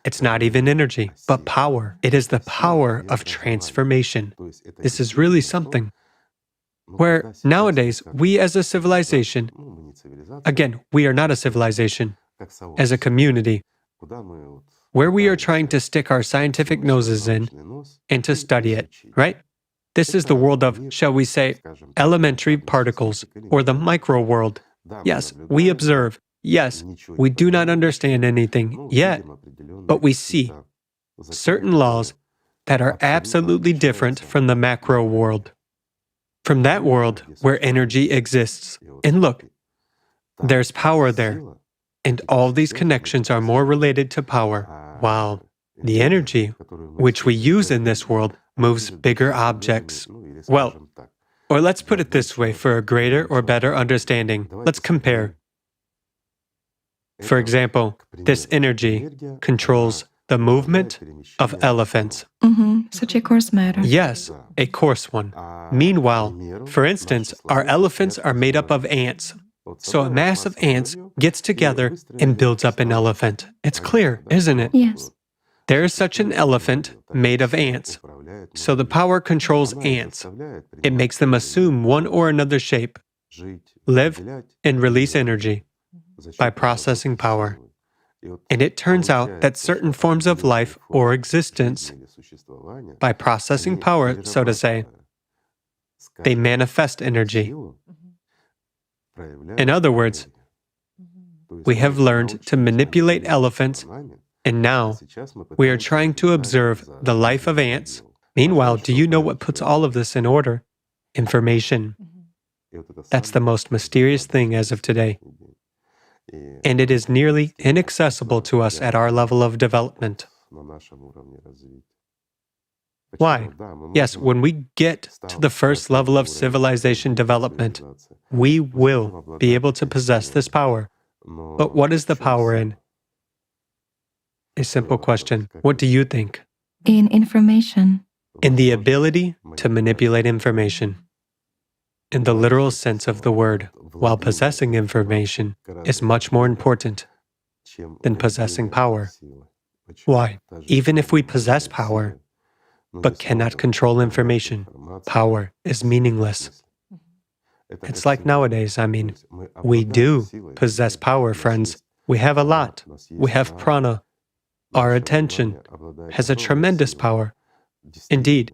Speaker 11: It's not even energy, but power. It is the power of transformation. This is really something. Where nowadays, we as a civilization, again, we are not a civilization, as a community, where we are trying to stick our scientific noses in and to study it, right? This is the world of, shall we say, elementary particles, or the micro world. Yes, we observe. Yes, we do not understand anything yet, but we see certain laws that are absolutely different from the macro world, from that world where energy exists. And look, there's power there, and all these connections are more related to power, while the energy which we use in this world moves bigger objects. Well, or let's put it this way for a greater or better understanding. Let's compare. For example, this energy controls the movement of elephants.
Speaker 12: Such a coarse matter.
Speaker 11: Yes, a coarse one. Meanwhile, for instance, our elephants are made up of ants. So a mass of ants gets together and builds up an elephant. It's clear, isn't it?
Speaker 12: Yes.
Speaker 11: There is such an elephant made of ants. So the power controls ants. It makes them assume one or another shape, live, and release energy by processing power. And it turns out that certain forms of life or existence, by processing power, so to say, they manifest energy. In other words, we have learned to manipulate elephants, and now we are trying to observe the life of ants. Meanwhile, do you know what puts all of this in order? Information. That's the most mysterious thing as of today. And it is nearly inaccessible to us at our level of development. Why? Yes, when we get to the first level of civilization development, we will be able to possess this power. But what is the power in? A simple question. What do you think?
Speaker 12: In information.
Speaker 11: In the ability to manipulate information. In the literal sense of the word, while possessing information is much more important than possessing power. Why? Even if we possess power, but cannot control information, power is meaningless. It's like nowadays, we do possess power, friends. We have a lot. We have prana. Our attention has a tremendous power. Indeed.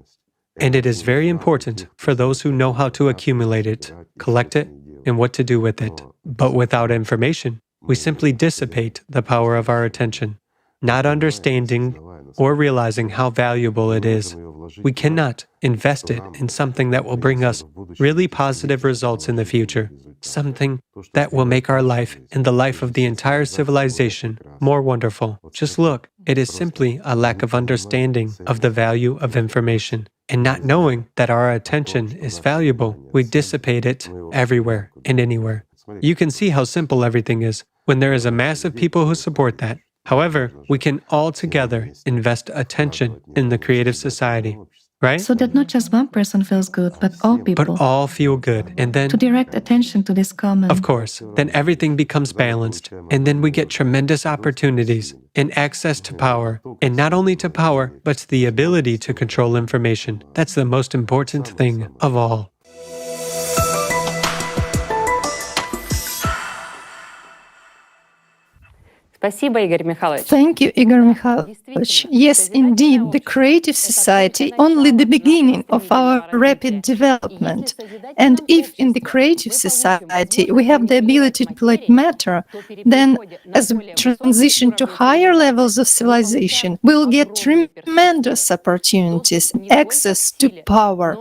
Speaker 11: And it is very important for those who know how to accumulate it, collect it, and what to do with it. But without information, we simply dissipate the power of our attention, not understanding or realizing how valuable it is. We cannot invest it in something that will bring us really positive results in the future, something that will make our life and the life of the entire civilization more wonderful. Just look, it is simply a lack of understanding of the value of information. And not knowing that our attention is valuable, we dissipate it everywhere and anywhere. You can see how simple everything is when there is a mass of people who support that. However, we can all together invest attention in the creative society, right?
Speaker 12: So that not just one person feels good, but all people.
Speaker 11: But all feel good, and then...
Speaker 12: To direct attention to this common...
Speaker 11: Of course, then everything becomes balanced, and then we get tremendous opportunities and access to power, and not only to power, but to the ability to control information. That's the most important thing of all.
Speaker 8: Thank you, Igor Mikhailovich. Yes, indeed, the creative society only the beginning of our rapid development. And if in the creative society we have the ability to manipulate matter, then as we transition to higher levels of civilization, we'll get tremendous opportunities, access to power,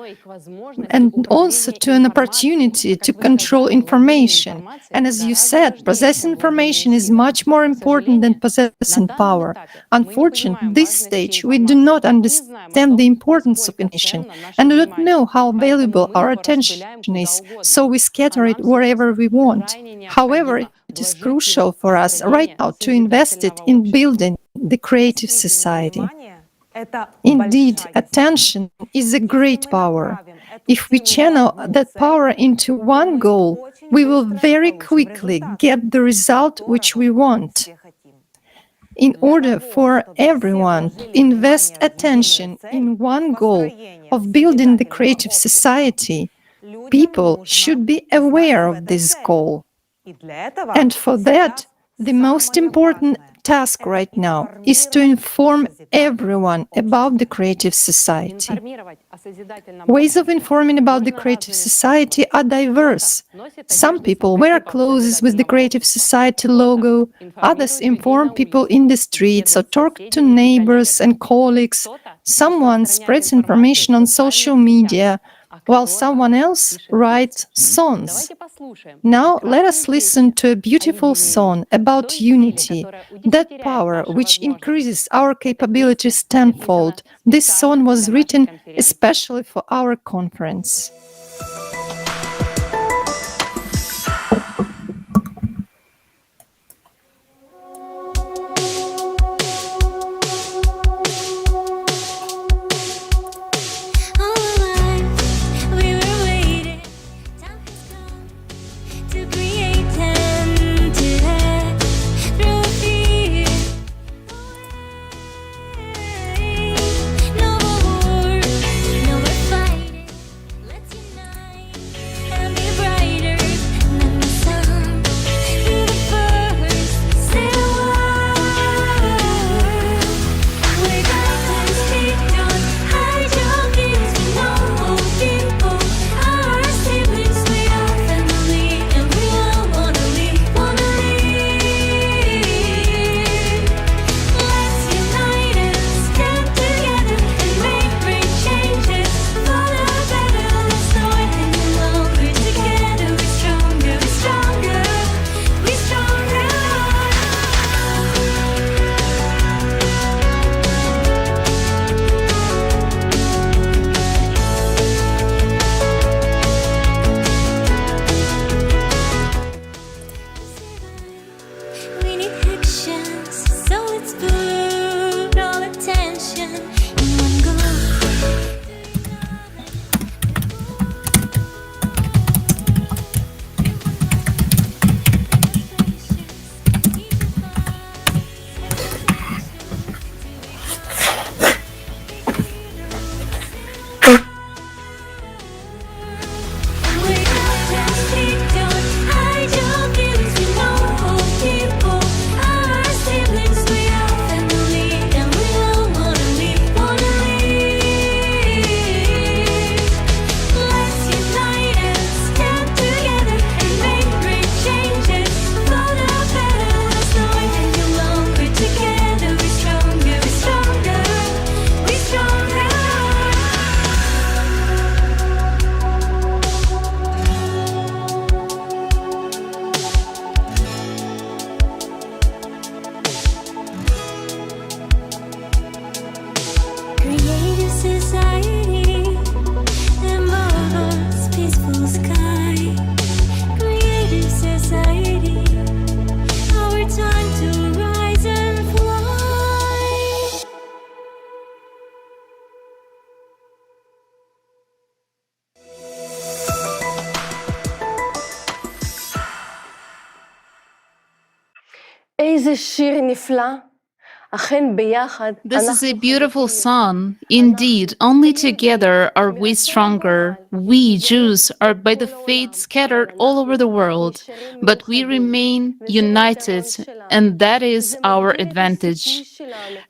Speaker 8: and also to an opportunity to control information. And as you said, possessing information is much more important than possessing power. Unfortunately, at this stage, we do not understand the importance of information and do not know how valuable our attention is, so we scatter it wherever we want. However, it is crucial for us right now to invest it in building the creative society. Indeed, attention is a great power. If we channel that power into one goal, we will very quickly get the result which we want. In order for everyone to invest attention in one goal of building the creative society, people should be aware of this goal. And for that, the most important task right now is to inform everyone about the creative society. Ways of informing about the creative society are diverse. Some people wear clothes with the creative society logo, others inform people in the streets or talk to neighbors and colleagues. Someone spreads information on social media, while someone else writes songs. Now let us listen to a beautiful song about unity, that power which increases our capabilities tenfold. This song was written especially for our conference.
Speaker 13: איזה שיר נפלא.
Speaker 3: This is a beautiful song. Indeed, only together are we stronger. We, Jews, are by the faith scattered all over the world, but we remain united, and that is our advantage.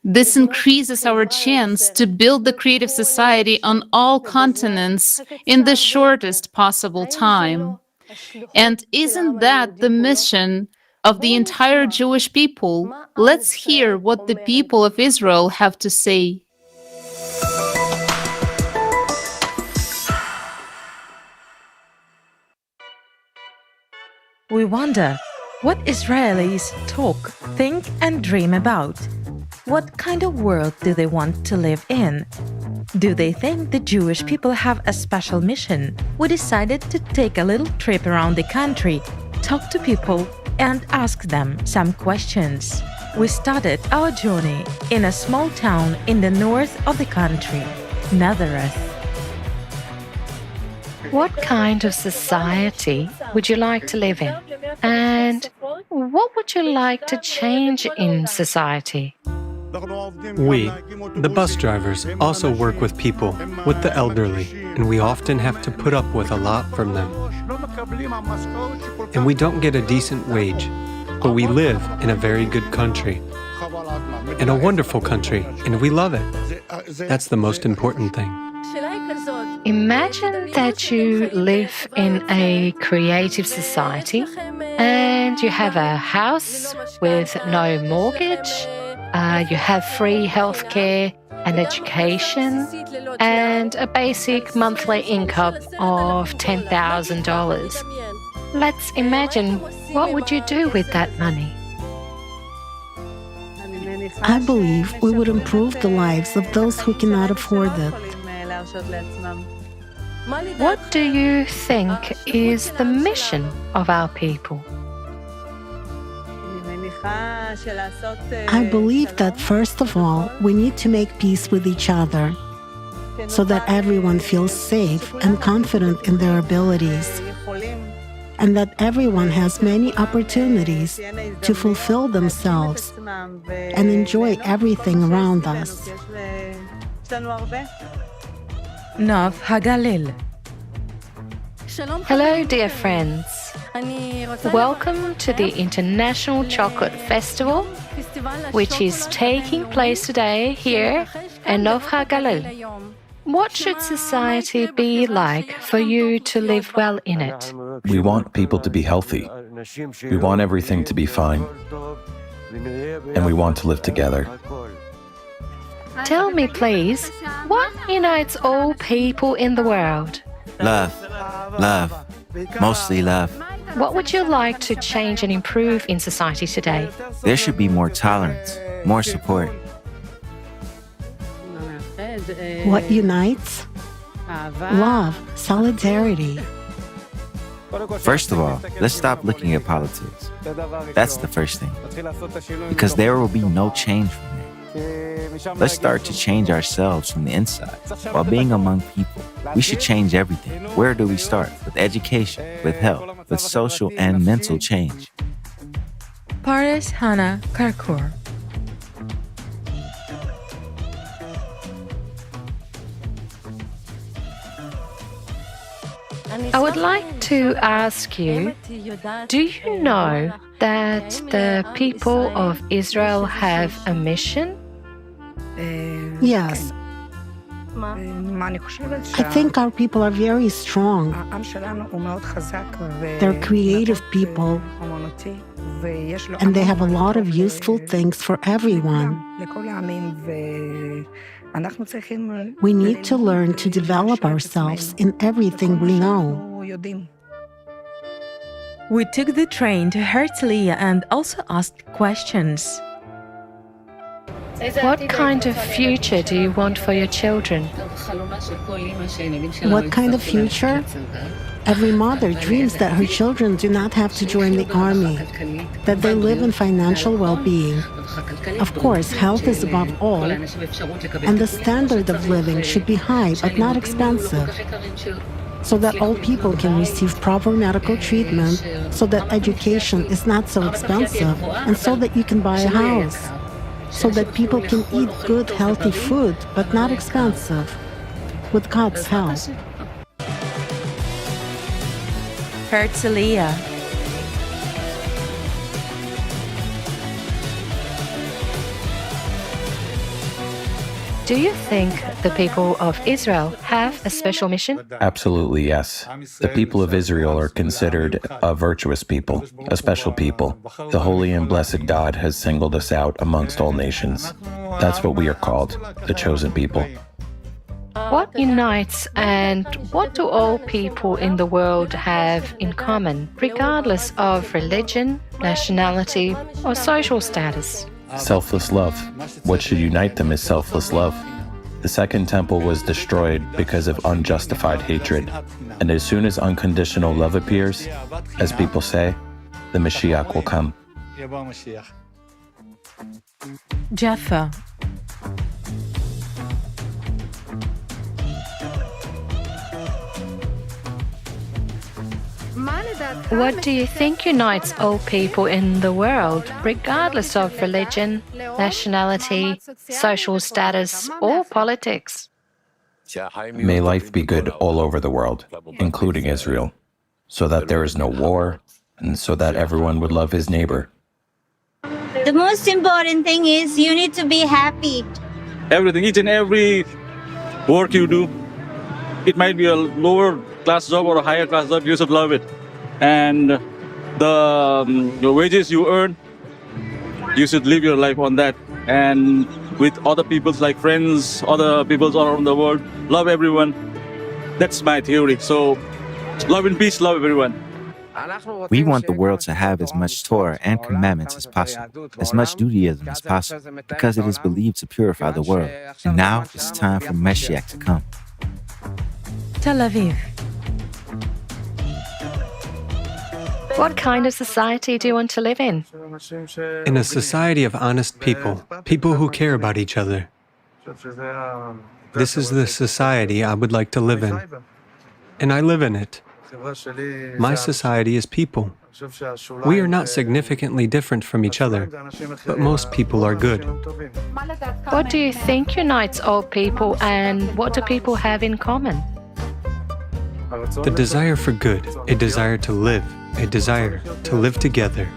Speaker 3: This increases our chance to build the creative society on all continents in the shortest possible time. And isn't that the mission of the entire Jewish people? Let's hear what the people of Israel have to say.
Speaker 14: We wonder what Israelis talk, think, and dream about. What kind of world do they want to live in? Do they think the Jewish people have a special mission? We decided to take a little trip around the country, talk to people, and ask them some questions. We started our journey in a small town in the north of the country, Nazareth.
Speaker 6: What kind of society would you like to live in? And what would you like to change in society?
Speaker 11: We, the bus drivers, also work with people, with the elderly, and we often have to put up with a lot from them. And we don't get a decent wage, but we live in a very good country, in a wonderful country, and we love it. That's the most important thing.
Speaker 6: Imagine that you live in a creative society and you have a house with no mortgage, you have free healthcare and education, and a basic monthly income of $10,000. Let's imagine, what would you do with that money?
Speaker 13: I believe we would improve the lives of those who cannot afford it.
Speaker 6: What do you think is the mission of our people?
Speaker 13: I believe that first of all, we need to make peace with each other so that everyone feels safe and confident in their abilities, and that everyone has many opportunities to fulfill themselves and enjoy everything around us.
Speaker 14: Nov Hagalil.
Speaker 6: Hello, dear friends. Welcome to the International Chocolate Festival, which is taking place today here in Nov Hagalil. What should society be like for you to live well in it?
Speaker 15: We want people to be healthy. We want everything to be fine. And we want to live together.
Speaker 6: Tell me, please, what unites all people in the world?
Speaker 10: Love. Love. Mostly love.
Speaker 6: What would you like to change and improve in society today?
Speaker 10: There should be more tolerance, more support.
Speaker 13: What unites? Love, solidarity.
Speaker 10: First of all, let's stop looking at politics. That's the first thing. Because there will be no change from there. Let's start to change ourselves from the inside. While being among people, we should change everything. Where do we start? With education, with health, with social and mental change.
Speaker 14: Paris Hannah Karkur.
Speaker 6: I would like to ask you, do you know that the people of Israel have a mission?
Speaker 13: Yes. I think our people are very strong. They're creative people, and they have a lot of useful things for everyone. We need to learn to develop ourselves in everything we know.
Speaker 14: We took the train to Herzliya and also asked questions.
Speaker 6: What kind of future do you want for your children?
Speaker 13: What kind of future? Every mother dreams that her children do not have to join the army, that they live in financial well-being. Of course, health is above all, and the standard of living should be high but not expensive, so that all people can receive proper medical treatment, so that education is not so expensive, and so that you can buy a house. so that people can eat good, healthy food, but not expensive, with God's help.
Speaker 14: Herzliya.
Speaker 6: Do you think the people of Israel have a special mission?
Speaker 15: Absolutely, yes. The people of Israel are considered a virtuous people, a special people. The holy and blessed God has singled us out amongst all nations. That's what we are called, the chosen people.
Speaker 6: What unites and what do all people in the world have in common, regardless of religion, nationality, or social status?
Speaker 15: Selfless love. What should unite them is selfless love. The second temple was destroyed because of unjustified hatred. And as soon as unconditional love appears, as people say, the Mashiach will come.
Speaker 14: Jaffa.
Speaker 6: What do you think unites all people in the world, regardless of religion, nationality, social status, or politics?
Speaker 15: May life be good all over the world, including Israel, so that there is no war, and so that everyone would love his neighbor.
Speaker 16: The most important thing is you need to be happy.
Speaker 18: Everything, each and every work you do, it might be a lower class job or a higher class job, you should love it. And the wages you earn, you should live your life on that. And with other people's like friends, other peoples all around the world, love everyone. That's my theory. So love and peace, love everyone.
Speaker 10: We want the world to have as much Torah and commandments as possible, as much Judaism as possible, because it is believed to purify the world. And now it's time for Mashiach to come.
Speaker 14: Tel Aviv.
Speaker 6: What kind of society do you want to live in?
Speaker 11: In a society of honest people, people who care about each other. This is the society I would like to live in, and I live in it. My society is people. We are not significantly different from each other, but most people are good.
Speaker 6: What do you think unites all people, and what do people have in common?
Speaker 11: The desire for good, a desire to live, a desire to live together.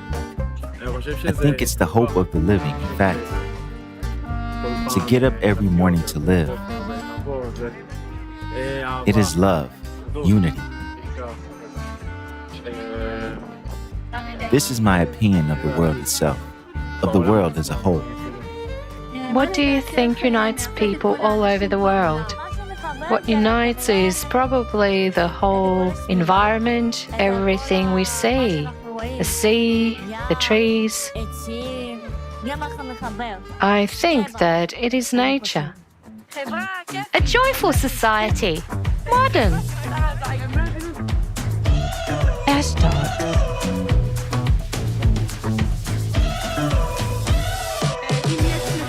Speaker 10: I think it's the hope of the living, in fact. To get up every morning to live. It is love, unity. This is my opinion of the world itself, of the world as a whole.
Speaker 6: What do you think unites people all over the world? What unites is probably the whole environment, everything we see, the sea, the trees. I think that it is nature. A joyful society, modern.
Speaker 14: Ashdod.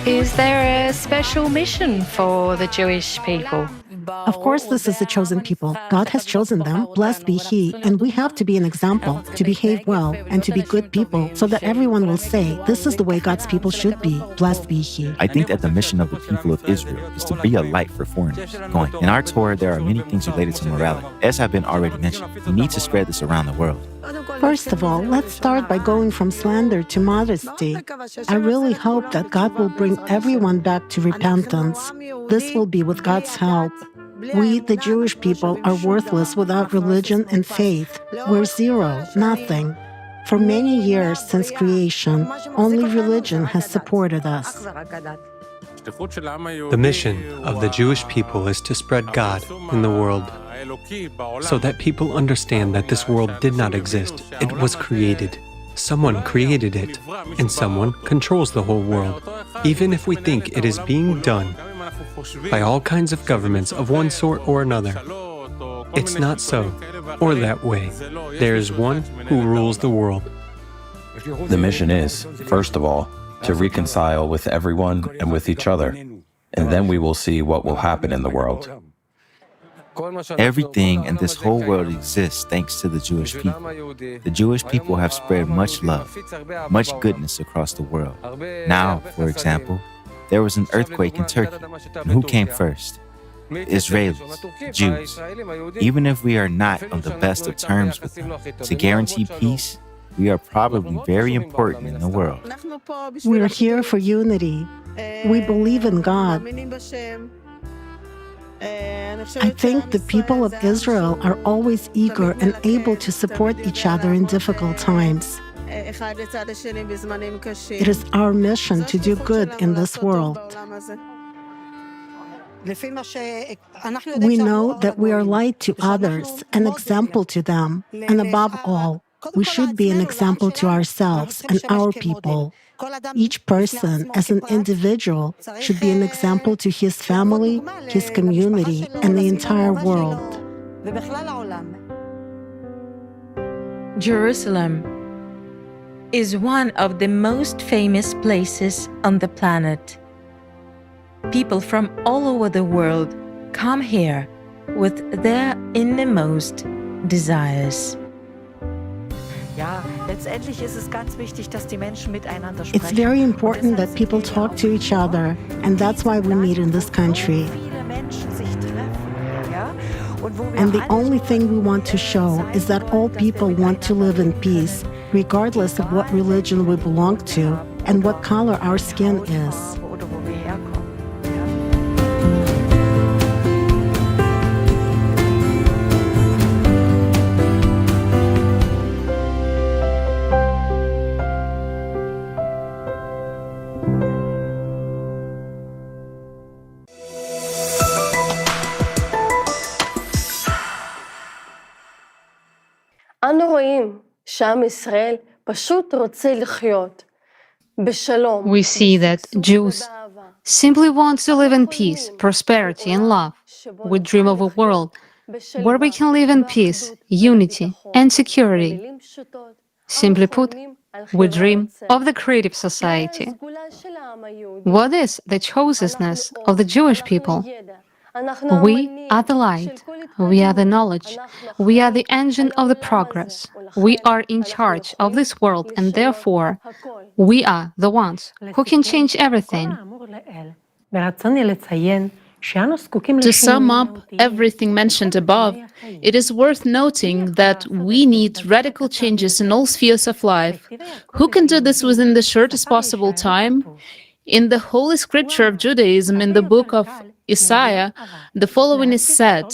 Speaker 6: Is there a special mission for the Jewish people?
Speaker 13: Of course, this is the chosen people. God has chosen them, blessed be He, and we have to be an example, to behave well, and to be good people, so that everyone will say, this is the way God's people should be, blessed be He.
Speaker 10: I think that the mission of the people of Israel is to be a light for foreigners. Going, in our Torah, there are many things related to morality. As have been already mentioned, we need to spread this around the world.
Speaker 13: First of all, let's start by going from slander to modesty. I really hope that God will bring everyone back to repentance. This will be with God's help. We, the Jewish people, are worthless without religion and faith. We're zero, nothing. For many years since creation, only religion has supported us.
Speaker 11: The mission of the Jewish people is to spread God in the world, so that people understand that this world did not exist. It was created. Someone created it, and someone controls the whole world. Even if we think it is being done by all kinds of governments of one sort or another, it's not so, or that way. There is one who rules the world.
Speaker 15: The mission is, first of all, to reconcile with everyone and with each other, and then we will see what will happen in the world.
Speaker 10: Everything in this whole world exists thanks to the Jewish people. The Jewish people have spread much love, much goodness across the world. Now, for example, there was an earthquake in Turkey. And who came first? The Israelis, Jews. Even if we are not on the best of terms with them, to guarantee peace, we are probably very important in the world.
Speaker 13: We're here for unity. We believe in God. I think the people of Israel are always eager and able to support each other in difficult times. It is our mission to do good in this world. We know that we are light to others, an example to them, and above all, we should be an example to ourselves and our people. Each person, as an individual, should be an example to his family, his community, and the entire world.
Speaker 14: Jerusalem is one of the most famous places on the planet. People from all over the world come here with their innermost desires.
Speaker 13: It's very important that people talk to each other, and that's why we meet in this country. And the only thing we want to show is that all people want to live in peace, regardless of what religion we belong to and what color our skin is.
Speaker 19: אנו רואים שעם ישראל פשוט רוצה לחיות בשלום.
Speaker 2: We see that Jews simply want to live in peace, prosperity, and love. We dream of a world where we can live in peace, unity, and security. Simply put, we dream of the creative society. What is the choseness of the Jewish people? We are the light, we are the knowledge, we are the engine of the progress. We are in charge of this world, and therefore, we are the ones who can change everything.
Speaker 3: To sum up everything mentioned above, it is worth noting that we need radical changes in all spheres of life. Who can do this within the shortest possible time? In the Holy Scripture of Judaism, in the book of Isaiah, the following is said,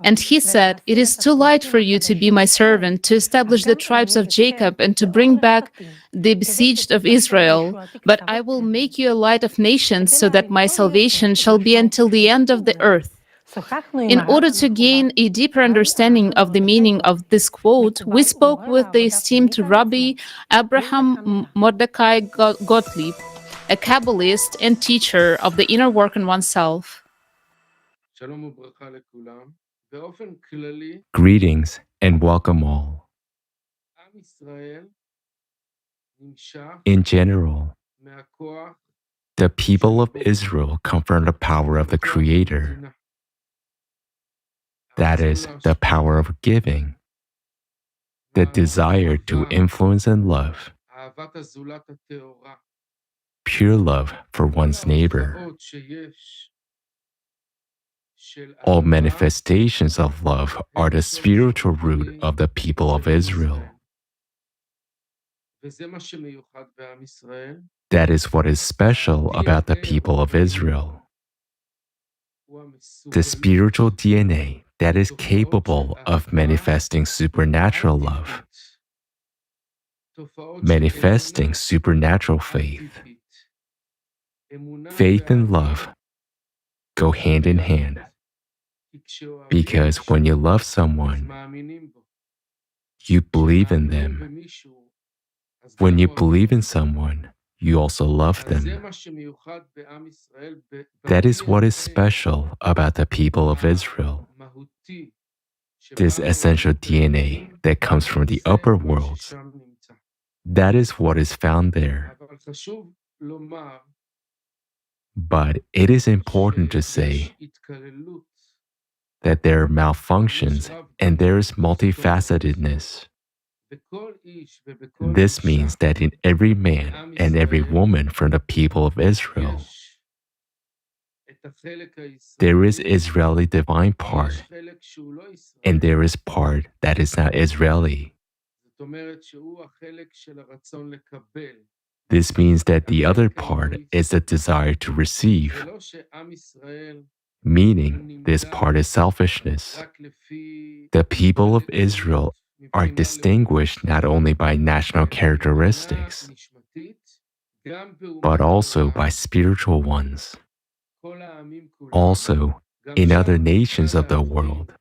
Speaker 3: "And he said, it is too light for you to be my servant, to establish the tribes of Jacob, and to bring back the besieged of Israel. But I will make you a light of nations, so that my salvation shall be until the end of the earth." In order to gain a deeper understanding of the meaning of this quote, we spoke with the esteemed Rabbi Abraham Mordecai Gottlieb, a Kabbalist and teacher of the inner work in oneself.
Speaker 7: Greetings and welcome all. In general, the people of Israel come from the power of the Creator. That is, the power of giving, the desire to influence and love, pure love for one's neighbor. All manifestations of love are the spiritual root of the people of Israel. That is what is special about the people of Israel. The spiritual DNA that is capable of manifesting supernatural love, manifesting supernatural faith. Faith and love go hand in hand. Because when you love someone, you believe in them. When you believe in someone, you also love them. That is what is special about the people of Israel. This essential DNA that comes from the upper worlds, that is what is found there. But it is important to say that there are malfunctions and there is multifacetedness. This means that in every man and every woman from the people of Israel, there is Israeli divine part, and there is part that is not Israeli. This means that the other part is the desire to receive, meaning this part is selfishness. The people of Israel are distinguished not only by national characteristics, but also by spiritual ones. Also, in other nations of the world,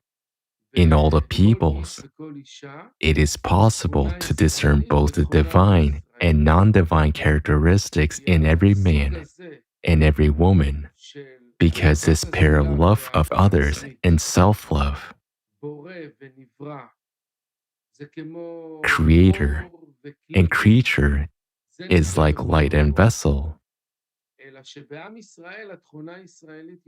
Speaker 7: in all the peoples, it is possible to discern both the divine and non-divine characteristics in every man and every woman, because this pair of love of others and self-love, creator and creature, is like light and vessel.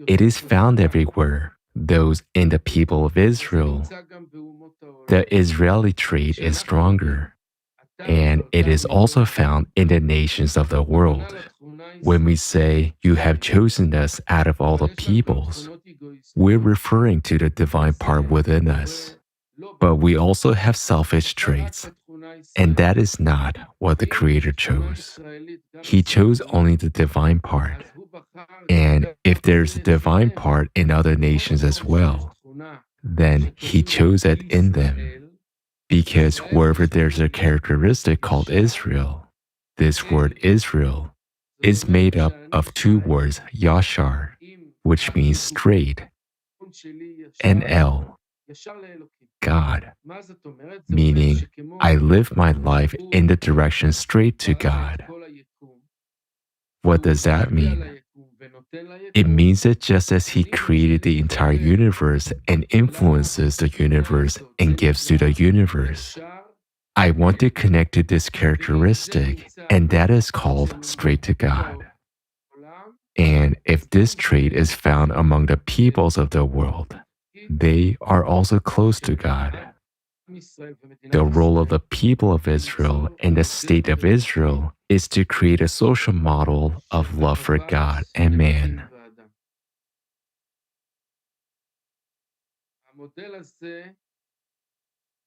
Speaker 7: It is found everywhere, those in the people of Israel. The Israeli trait is stronger, and it is also found in the nations of the world. When we say, "You have chosen us out of all the peoples," we're referring to the divine part within us. But we also have selfish traits, and that is not what the Creator chose. He chose only the divine part. And if there's a divine part in other nations as well, then He chose it in them. Because wherever there's a characteristic called Israel, this word Israel is made up of two words, Yashar, which means straight, and El, God, meaning I live my life in the direction straight to God. What does that mean? It means that just as He created the entire universe and influences the universe and gives to the universe, I want to connect to this characteristic, and that is called straight to God. And if this trait is found among the peoples of the world, they are also close to God. The role of the people of Israel and the state of Israel is to create a social model of love for God and man.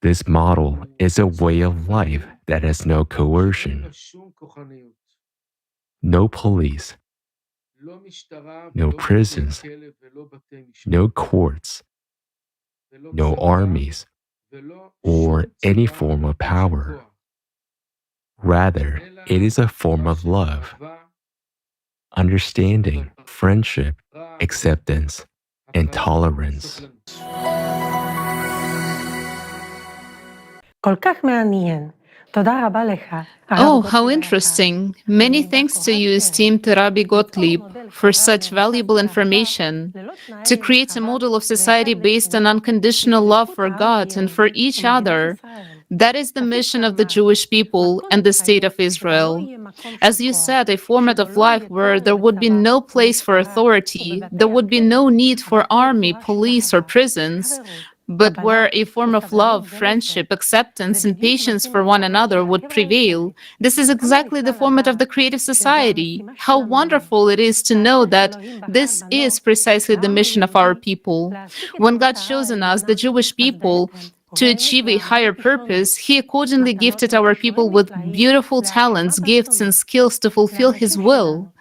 Speaker 7: This model is a way of life that has no coercion, no police, no prisons, no courts, no armies, or any form of power. Rather, it is a form of love, understanding, friendship, acceptance, and tolerance.
Speaker 1: כל כך מעניין. תודה רבה לך.
Speaker 3: Oh, how interesting. Many thanks to you, esteemed Rabbi Gottlieb, for such valuable information. To create a model of society based on unconditional love for God and for each other, that is the mission of the Jewish people and the state of Israel. As you said, a format of life where there would be no place for authority, there would be no need for army, police, or prisons, but where a form of love, friendship, acceptance, and patience for one another would prevail. This is exactly the format of the creative society. How wonderful it is to know that this is precisely the mission of our people. When God chosen us, the Jewish people, to achieve a higher purpose, He accordingly gifted our people with beautiful talents, gifts, and skills to fulfill His will.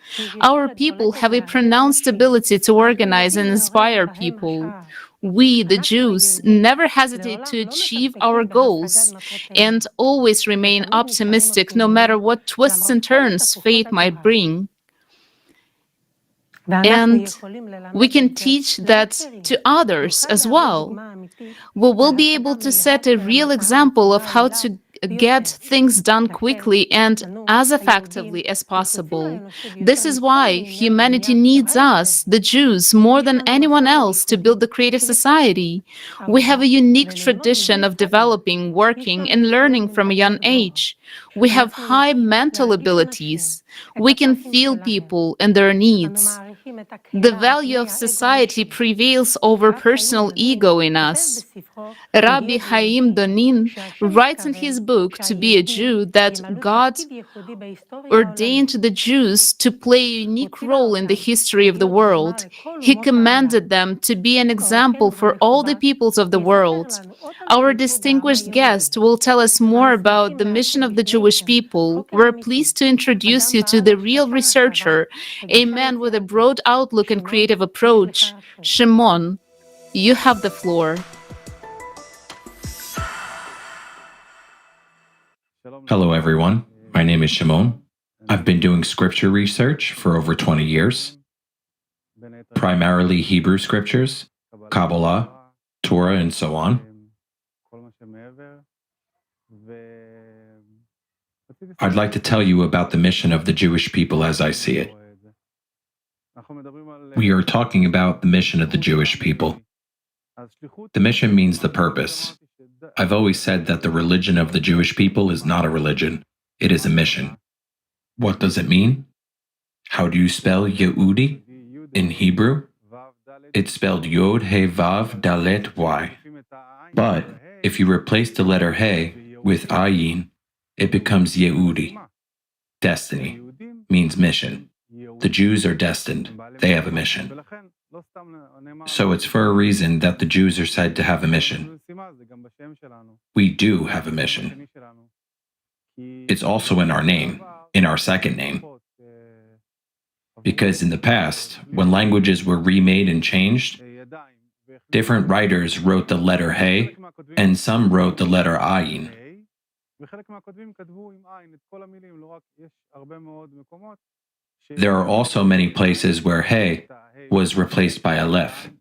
Speaker 3: Our people have a pronounced ability to organize and inspire people. We, the Jews, never hesitate to achieve our goals and always remain optimistic no matter what twists and turns fate might bring. And we can teach that to others as well. We will be able to set a real example of how to get things done quickly and as effectively as possible. This is why humanity needs us, the Jews, more than anyone else to build the creative society. We have a unique tradition of developing, working, and learning from a young age. We have high mental abilities. We can feel people and their needs. The value of society prevails over personal ego in us. Rabbi Chaim Donin writes in his book To Be a Jew that God ordained the Jews to play a unique role in the history of the world. He commanded them to be an example for all the peoples of the world. Our distinguished guest will tell us more about the mission of the Jewish people. We're pleased to introduce you to the real researcher, a man with a broad outlook and creative approach. Shimon, you have the floor.
Speaker 5: Hello, everyone. My name is Shimon. I've been doing scripture research for over 20 years, primarily Hebrew scriptures, Kabbalah, Torah, and so on. I'd like to tell you about the mission of the Jewish people as I see it. We are talking about the mission of the Jewish people. The mission means the purpose. I've always said that the religion of the Jewish people is not a religion, it is a mission. What does it mean? How do you spell Yehudi in Hebrew? It's spelled Yod He Vav Dalet Y. But if you replace the letter He with Ayin, it becomes Yehudi. Destiny means mission. The Jews are destined. They have a mission. So it's for a reason that the Jews are said to have a mission. We do have a mission. It's also in our name, in our second name. Because in the past, when languages were remade and changed, different writers wrote the letter He, and some wrote the letter Ayin. There are also many places where He was replaced by Aleph.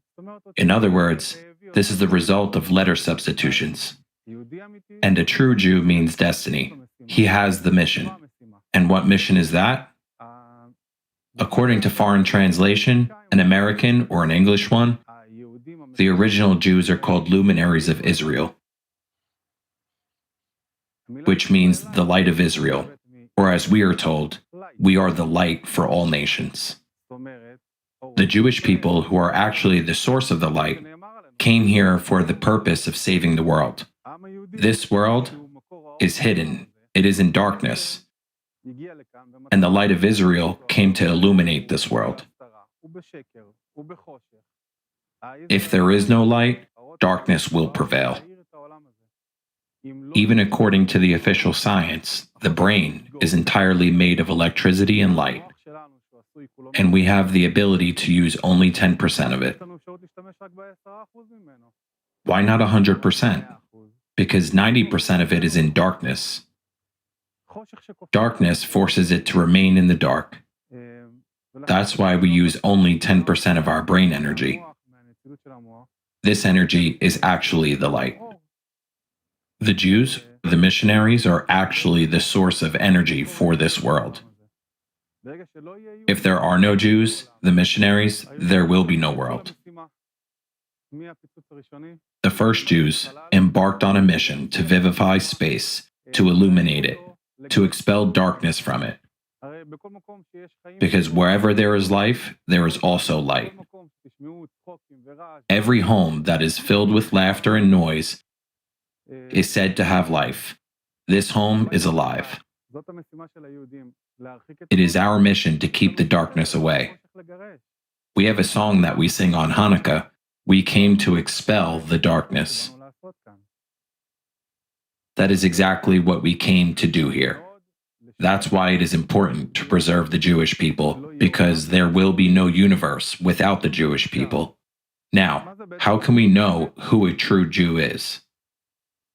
Speaker 5: In other words, this is the result of letter substitutions. And a true Jew means destiny. He has the mission. And what mission is that? According to foreign translation, an American or an English one, the original Jews are called luminaries of Israel, which means the light of Israel, or as we are told, we are the light for all nations. The Jewish people, who are actually the source of the light, came here for the purpose of saving the world. This world is hidden, it is in darkness, and the light of Israel came to illuminate this world. If there is no light, darkness will prevail. Even according to the official science, the brain is entirely made of electricity and light, and we have the ability to use only 10% of it. Why not 100%? Because 90% of it is in darkness. Darkness forces it to remain in the dark. That's why we use only 10% of our brain energy. This energy is actually the light. The Jews, the missionaries, are actually the source of energy for this world. If there are no Jews, the missionaries, there will be no world. The first Jews embarked on a mission to vivify space, to illuminate it, to expel darkness from it. Because wherever there is life, there is also light. Every home that is filled with laughter and noise is said to have life. This home is alive. It is our mission to keep the darkness away. We have a song that we sing on Hanukkah. We came to expel the darkness. That is exactly what we came to do here. That's why it is important to preserve the Jewish people, because there will be no universe without the Jewish people. Now, how can we know who a true Jew is?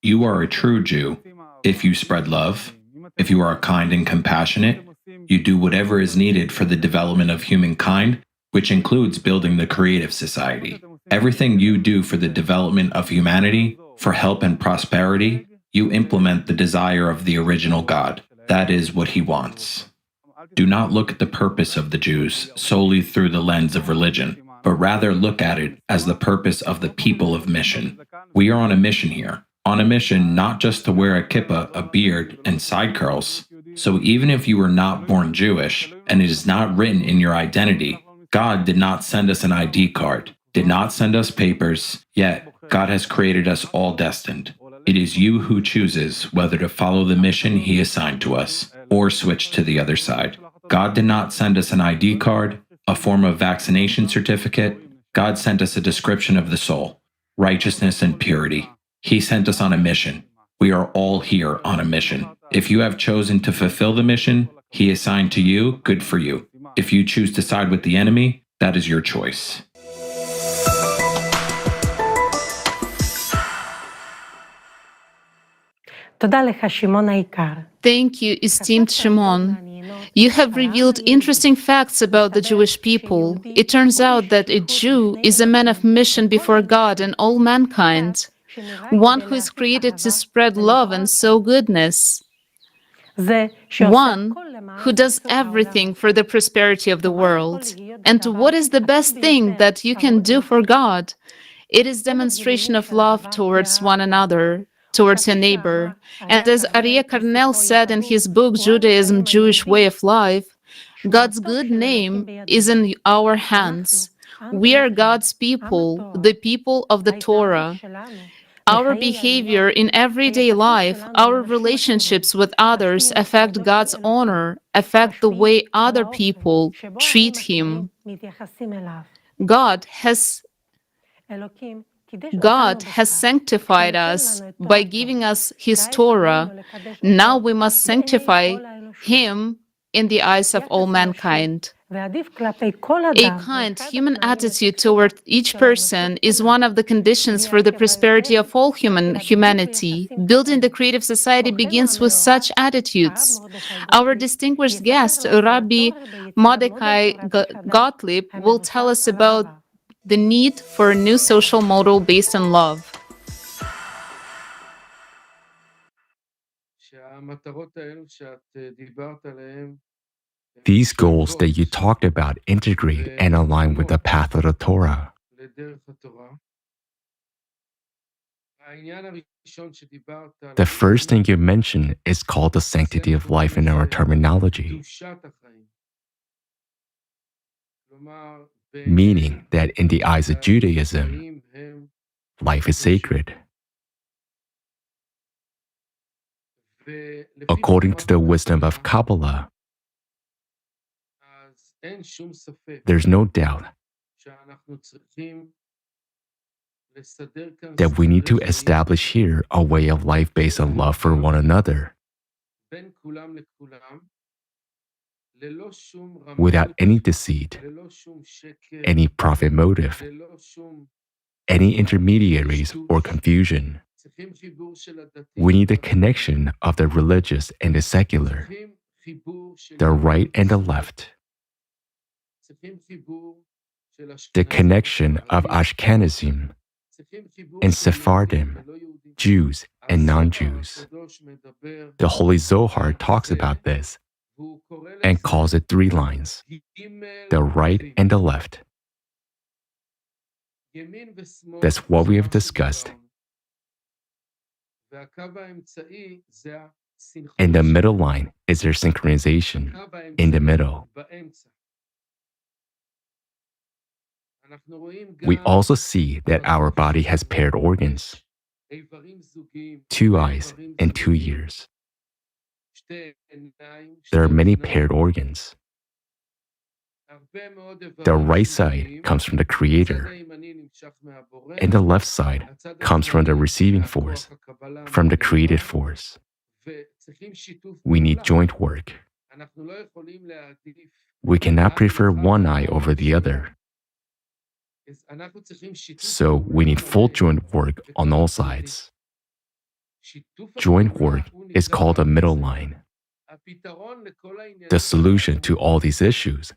Speaker 5: You are a true Jew if you spread love, if you are kind and compassionate, you do whatever is needed for the development of humankind, which includes building the creative society. Everything you do for the development of humanity, for help and prosperity, you implement the desire of the original God. That is what he wants. Do not look at the purpose of the Jews solely through the lens of religion, but rather look at it as the purpose of the people of mission. We are on a mission here. On a mission not just to wear a kippah, a beard, and side curls. So even if you were not born Jewish, and it is not written in your identity, God did not send us an ID card, did not send us papers, yet God has created us all destined. It is you who chooses whether to follow the mission He assigned to us or switch to the other side. God did not send us an ID card, a form of vaccination certificate. God sent us a description of the soul, righteousness and purity. He sent us on a mission. We are all here on a mission. If you have chosen to fulfill the mission He assigned to you, good for you. If you choose to side with the enemy, that is your choice.
Speaker 3: Thank you, esteemed Shimon. You have revealed interesting facts about the Jewish people. It turns out that a Jew is a man of mission before God and all mankind, one who is created to spread love and sow goodness, one who does everything for the prosperity of the world. And what is the best thing that you can do for God? It is demonstration of love towards one another, towards your neighbor. And as Aryeh Carnel said in his book, Judaism, Jewish Way of Life, God's good name is in our hands. We are God's people, the people of the Torah. Our behavior in everyday life, our relationships with others affect God's honor, affect the way other people treat Him. God has sanctified us by giving us His Torah. Now we must sanctify Him in the eyes of all mankind. A kind human attitude toward each person is one of the conditions for the prosperity of all humanity. Building the creative society begins with such attitudes. Our distinguished guest, Rabbi Mordecai Gottlieb, will tell us about the need for a new social model based on love.
Speaker 7: These goals that you talked about integrate and align with the path of the Torah. The first thing you mentioned is called the sanctity of life in our terminology, meaning that in the eyes of Judaism, life is sacred. According to the wisdom of Kabbalah, there's no doubt that we need to establish here a way of life based on love for one another, without any deceit, any profit motive, any intermediaries or confusion. We need a connection of the religious and the secular, the right and the left, the connection of Ashkenazim and Sephardim, Jews and non-Jews. The Holy Zohar talks about this and calls it 3 lines, the right and the left. That's what we have discussed. And the middle line is their synchronization in the middle. We also see that our body has paired organs, 2 eyes and 2 ears. There are many paired organs. The right side comes from the Creator, and the left side comes from the receiving force, from the created force. We need joint work. We cannot prefer one eye over the other. So we need full joint work on all sides. Joint work is called a middle line. The solution to all these issues,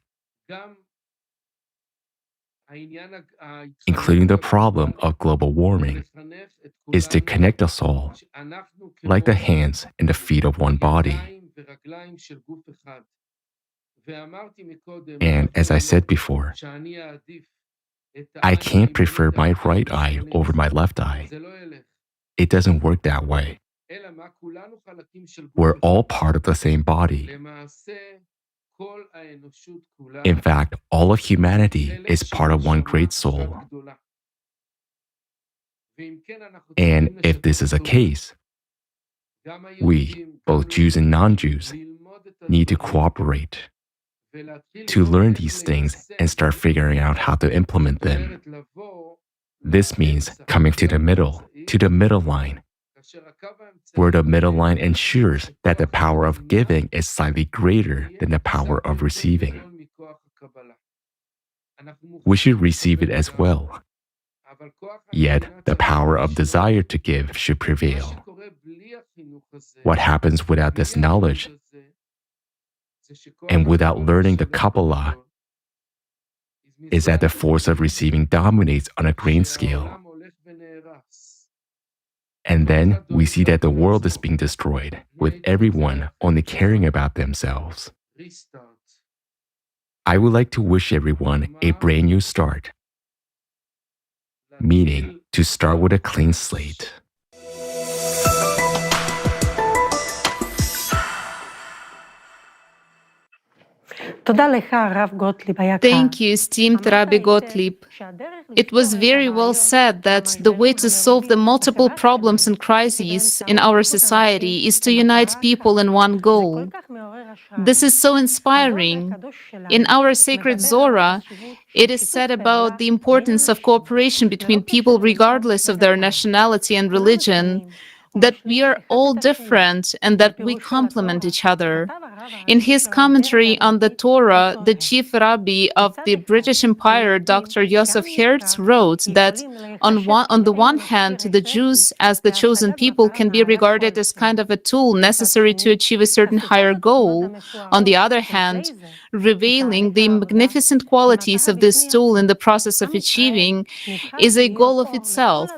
Speaker 7: including the problem of global warming, is to connect us all, like the hands and the feet of one body. And as I said before, I can't prefer my right eye over my left eye. It doesn't work that way. We're all part of the same body. In fact, all of humanity is part of one great soul. And if this is a case, we, both Jews and non-Jews, need to cooperate to learn these things and start figuring out how to implement them. This means coming to the middle line, where the middle line ensures that the power of giving is slightly greater than the power of receiving. We should receive it as well. Yet, the power of desire to give should prevail. What happens without this knowledge and without learning the Kabbalah is that the force of receiving dominates on a grain scale. And then we see that the world is being destroyed, with everyone only caring about themselves. I would like to wish everyone a brand new start, meaning to start with a clean slate.
Speaker 3: Thank you, esteemed Rabbi Gottlieb. It was very well said that the way to solve the multiple problems and crises in our society is to unite people in one goal. This is so inspiring. In our sacred Zorah, it is said about the importance of cooperation between people regardless of their nationality and religion, that we are all different and that we complement each other. In his commentary on the Torah, the chief rabbi of the British Empire, Dr. Yosef Hertz, wrote that on the one hand, the Jews as the chosen people can be regarded as kind of a tool necessary to achieve a certain higher goal. On the other hand, revealing the magnificent qualities of this tool in the process of achieving is a goal of itself.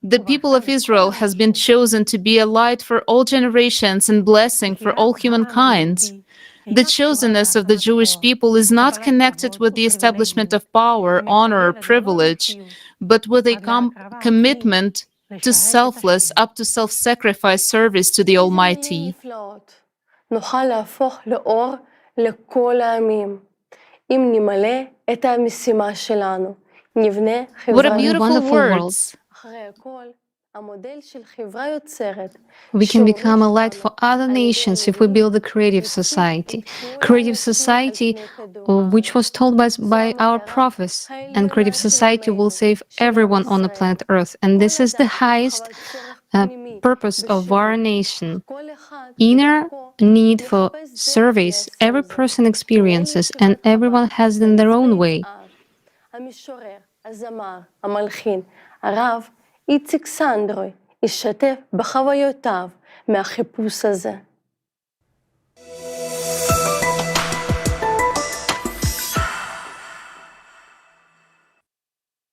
Speaker 3: The people of Israel has been chosen to be a light for all generations and blessing for all humankind. The chosenness of the Jewish people is not connected with the establishment of power, honor, or privilege, but with a commitment to selfless, up to self-sacrifice service to the Almighty.
Speaker 19: נוכל להפוך לאור לכל העמים. אם נמלא את המשימה שלנו, נבנה חברה
Speaker 2: words. We can become a light for other nations if we build a creative society. Creative society, which was told by our prophets, and creative society will save everyone on the planet Earth. And this is the highest purpose of our nation. Inner need for service every person experiences, and everyone has it in their own way.
Speaker 19: המשורר, הזמר, המלחין, הרב איציק סנדרוי ישתף בחוויותיו מהחיפוש הזה.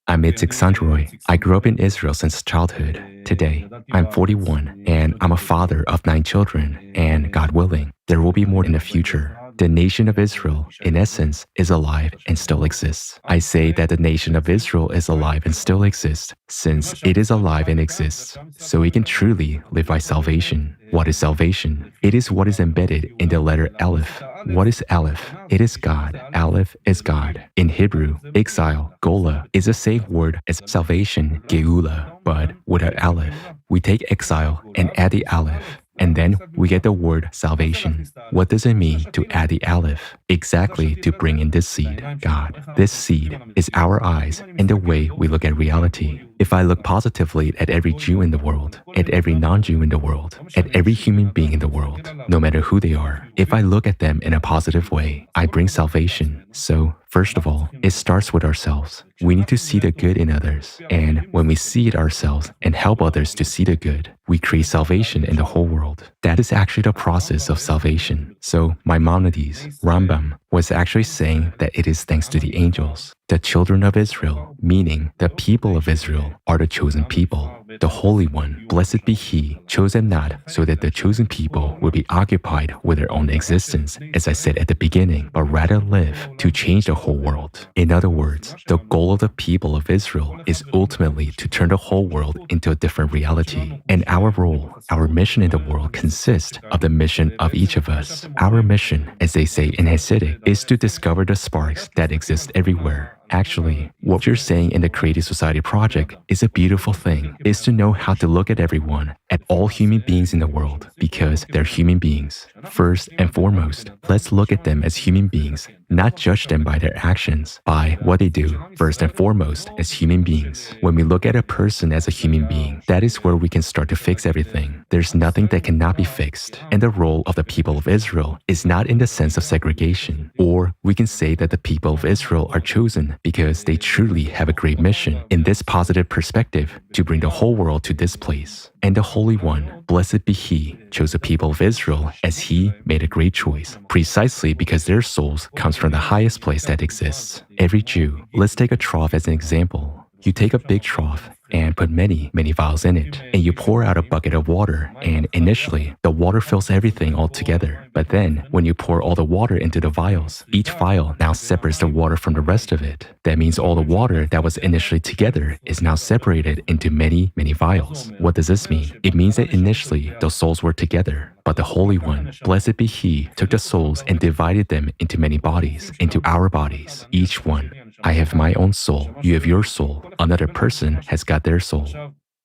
Speaker 7: I'm Itzik Sandroy. I grew up in Israel since childhood. Today, I'm 41, and I'm a father of 9 children, and God willing, there will be more in the future. The nation of Israel, in essence, is alive and still exists. I say that the nation of Israel is alive and still exists, since it is alive and exists, so we can truly live by salvation. What is salvation? It is what is embedded in the letter Aleph. What is Aleph? It is God. Aleph is God. In Hebrew, exile, gola, is the same word as salvation, geula, but without Aleph. We take exile and add the Aleph, and then we get the word salvation. What does it mean to add the Aleph? Exactly to bring in this seed, God. This seed is our eyes and the way we look at reality. If I look positively at every Jew in the world, at every non-Jew in the world, at every human being in the world, no matter who they are, if I look at them in a positive way, I bring salvation. So, first of all, it starts with ourselves. We need to see the good in others. And when we see it ourselves and help others to see the good, we create salvation in the whole world. That is actually the process of salvation. So, Maimonides, Rambam, was actually saying that it is thanks to the angels. The children of Israel, meaning the people of Israel, are the chosen people. The Holy One, blessed be He, chose them not so that the chosen people would be occupied with their own existence, as I said at the beginning, but rather live to change the whole world. In other words, the goal of the people of Israel is ultimately to turn the whole world into a different reality. And our role, our mission in the world consists of the mission of each of us. Our mission, as they say in Hasidic, is to discover the sparks that exist everywhere. Actually, what you're saying in the Creative Society project is a beautiful thing, is to know how to look at everyone, at all human beings in the world, because they're human beings. First and foremost, let's look at them as human beings, not judge them by their actions, by what they do, first and foremost, as human beings. When we look at a person as a human being, that is where we can start to fix everything. There's nothing that cannot be fixed. And the role of the people of Israel is not in the sense of segregation. Or we can say that the people of Israel are chosen because they truly have a great mission in this positive perspective to bring the whole world to this place. And the Holy One, blessed be He, chose the people of Israel as He made a great choice, precisely because their souls comes from the highest place that exists. Every Jew, let's take a trough as an example. You take a big trough and put many vials in it, and you pour out a bucket of water, and initially, the water fills everything all together. But then, when you pour all the water into the vials, each vial now separates the water from the rest of it. That means all the water that was initially together is now separated into many vials. What does this mean? It means that initially, the souls were together, but the Holy One, blessed be He, took the souls and divided them into many bodies, into our bodies, each one. I have my own soul, you have your soul, another person has got their soul.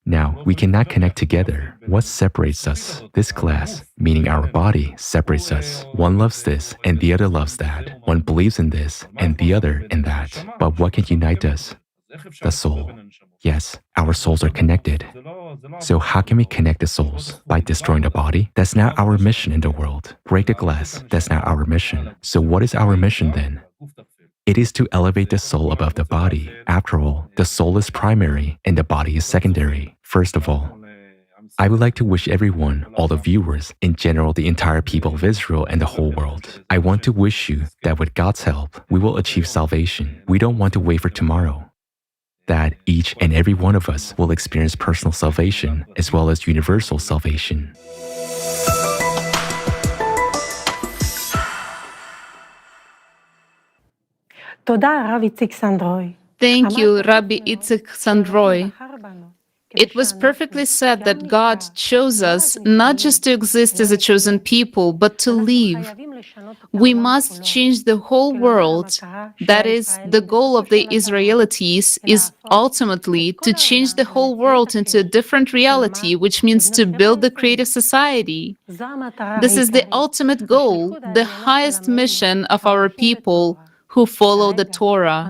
Speaker 7: Now, we cannot connect together. What separates us? This glass, meaning our body, separates us. One loves this and the other loves that. One believes in this and the other in that. But what can unite us? The soul. Yes, our souls are connected. So how can we connect the souls? By destroying the body? That's not our mission in the world. Break the glass? That's not our mission. So what is our mission then? It is to elevate the soul above the body. After all, the soul is primary and the body is secondary. First of all, I would like to wish everyone, all the viewers, in general the entire people of Israel and the whole world, I want to wish you that with God's help, we will achieve salvation. We don't want to wait for tomorrow. That each and every one of us will experience personal salvation as well as universal salvation.
Speaker 3: Thank you, Rabbi Itzik Sandroy. It was perfectly said that God chose us not just to exist as a chosen people, but to live. We must change the whole world. That is, the goal of the Israelites is ultimately to change the whole world into a different reality, which means to build the creative society. This is the ultimate goal, the highest mission of our people who follow the Torah.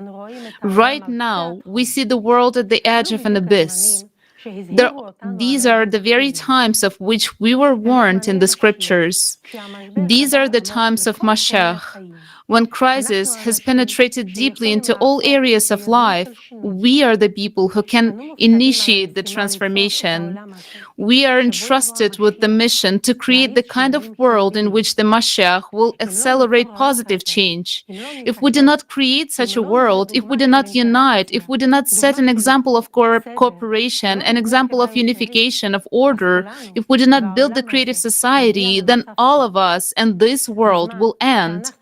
Speaker 3: Right now, we see the world at the edge of an abyss. These are the very times of which we were warned in the scriptures. These are the times of Mashiach. When crisis has penetrated deeply into all areas of life, we are the people who can initiate the transformation. We are entrusted with the mission to create the kind of world in which the Mashiach will accelerate positive change. If we do not create such a world, if we do not unite, if we do not set an example of cooperation, an example of unification, of order, if we do not build the creative society, then all of us and this world will end.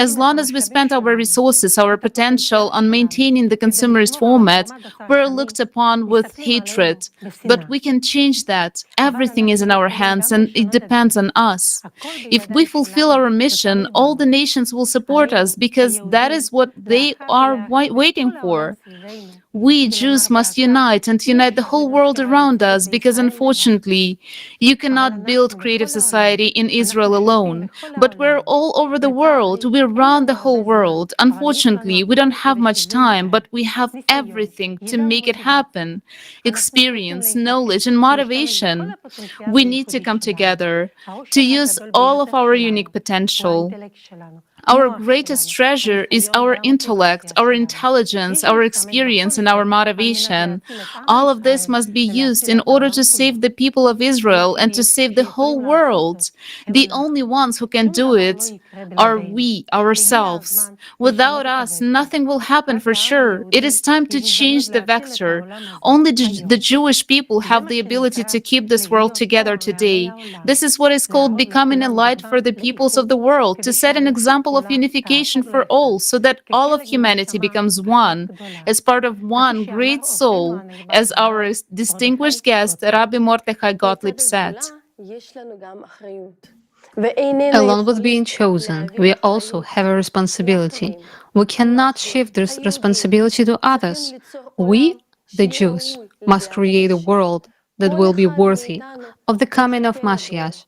Speaker 3: As long as we spend our resources, our potential on maintaining the consumerist format, we're looked upon with hatred. But we can change that. Everything is in our hands and it depends on us. If we fulfill our mission, all the nations will support us because that is what they are waiting for. We Jews must unite and unite the whole world around us because unfortunately, you cannot build creative society in Israel alone. But we're all over the world. We run the whole world. Unfortunately, we don't have much time, but we have everything to make it happen. Experience, knowledge, and motivation. We need to come together to use all of our unique potential. Our greatest treasure is our intellect, our intelligence, our experience, and our motivation. All of this must be used in order to save the people of Israel and to save the whole world. The only ones who can do it are we, ourselves. Without us, nothing will happen for sure. It is time to change the vector. Only the Jewish people have the ability to keep this world together today. This is what is called becoming a light for the peoples of the world, to set an example of unification for all, so that all of humanity becomes one, as part of one great soul, as our distinguished guest, Rabbi Mordechai Gottlieb said.
Speaker 2: Along with being chosen, we also have a responsibility. We cannot shift this responsibility to others. We, the Jews, must create a world that will be worthy of the coming of Mashiach.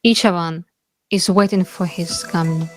Speaker 2: Each one is waiting for his coming.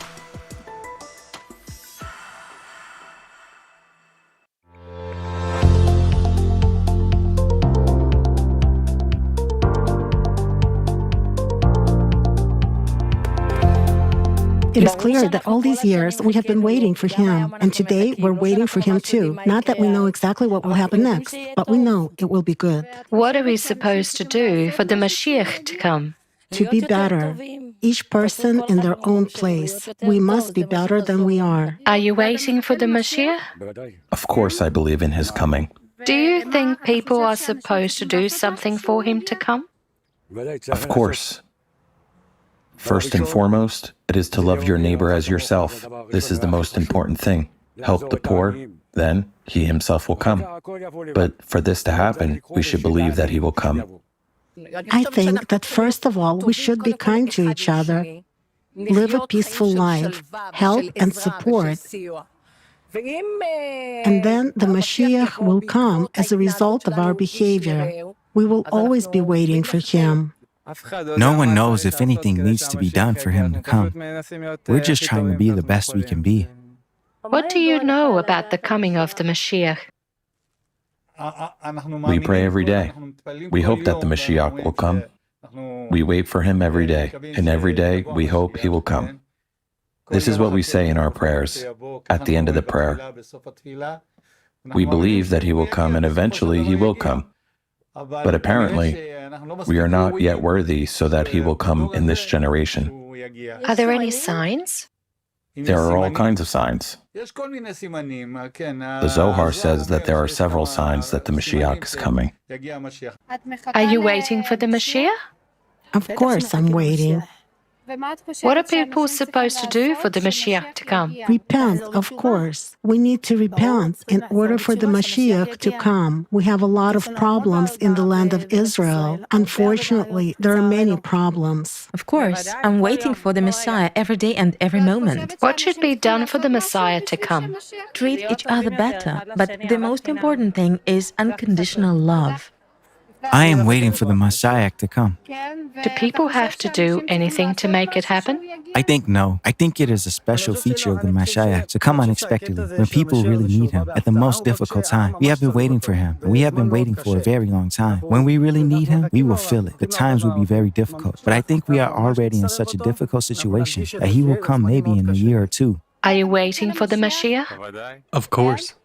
Speaker 13: It is clear that all these years we have been waiting for him, and today we're waiting for him too. Not that we know exactly what will happen next, but we know it will be good.
Speaker 6: What are we supposed to do for the Mashiach to come?
Speaker 13: To be better, each person in their own place. We must be better than we are.
Speaker 6: Are you waiting for the Mashiach?
Speaker 15: Of course, I believe in his coming.
Speaker 6: Do you think people are supposed to do something for him to come?
Speaker 15: Of course. First and foremost, it is to love your neighbor as yourself. This is the most important thing. Help the poor, then he himself will come. But for this to happen, we should believe that he will come.
Speaker 13: I think that first of all, we should be kind to each other, live a peaceful life, help and support. And then the Mashiach will come as a result of our behavior. We will always be waiting for him.
Speaker 10: No one knows if anything needs to be done for him to come. We're just trying to be the best we can be.
Speaker 6: What do you know about the coming of the Mashiach?
Speaker 15: We pray every day. We hope that the Mashiach will come. We wait for him every day, and every day we hope he will come. This is what we say in our prayers at the end of the prayer. We believe that he will come, and eventually he will come. But apparently, we are not yet worthy so that he will come in this generation.
Speaker 6: Are there any signs?
Speaker 15: There are all kinds of signs. The Zohar says that there are several signs that the Mashiach is coming.
Speaker 6: Are you waiting for the Mashiach?
Speaker 13: Of course I'm waiting.
Speaker 6: What are people supposed to do for the Mashiach to come?
Speaker 13: Repent, of course. We need to repent in order for the Mashiach to come. We have a lot of problems in the land of Israel. Unfortunately, there are many problems.
Speaker 14: Of course, I'm waiting for the Messiah every day and every moment.
Speaker 6: What should be done for the Messiah to come?
Speaker 14: Treat each other better, but the most important thing is unconditional love.
Speaker 10: I am waiting for the Messiah to come.
Speaker 6: Do people have to do anything to make it happen?
Speaker 10: I think no. I think it is a special feature of the Mashiach to come unexpectedly when people really need him at the most difficult time. We have been waiting for him, and we have been waiting for a very long time. When we really need him, we will feel it. The times will be very difficult, but I think we are already in such a difficult situation that he will come maybe in a year or two.
Speaker 6: Are you waiting for the Mashiach?
Speaker 11: Of course.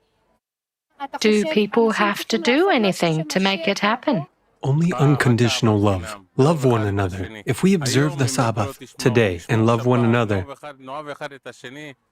Speaker 6: Do people have to do anything to make it happen?
Speaker 11: Only unconditional love. Love one another. If we observe the Sabbath today and love one another,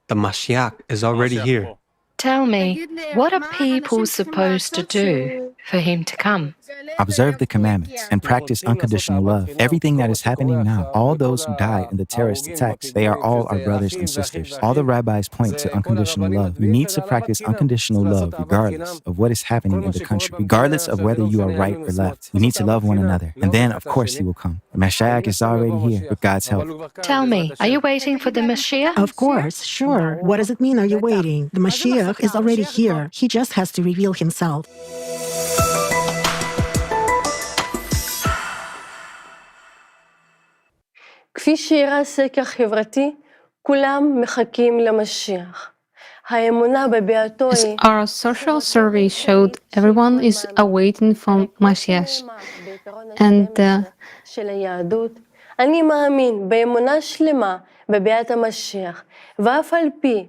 Speaker 11: the Mashiach is already here.
Speaker 6: Tell me, what are people supposed to do for him to come?
Speaker 10: Observe the commandments and practice unconditional love. Everything that is happening now, all those who died in the terrorist attacks, they are all our brothers and sisters. All the rabbis point to unconditional love. You need to practice unconditional love regardless of what is happening in the country, regardless of whether you are right or left. You need to love one another, and then, of course, he will come. The Mashiach is already here with God's help.
Speaker 6: Tell me, are you waiting for the Mashiach?
Speaker 13: Of course, sure. What does it mean, are you waiting? The Mashiach is already here. He just has to reveal himself.
Speaker 19: כפי שהראה סקר חברתי, כולם מחכים למשיח. האמונה בביאתו
Speaker 2: As
Speaker 19: היא...
Speaker 2: our social survey showed, everyone is awaiting for Mashiach. And
Speaker 19: של היהדות. אני מאמין באמונה שלמה בביאת המשיח, ואף על פי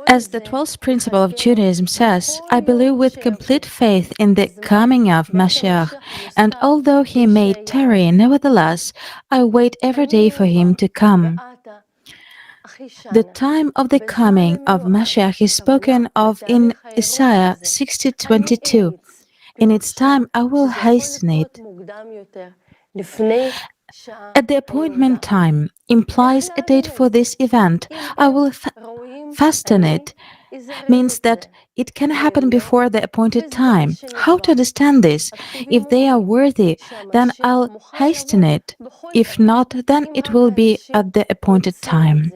Speaker 14: As the 12th principle of Judaism says, I believe with complete faith in the coming of Mashiach, and although he may tarry, nevertheless, I wait every day for him to come. The time of the coming of Mashiach is spoken of in Isaiah 60:22. In its time I will hasten it. At the appointment time implies a date for this event. I will fasten it means that it can happen before the appointed time. How to understand this? If they are worthy, then I'll hasten it. If not, then it will be at the appointed time.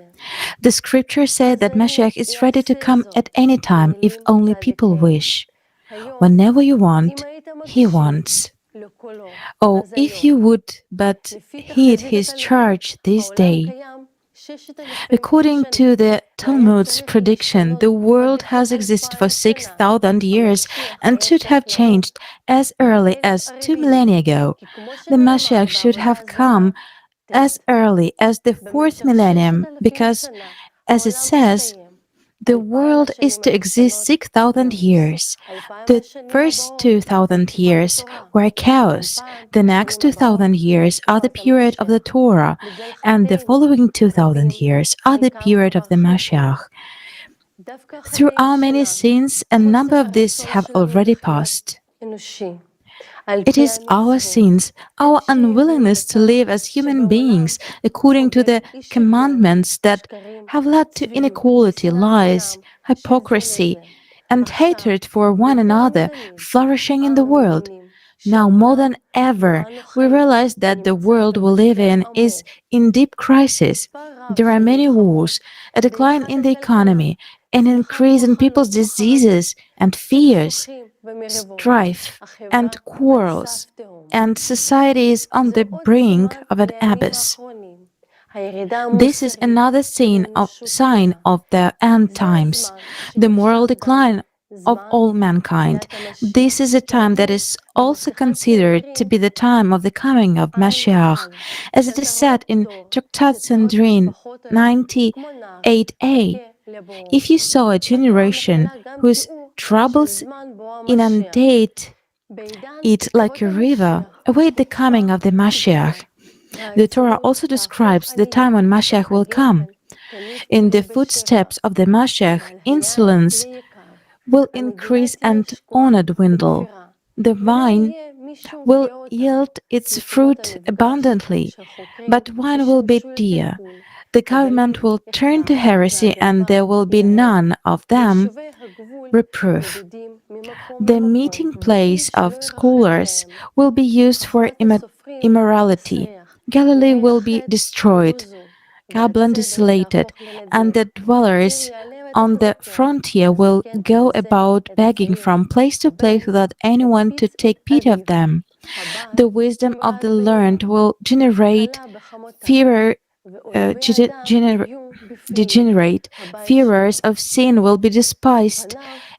Speaker 14: The scriptures say that Mashiach is ready to come at any time if only people wish. Whenever you want, he wants. Oh, if you would but heed his charge this day. According to the Talmud's prediction, the world has existed for 6,000 years and should have changed as early as 2 millennia ago. The Mashiach should have come as early as the 4th millennium because, as it says, the world is to exist 6,000 years. The first 2,000 years were chaos. The next 2,000 years are the period of the Torah, and the following 2,000 years are the period of the Mashiach. Through our many sins, a number of these have already passed. It is our sins, our unwillingness to live as human beings according to the commandments that have led to inequality, lies, hypocrisy, and hatred for one another flourishing in the world. Now more than ever, we realize that the world we live in is in deep crisis. There are many wars, a decline in the economy, an increase in people's diseases and fears, strife and quarrels, and society is on the brink of an abyss. This is another sign of the end times, the moral decline of all mankind. This is a time that is also considered to be the time of the coming of Mashiach, as it is said in Tractat Sanhedrin 98a. If you saw a generation whose troubles inundate it like a river, await the coming of the Mashiach. The Torah also describes the time when Mashiach will come. In the footsteps of the Mashiach, insolence will increase and honor dwindle. The vine will yield its fruit abundantly, but wine will be dear. The government will turn to heresy, and there will be none of them reproof. The meeting place of scholars will be used for immorality. Galilee will be destroyed, Kablan desolated, and the dwellers on the frontier will go about begging from place to place without anyone to take pity of them. The wisdom of the learned will generate fewer degenerate. Fearers of sin will be despised,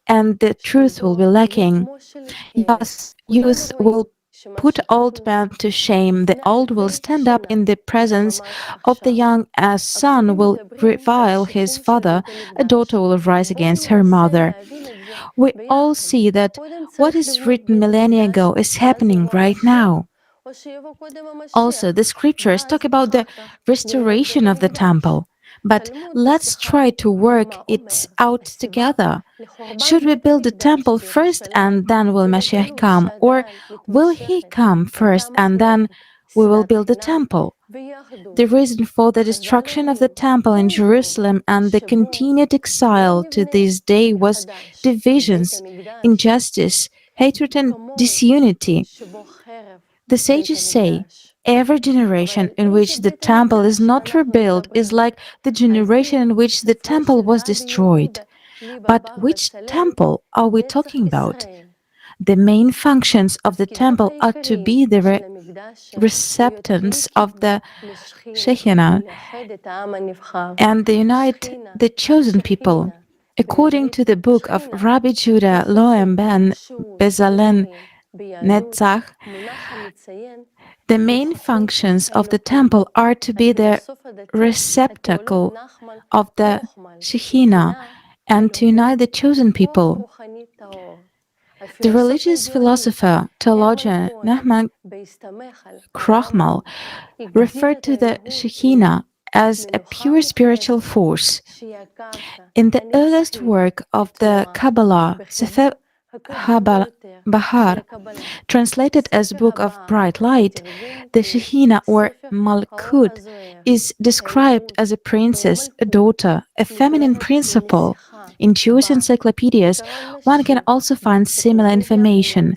Speaker 14: and the truth will be lacking. Yes, youth will put old men to shame. The old will stand up in the presence of the young. A son will revile his father. A daughter will rise against her mother. We all see that what is written millennia ago is happening right now. Also, the scriptures talk about the restoration of the temple. But let's try to work it out together. Should we build the temple first and then will Mashiach come? Or will he come first and then we will build the temple? The reason for the destruction of the temple in Jerusalem and the continued exile to this day was divisions, injustice, hatred, and disunity. The sages say, every generation in which the temple is not rebuilt is like the generation in which the temple was destroyed. But which temple are we talking about? The main functions of the temple are to be the receptacles of the Shekinah and they unite the chosen people. According to the book of Rabbi Judah Loem ben Bezalel Netzach, the main functions of the temple are to be the receptacle of the Shekhinah and to unite the chosen people. The religious philosopher, theologian Nahman Krochmal referred to the Shekhinah as a pure spiritual force. In the earliest work of the Kabbalah, Sefer Bahar, translated as Book of Bright Light, the Shekhinah or Malkut is described as a princess, a daughter, a feminine principle. In Jewish encyclopedias, one can also find similar information.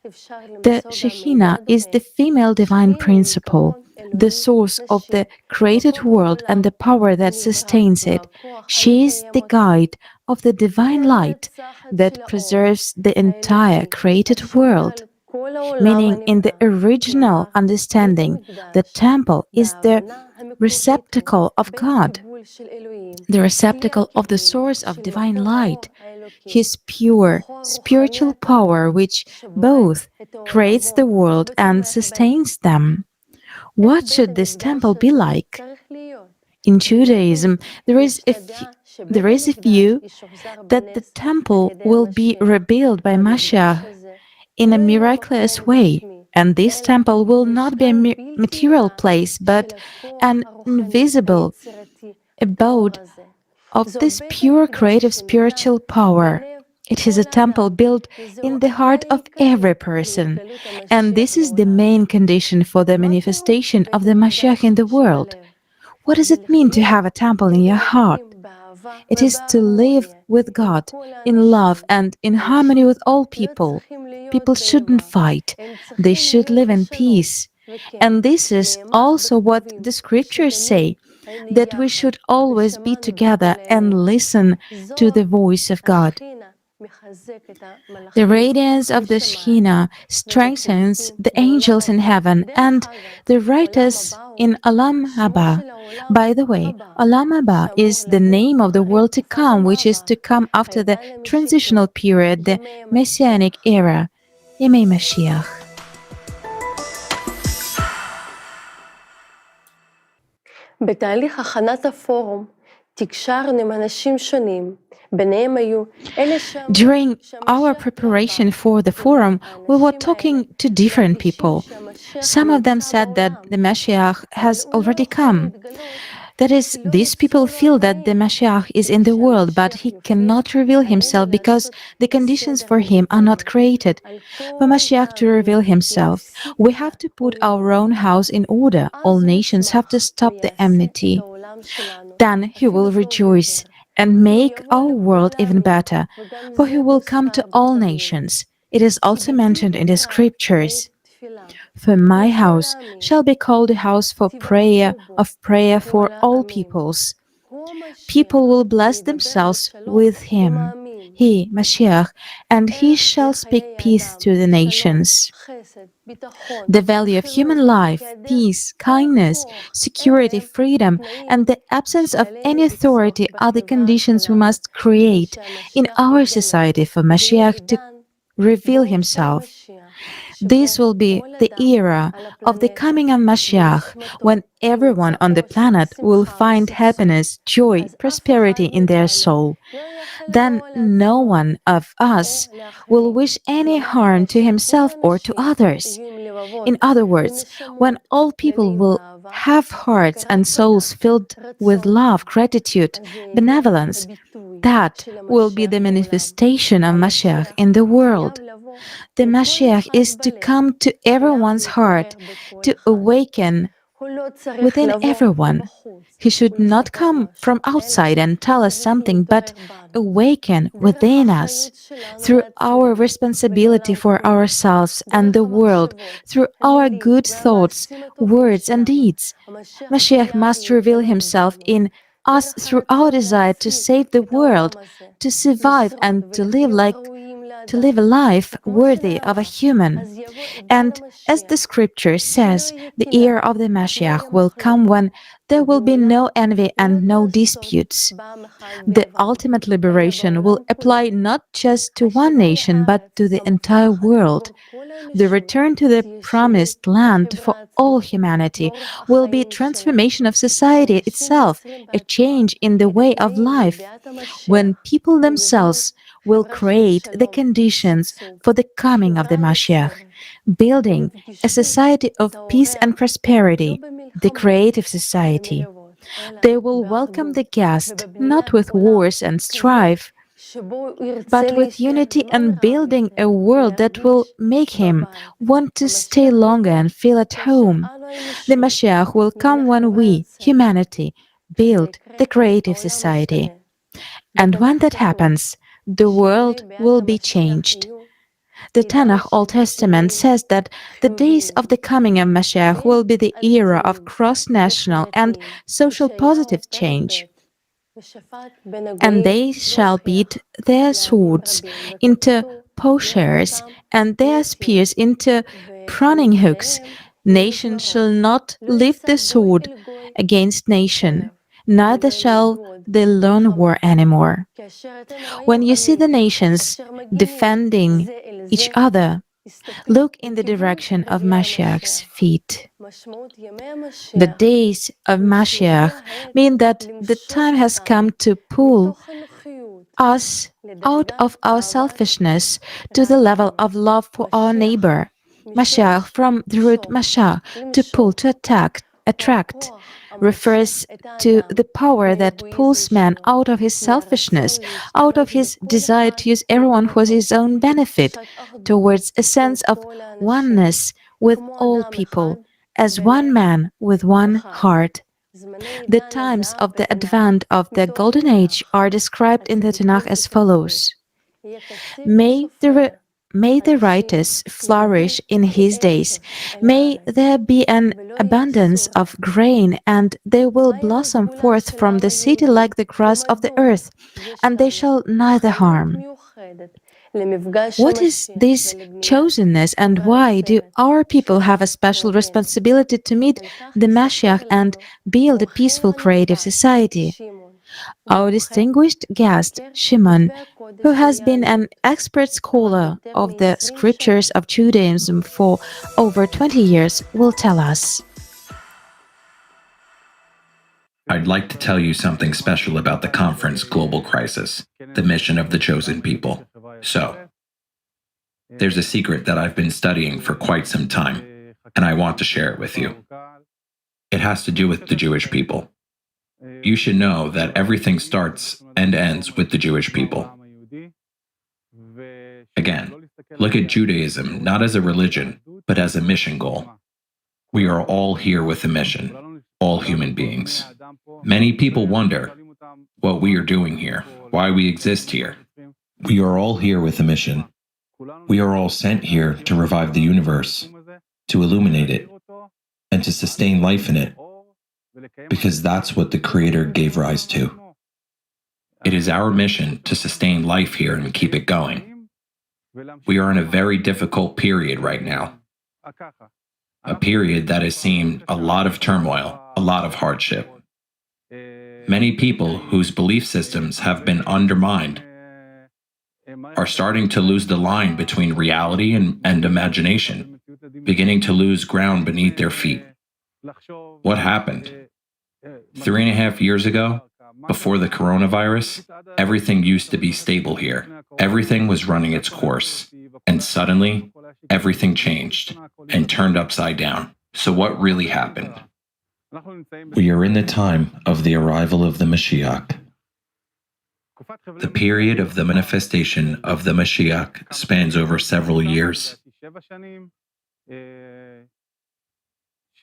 Speaker 14: The Shekhinah is the female divine principle, the source of the created world and the power that sustains it. She is the guide of the divine light that preserves the entire created world. Meaning, in the original understanding, the temple is the receptacle of God, the receptacle of the source of divine light, His pure spiritual power, which both creates the world and sustains them. What should this temple be like? In Judaism, there is a view that the temple will be rebuilt by Mashiach in a miraculous way, and this temple will not be a material place, but an invisible abode of this pure creative spiritual power. It is a temple built in the heart of every person, and this is the main condition for the manifestation of the Mashiach in the world. What does it mean to have a temple in your heart? It is to live with God in love and in harmony with all people. People shouldn't fight. They should live in peace. And this is also what the scriptures say, that we should always be together and listen to the voice of God. The radiance of the Shekhinah strengthens the angels in heaven and the writers in Olam Haba. By the way, Olam Haba is the name of the world to come, which is to come after the transitional period, the Messianic era, Yemei Mashiach.
Speaker 19: בתהליך הכנת הפורום תקשרנו עם אנשים שונים. ביניהם היו אלה
Speaker 14: During our preparation for the forum, we were talking to different people. Some of them said that the Mashiach has already come. That is, these people feel that the Mashiach is in the world, but he cannot reveal himself because the conditions for him are not created. For Mashiach to reveal himself, we have to put our own house in order. All nations have to stop the enmity. Then he will rejoice and make our world even better, for he will come to all nations. It is also mentioned in the scriptures. For my house shall be called a house for prayer, of prayer for all peoples. People will bless themselves with him, he, Mashiach, and he shall speak peace to the nations. The value of human life, peace, kindness, security, freedom, and the absence of any authority are the conditions we must create in our society for Mashiach to reveal himself. This will be the era of the coming of Mashiach, when everyone on the planet will find happiness, joy, prosperity in their soul. Then no one of us will wish any harm to himself or to others. In other words, when all people will have hearts and souls filled with love, gratitude, benevolence, that will be the manifestation of Mashiach in the world. The Mashiach is to come to everyone's heart, to awaken within everyone. He should not come from outside and tell us something, but awaken within us through our responsibility for ourselves and the world, through our good thoughts, words, and deeds. Mashiach must reveal himself in us through our desire to save the world, to survive and to live like to live a life worthy of a human. And as the scripture says, the year of the Mashiach will come when there will be no envy and no disputes. The ultimate liberation will apply not just to one nation, but to the entire world. The return to the promised land for all humanity will be transformation of society itself, a change in the way of life, when people themselves will create the conditions for the coming of the Mashiach, building a society of peace and prosperity, the creative society. They will welcome the guest not with wars and strife, but with unity and building a world that will make him want to stay longer and feel at home. The Mashiach will come when we, humanity, build the creative society. And when that happens, the world will be changed. The Tanakh Old Testament says that the days of the coming of Mashiach will be the era of cross-national and social positive change. And they shall beat their swords into plowshares and their spears into pruning hooks. Nation shall not lift the sword against nation, neither shall they learn war anymore. When you see the nations defending each other, look in the direction of Mashiach's feet. The days of Mashiach mean that the time has come to pull us out of our selfishness to the level of love for our neighbor. Mashiach from the root masha, to pull, to attract, refers to the power that pulls man out of his selfishness, out of his desire to use everyone for his own benefit, towards a sense of oneness with all people, as one man with one heart. The times of the advent of the Golden Age are described in the Tanakh as follows. May the righteous flourish in his days. May there be an abundance of grain, and they will blossom forth from the city like the grass of the earth, and they shall neither harm. What is this chosenness, and why do our people have a special responsibility to meet the Mashiach and build a peaceful creative society? Our distinguished guest, Shimon, who has been an expert scholar of the scriptures of Judaism for over 20 years, will tell us.
Speaker 5: I'd like to tell you something special about the conference Global Crisis, the mission of the chosen people. So, there's a secret that I've been studying for quite some time, and I want to share it with you. It has to do with the Jewish people. You should know that everything starts and ends with the Jewish people. Again, look at Judaism not as a religion, but as a mission goal. We are all here with a mission, all human beings. Many people wonder what we are doing here, why we exist here. We are all here with a mission. We are all sent here to revive the universe, to illuminate it, and to sustain life in it, because that's what the Creator gave rise to. It is our mission to sustain life here and keep it going. We are in a very difficult period right now, a period that has seen a lot of turmoil, a lot of hardship. Many people whose belief systems have been undermined are starting to lose the line between reality and imagination, beginning to lose ground beneath their feet. What happened? 3.5 years ago, before the coronavirus, everything used to be stable here. Everything was running its course. And suddenly, everything changed and turned upside down. So what really happened? We are in the time of the arrival of the Mashiach. The period of the manifestation of the Mashiach spans over several years.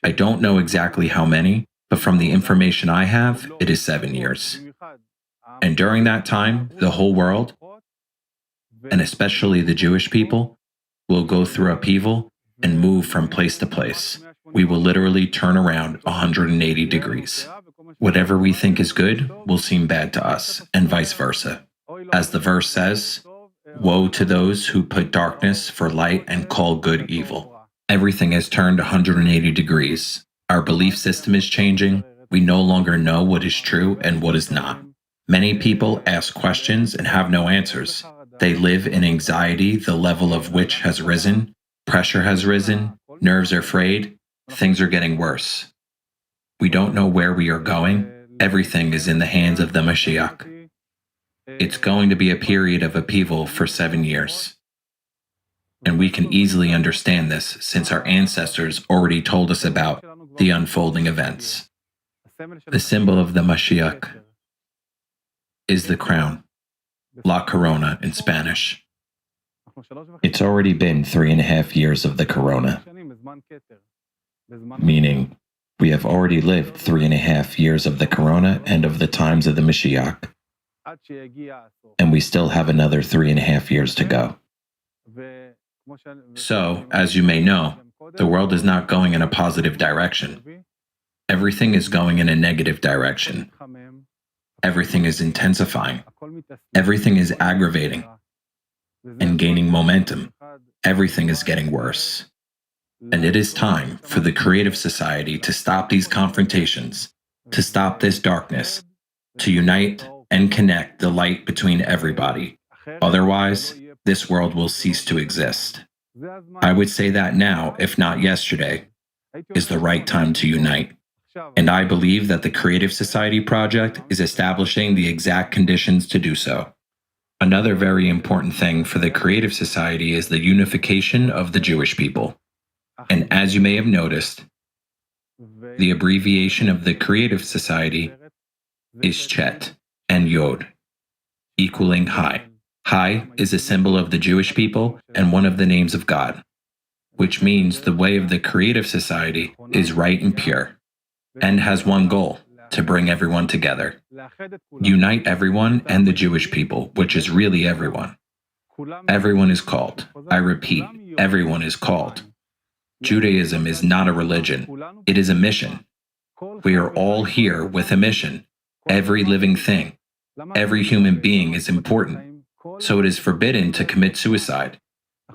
Speaker 5: I don't know exactly how many, but from the information I have, it is 7 years. And during that time, the whole world, and especially the Jewish people, will go through upheaval and move from place to place. We will literally turn around 180 degrees. Whatever we think is good will seem bad to us, and vice versa. As the verse says, Woe to those who put darkness for light and call good evil. Everything has turned 180 degrees. Our belief system is changing. We no longer know what is true and what is not. Many people ask questions and have no answers. They live in anxiety, the level of which has risen. Pressure has risen. Nerves are frayed. Things are getting worse. We don't know where we are going. Everything is in the hands of the Mashiach. It's going to be a period of upheaval for 7 years. And we can easily understand this since our ancestors already told us about the unfolding events. The symbol of the Mashiach is the crown, La Corona in Spanish. It's already been 3.5 years of the Corona, meaning we have already lived 3.5 years of the Corona and of the times of the Mashiach, and we still have another 3.5 years to go. So, as you may know, the world is not going in a positive direction. Everything is going in a negative direction. Everything is intensifying. Everything is aggravating and gaining momentum. Everything is getting worse. And it is time for the creative society to stop these confrontations, to stop this darkness, to unite and connect the light between everybody. Otherwise, this world will cease to exist. I would say that now, if not yesterday, is the right time to unite. And I believe that the Creative Society Project is establishing the exact conditions to do so. Another very important thing for the Creative Society is the unification of the Jewish people. And as you may have noticed, the abbreviation of the Creative Society is Chet and Yod, equaling High. High is a symbol of the Jewish people and one of the names of God, which means the way of the Creative Society is right and pure, and has one goal, to bring everyone together. Unite everyone and the Jewish people, which is really everyone. Everyone is called. I repeat, everyone is called. Judaism is not a religion. It is a mission. We are all here with a mission. Every living thing, every human being is important. So it is forbidden to commit suicide.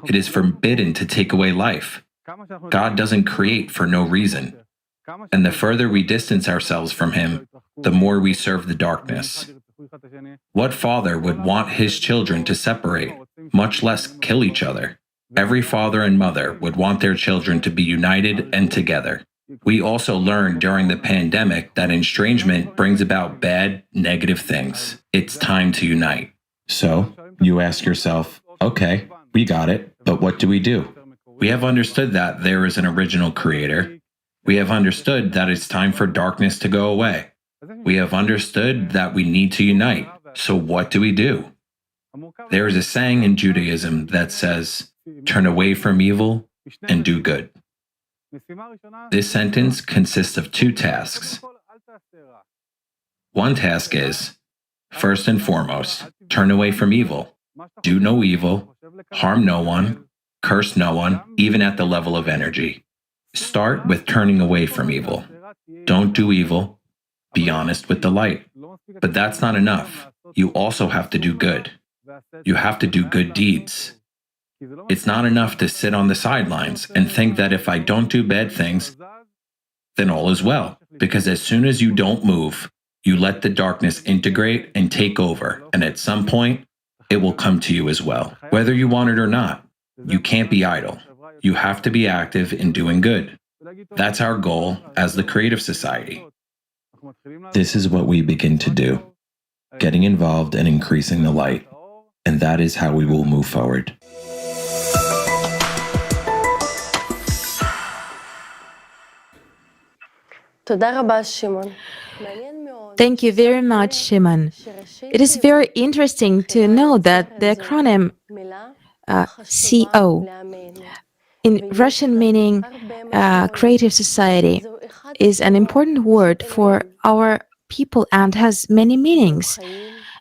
Speaker 5: It is forbidden to take away life. God doesn't create for no reason. And the further we distance ourselves from Him, the more we serve the darkness. What father would want his children to separate, much less kill each other? Every father and mother would want their children to be united and together. We also learned during the pandemic that estrangement brings about bad, negative things. It's time to unite. So, you ask yourself, okay, we got it, but what do? We have understood that there is an original creator. We have understood that it's time for darkness to go away. We have understood that we need to unite. So what do? There is a saying in Judaism that says, turn away from evil and do good. This sentence consists of 2 tasks. One task is, first and foremost, turn away from evil. Do no evil, harm no one, curse no one, even at the level of energy. Start with turning away from evil. Don't do evil. Be honest with the light. But that's not enough. You also have to do good. You have to do good deeds. It's not enough to sit on the sidelines and think that if I don't do bad things, then all is well. Because as soon as you don't move, you let the darkness integrate and take over. And at some point, it will come to you as well. Whether you want it or not, you can't be idle. You have to be active in doing good. That's our goal as the Creative Society. This is what we begin to do, getting involved and increasing the light. And that is how we will move forward.
Speaker 14: Thank you very much, Shimon. It is very interesting to know that the acronym CO, in Russian meaning Creative Society, is an important word for our people and has many meanings.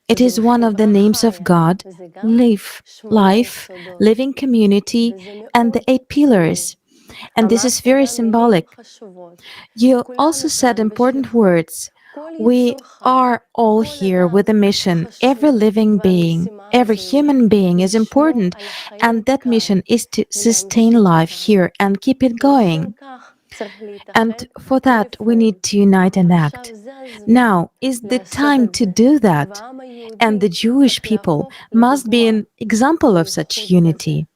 Speaker 14: It is one of the names of God, life, living community, and the 8 pillars. And this is very symbolic. You also said important words, We are all here with a mission. Every living being, every human being is important, and that mission is to sustain life here and keep it going. And for that, we need to unite and act. Now is the time to do that, and the Jewish people must be an example of such unity.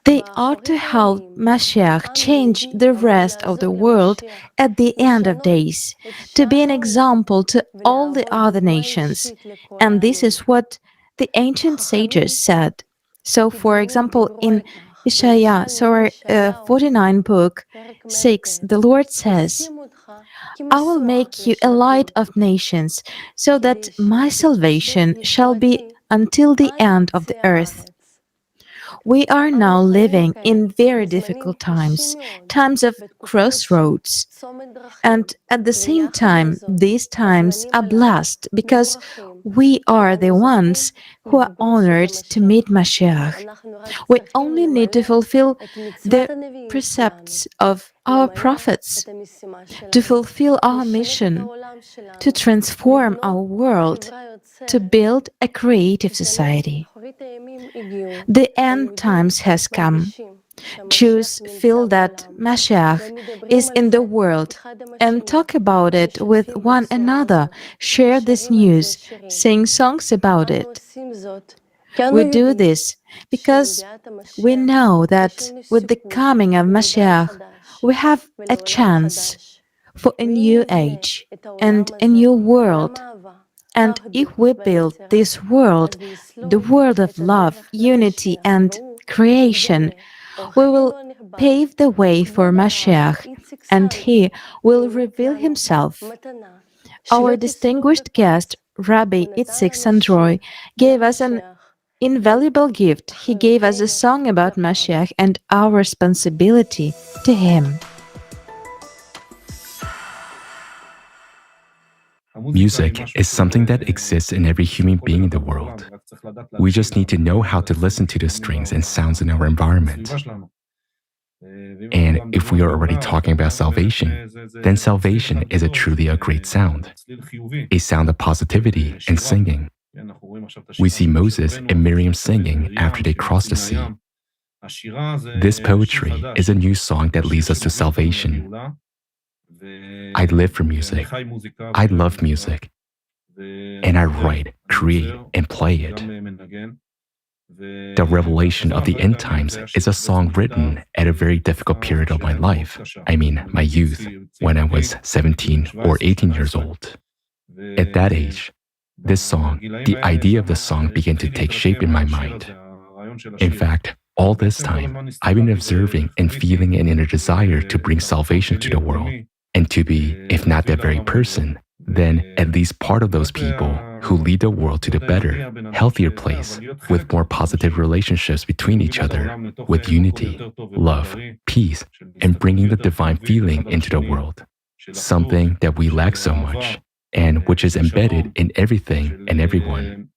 Speaker 14: They are to help Mashiach change the rest of the world at the end of days, to be an example to all the other nations. And this is what the ancient sages said. So, for example, in Isaiah 49 book 6, the Lord says, I will make you a light of nations, so that my salvation shall be until the end of the earth. We are now living in very difficult times, times of crossroads. And at the same time, these times are blessed because we are the ones who are honored to meet Mashiach. We only need to fulfill the precepts of our prophets, to fulfill our mission, to transform our world, to build a creative society. The end times has come. Jews feel that Mashiach is in the world and talk about it with one another, share this news, sing songs about it. We do this because we know that with the coming of Mashiach, we have a chance for a new age and a new world. And if we build this world, the world of love, unity, and creation, we will pave the way for Mashiach, and he will reveal himself. Our distinguished guest, Rabbi Itzik Sandroy, gave us an invaluable gift. He gave us a song about Mashiach and our responsibility to him.
Speaker 7: Music is something that exists in every human being in the world. We just need to know how to listen to the strings and sounds in our environment. And if we are already talking about salvation, then salvation is truly a great sound, a sound of positivity and singing. We see Moses and Miriam singing after they crossed the sea. This poetry is a new song that leads us to salvation. I live for music. I love music. And I write, create, and play it. The Revelation of the End Times is a song written at a very difficult period of my life. I mean, my youth, when I was 17 or 18 years old. At that age, this song, the idea of the song began to take shape in my mind. In fact, all this time, I've been observing and feeling an inner desire to bring salvation to the world, and to be, if not that very person, then at least part of those people who lead the world to the better, healthier place, with more positive relationships between each other, with unity, love, peace, and bringing the divine feeling into the world, something that we lack so much, and which is embedded in everything and everyone.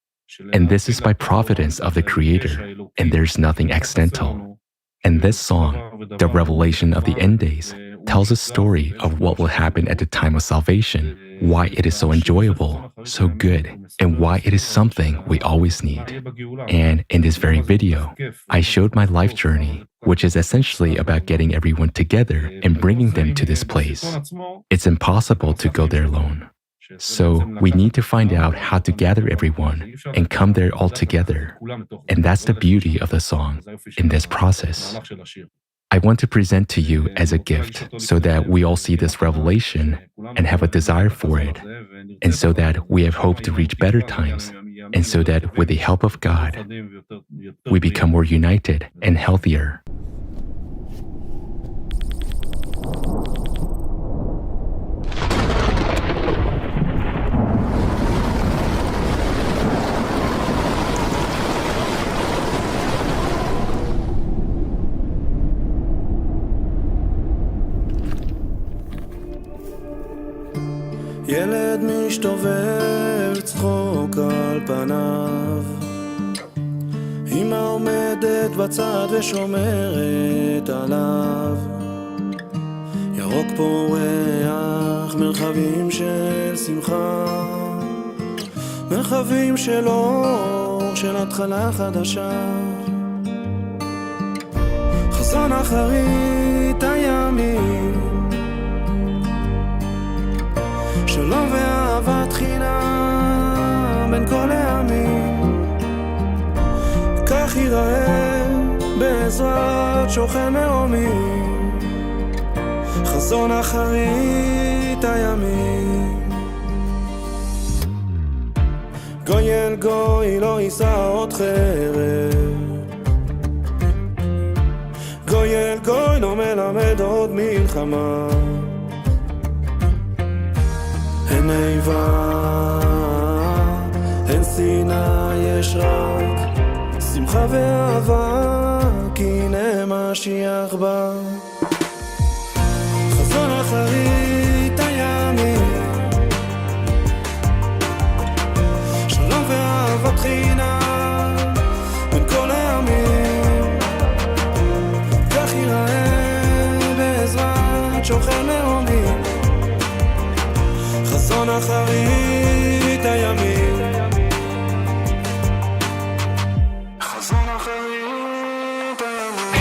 Speaker 7: And this is by providence of the Creator, and there's nothing accidental. And this song, the Revelation of the End Days, tells a story of what will happen at the time of salvation, why it is so enjoyable, so good, and why it is something we always need. And in this very video, I showed my life journey, which is essentially about getting everyone together and bringing them to this place. It's impossible to go there alone. So we need to find out how to gather everyone and come there all together. And that's the beauty of the song in this process. I want to present to you as a gift so that we all see this revelation and have a desire for it, and so that we have hope to reach better times, and so that with the help of God, we become more united and healthier.
Speaker 4: ילד משתובב צחוק על פניו, אמא עומדת בצד ושומרת עליו, ירוק פורח לפתוח מרחבים של שמחה, מרחבים של אור, של התחלה חדשה. חזון אחרית הימים, שלום ואהבת חינם בין כל העמים. כך ייראה בעזרת שוכן מרומים, חזון אחרית הימים. גוי אל גוי לא יישא עוד חרב, גוי אל גוי לא מלמד עוד מלחמה. אין איבה, אין שנאה, יש רק שמחה ואהבה, כי הנה משיח בא. חזון אחרית הימים, שלום ואהבת חינם בין כל העמים. כך ייראה בעזרת שוכן מרומים, חזון אחרית הימים. חזון אחרית הימים.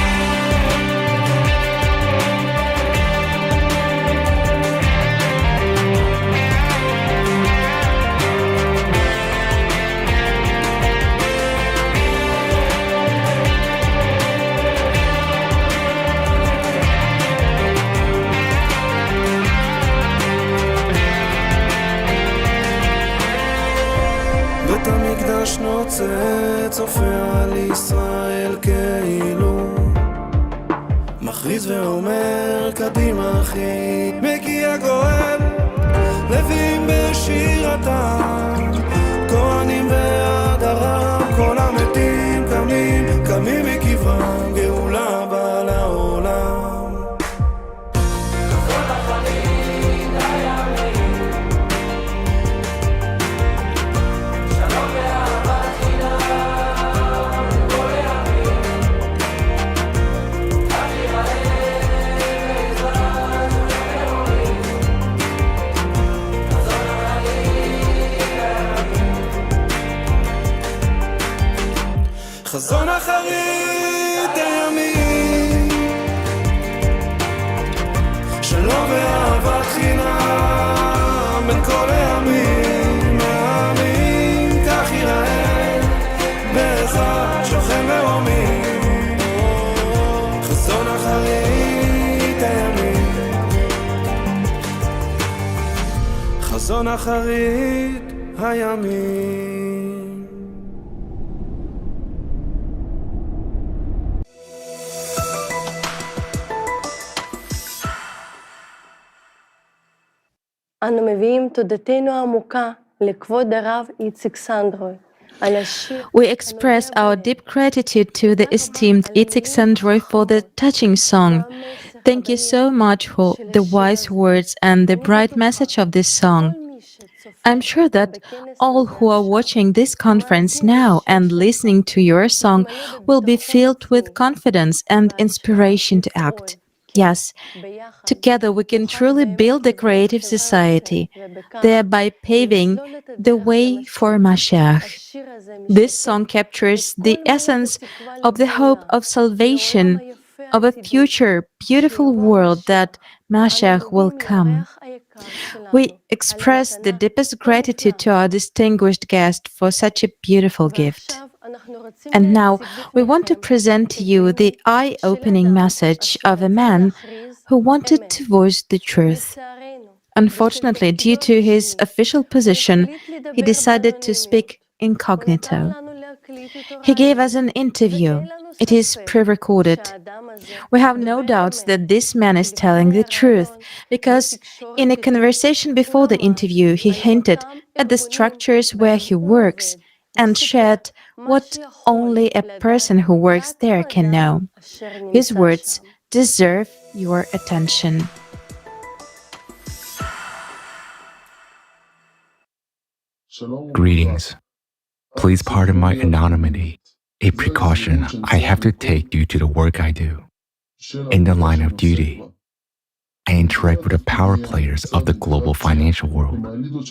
Speaker 4: בית המקדש נוצץ, צופה על ישראל כאילו, מכריז ואומר קדימה אחי. מגיע גואל, לווים בשירתם, כהנים ועד הרם, כל המתים קמים, קמים מקברם, גאולה באה לעולם. חזון אחרית הימים, שלום ואהבת חינם בין כל העמים. העמים כך ייראה בעזרת שוכן מרומים, חזון אחרית הימים. חזון אחרית הימים.
Speaker 19: אנו מביאים תודתנו העמוקה לכבוד הרב איציק סנדרוי.
Speaker 14: We express our deep gratitude to the esteemed Itzik Sandroy for the touching song. Thank you so much for the wise words and the bright message of this song. I'm sure that all who are watching this conference now and listening to your song will be filled with confidence and inspiration to act. Yes, together we can truly build a creative society, thereby paving the way for Mashiach. This song captures the essence of the hope of salvation, of a future beautiful world that Mashiach will come. We express the deepest gratitude to our distinguished guest for such a beautiful gift. And now we want to present to you the eye-opening message of a man who wanted to voice the truth. Unfortunately, due to his official position, he decided to speak incognito. He gave us an interview. It is pre-recorded. We have no doubts that this man is telling the truth, because in a conversation before the interview, he hinted at the structures where he works and shared what only a person who works there can know. His words deserve your attention.
Speaker 7: Greetings. Please pardon my anonymity, a precaution I have to take due to the work I do in the line of duty. I interact with the power players of the global financial world,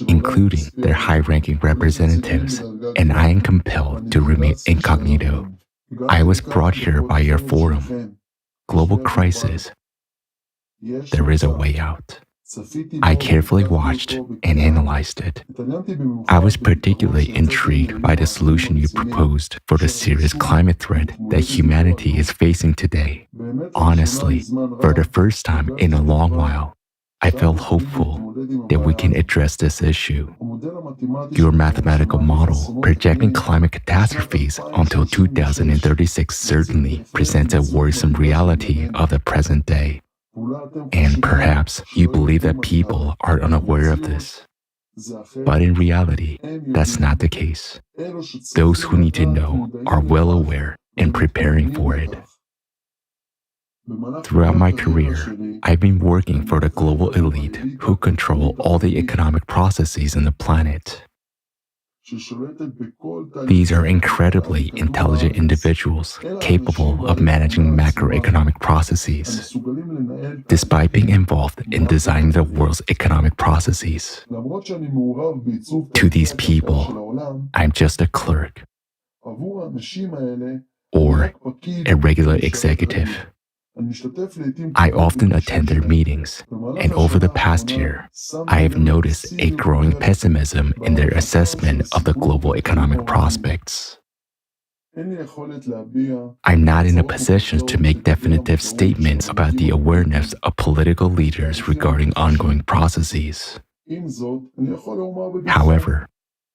Speaker 7: including their high-ranking representatives, and I am compelled to remain incognito. I was brought here by your forum, Global Crisis. There is a way out. I carefully watched and analyzed it. I was particularly intrigued by the solution you proposed for the serious climate threat that humanity is facing today. Honestly, for the first time in a long while, I felt hopeful that we can address this issue. Your mathematical model projecting climate catastrophes until 2036 certainly presents a worrisome reality of the present day. And perhaps you believe that people are unaware of this. But in reality, that's not the case. Those who need to know are well aware and preparing for it. Throughout my career, I've been working for the global elite who control all the economic processes on the planet. These are incredibly intelligent individuals capable of managing macroeconomic processes. Despite being involved in designing the world's economic processes, to these people, I'm just a clerk or a regular executive. I often attend their meetings, and over the past year, I have noticed a growing pessimism in their assessment of the global economic prospects. I'm not in a position to make definitive statements about the awareness of political leaders regarding ongoing processes. However,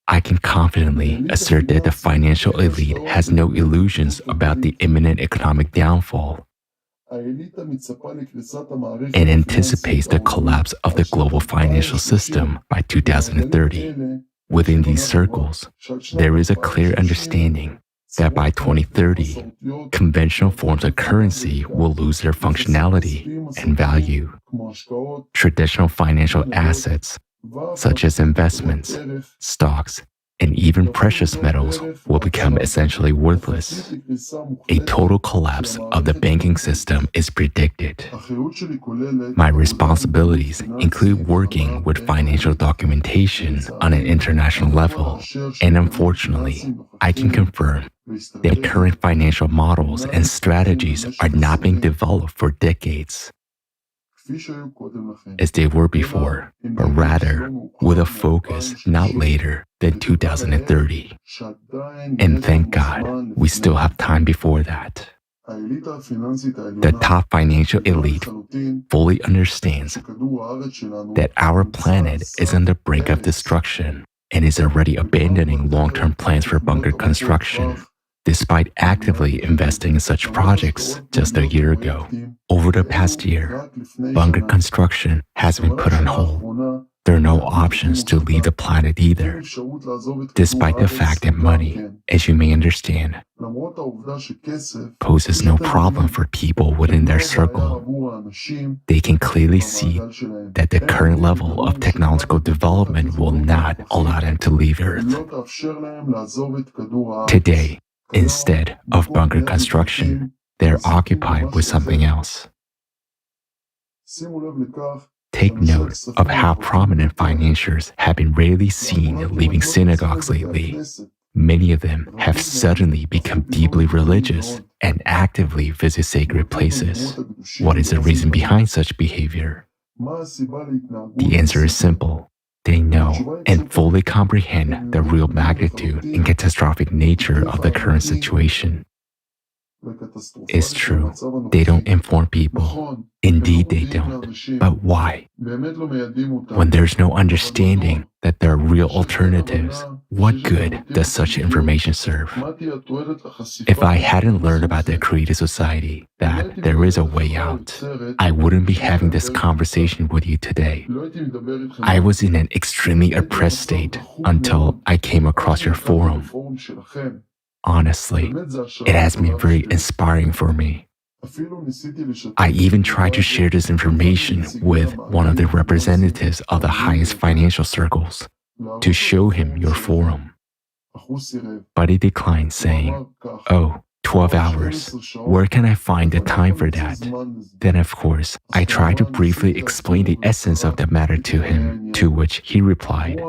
Speaker 7: I can confidently assert that the financial elite has no illusions about the imminent economic downfall and anticipates the collapse of the global financial system by 2030. Within these circles, there is a clear understanding that by 2030, conventional forms of currency will lose their functionality and value. Traditional financial assets, such as investments, stocks, and even precious metals will become essentially worthless. A total collapse of the banking system is predicted. My responsibilities include working with financial documentation on an international level, and unfortunately, I can confirm that current financial models and strategies are not being developed for decades as they were before, but rather with a focus not later than 2030. And thank God, we still have time before that. The top financial elite fully understands that our planet is on the brink of destruction and is already abandoning long-term plans for bunker construction, despite actively investing in such projects just a year ago. Over the past year, bunker construction has been put on hold. There are no options to leave the planet either, despite the fact that money, as you may understand, poses no problem for people within their circle. They can clearly see that the current level of technological development will not allow them to leave Earth. Today, instead of bunker construction, they're occupied with something else. Take note of how prominent financiers have been rarely seen leaving synagogues lately. Many of them have suddenly become deeply religious and actively visit sacred places. What is the reason behind such behavior? The answer is simple. They know and fully comprehend the real magnitude and catastrophic nature of the current situation. It's true, they don't inform people. Indeed, they don't. But why? When there's no understanding that there are real alternatives, what good does such information serve? If I hadn't learned about the creative society, that there is a way out, I wouldn't be having this conversation with you today. I was in an extremely oppressed state until I came across your forum. Honestly, it has been very inspiring for me. I even tried to share this information with one of the representatives of the highest financial circles to show him your forum. But he declined, saying, "Oh, 12 hours. Where can I find the time for that? Then, of course, I tried to briefly explain the essence of the matter to him, to which he replied,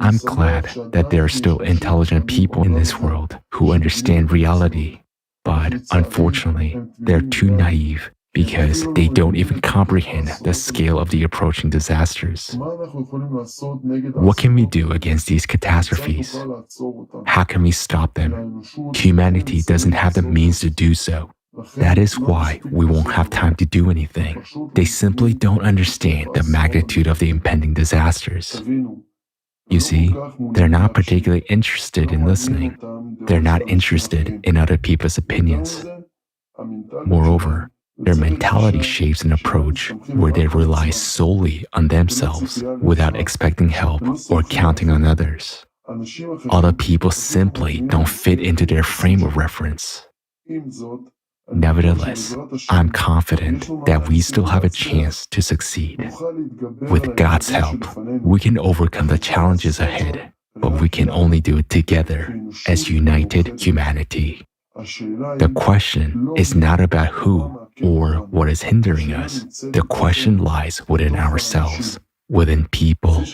Speaker 7: I'm glad that there are still intelligent people in this world who understand reality, but unfortunately, they're too naive because they don't even comprehend the scale of the approaching disasters. What can we do against these catastrophes? How can we stop them? Humanity doesn't have the means to do so. That is why we won't have time to do anything. They simply don't understand the magnitude of the impending disasters. You see, they're not particularly interested in listening. They're not interested in other people's opinions. Moreover, their mentality shapes an approach where they rely solely on themselves without expecting help or counting on others. Other people simply don't fit into their frame of reference. Nevertheless, I'm confident that we still have a chance to succeed. With God's help, we can overcome the challenges ahead, but we can only do it together as united humanity. The question is not about who or what is hindering us. The question lies within ourselves, within people.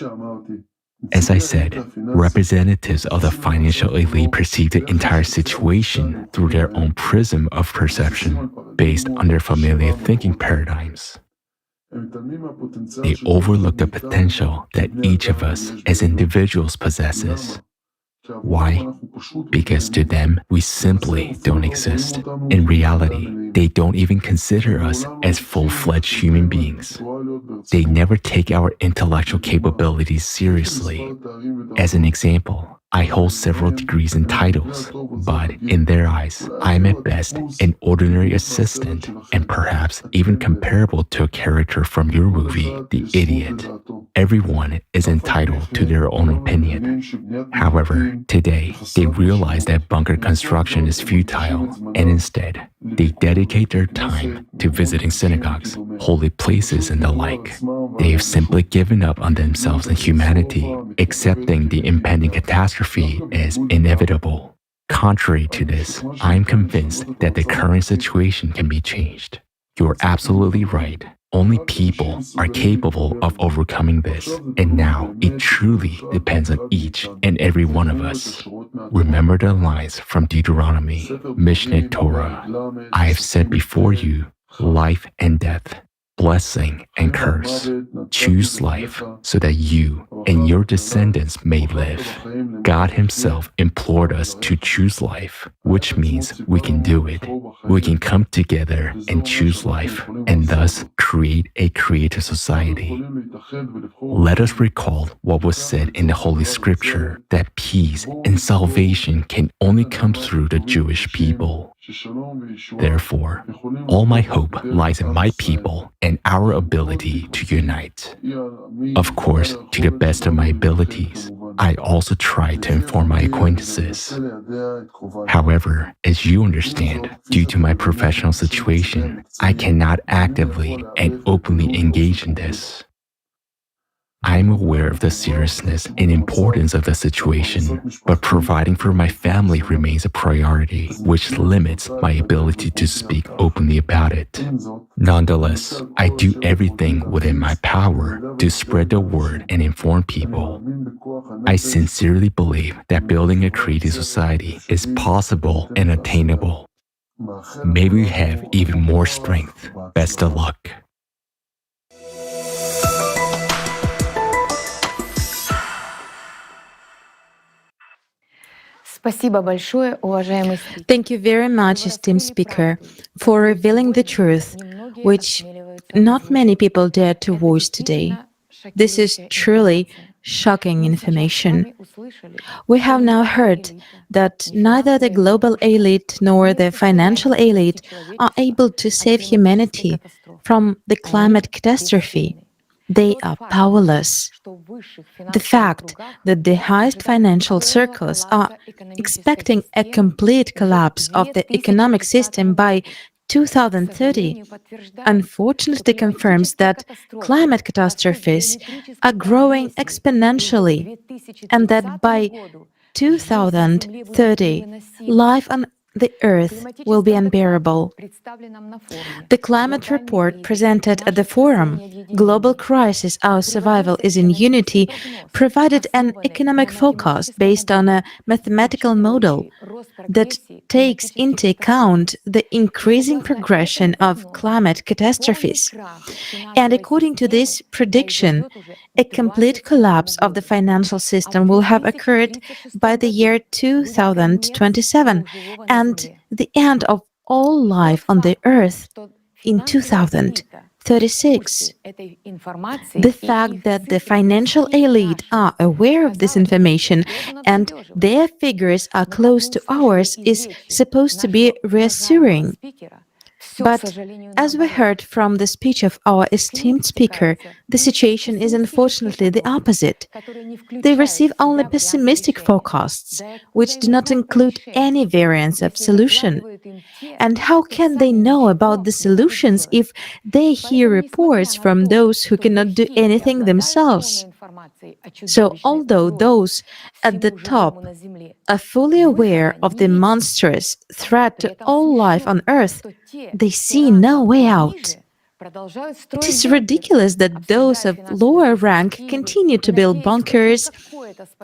Speaker 7: As I said, representatives of the financial elite perceive the entire situation through their own prism of perception, based on their familiar thinking paradigms. They overlook the potential that each of us as individuals possesses. Why? Because to them, we simply don't exist. In reality, they don't even consider us as full-fledged human beings. They never take our intellectual capabilities seriously. As an example, I hold several degrees and titles, but in their eyes, I'm at best an ordinary assistant and perhaps even comparable to a character from your movie, The Idiot. Everyone is entitled to their own opinion. However, today, they realize that bunker construction is futile, and instead, they dedicate their time to visiting synagogues, holy places, and the like. They have simply given up on themselves and humanity, accepting the impending catastrophe as inevitable. Contrary to this, I'm convinced that the current situation can be changed. You're absolutely right. Only people are capable of overcoming this, and now it truly depends on each and every one of us. Remember the lines from Deuteronomy, Mishneh Torah. I have set before you life and death, blessing and curse. Choose life so that you and your descendants may live. God Himself implored us to choose life, which means we can do it. We can come together and choose life, and thus create a creative society. Let us recall what was said in the Holy Scripture, that peace and salvation can only come through the Jewish people. Therefore, all my hope lies in my people and our ability to unite. Of course, to the best of my abilities, I also try to inform my acquaintances. However, as you understand, due to my professional situation, I cannot actively and openly engage in this. I am aware of the seriousness and importance of the situation, but providing for my family remains a priority, which limits my ability to speak openly about it. Nonetheless, I do everything within my power to spread the word and inform people. I sincerely believe that building a creative society is possible and attainable. May we have even more strength. Best of luck.
Speaker 14: Thank you very much, esteemed speaker, for revealing the truth, which not many people dare to voice today. This is truly shocking information. We have now heard that neither the global elite nor the financial elite are able to save humanity from the climate catastrophe. They are powerless. The fact that the highest financial circles are expecting a complete collapse of the economic system by 2030 unfortunately confirms that climate catastrophes are growing exponentially and that by 2030, life on the Earth will be unbearable. The climate report presented at the forum, Global Crisis, Our Survival is in Unity, provided an economic forecast based on a mathematical model that takes into account the increasing progression of climate catastrophes. And according to this prediction, a complete collapse of the financial system will have occurred by the year 2027 and the end of all life on the earth in 2036. The fact that the financial elite are aware of this information and their figures are close to ours is supposed to be reassuring. But as we heard from the speech of our esteemed speaker, the situation is unfortunately the opposite. They receive only pessimistic forecasts, which do not include any variance of solution. And how can they know about the solutions if they hear reports from those who cannot do anything themselves? So, although those at the top are fully aware of the monstrous threat to all life on Earth, they see no way out. It is ridiculous that those of lower rank continue to build bunkers,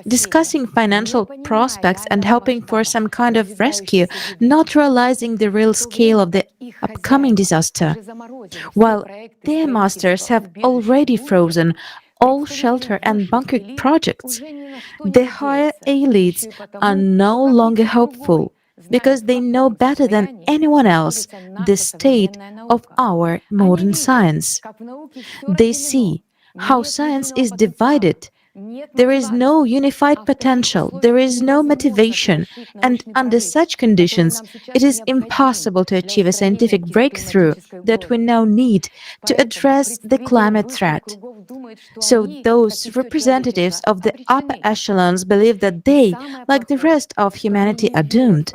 Speaker 14: discussing financial prospects and hoping for some kind of rescue, not realizing the real scale of the upcoming disaster, while their masters have already frozen all shelter and bunker projects. The higher elites are no longer hopeful because they know better than anyone else the state of our modern science. They see how science is divided. There is no unified potential, there is no motivation, and under such conditions, it is impossible to achieve a scientific breakthrough that we now need to address the climate threat. So those representatives of the upper echelons believe that they, like the rest of humanity, are doomed.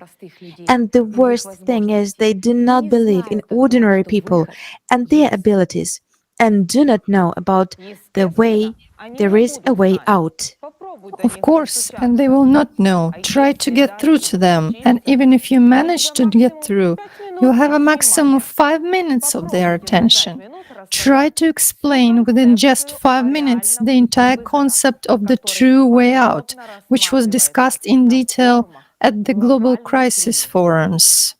Speaker 14: And the worst thing is they do not believe in ordinary people and their abilities, and do not know about the way there is a way out.
Speaker 8: Of course, and they will not know. Try to get through to them, and even if you manage to get through, you have a maximum of 5 minutes of their attention. Try to explain within just 5 minutes the entire concept of the true way out, which was discussed in detail at the Global Crisis Forums.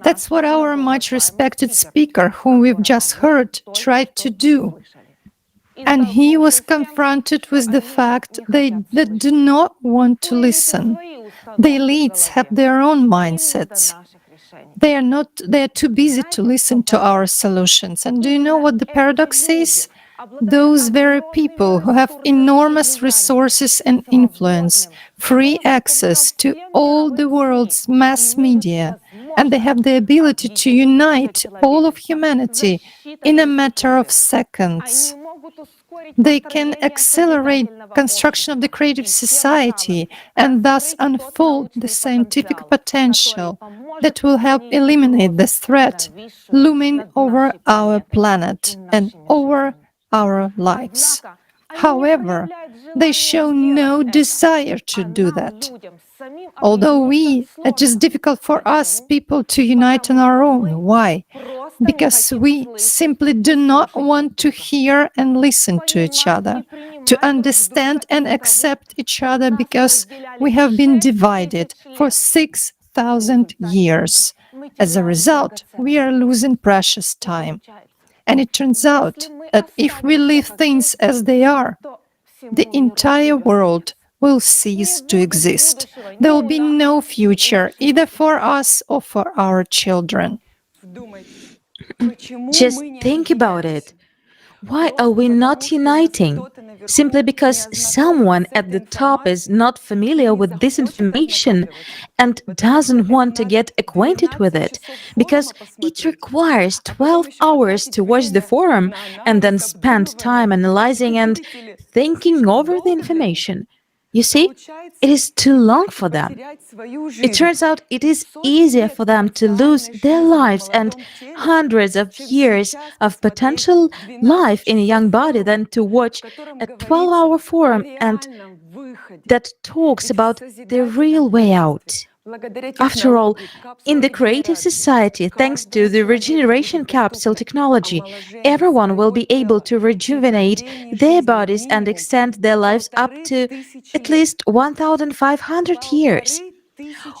Speaker 8: That's what our much respected speaker, whom we've just heard, tried to do. And he was confronted with the fact they do not want to listen. The elites have their own mindsets. They are too busy to listen to our solutions. And do you know what the paradox is? Those very people who have enormous resources and influence, free access to all the world's mass media, and they have the ability to unite all of humanity in a matter of seconds. They can accelerate construction of the creative society and thus unfold the scientific potential that will help eliminate this threat looming over our planet and over our lives. However, they show no desire to do that. Although it is difficult for us people to unite on our own. Why? Because we simply do not want to hear and listen to each other, to understand and accept each other, because we have been divided for 6,000 years. As a result, we are losing precious time. And it turns out that if we leave things as they are, the entire world will cease to exist. There will be no future, either for us or for our children.
Speaker 14: Just think about it. Why are we not uniting? Simply because someone at the top is not familiar with this information and doesn't want to get acquainted with it, because it requires 12 hours to watch the forum and then spend time analyzing and thinking over the information. You see, it is too long for them. It turns out it is easier for them to lose their lives and hundreds of years of potential life in a young body than to watch a 12-hour forum and that talks about the real way out. After all, in the creative society, thanks to the regeneration capsule technology, everyone will be able to rejuvenate their bodies and extend their lives up to at least 1,500 years.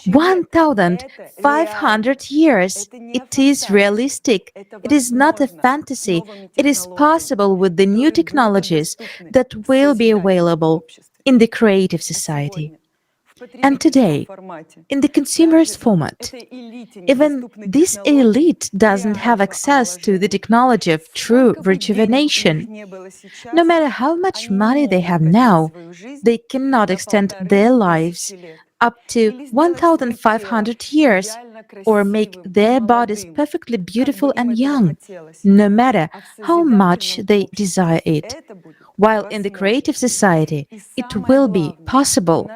Speaker 14: 1,500 years. It is realistic. It is not a fantasy. It is possible with the new technologies that will be available in the creative society. And today, in the consumer's format, even this elite doesn't have access to the technology of true rejuvenation. No matter how much money they have now, they cannot extend their lives up to 1,500 years or make their bodies perfectly beautiful and young, no matter how much they desire it. While in the creative society, it will be possible.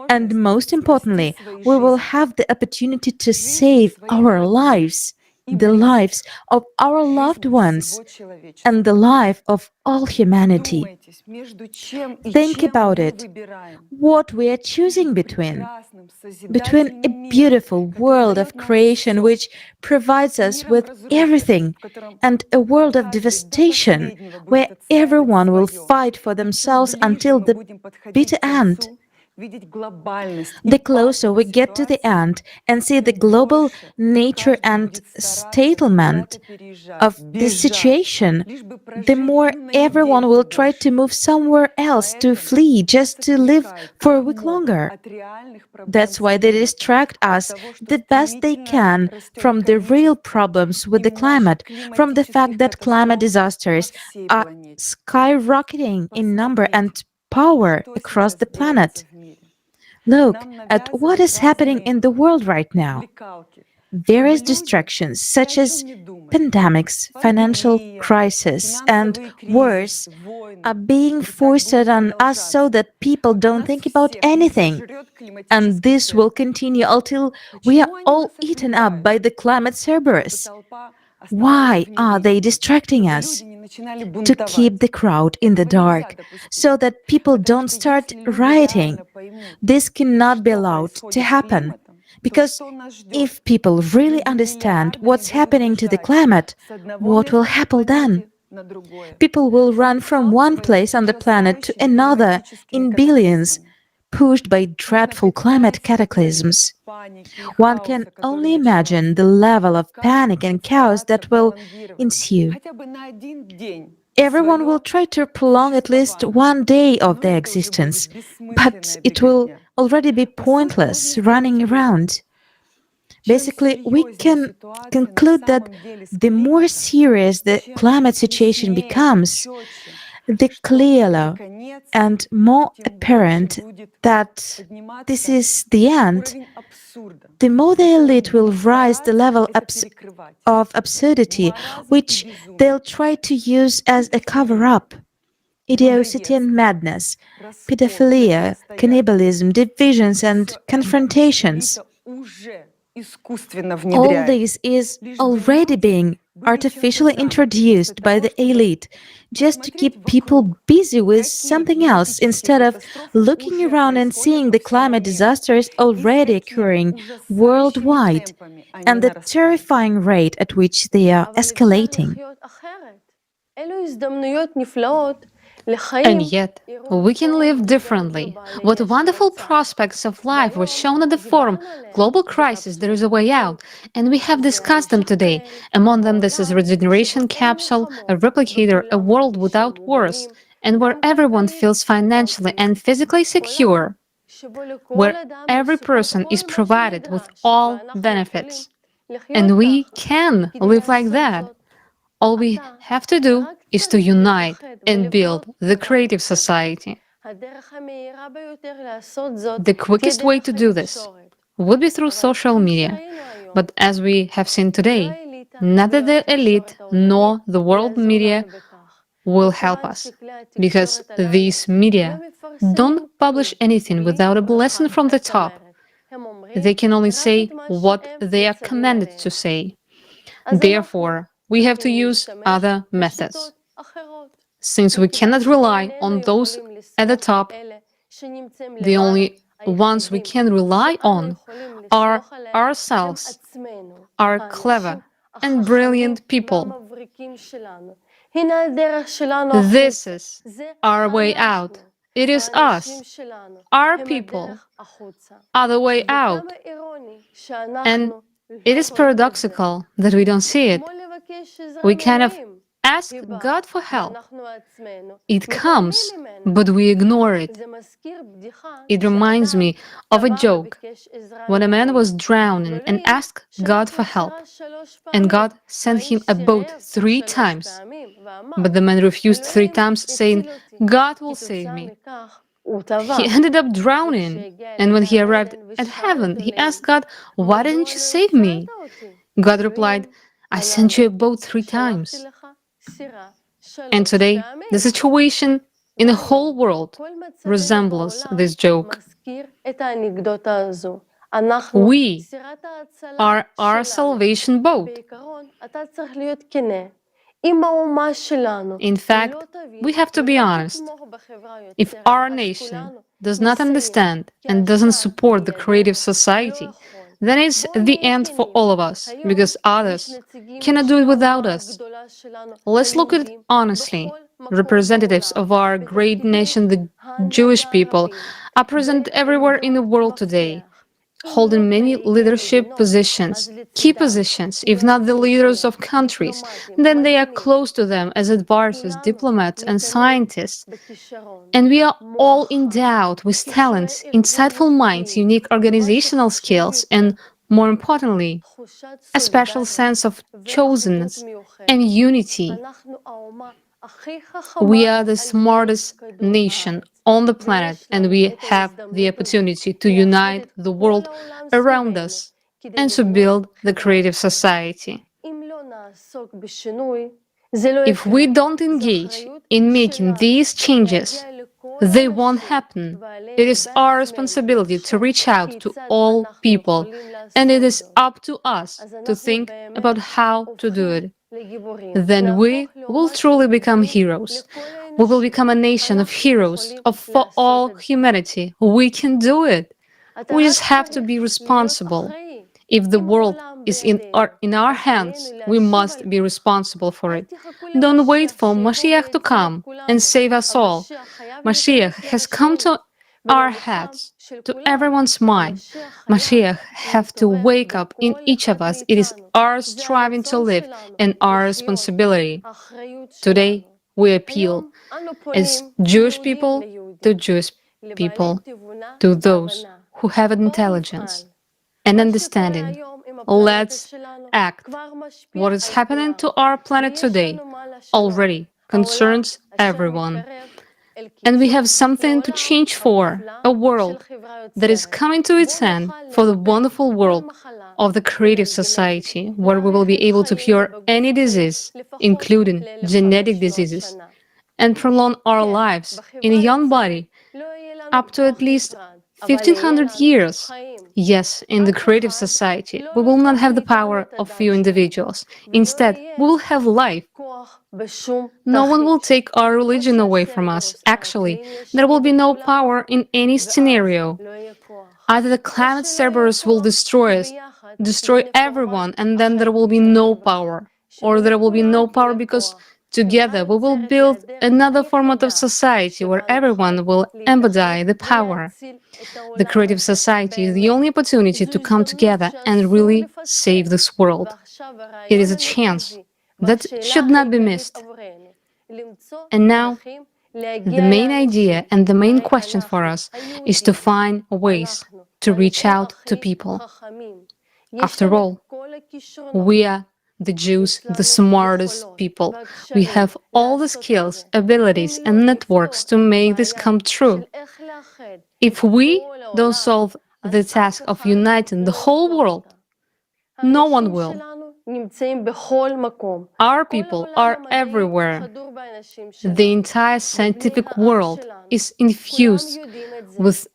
Speaker 14: And most importantly, we will have the opportunity to save our lives, the lives of our loved ones, and the life of all humanity. Think about it. What we are choosing between a beautiful world of creation which provides us with everything and a world of devastation where everyone will fight for themselves until the bitter end. The closer we get to the end and see the global nature and settlement of this situation, the more everyone will try to move somewhere else to flee just to live for a week longer. That's why they distract us the best they can from the real problems with the climate, from the fact that climate disasters are skyrocketing in number and power across the planet. Look at what is happening in the world right now. Various distractions such as pandemics, financial crisis, and wars are being forced on us so that people don't think about anything. And this will continue until we are all eaten up by the climate Cerberus. Why are they distracting us? To keep the crowd in the dark, so that people don't start rioting. This cannot be allowed to happen, because if people really understand what's happening to the climate, what will happen then? People will run from one place on the planet to another in billions, pushed by dreadful climate cataclysms. One can only imagine the level of panic and chaos that will ensue. Everyone will try to prolong at least one day of their existence, but it will already be pointless running around. Basically, we can conclude that the more serious the climate situation becomes, the clearer and more apparent that this is the end, the more the elite will rise the level of absurdity, which they'll try to use as a cover-up. Idiocy and madness, pedophilia, cannibalism, divisions and confrontations. All this is already being artificially introduced by the elite just to keep people busy with something else instead of looking around and seeing the climate disasters already occurring worldwide and the terrifying rate at which they are escalating.
Speaker 2: And yet, we can live differently. What wonderful prospects of life were shown at the forum, Global Crisis, There is a Way Out, and we have discussed them today. Among them, this is Regeneration Capsule, a replicator, a world without wars, and where everyone feels financially and physically secure, where every person is provided with all benefits. And we can live like that. All we have to do is to unite and build the creative society. The quickest way to do this would be through social media. But as we have seen today, neither the elite nor the world media will help us, because these media don't publish anything without a blessing from the top. They can only say what they are commanded to say. Therefore, we have to use other methods. Since we cannot rely on those at the top, the only ones we can rely on, are ourselves, are clever and brilliant people. This is our way out. It is us. Our people are the way out. And it is paradoxical that we don't see it. We kind of ask God for help. It comes, but we ignore it. It reminds me of a joke when a man was drowning and asked God for help, and God sent him a boat 3 times. But the man refused 3 times, saying, God will save me. He ended up drowning, and when he arrived at heaven, he asked God, why didn't you save me? God replied, I sent you a boat 3 times. And today, the situation in the whole world resembles this joke. We are our salvation boat. In fact, we have to be honest. If our nation does not understand and doesn't support the creative society, then it's the end for all of us, because others cannot do it without us. Let's look at it honestly. Representatives of our great nation, the Jewish people, are present everywhere in the world today, holding many leadership positions, key positions, if not the leaders of countries. Then they are close to them as advisors, diplomats, and scientists. And we are all endowed with talents, insightful minds, unique organizational skills, and more importantly, a special sense of chosenness and unity. We are the smartest nation on the planet, and we have the opportunity to unite the world around us and to build the creative society. If we don't engage in making these changes, they won't happen. It is our responsibility to reach out to all people, and it is up to us to think about how to do it. Then we will truly become heroes. We will become a nation of heroes for all humanity. We can do it. We just have to be responsible. If the world is in our hands, we must be responsible for it. Don't wait for Mashiach to come and save us all. Mashiach has come to our heads, to everyone's mind. Mashiach have to wake up in each of us. It is our striving to live and our responsibility. Today, we appeal as Jewish people to Jewish people, to those who have intelligence and understanding. Let's act. What is happening to our planet today already concerns everyone. And we have something to change for, a world that is coming to its end, for the wonderful world of the creative society, where we will be able to cure any disease, including genetic diseases, and prolong our lives in a young body up to at least 1500 years. Yes, in the creative society, we will not have the power of few individuals. Instead, we will have life. No one will take our religion away from us. Actually, there will be no power in any scenario. Either the climate Cerberus will destroy us, destroy everyone, and then there will be no power. Or there will be no power because together we will build another format of society where everyone will embody the power. The creative society is the only opportunity to come together and really save this world. It is a chance that should not be missed. And now, the main idea and the main question for us is to find ways to reach out to people. After all, we are the Jews, the smartest people. We have all the skills, abilities, and networks to make this come true. If we don't solve the task of uniting the whole world, no one will. Our people are everywhere. The entire scientific world is infused with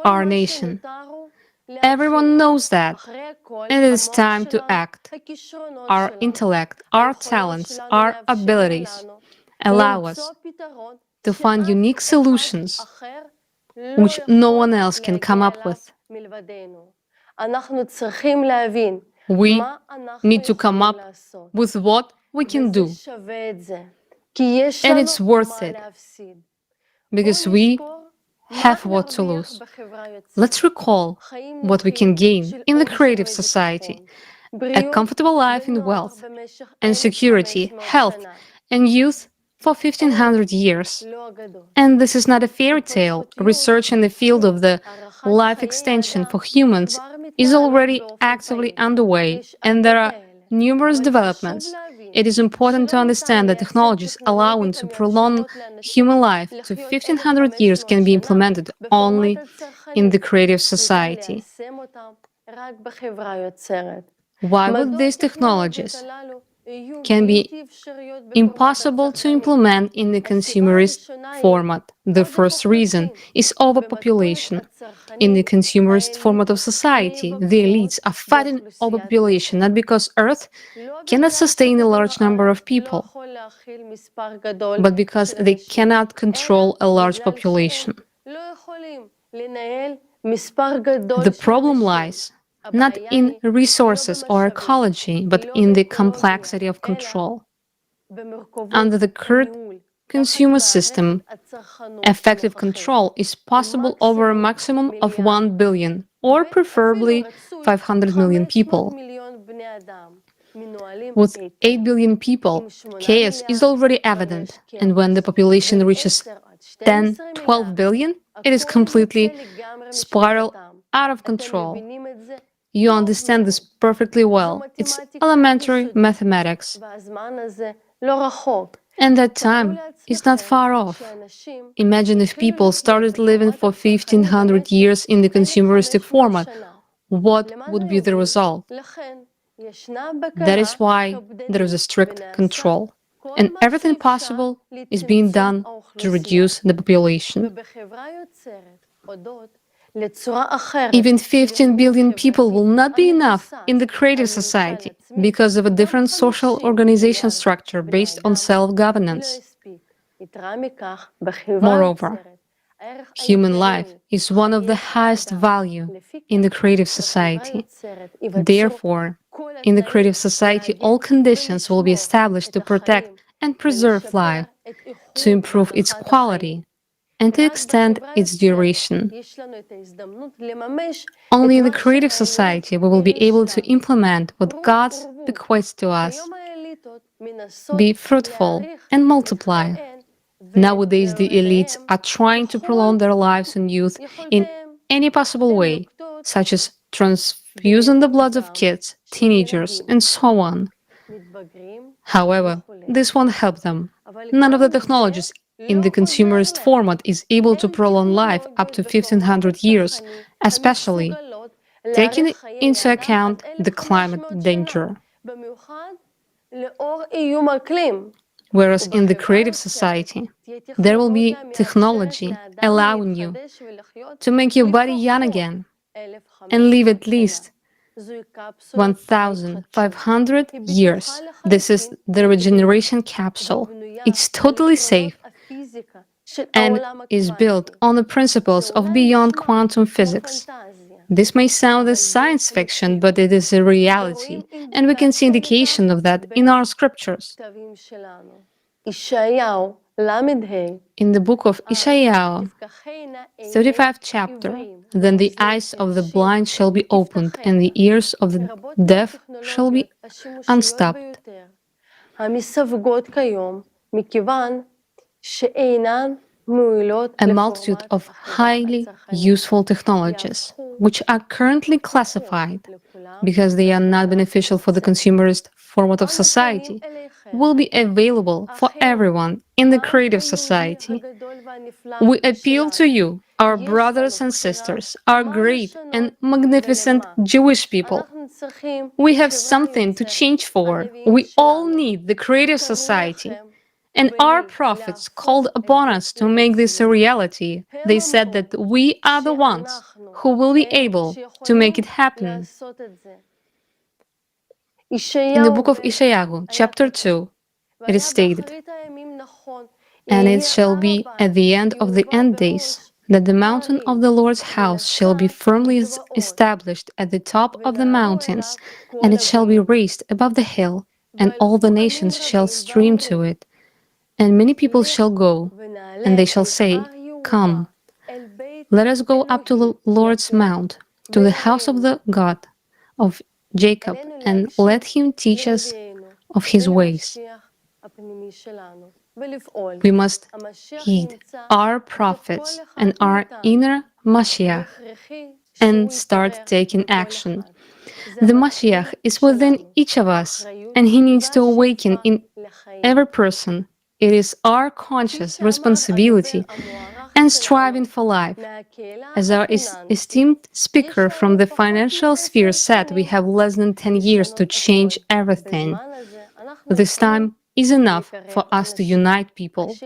Speaker 2: our nation. Everyone knows that, and it is time to act. Our intellect, our talents, our abilities allow us to find unique solutions which no one else can come up with. We need to come up with what we can do. And it's worth it, because we have what to lose. Let's recall what we can gain in the creative society: a comfortable life in wealth and security, health and youth for 1500 years. And this is not a fairy tale. Research in the field of the life extension for humans is already actively underway, and there are numerous developments. It is important to understand that technologies allowing to prolong human life to 1500 years can be implemented only in the creative society. Why would these technologies can be impossible to implement in the consumerist format? The first reason is overpopulation. In the consumerist format of society, the elites are fighting overpopulation not because Earth cannot sustain a large number of people, but because they cannot control a large population. The problem lies not in resources or ecology, but in the complexity of control. Under the current consumer system, effective control is possible over a maximum of 1 billion, or preferably 500 million people. With 8 billion people, chaos is already evident, and when the population reaches 10, 12 billion, it is completely spiral out of control. You understand this perfectly well. It's elementary mathematics. And that time is not far off. Imagine if people started living for 1500 years in the consumeristic format. What would be the result? That is why there is a strict control, and everything possible is being done to reduce the population. Even 15 billion people will not be enough in the creative society because of a different social organization structure based on self-governance. Moreover, human life is one of the highest value in the creative society. Therefore, in the creative society, all conditions will be established to protect and preserve life, to improve its quality, and to extend its duration. Only in the creative society we will be able to implement what God bequeaths to us. Be fruitful and multiply. Nowadays, the elites are trying to prolong their lives and youth in any possible way, such as transfusing the blood of kids, teenagers, and so on. However, this won't help them. None of the technologies in the consumerist format is able to prolong life up to 1500 years, especially taking into account the climate danger. Whereas in the creative society, there will be technology allowing you to make your body young again and live at least 1,500 years. This is the regeneration capsule. It's totally safe and is built on the principles of beyond quantum physics. This may sound as science fiction, but it is a reality, and we can see indication of that in our scriptures. In the book of Isaiah, 35th chapter, then the eyes of the blind shall be opened, and the ears of the deaf shall be unstopped. A multitude of highly useful technologies, which are currently classified because they are not beneficial for the consumerist format of society, will be available for everyone in the creative society. We appeal to you, our brothers and sisters, our great and magnificent Jewish people. We have something to change for. We all need the creative society. And our prophets called upon us to make this a reality. They said that we are the ones who will be able to make it happen. In the book of Isaiah, chapter 2, it is stated, "And it shall be at the end of the end days that the mountain of the Lord's house shall be firmly established at the top of the mountains, and it shall be raised above the hill, and all the nations shall stream to it. And many people shall go, and they shall say, Come, let us go up to the Lord's mount, to the house of the God of Jacob, and let him teach us of his ways. We must heed our prophets and our inner Mashiach and start taking action. The Mashiach is within each of us, and he needs to awaken in every person. It is our conscious responsibility and striving for life. As our esteemed speaker from the financial sphere said, we have less than 10 years to change everything. This time is enough for us to unite people.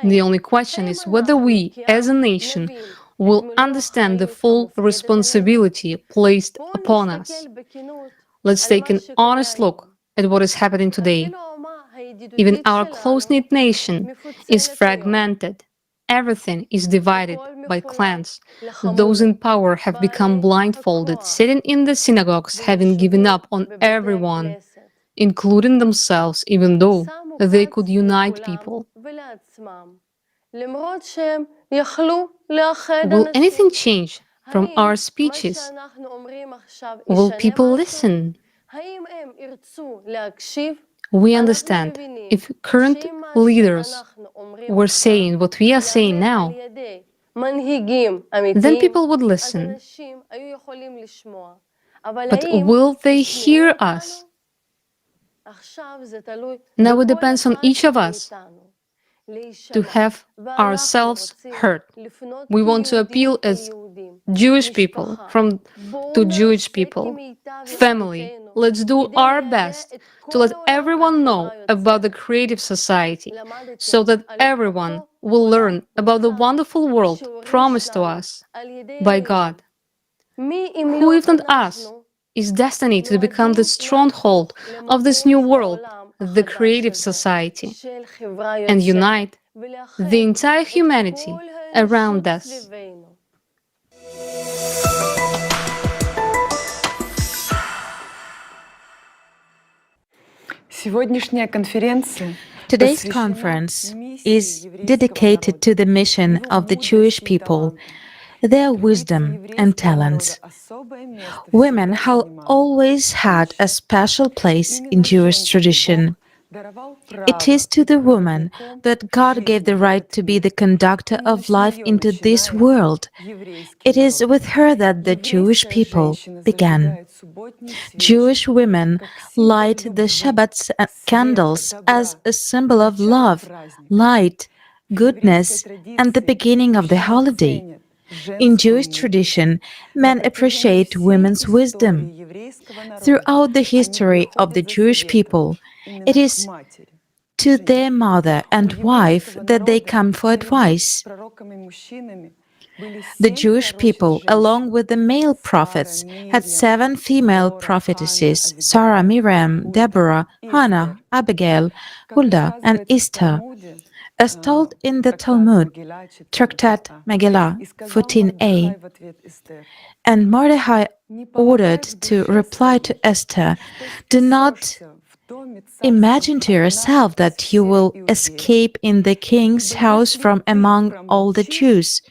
Speaker 2: The only question is whether we, as a nation, will understand the full responsibility placed upon us. Let's take an honest look at what is happening today. Even our close-knit nation is fragmented. Everything is divided by clans. Those in power have become blindfolded, sitting in the synagogues, having given up on everyone, including themselves, even though they could unite people. Will anything change from our speeches? Will people listen? We understand if current leaders were saying what we are saying now, then people would listen. But will they hear us? Now it depends on each of us to have ourselves heard. We want to appeal as Jewish people to Jewish people. Family, let's do our best to let everyone know about the creative society so that everyone will learn about the wonderful world promised to us by God. Who, if not us, is destined to become the stronghold of this new world, the creative society, and unite the entire humanity around us.
Speaker 14: Today's conference is dedicated to the mission of the Jewish people, their wisdom and talents. Women have always had a special place in Jewish tradition. It is to the woman that God gave the right to be the conductor of life into this world. It is with her that the Jewish people began. Jewish women light the Shabbat candles as a symbol of love, light, goodness, and the beginning of the holiday. In Jewish tradition, men appreciate women's wisdom. Throughout the history of the Jewish people, it is to their mother and wife that they come for advice. The Jewish people, along with the male prophets, had 7 female prophetesses: Sarah, Miriam, Deborah, Hannah, Abigail, Huldah, and Esther. As told in the Talmud, Tractate Megillah 14a, and Mordecai ordered to reply to Esther, "Do not imagine to yourself that you will escape in the king's house from among all the Jews.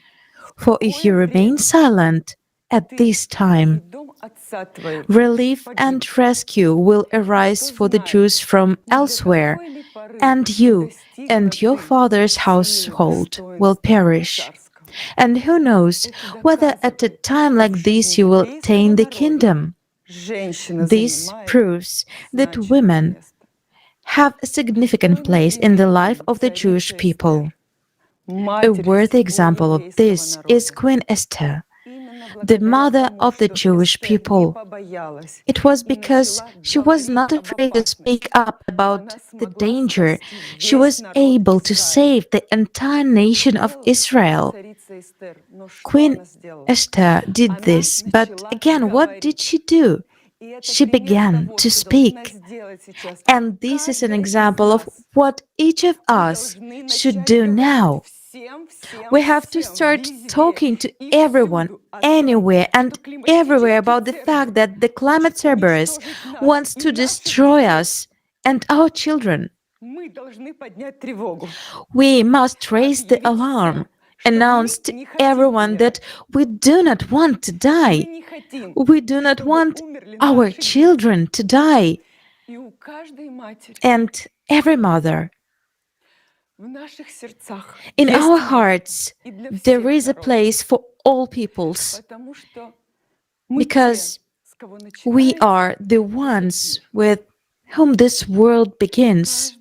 Speaker 14: For if you remain silent at this time, relief and rescue will arise for the Jews from elsewhere, and you and your father's household will perish. And who knows whether at a time like this you will attain the kingdom." This proves that women have a significant place in the life of the Jewish people. A worthy example of this is Queen Esther, the mother of the Jewish people. It was because she was not afraid to speak up about the danger. She was able to save the entire nation of Israel. Queen Esther did this, but again, what did she do? She began to speak. And this is an example of what each of us should do now. We have to start talking to everyone, anywhere and everywhere about the fact that the climate Cerberus wants to destroy us and our children. We must raise the alarm, announce to everyone that we do not want to die. We do not want our children to die. And every mother. In our hearts, there is a place for all peoples, because we are the ones with whom this world begins.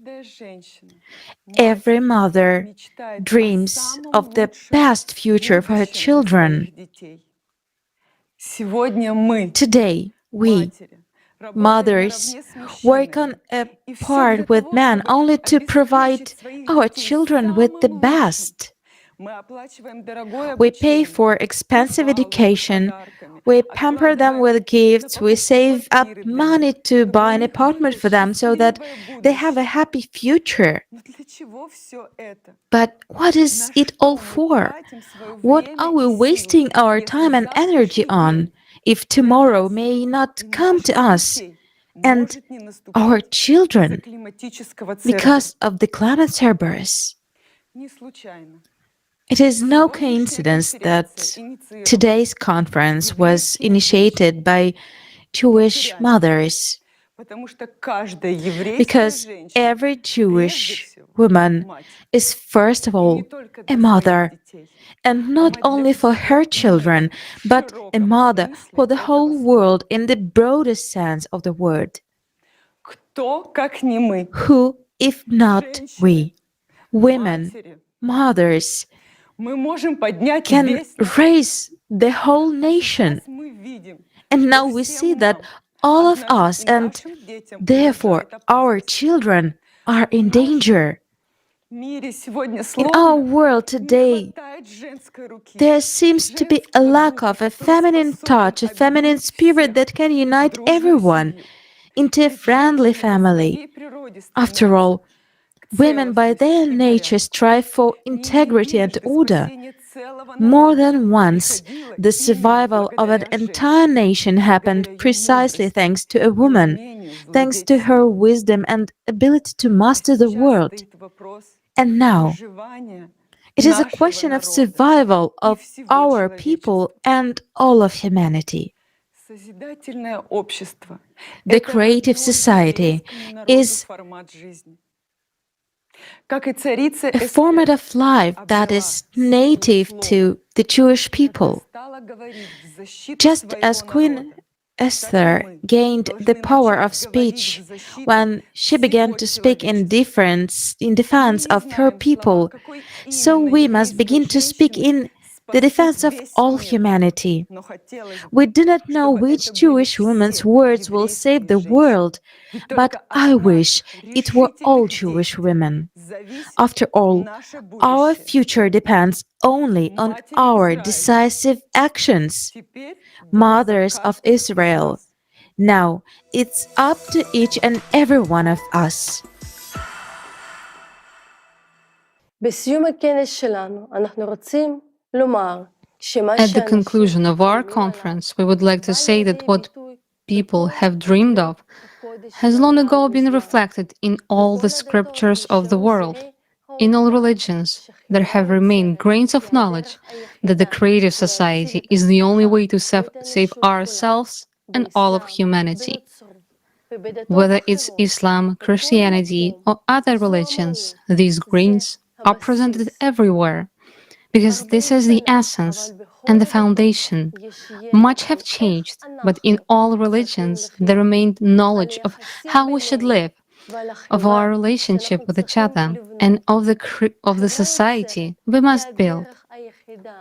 Speaker 14: Every mother dreams of the best future for her children. Today, we, mothers, work on a part with men only to provide our children with the best. We pay for expensive education, we pamper them with gifts, we save up money to buy an apartment for them so that they have a happy future. But what is it all for? What are we wasting our time and energy on if tomorrow may not come to us and our children because of the climate Cerberus? It is no coincidence that today's conference was initiated by Jewish mothers, because every Jewish woman is first of all a mother, and not only for her children, but a mother for the whole world in the broadest sense of the word. Who, if not we, women, mothers, can raise the whole nation? And now we see that all of us, and therefore our children, are in danger. In our world today, there seems to be a lack of a feminine touch, a feminine spirit that can unite everyone into a friendly family. After all, women by their nature strive for integrity and order. More than once, the survival of an entire nation happened precisely thanks to a woman, thanks to her wisdom and ability to master the world. And now, it is a question of survival of our people and all of humanity. The creative society is a format of life that is native to the Jewish people. Just as Queen Esther gained the power of speech when she began to speak in defense of her people, so we must begin to speak in the defense of all humanity. We do not know which Jewish woman's words will save the world, but I wish it were all Jewish women. After all, our future depends only on our decisive actions. Mothers of Israel, now it's up to each and every one of us.
Speaker 2: At the conclusion of our conference, we would like to say that what people have dreamed of has long ago been reflected in all the scriptures of the world. In all religions, there have remained grains of knowledge that the creative society is the only way to save ourselves and all of humanity. Whether it's Islam, Christianity, or other religions, these grains are presented everywhere, because this is the essence and the foundation. Much have changed, but in all religions there remained knowledge of how we should live, of our relationship with each other, and of the society we must build.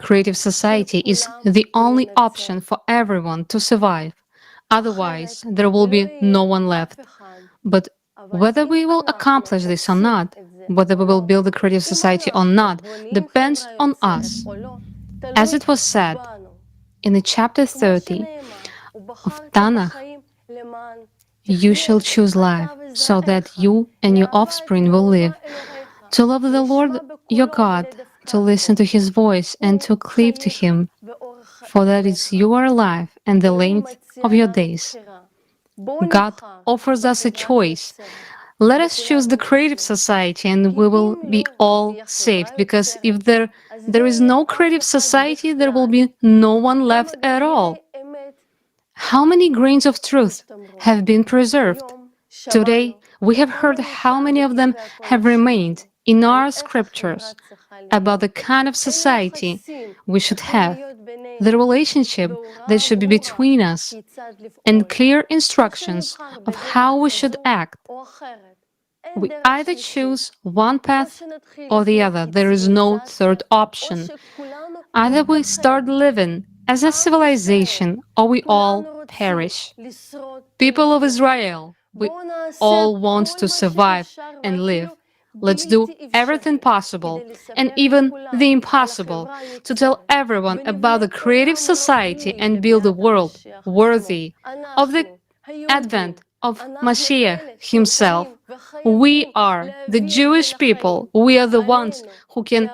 Speaker 2: Creative society is the only option for everyone to survive. Otherwise, there will be no one left. But whether we will accomplish this or not, whether we will build a creative society or not, depends on us. As it was said in the chapter 30 of Tanakh, you shall choose life, so that you and your offspring will live, to love the Lord your God, to listen to His voice and to cleave to Him, for that is your life and the length of your days. God offers us a choice. Let us choose the creative society and we will be all saved, because if there is no creative society, there will be no one left at all. How many grains of truth have been preserved? Today, we have heard how many of them have remained in our scriptures about the kind of society we should have, the relationship that should be between us, and clear instructions of how we should act. We either choose one path or the other. There is no third option. Either we start living as a civilization or we all perish. People of Israel, we all want to survive and live. Let's do everything possible and even the impossible to tell everyone about the creative society and build a world worthy of the advent of Mashiach himself. We are the Jewish people. We are the ones who can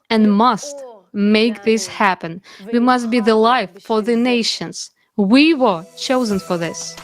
Speaker 2: and must make this happen. We must be the light for the nations. We were chosen for this.